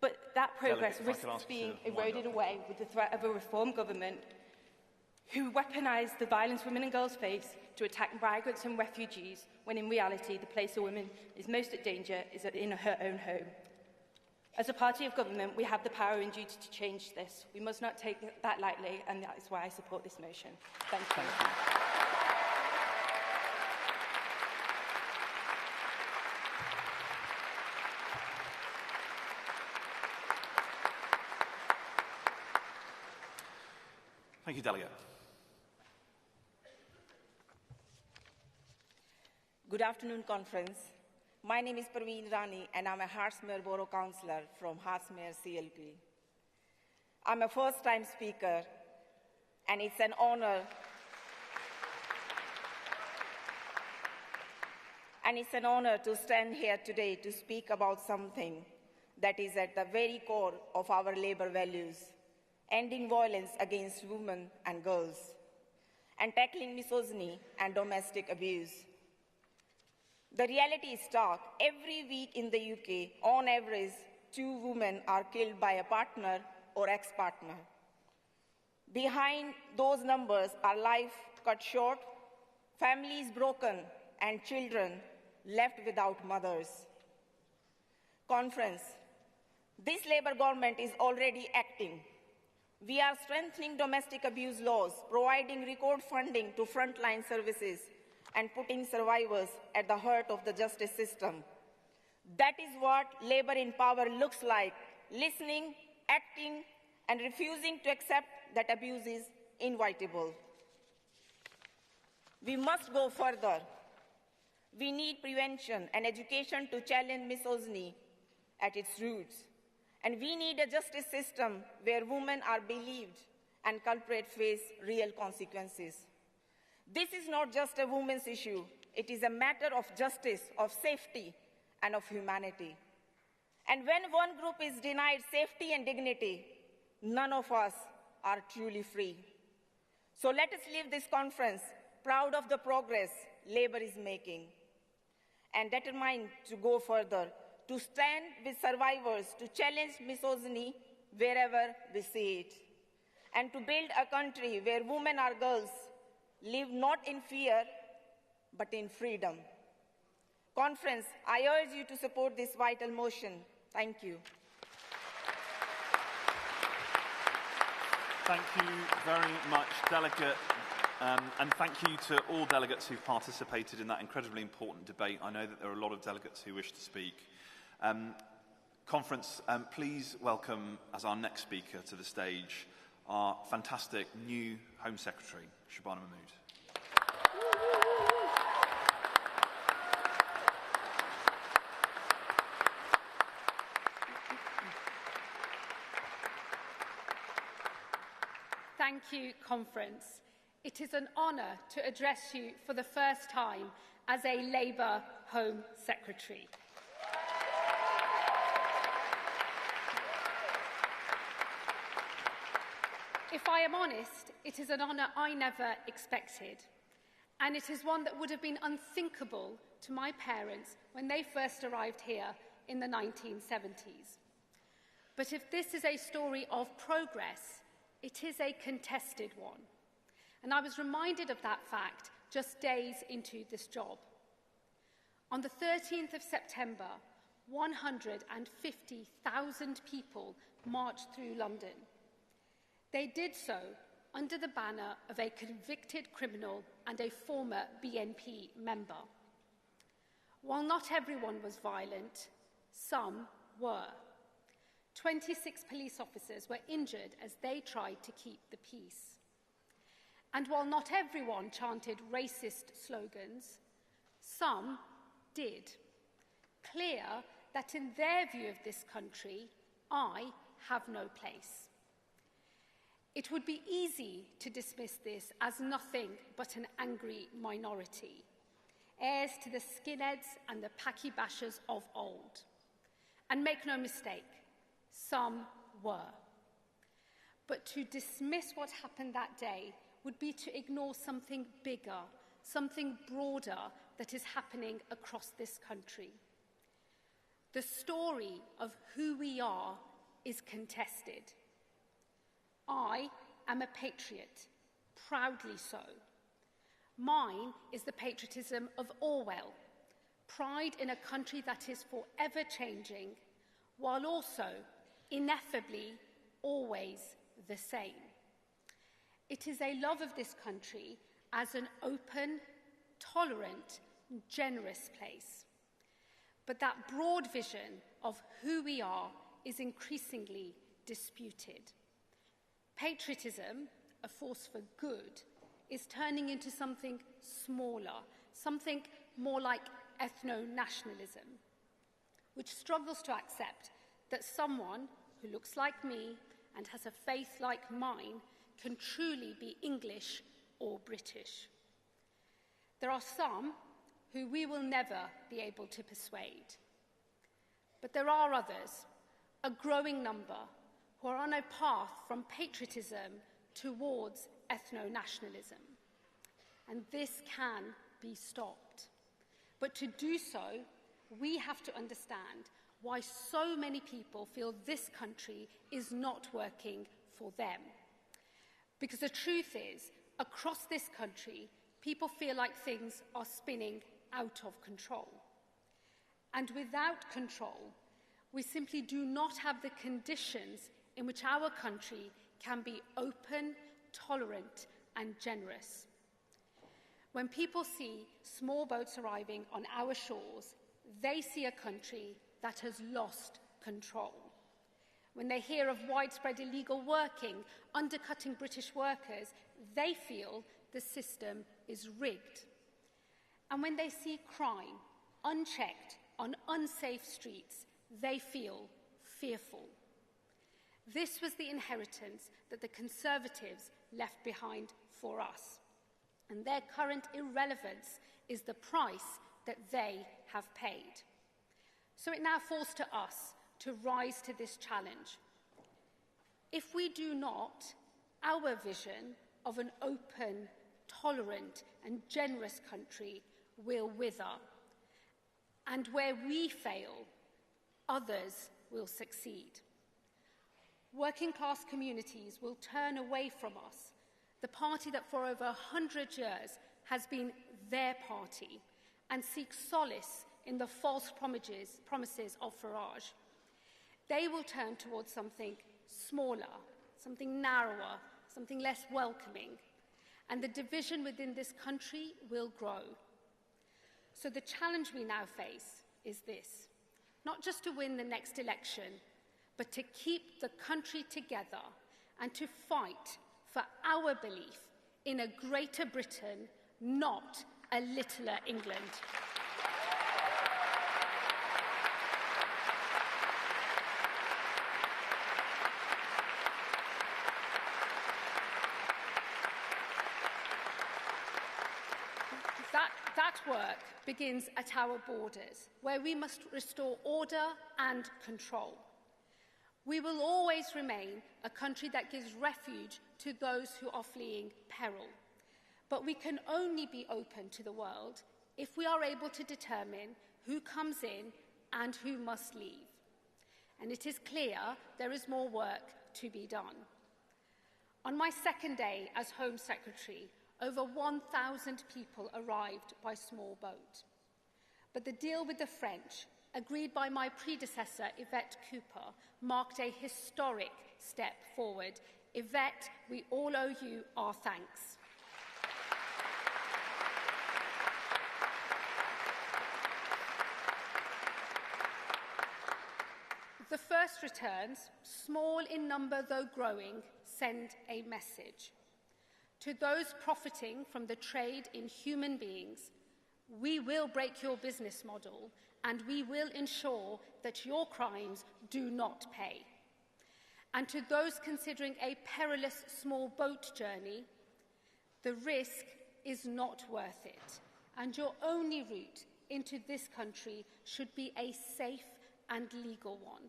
S13: but that progress risks being eroded away with the threat of a reform government who weaponise the violence women and girls face to attack migrants and refugees, when in reality the place a woman is most at danger is in her own home. As a party of government, we have the power and duty to change this. We must not take that lightly, and that is why I support this motion. Thank you.
S11: Thank you. Thank you, Delegate.
S14: Good afternoon, conference. My name is Parveen Rani, and I'm a Hertsmere Borough Councillor from Hertsmere CLP. I'm a first-time speaker, and it's an honor to stand here today to speak about something that is at the very core of our Labour values, ending violence against women and girls, and tackling misogyny and domestic abuse. The reality is stark. Every week in the UK, on average, 2 women are killed by a partner or ex-partner. Behind those numbers are lives cut short, families broken, and children left without mothers. Conference, this Labour government is already acting. We are strengthening domestic abuse laws, providing record funding to frontline services, and putting survivors at the heart of the justice system. That is what Labour in power looks like: listening, acting, and refusing to accept that abuse is inevitable. We must go further. We need prevention and education to challenge misogyny at its roots. And we need a justice system where women are believed and culprits face real consequences. This is not just a women's issue. It is a matter of justice, of safety, and of humanity. And when one group is denied safety and dignity, none of us are truly free. So let us leave this conference proud of the progress Labour is making, and determined to go further, to stand with survivors, to challenge misogyny wherever we see it, and to build a country where women or girls live not in fear, but in freedom. Conference, I urge you to support this vital motion. Thank you.
S11: Thank you very much, Delegate. And thank you to all delegates who participated in that incredibly important debate. I know that there are a lot of delegates who wish to speak. Conference, please welcome as our next speaker to the stage our fantastic new Home Secretary, Shabana Mahmood.
S3: thank you, Conference. It is an honour to address you for the first time as a Labour Home Secretary. If I am honest, it is an honour I never expected, and it is one that would have been unthinkable to my parents when they first arrived here in the 1970s. But if this is a story of progress, it is a contested one. And I was reminded of that fact just days into this job. On the 13th of September, 150,000 people marched through London. They did so under the banner of a convicted criminal and a former BNP member. While not everyone was violent, some were. 26 police officers were injured as they tried to keep the peace. And while not everyone chanted racist slogans, some did. Clear that in their view of this country, I have no place. It would be easy to dismiss this as nothing but an angry minority, heirs to the skinheads and the packy bashers of old. And make no mistake, some were. But to dismiss what happened that day would be to ignore something bigger, something broader that is happening across this country. The story of who we are is contested. I am a patriot, proudly so. Mine is the patriotism of Orwell, pride in a country that is forever changing, while also, ineffably, always the same. It is a love of this country as an open, tolerant, generous place. But that broad vision of who we are is increasingly disputed. Patriotism, a force for good, is turning into something smaller, something more like ethno-nationalism, which struggles to accept that someone who looks like me and has a faith like mine can truly be English or British. There are some who we will never be able to persuade. But there are others, a growing number, who are on a path from patriotism towards ethno-nationalism. And this can be stopped. But to do so, we have to understand why so many people feel this country is not working for them. Because the truth is, across this country, people feel like things are spinning out of control. And without control, we simply do not have the conditions in which our country can be open, tolerant, and generous. When people see small boats arriving on our shores, they see a country that has lost control. When they hear of widespread illegal working, undercutting British workers, they feel the system is rigged. And when they see crime unchecked on unsafe streets, they feel fearful. This was the inheritance that the Conservatives left behind for us. And their current irrelevance is the price that they have paid. So it now falls to us to rise to this challenge. If we do not, our vision of an open, tolerant, and generous country will wither. And where we fail, others will succeed. Working-class communities will turn away from us, the party that for over 100 years has been their party, and seek solace in the false promises of Farage. They will turn towards something smaller, something narrower, something less welcoming, and the division within this country will grow. So the challenge we now face is this: not just to win the next election, but to keep the country together and to fight for our belief in a greater Britain, not a littler England. work begins at our borders, where we must restore order and control. We will always remain a country that gives refuge to those who are fleeing peril. But we can only be open to the world if we are able to determine who comes in and who must leave. And it is clear there is more work to be done. On my second day as Home Secretary, over 1,000 people arrived by small boat. But the deal with the French, agreed by my predecessor, Yvette Cooper, marked a historic step forward. Yvette, we all owe you our thanks. The first returns, small in number though growing, send a message. To those profiting from the trade in human beings, we will break your business model and we will ensure that your crimes do not pay. And to those considering a perilous small boat journey, the risk is not worth it, and your only route into this country should be a safe and legal one.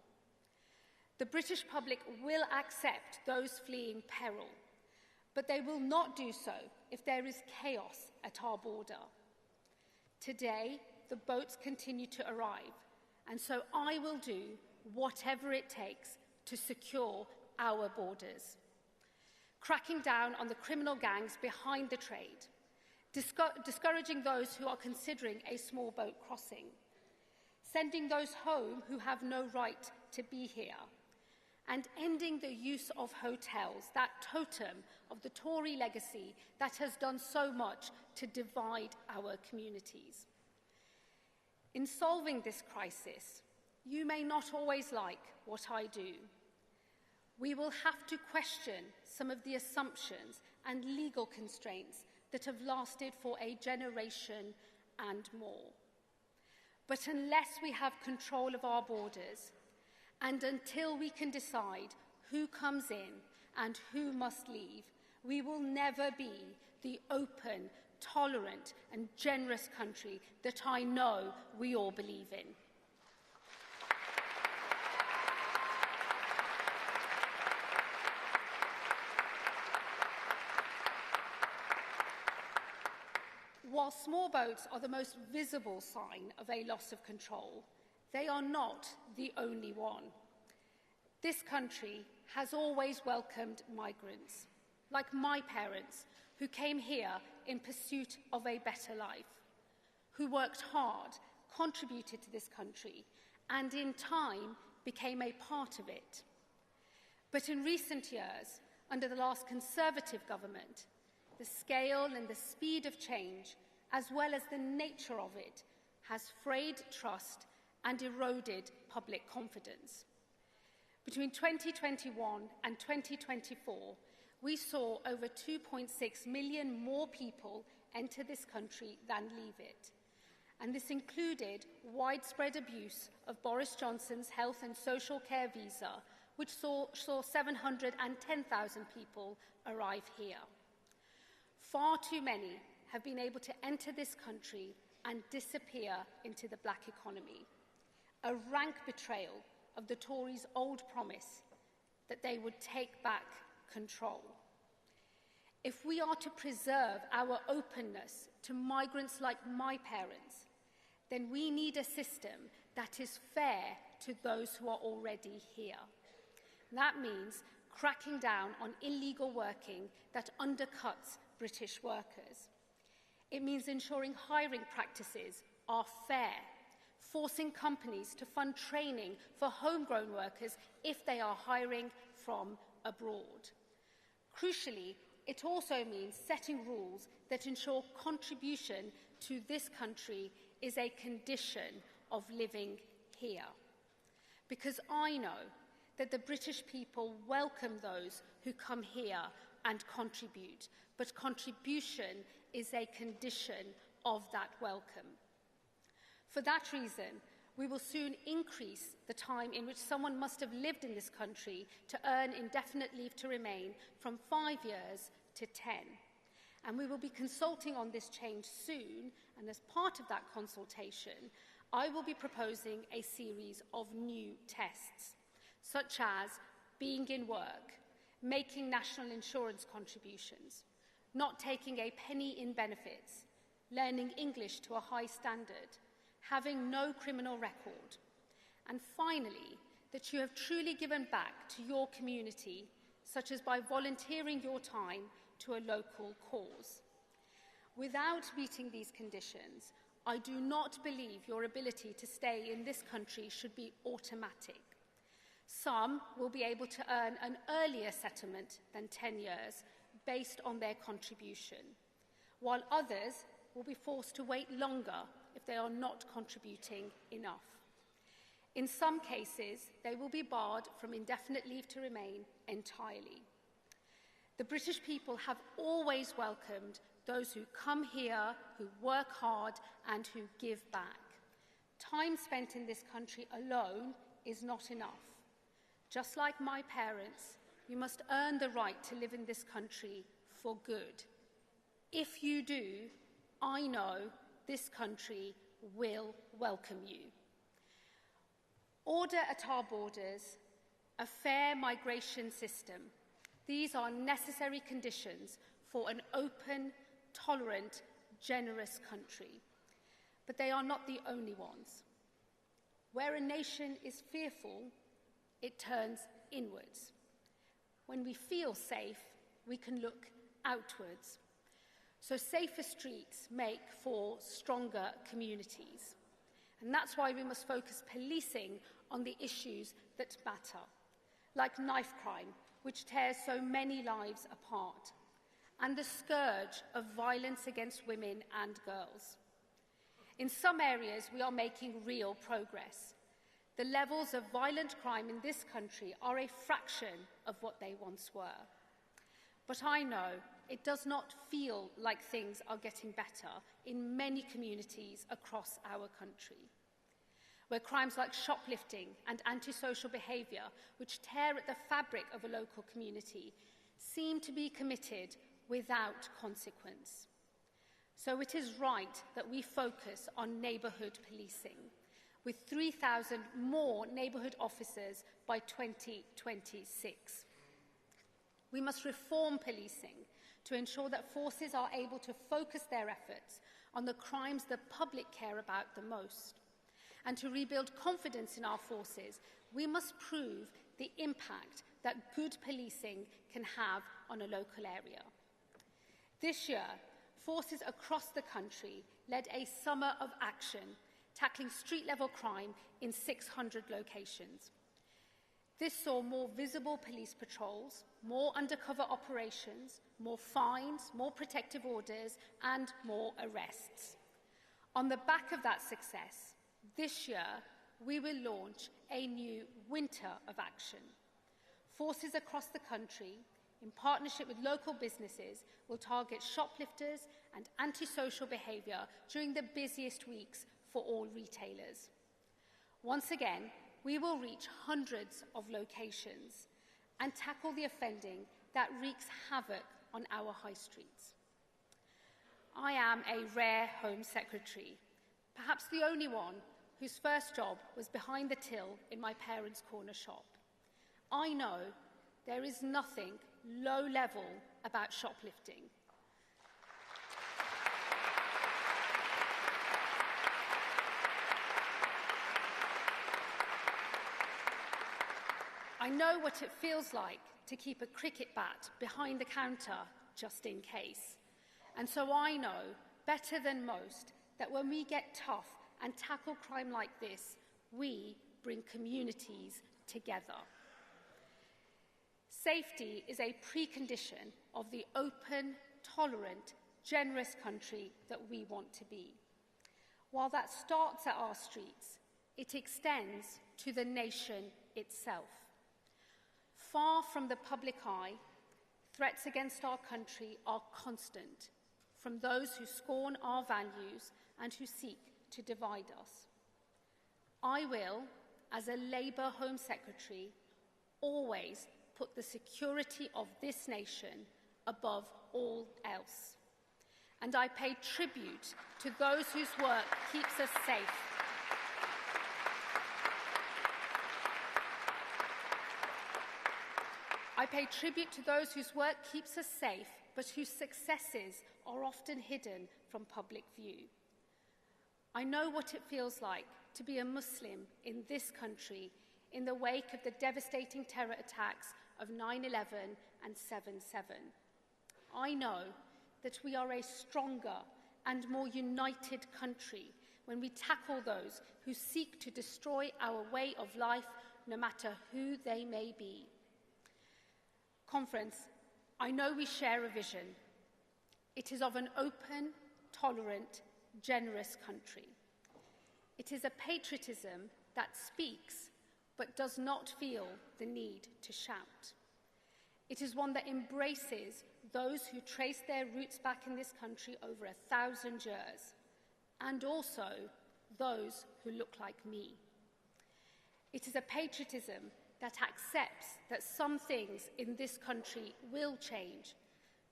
S3: The British public will accept those fleeing peril, but they will not do so if there is chaos at our border. Today, the boats continue to arrive, and so I will do whatever it takes to secure our borders. Cracking down on the criminal gangs behind the trade, discouraging those who are considering a small boat crossing, sending those home who have no right to be here, and ending the use of hotels, that totem of the Tory legacy that has done so much to divide our communities. In solving this crisis, you may not always like what I do. We will have to question some of the assumptions and legal constraints that have lasted for a generation and more. But unless we have control of our borders, and until we can decide who comes in and who must leave, we will never be the open, tolerant, and generous country that I know we all believe in. While small boats are the most visible sign of a loss of control, they are not the only one. This country has always welcomed migrants, like my parents, who came here in pursuit of a better life, who worked hard, contributed to this country, and in time became a part of it. But in recent years, under the last Conservative government, the scale and the speed of change, as well as the nature of it, has frayed trust and eroded public confidence. Between 2021 and 2024, we saw over 2.6 million more people enter this country than leave it. And this included widespread abuse of Boris Johnson's health and social care visa, which saw 710,000 people arrive here. Far too many have been able to enter this country and disappear into the black economy, a rank betrayal of the Tories' old promise that they would take back control. If we are to preserve our openness to migrants like my parents, then we need a system that is fair to those who are already here. That means cracking down on illegal working that undercuts British workers. It means ensuring hiring practices are fair, forcing companies to fund training for homegrown workers if they are hiring from abroad. Crucially, it also means setting rules that ensure contribution to this country is a condition of living here. Because I know that the British people welcome those who come here and contribute, but contribution is a condition of that welcome. For that reason, we will soon increase the time in which someone must have lived in this country to earn indefinite leave to remain from 5 years to 10. And we will be consulting on this change soon, and as part of that consultation, I will be proposing a series of new tests, such as being in work, making national insurance contributions, not taking a penny in benefits, learning English to a high standard, having no criminal record, and finally, that you have truly given back to your community, such as by volunteering your time to a local cause. Without meeting these conditions, I do not believe your ability to stay in this country should be automatic. Some will be able to earn an earlier settlement than 10 years based on their contribution, while others will be forced to wait longer if they are not contributing enough. In some cases, they will be barred from indefinite leave to remain entirely. The British people have always welcomed those who come here, who work hard, and who give back. Time spent in this country alone is not enough. Just like my parents, you must earn the right to live in this country for good. If you do, I know this country will welcome you. Order at our borders, a fair migration system. These are necessary conditions for an open, tolerant, generous country. But they are not the only ones. Where a nation is fearful, it turns inwards. When we feel safe, we can look outwards. So safer streets make for stronger communities. And that's why we must focus policing on the issues that matter, like knife crime, which tears so many lives apart, and the scourge of violence against women and girls. In some areas, we are making real progress. The levels of violent crime in this country are a fraction of what they once were. But I know it does not feel like things are getting better in many communities across our country, where crimes like shoplifting and antisocial behaviour, which tear at the fabric of a local community, seem to be committed without consequence. So it is right that we focus on neighbourhood policing, with 3,000 more neighbourhood officers by 2026. We must reform policing to ensure that forces are able to focus their efforts on the crimes the public care about the most. And to rebuild confidence in our forces, we must prove the impact that good policing can have on a local area. This year, forces across the country led a summer of action tackling street-level crime in 600 locations. This saw more visible police patrols, more undercover operations, more fines, more protective orders, and more arrests. On the back of that success, this year, we will launch a new winter of action. Forces across the country, in partnership with local businesses, will target shoplifters and antisocial behaviour during the busiest weeks for all retailers. Once again, we will reach hundreds of locations and tackle the offending that wreaks havoc on our high streets. I am a rare Home Secretary, perhaps the only one whose first job was behind the till in my parents' corner shop. I know there is nothing low-level about shoplifting. I know what it feels like to keep a cricket bat behind the counter just in case. And so I know, better than most, that when we get tough and tackle crime like this, we bring communities together. Safety is a precondition of the open, tolerant, generous country that we want to be. While that starts at our streets, it extends to the nation itself. Far from the public eye, threats against our country are constant from those who scorn our values and who seek to divide us. I will, as a Labour Home Secretary, always put the security of this nation above all else. and I pay tribute to those whose work keeps us safe. I pay tribute to those whose work keeps us safe, but whose successes are often hidden from public view. I know what it feels like to be a Muslim in this country in the wake of the devastating terror attacks of 9/11 and 7/7. I know that we are a stronger and more united country when we tackle those who seek to destroy our way of life, no matter who they may be. Conference, I know we share a vision. It is of an open, tolerant, generous country. It is a patriotism that speaks but does not feel the need to shout. It is one that embraces those who trace their roots back in this country over 1,000 years, and also those who look like me. It is a patriotism that accepts that some things in this country will change,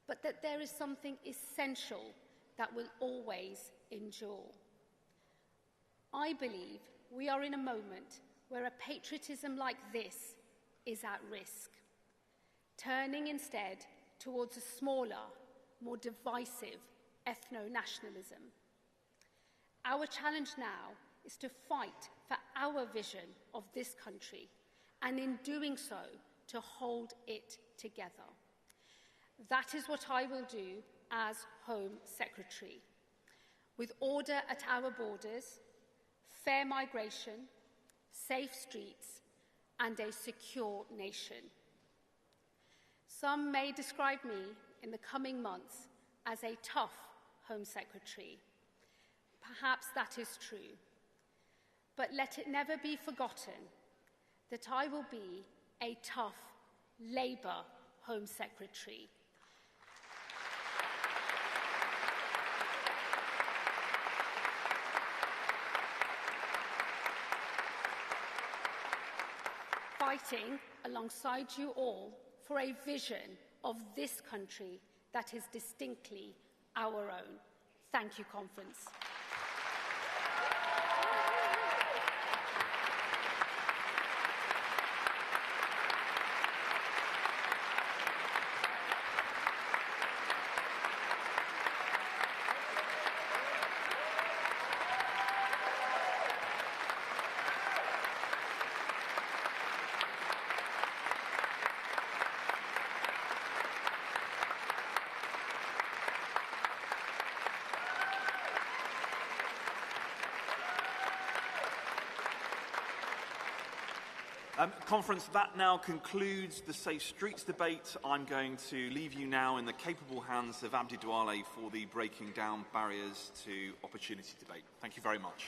S3: but that there is something essential that will always endure. I believe we are in a moment where a patriotism like this is at risk, turning instead towards a smaller, more divisive ethno-nationalism. Our challenge now is to fight for our vision of this country, and in doing so, to hold it together. That is what I will do as Home Secretary, with order at our borders, fair migration, safe streets, and a secure nation. Some may describe me in the coming months as a tough Home Secretary. Perhaps that is true. But let it never be forgotten that I will be a tough Labour Home Secretary. Fighting alongside you all for a vision of this country that is distinctly our own. Thank you, Conference.
S11: Conference, that now concludes the Safe Streets debate. I'm going to leave you now in the capable hands of Abdi Douale for the Breaking Down Barriers to Opportunity debate. Thank you very much.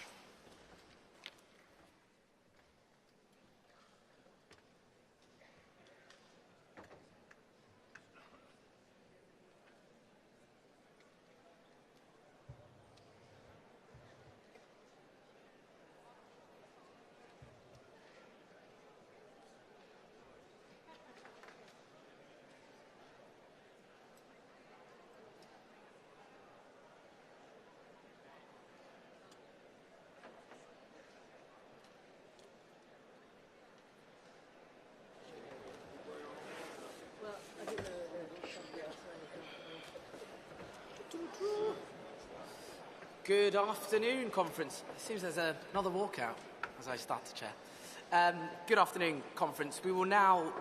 S16: Good afternoon, Conference. It seems there's another walkout as I start to chair. Good afternoon, Conference. We will now...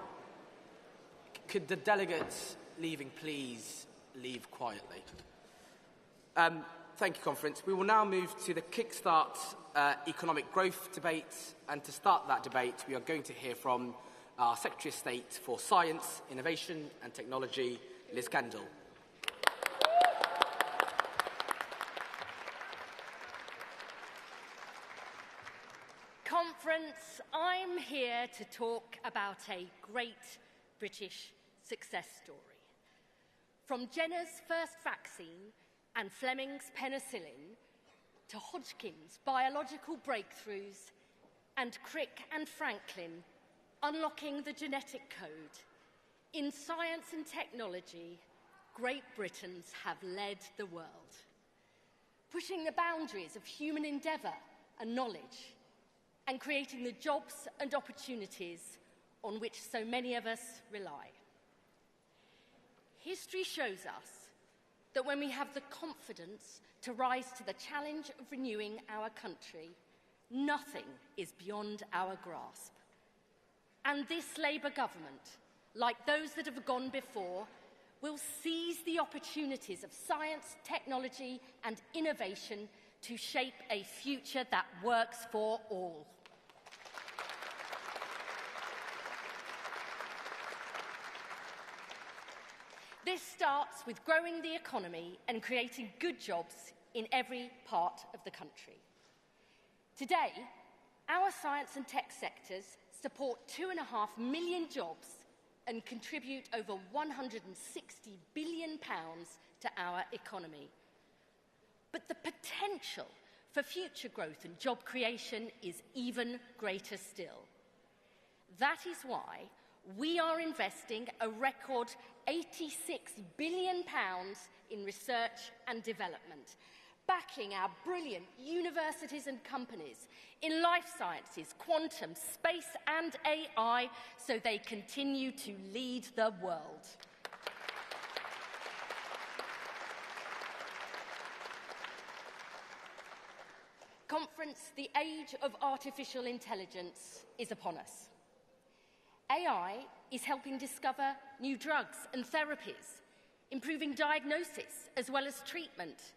S16: Could the delegates leaving please leave quietly? Thank you, Conference. We will now move to the Kickstart Economic Growth debate. And to start that debate, we are going to hear from our Secretary of State for Science, Innovation and Technology, Liz Kendall.
S17: Conference, I'm here to talk about a great British success story. From Jenner's first vaccine and Fleming's penicillin to Hodgkin's biological breakthroughs and Crick and Franklin unlocking the genetic code, in science and technology,
S2: Great Britons have led the world, pushing the boundaries of human endeavour and knowledge, and creating the jobs and opportunities on which so many of us rely. History shows us that when we have the confidence to rise to the challenge of renewing our country, nothing is beyond our grasp. And this Labour government, like those that have gone before, will seize the opportunities of science, technology and innovation to shape a future that works for all. This starts with growing the economy and creating good jobs in every part of the country. Today, our science and tech sectors support 2.5 million jobs and contribute over £160 billion to our economy. But the potential for future growth and job creation is even greater still. That is why we are investing a record £86 billion in research and development, backing our brilliant universities and companies in life sciences, quantum, space and AI so they continue to lead the world. Conference, the age of artificial intelligence is upon us. AI is helping discover new drugs and therapies, improving diagnosis as well as treatment,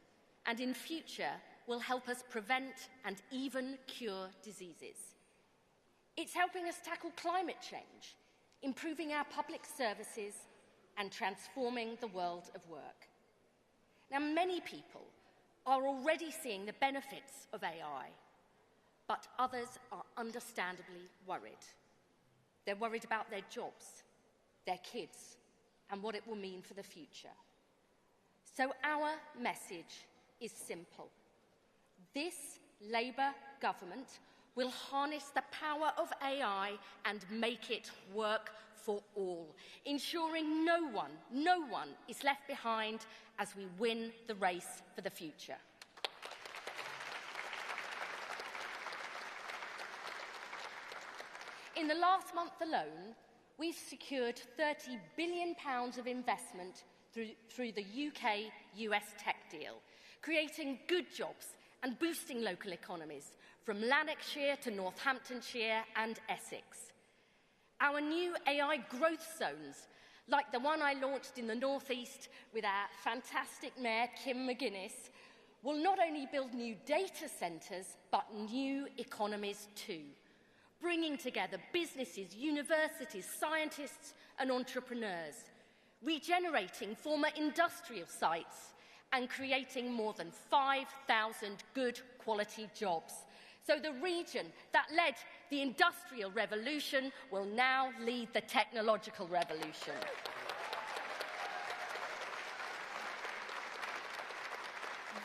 S2: and in future will help us prevent and even cure diseases. It's helping us tackle climate change, improving our public services and transforming the world of work. Now, many people are already seeing the benefits of AI, but others are understandably worried. They're worried about their jobs, their kids, and what it will mean for the future. So our message is simple. This Labour government will harness the power of AI and make it work for all, ensuring no one is left behind as we win the race for the future. In the last month alone, we've secured £30 billion of investment through the UK-US tech deal, creating good jobs and boosting local economies from Lanarkshire to Northamptonshire and Essex. Our new AI growth zones, like the one I launched in the North East with our fantastic Mayor, Kim McGuinness, will not only build new data centres, but new economies too, bringing together businesses, universities, scientists and entrepreneurs, regenerating former industrial sites and creating more than 5,000 good quality jobs. So the region that led the Industrial Revolution will now lead the technological revolution.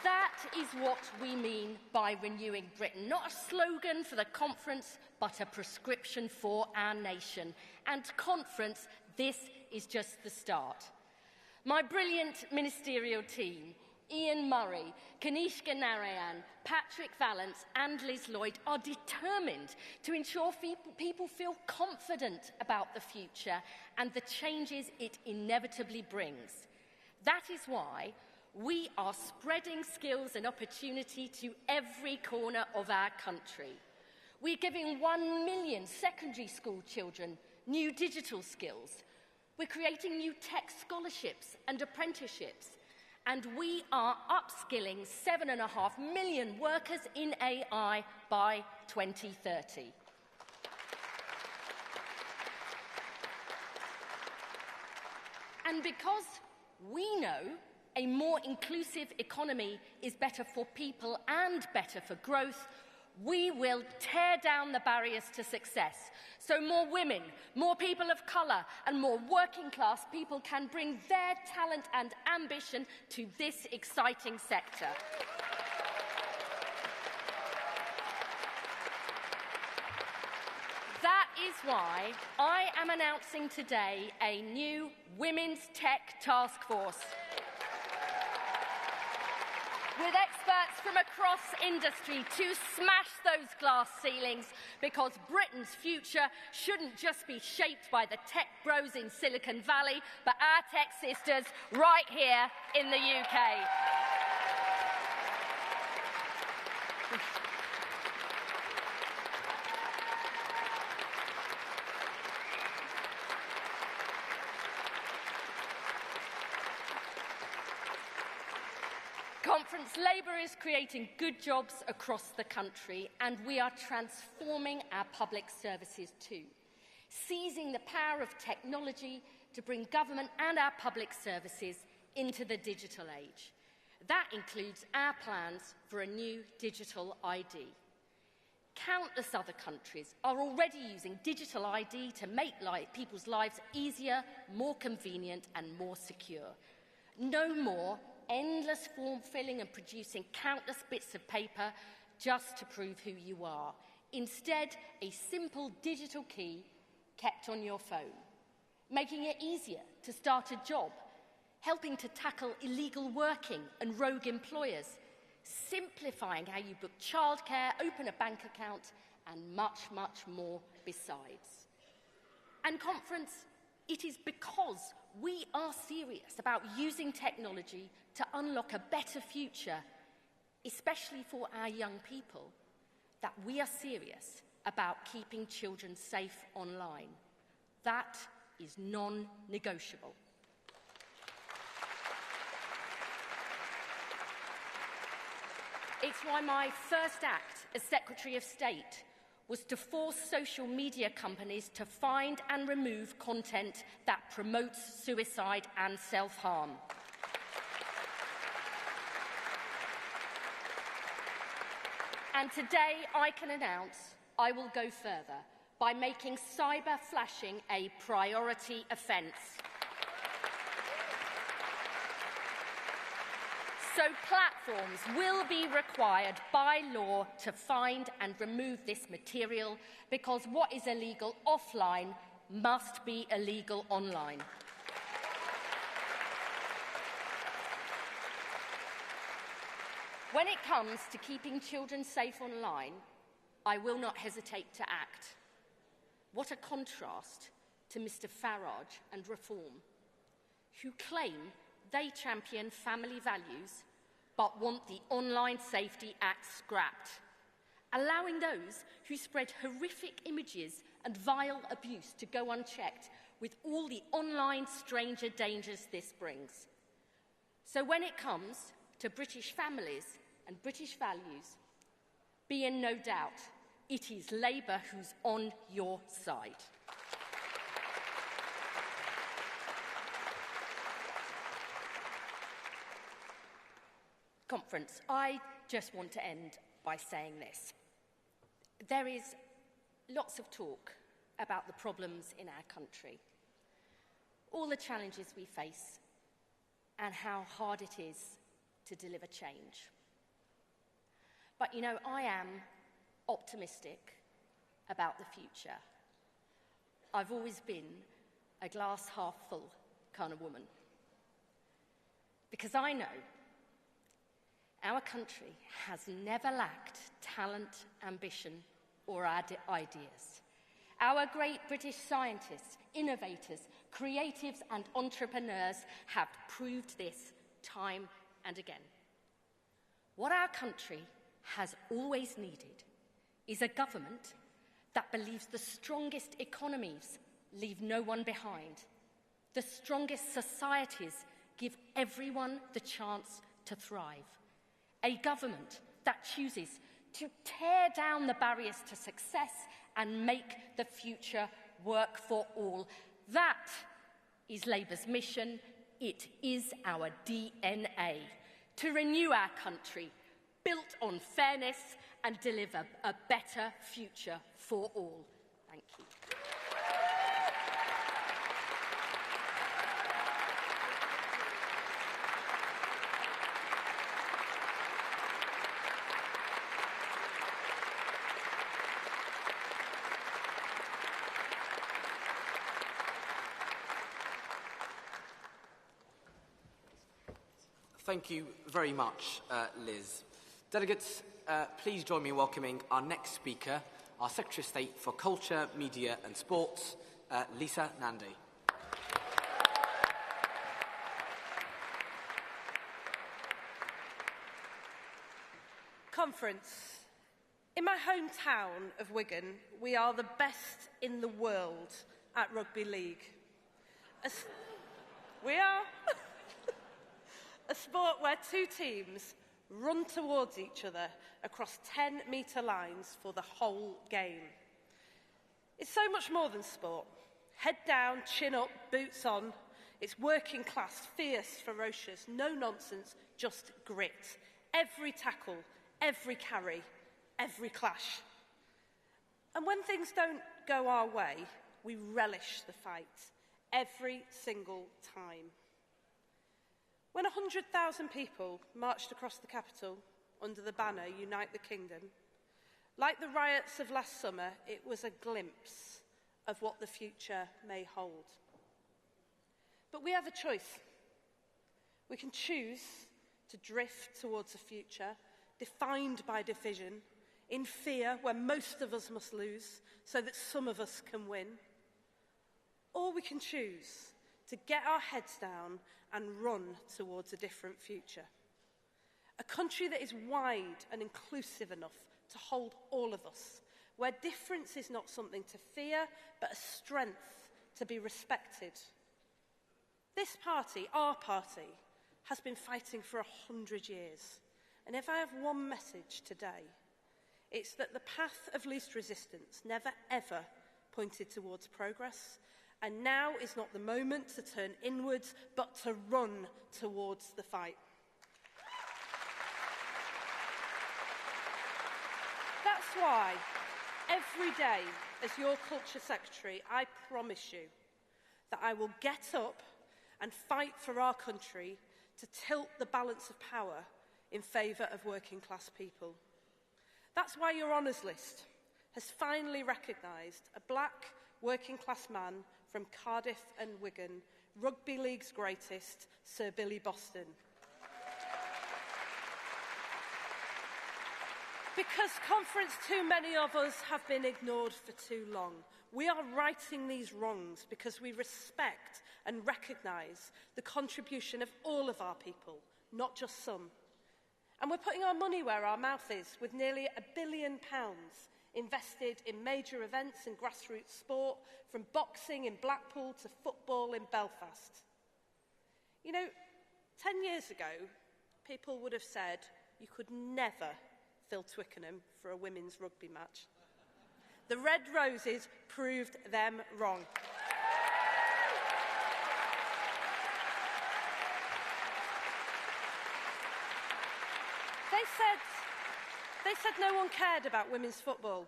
S2: That is what we mean by renewing Britain. Not a slogan for the conference, but a prescription for our nation. And conference, this is just the start. My brilliant ministerial team, Ian Murray, Kanishka Narayan, Patrick Vallance and Liz Lloyd are determined to ensure people feel confident about the future and the changes it inevitably brings. That is why we are spreading skills and opportunity to every corner of our country. We're giving 1 million secondary school children new digital skills. We're creating new tech scholarships and apprenticeships. And we are upskilling 7.5 million workers in AI by 2030. And because we know a more inclusive economy is better for people and better for growth, we will tear down the barriers to success so more women, more people of colour and more working class people can bring their talent and ambition to this exciting sector. That is is why I am announcing today a new Women's Tech Task Force with experts from across industry to smash those glass ceilings, because Britain's future shouldn't just be shaped by the tech bros in Silicon Valley, but our tech sisters right here in the UK. Conference Labour is creating good jobs across the country, and we are transforming our public services too, seizing the power of technology to bring government and our public services into the digital age. That includes our plans for a new digital ID. Countless other countries are already using digital ID to make people's lives easier, more convenient and more secure. No more endless form filling and producing countless bits of paper just to prove who you are. Instead, a simple digital key kept on your phone, making it easier to start a job, helping to tackle illegal working and rogue employers, simplifying how you book childcare, open a bank account, and much, much more besides. And conference, it is because we are serious about using technology to unlock a better future, especially for our young people, that we are serious about keeping children safe online. That is non-negotiable. It's why my first act as Secretary of State was to force social media companies to find and remove content that promotes suicide and self-harm. And today I can announce I will go further by making cyber flashing a priority offence. So platforms will be required by law to find and remove this material, because what is illegal offline must be illegal online. When it comes to keeping children safe online, I will not hesitate to act. What a contrast to Mr. Farage and Reform, who claim they champion family values but want the Online Safety Act scrapped, allowing those who spread horrific images and vile abuse to go unchecked, with all the online stranger dangers this brings. So when it comes to British families and British values, be in no doubt, it is Labour who's on your side. Conference, I just want to end by saying this. There is lots of talk about the problems in our country, all the challenges we face, and how hard it is to deliver change. But, you know, I am optimistic about the future. I've always been a glass half full kind of woman, because I know our country has never lacked talent, ambition, or ideas. Our great British scientists, innovators, creatives, and entrepreneurs have proved this time and again. What our country has always needed is a government that believes the strongest economies leave no one behind. The strongest societies give everyone the chance to thrive. A government that chooses to tear down the barriers to success and make the future work for all. That is Labour's mission. It is our DNA. To renew our country, built on fairness, and deliver a better future for all. Thank you.
S16: Thank you very much, Liz. Delegates, please join me in welcoming our next speaker, our Secretary of State for Culture, Media and Sports, Lisa Nandy.
S4: Conference. In my hometown of Wigan, we are the best in the world at rugby league. We are a sport where two teams run towards each other across 10-metre lines for the whole game. It's so much more than sport. Head down, chin up, boots on. It's working class, fierce, ferocious, no nonsense, just grit. Every tackle, every carry, every clash. And when things don't go our way, we relish the fight every single time. When 100,000 people marched across the capital under the banner Unite the Kingdom, like the riots of last summer, it was a glimpse of what the future may hold. But we have a choice. We can choose to drift towards a future defined by division, in fear where most of us must lose so that some of us can win. Or we can choose to get our heads down and run towards a different future. A country that is wide and inclusive enough to hold all of us, where difference is not something to fear, but a strength to be respected. This party, our party, has been fighting for 100 years. And if I have one message today, it's that the path of least resistance never ever pointed towards progress, and now is not the moment to turn inwards, but to run towards the fight. That's why every day as your Culture Secretary, I promise you that I will get up and fight for our country to tilt the balance of power in favour of working class people. That's why your honours list has finally recognised a black working class man from Cardiff and Wigan, rugby league's greatest, Sir Billy Boston. Because, Conference, too many of us have been ignored for too long. We are righting these wrongs because we respect and recognise the contribution of all of our people, not just some. And we're putting our money where our mouth is, with nearly £1 billion invested in major events and grassroots sport, from boxing in Blackpool to football in Belfast. You know, 10 years ago, people would have said you could never fill Twickenham for a women's rugby match. The Red Roses proved them wrong. They said no one cared about women's football.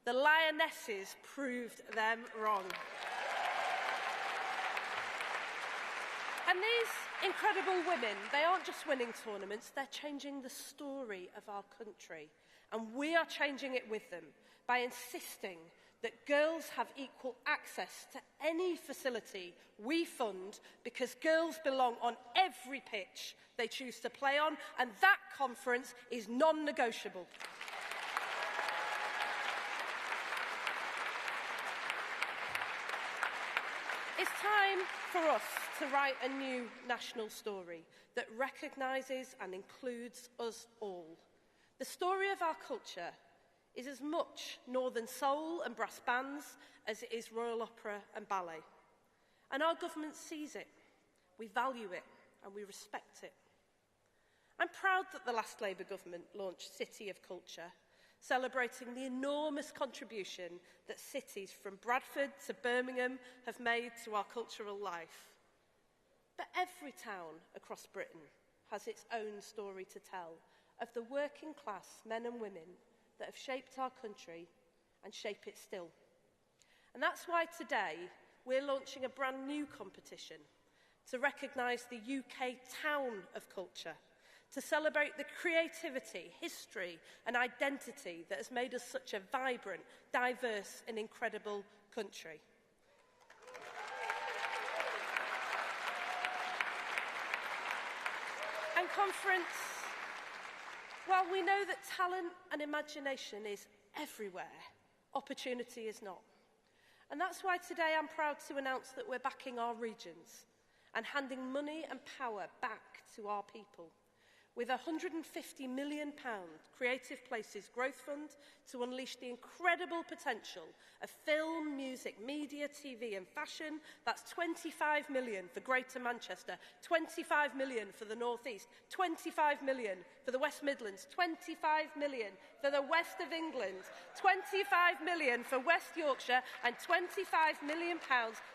S4: The Lionesses proved them wrong. And these incredible women, they aren't just winning tournaments, they're changing the story of our country. And we are changing it with them by insisting that girls have equal access to any facility we fund, because girls belong on every pitch they choose to play on, and that, Conference, is non-negotiable. It's time for us to write a new national story that recognises and includes us all. The story of our culture is as much Northern soul and brass bands as it is Royal Opera and ballet. And our government sees it, we value it, and we respect it. I'm proud that the last Labour government launched City of Culture, celebrating the enormous contribution that cities from Bradford to Birmingham have made to our cultural life. But every town across Britain has its own story to tell of the working class men and women that have shaped our country and shape it still. And that's why today we're launching a brand new competition to recognise the UK town of culture, to celebrate the creativity, history and identity that has made us such a vibrant, diverse and incredible country. And conference, while we know that talent and imagination is everywhere, opportunity is not. And that's why today I'm proud to announce that we're backing our regions and handing money and power back to our people with a £150 million Creative Places Growth Fund to unleash the incredible potential of film, music, media, TV and fashion. That's 25 million for Greater Manchester, 25 million for the North East, 25 million for the West Midlands, 25 million for the West of England, 25 million for West Yorkshire and £25 million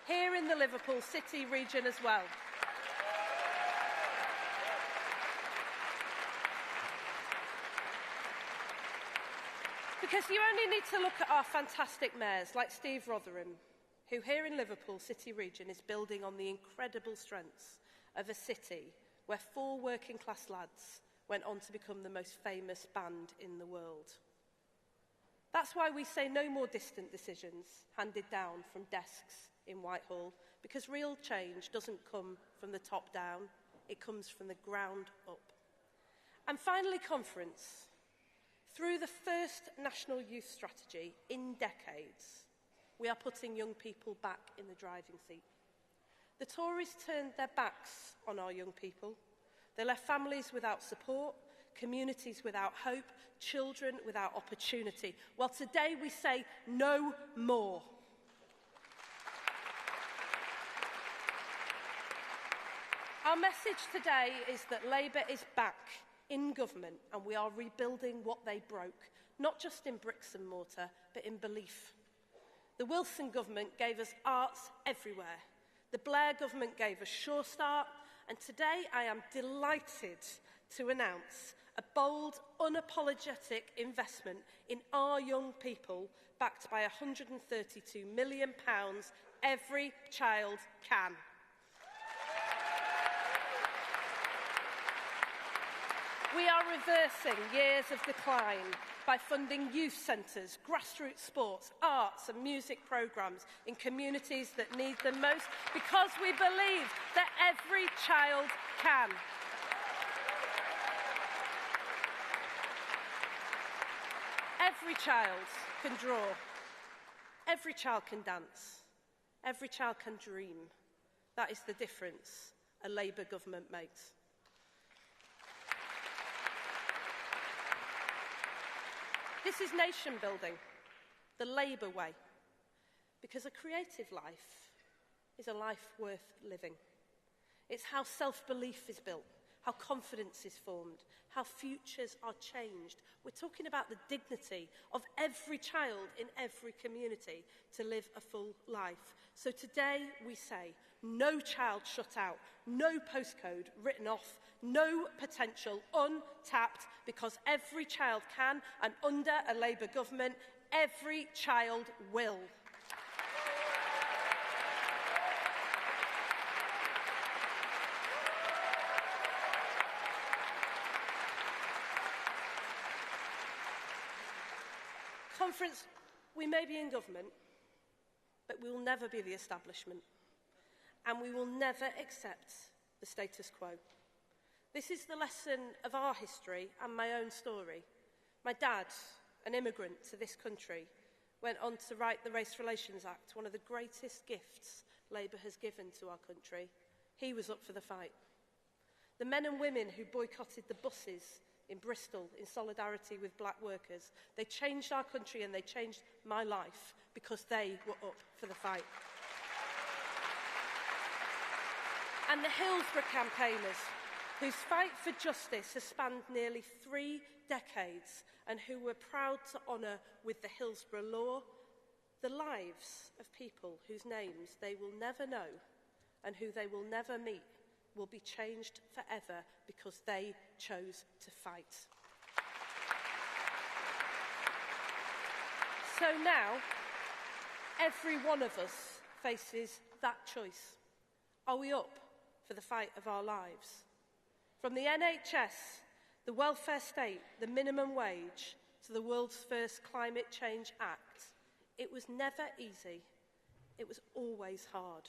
S4: here in the Liverpool City region as well. Because you only need to look at our fantastic mayors like Steve Rotherham, who here in Liverpool City region is building on the incredible strengths of a city where 4 working class lads went on to become the most famous band in the world. That's why we say no more distant decisions handed down from desks in Whitehall, because real change doesn't come from the top down, it comes from the ground up. And finally, conference. Through the first National Youth Strategy in decades, we are putting young people back in the driving seat. The Tories turned their backs on our young people. They left families without support, communities without hope, children without opportunity. Well, today we say no more. Our message today is that Labour is back in government and we are rebuilding what they broke, not just in bricks and mortar, but in belief. The Wilson government gave us arts everywhere. The Blair government gave us Sure Start, and today I am delighted to announce a bold, unapologetic investment in our young people, backed by £132 million. Every child can. We are reversing years of decline by funding youth centres, grassroots sports, arts and music programmes in communities that need them most, because we believe that every child can. Every child can draw. Every child can dance. Every child can dream. That is the difference a Labour government makes. This is nation building, the Labour way, because a creative life is a life worth living. It's how self-belief is built, how confidence is formed, how futures are changed. We're talking about the dignity of every child in every community to live a full life. So today we say, no child shut out, no postcode written off, no potential untapped, because every child can, and under a Labour government, every child will. Conference, we may be in government, but we will never be the establishment, and we will never accept the status quo. This is the lesson of our history and my own story. My dad, an immigrant to this country, went on to write the Race Relations Act, one of the greatest gifts Labour has given to our country. He was up for the fight. The men and women who boycotted the buses in Bristol in solidarity with black workers, they changed our country and they changed my life because they were up for the fight. And the Hillsborough campaigners, whose fight for justice has spanned nearly 3 decades and who were proud to honour with the Hillsborough law the lives of people whose names they will never know and who they will never meet, will be changed forever because they chose to fight. So now, every one of us faces that choice. Are we up for the fight of our lives? From the NHS, the welfare state, the minimum wage, to the world's first Climate Change Act, it was never easy. It was always hard.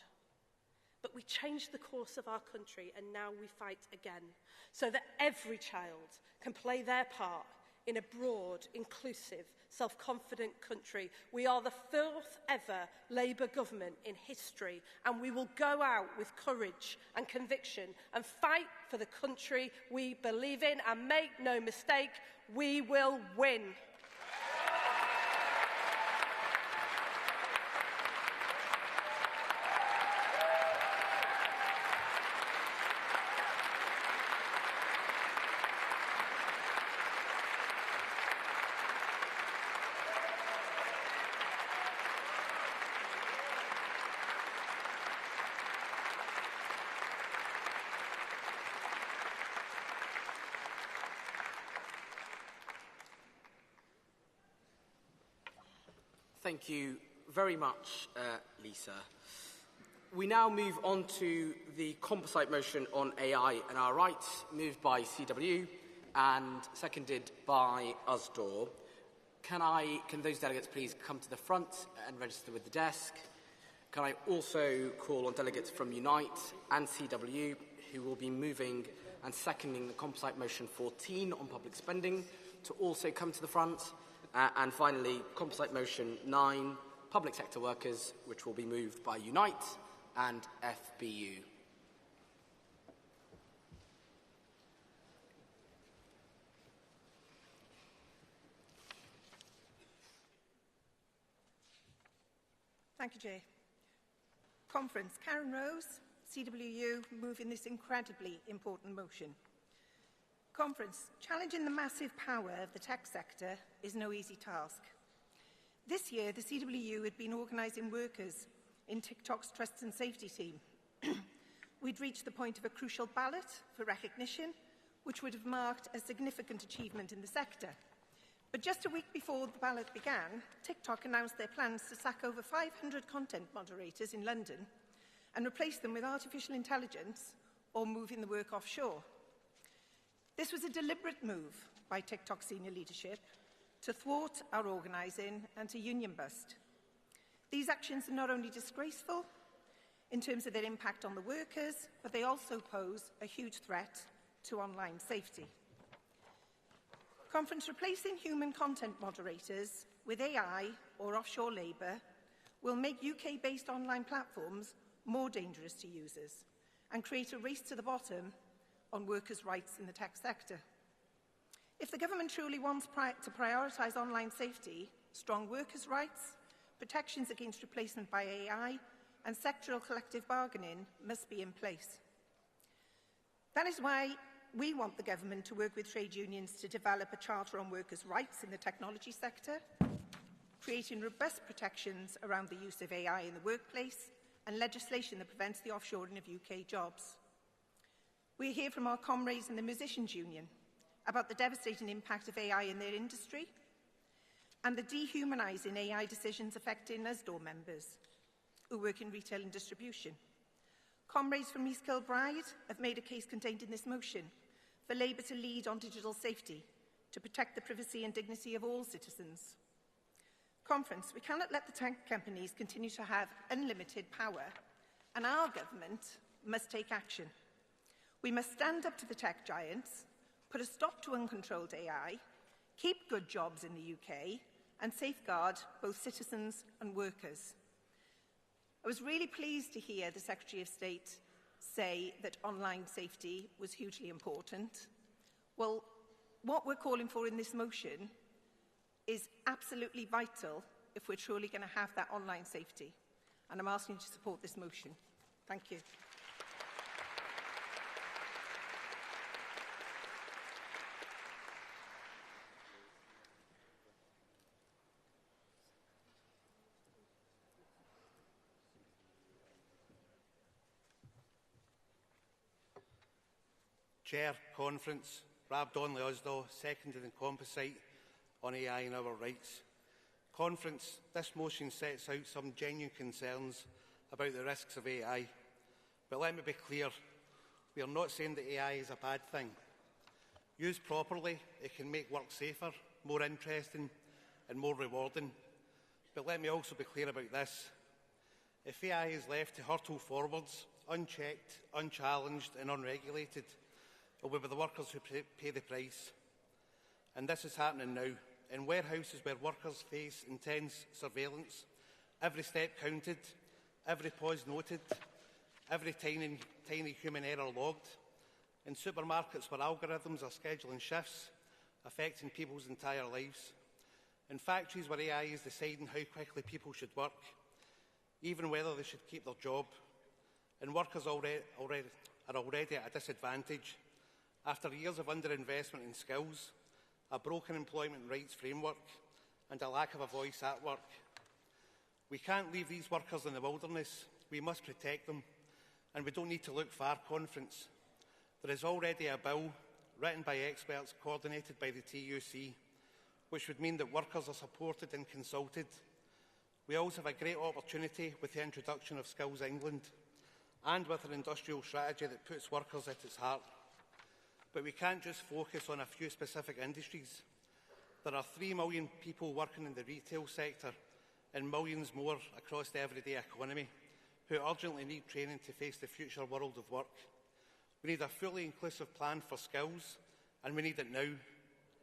S4: but we changed the course of our country, and now we fight again, so that every child can play their part in a broad, inclusive, self-confident country. We are the fourth ever Labour government in history, and we will go out with courage and conviction and fight for the country we believe in, and make no mistake, we will win.
S16: Thank you very much, Lisa. We now move on to the composite motion on AI and our rights, moved by CW and seconded by USDOR. Can those delegates please come to the front and register with the desk? Can I also call on delegates from Unite and CW, who will be moving and seconding the composite motion 14 on public spending, to also come to the front? And finally, composite motion 9, public sector workers, which will be moved by Unite and FBU.
S6: Thank you, Jay. Conference. Karen Rose, CWU, moving this incredibly important motion. Conference. Challenging the massive power of the tech sector is no easy task. This year, the CWU had been organising workers in TikTok's Trust and Safety team. We'd reached the point of a crucial ballot for recognition, which would have marked a significant achievement in the sector. But just a week before the ballot began, TikTok announced their plans to sack over 500 content moderators in London and replace them with artificial intelligence or moving the work offshore. This was a deliberate move by TikTok senior leadership to thwart our organising and to union bust. These actions are not only disgraceful in terms of their impact on the workers, but they also pose a huge threat to online safety. Conference. Replacing human content moderators with AI or offshore labour will make UK-based online platforms more dangerous to users and create a race to the bottom on workers' rights in the tech sector. If the government truly wants to prioritise online safety, strong workers' rights, protections against replacement by AI, and sectoral collective bargaining must be in place. That is why we want the government to work with trade unions to develop a charter on workers' rights in the technology sector, creating robust protections around the use of AI in the workplace, and legislation that prevents the offshoring of UK jobs. We hear from our comrades in the Musicians' Union about the devastating impact of AI in their industry and the dehumanising AI decisions affecting USDOR members who work in retail and distribution. Comrades from East Kilbride have made a case contained in this motion for Labour to lead on digital safety to protect the privacy and dignity of all citizens. Conference. We cannot let the tech companies continue to have unlimited power, and our government must take action. We must stand up to the tech giants, put a stop to uncontrolled AI, keep good jobs in the UK, and safeguard both citizens and workers. I was really pleased to hear the Secretary of State say that online safety was hugely important. Well, what we're calling for in this motion is absolutely vital if we're truly going to have that online safety. And I'm asking you to support this motion. Thank you.
S19: Chair, Conference, Rab Donnelly Usdaw, seconded and composite on AI and our rights. Conference, this motion sets out some genuine concerns about the risks of AI. But let me be clear, we are not saying that AI is a bad thing. Used properly, it can make work safer, more interesting and more rewarding. But let me also be clear about this. If AI is left to hurtle forwards unchecked, unchallenged and unregulated, it will be the workers who pay the price. And this is happening now. In warehouses where workers face intense surveillance, every step counted, every pause noted, every tiny human error logged. In supermarkets where algorithms are scheduling shifts, affecting people's entire lives. In factories where AI is deciding how quickly people should work, even whether they should keep their job. And workers are already at a disadvantage after years of underinvestment in skills, a broken employment rights framework, and a lack of a voice at work. We can't leave these workers in the wilderness. We must protect them. And we don't need to look far, Conference. There is already a bill written by experts, coordinated by the TUC, which would mean that workers are supported and consulted. We also have a great opportunity with the introduction of Skills England and with an industrial strategy that puts workers at its heart. But we can't just focus on a few specific industries. There are 3 million people working in the retail sector and millions more across the everyday economy who urgently need training to face the future world of work. We need a fully inclusive plan for skills, and we need it now.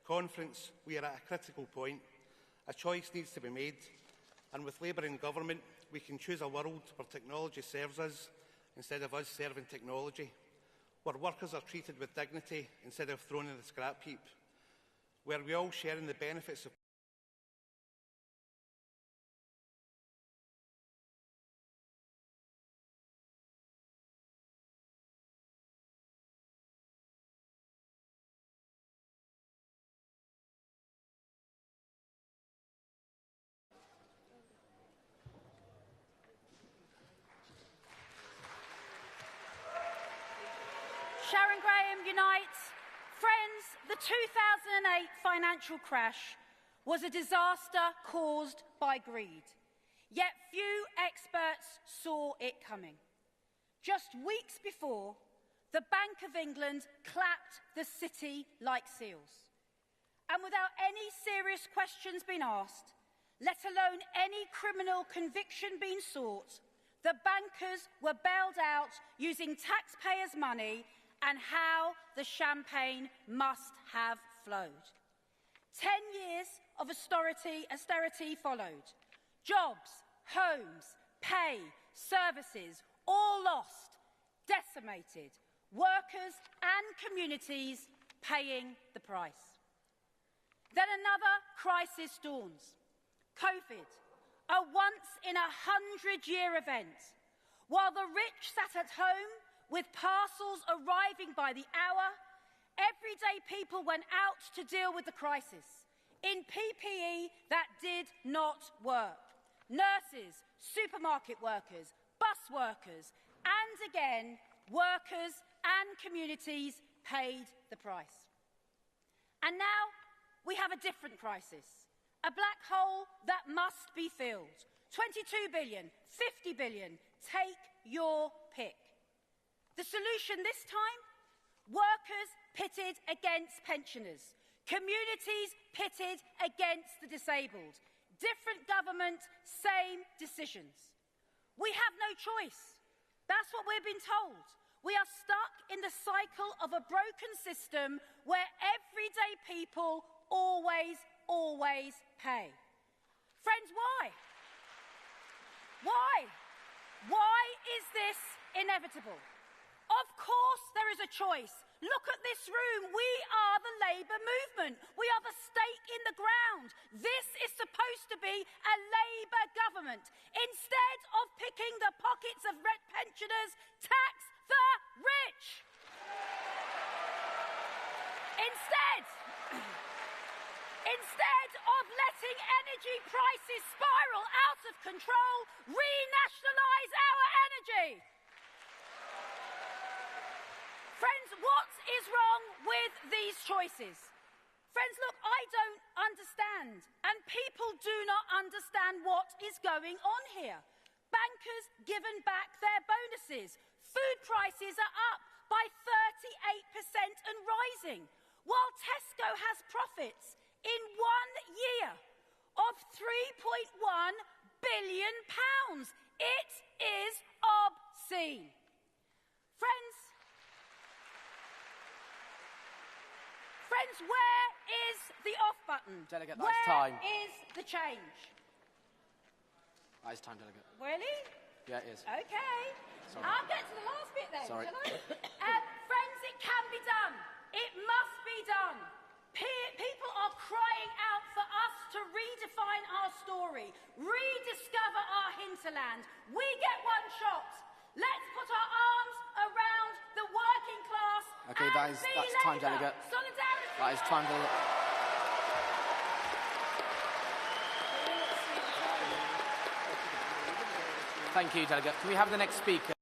S19: Conference, we are at a critical point. A choice needs to be made, and with Labour in government, we can choose a world where technology serves us instead of us serving technology, where workers are treated with dignity instead of thrown in the scrap heap, where we all share in the benefits of
S15: Sharon Graham unites. Friends, the 2008 financial crash was a disaster caused by greed. Yet few experts saw it coming. Just weeks before, the Bank of England clapped the city like seals. And without any serious questions being asked, let alone any criminal conviction being sought, the bankers were bailed out using taxpayers' money, and how the champagne must have flowed. 10 years of austerity followed. Jobs, homes, pay, services, all lost, decimated. Workers and communities paying the price. Then another crisis dawns. COVID, a once-in-a-100-year event. While the rich sat at home with parcels arriving by the hour, everyday people went out to deal with the crisis in PPE that did not work. Nurses, supermarket workers, bus workers, and again, workers and communities paid the price. And now we have a different crisis, a black hole that must be filled. 22 billion, 50 billion, take your pick. The solution this time? Workers pitted against pensioners. Communities pitted against the disabled. Different government, same decisions. We have no choice. That's what we've been told. We are stuck in the cycle of a broken system where everyday people always pay. Friends, why? Why? Why is this inevitable? Of course there is a choice. Look at this room. We are the Labour movement. We are the stake in the ground. This is supposed to be a Labour government. Instead of picking the pockets of pensioners, tax the rich. Instead of letting energy prices spiral out of control, renationalise our energy. Friends, what is wrong with these choices? Friends, look, I don't understand, and people do not understand what is going on here. Bankers given back their bonuses. Food prices are up by 38% and rising, while Tesco has profits in 1 year of £3.1 billion. It is obscene. Friends, where is the off button?
S16: Delegate, that's time.
S15: Where is the change?
S16: That is time, Delegate.
S15: Really?
S16: Yeah, it is.
S15: Okay.
S16: Sorry.
S15: I'll get to the last bit then,
S16: Sorry.
S15: shall I? Friends, it can be done. It must be done. People are crying out for us to redefine our story, rediscover our hinterland. We get one shot. Let's put our arms around the working class.
S16: Okay, that's time, Delegate.
S15: Solidarity.
S16: That is time, Delegate. Thank you, Delegate. Can we have the next speaker?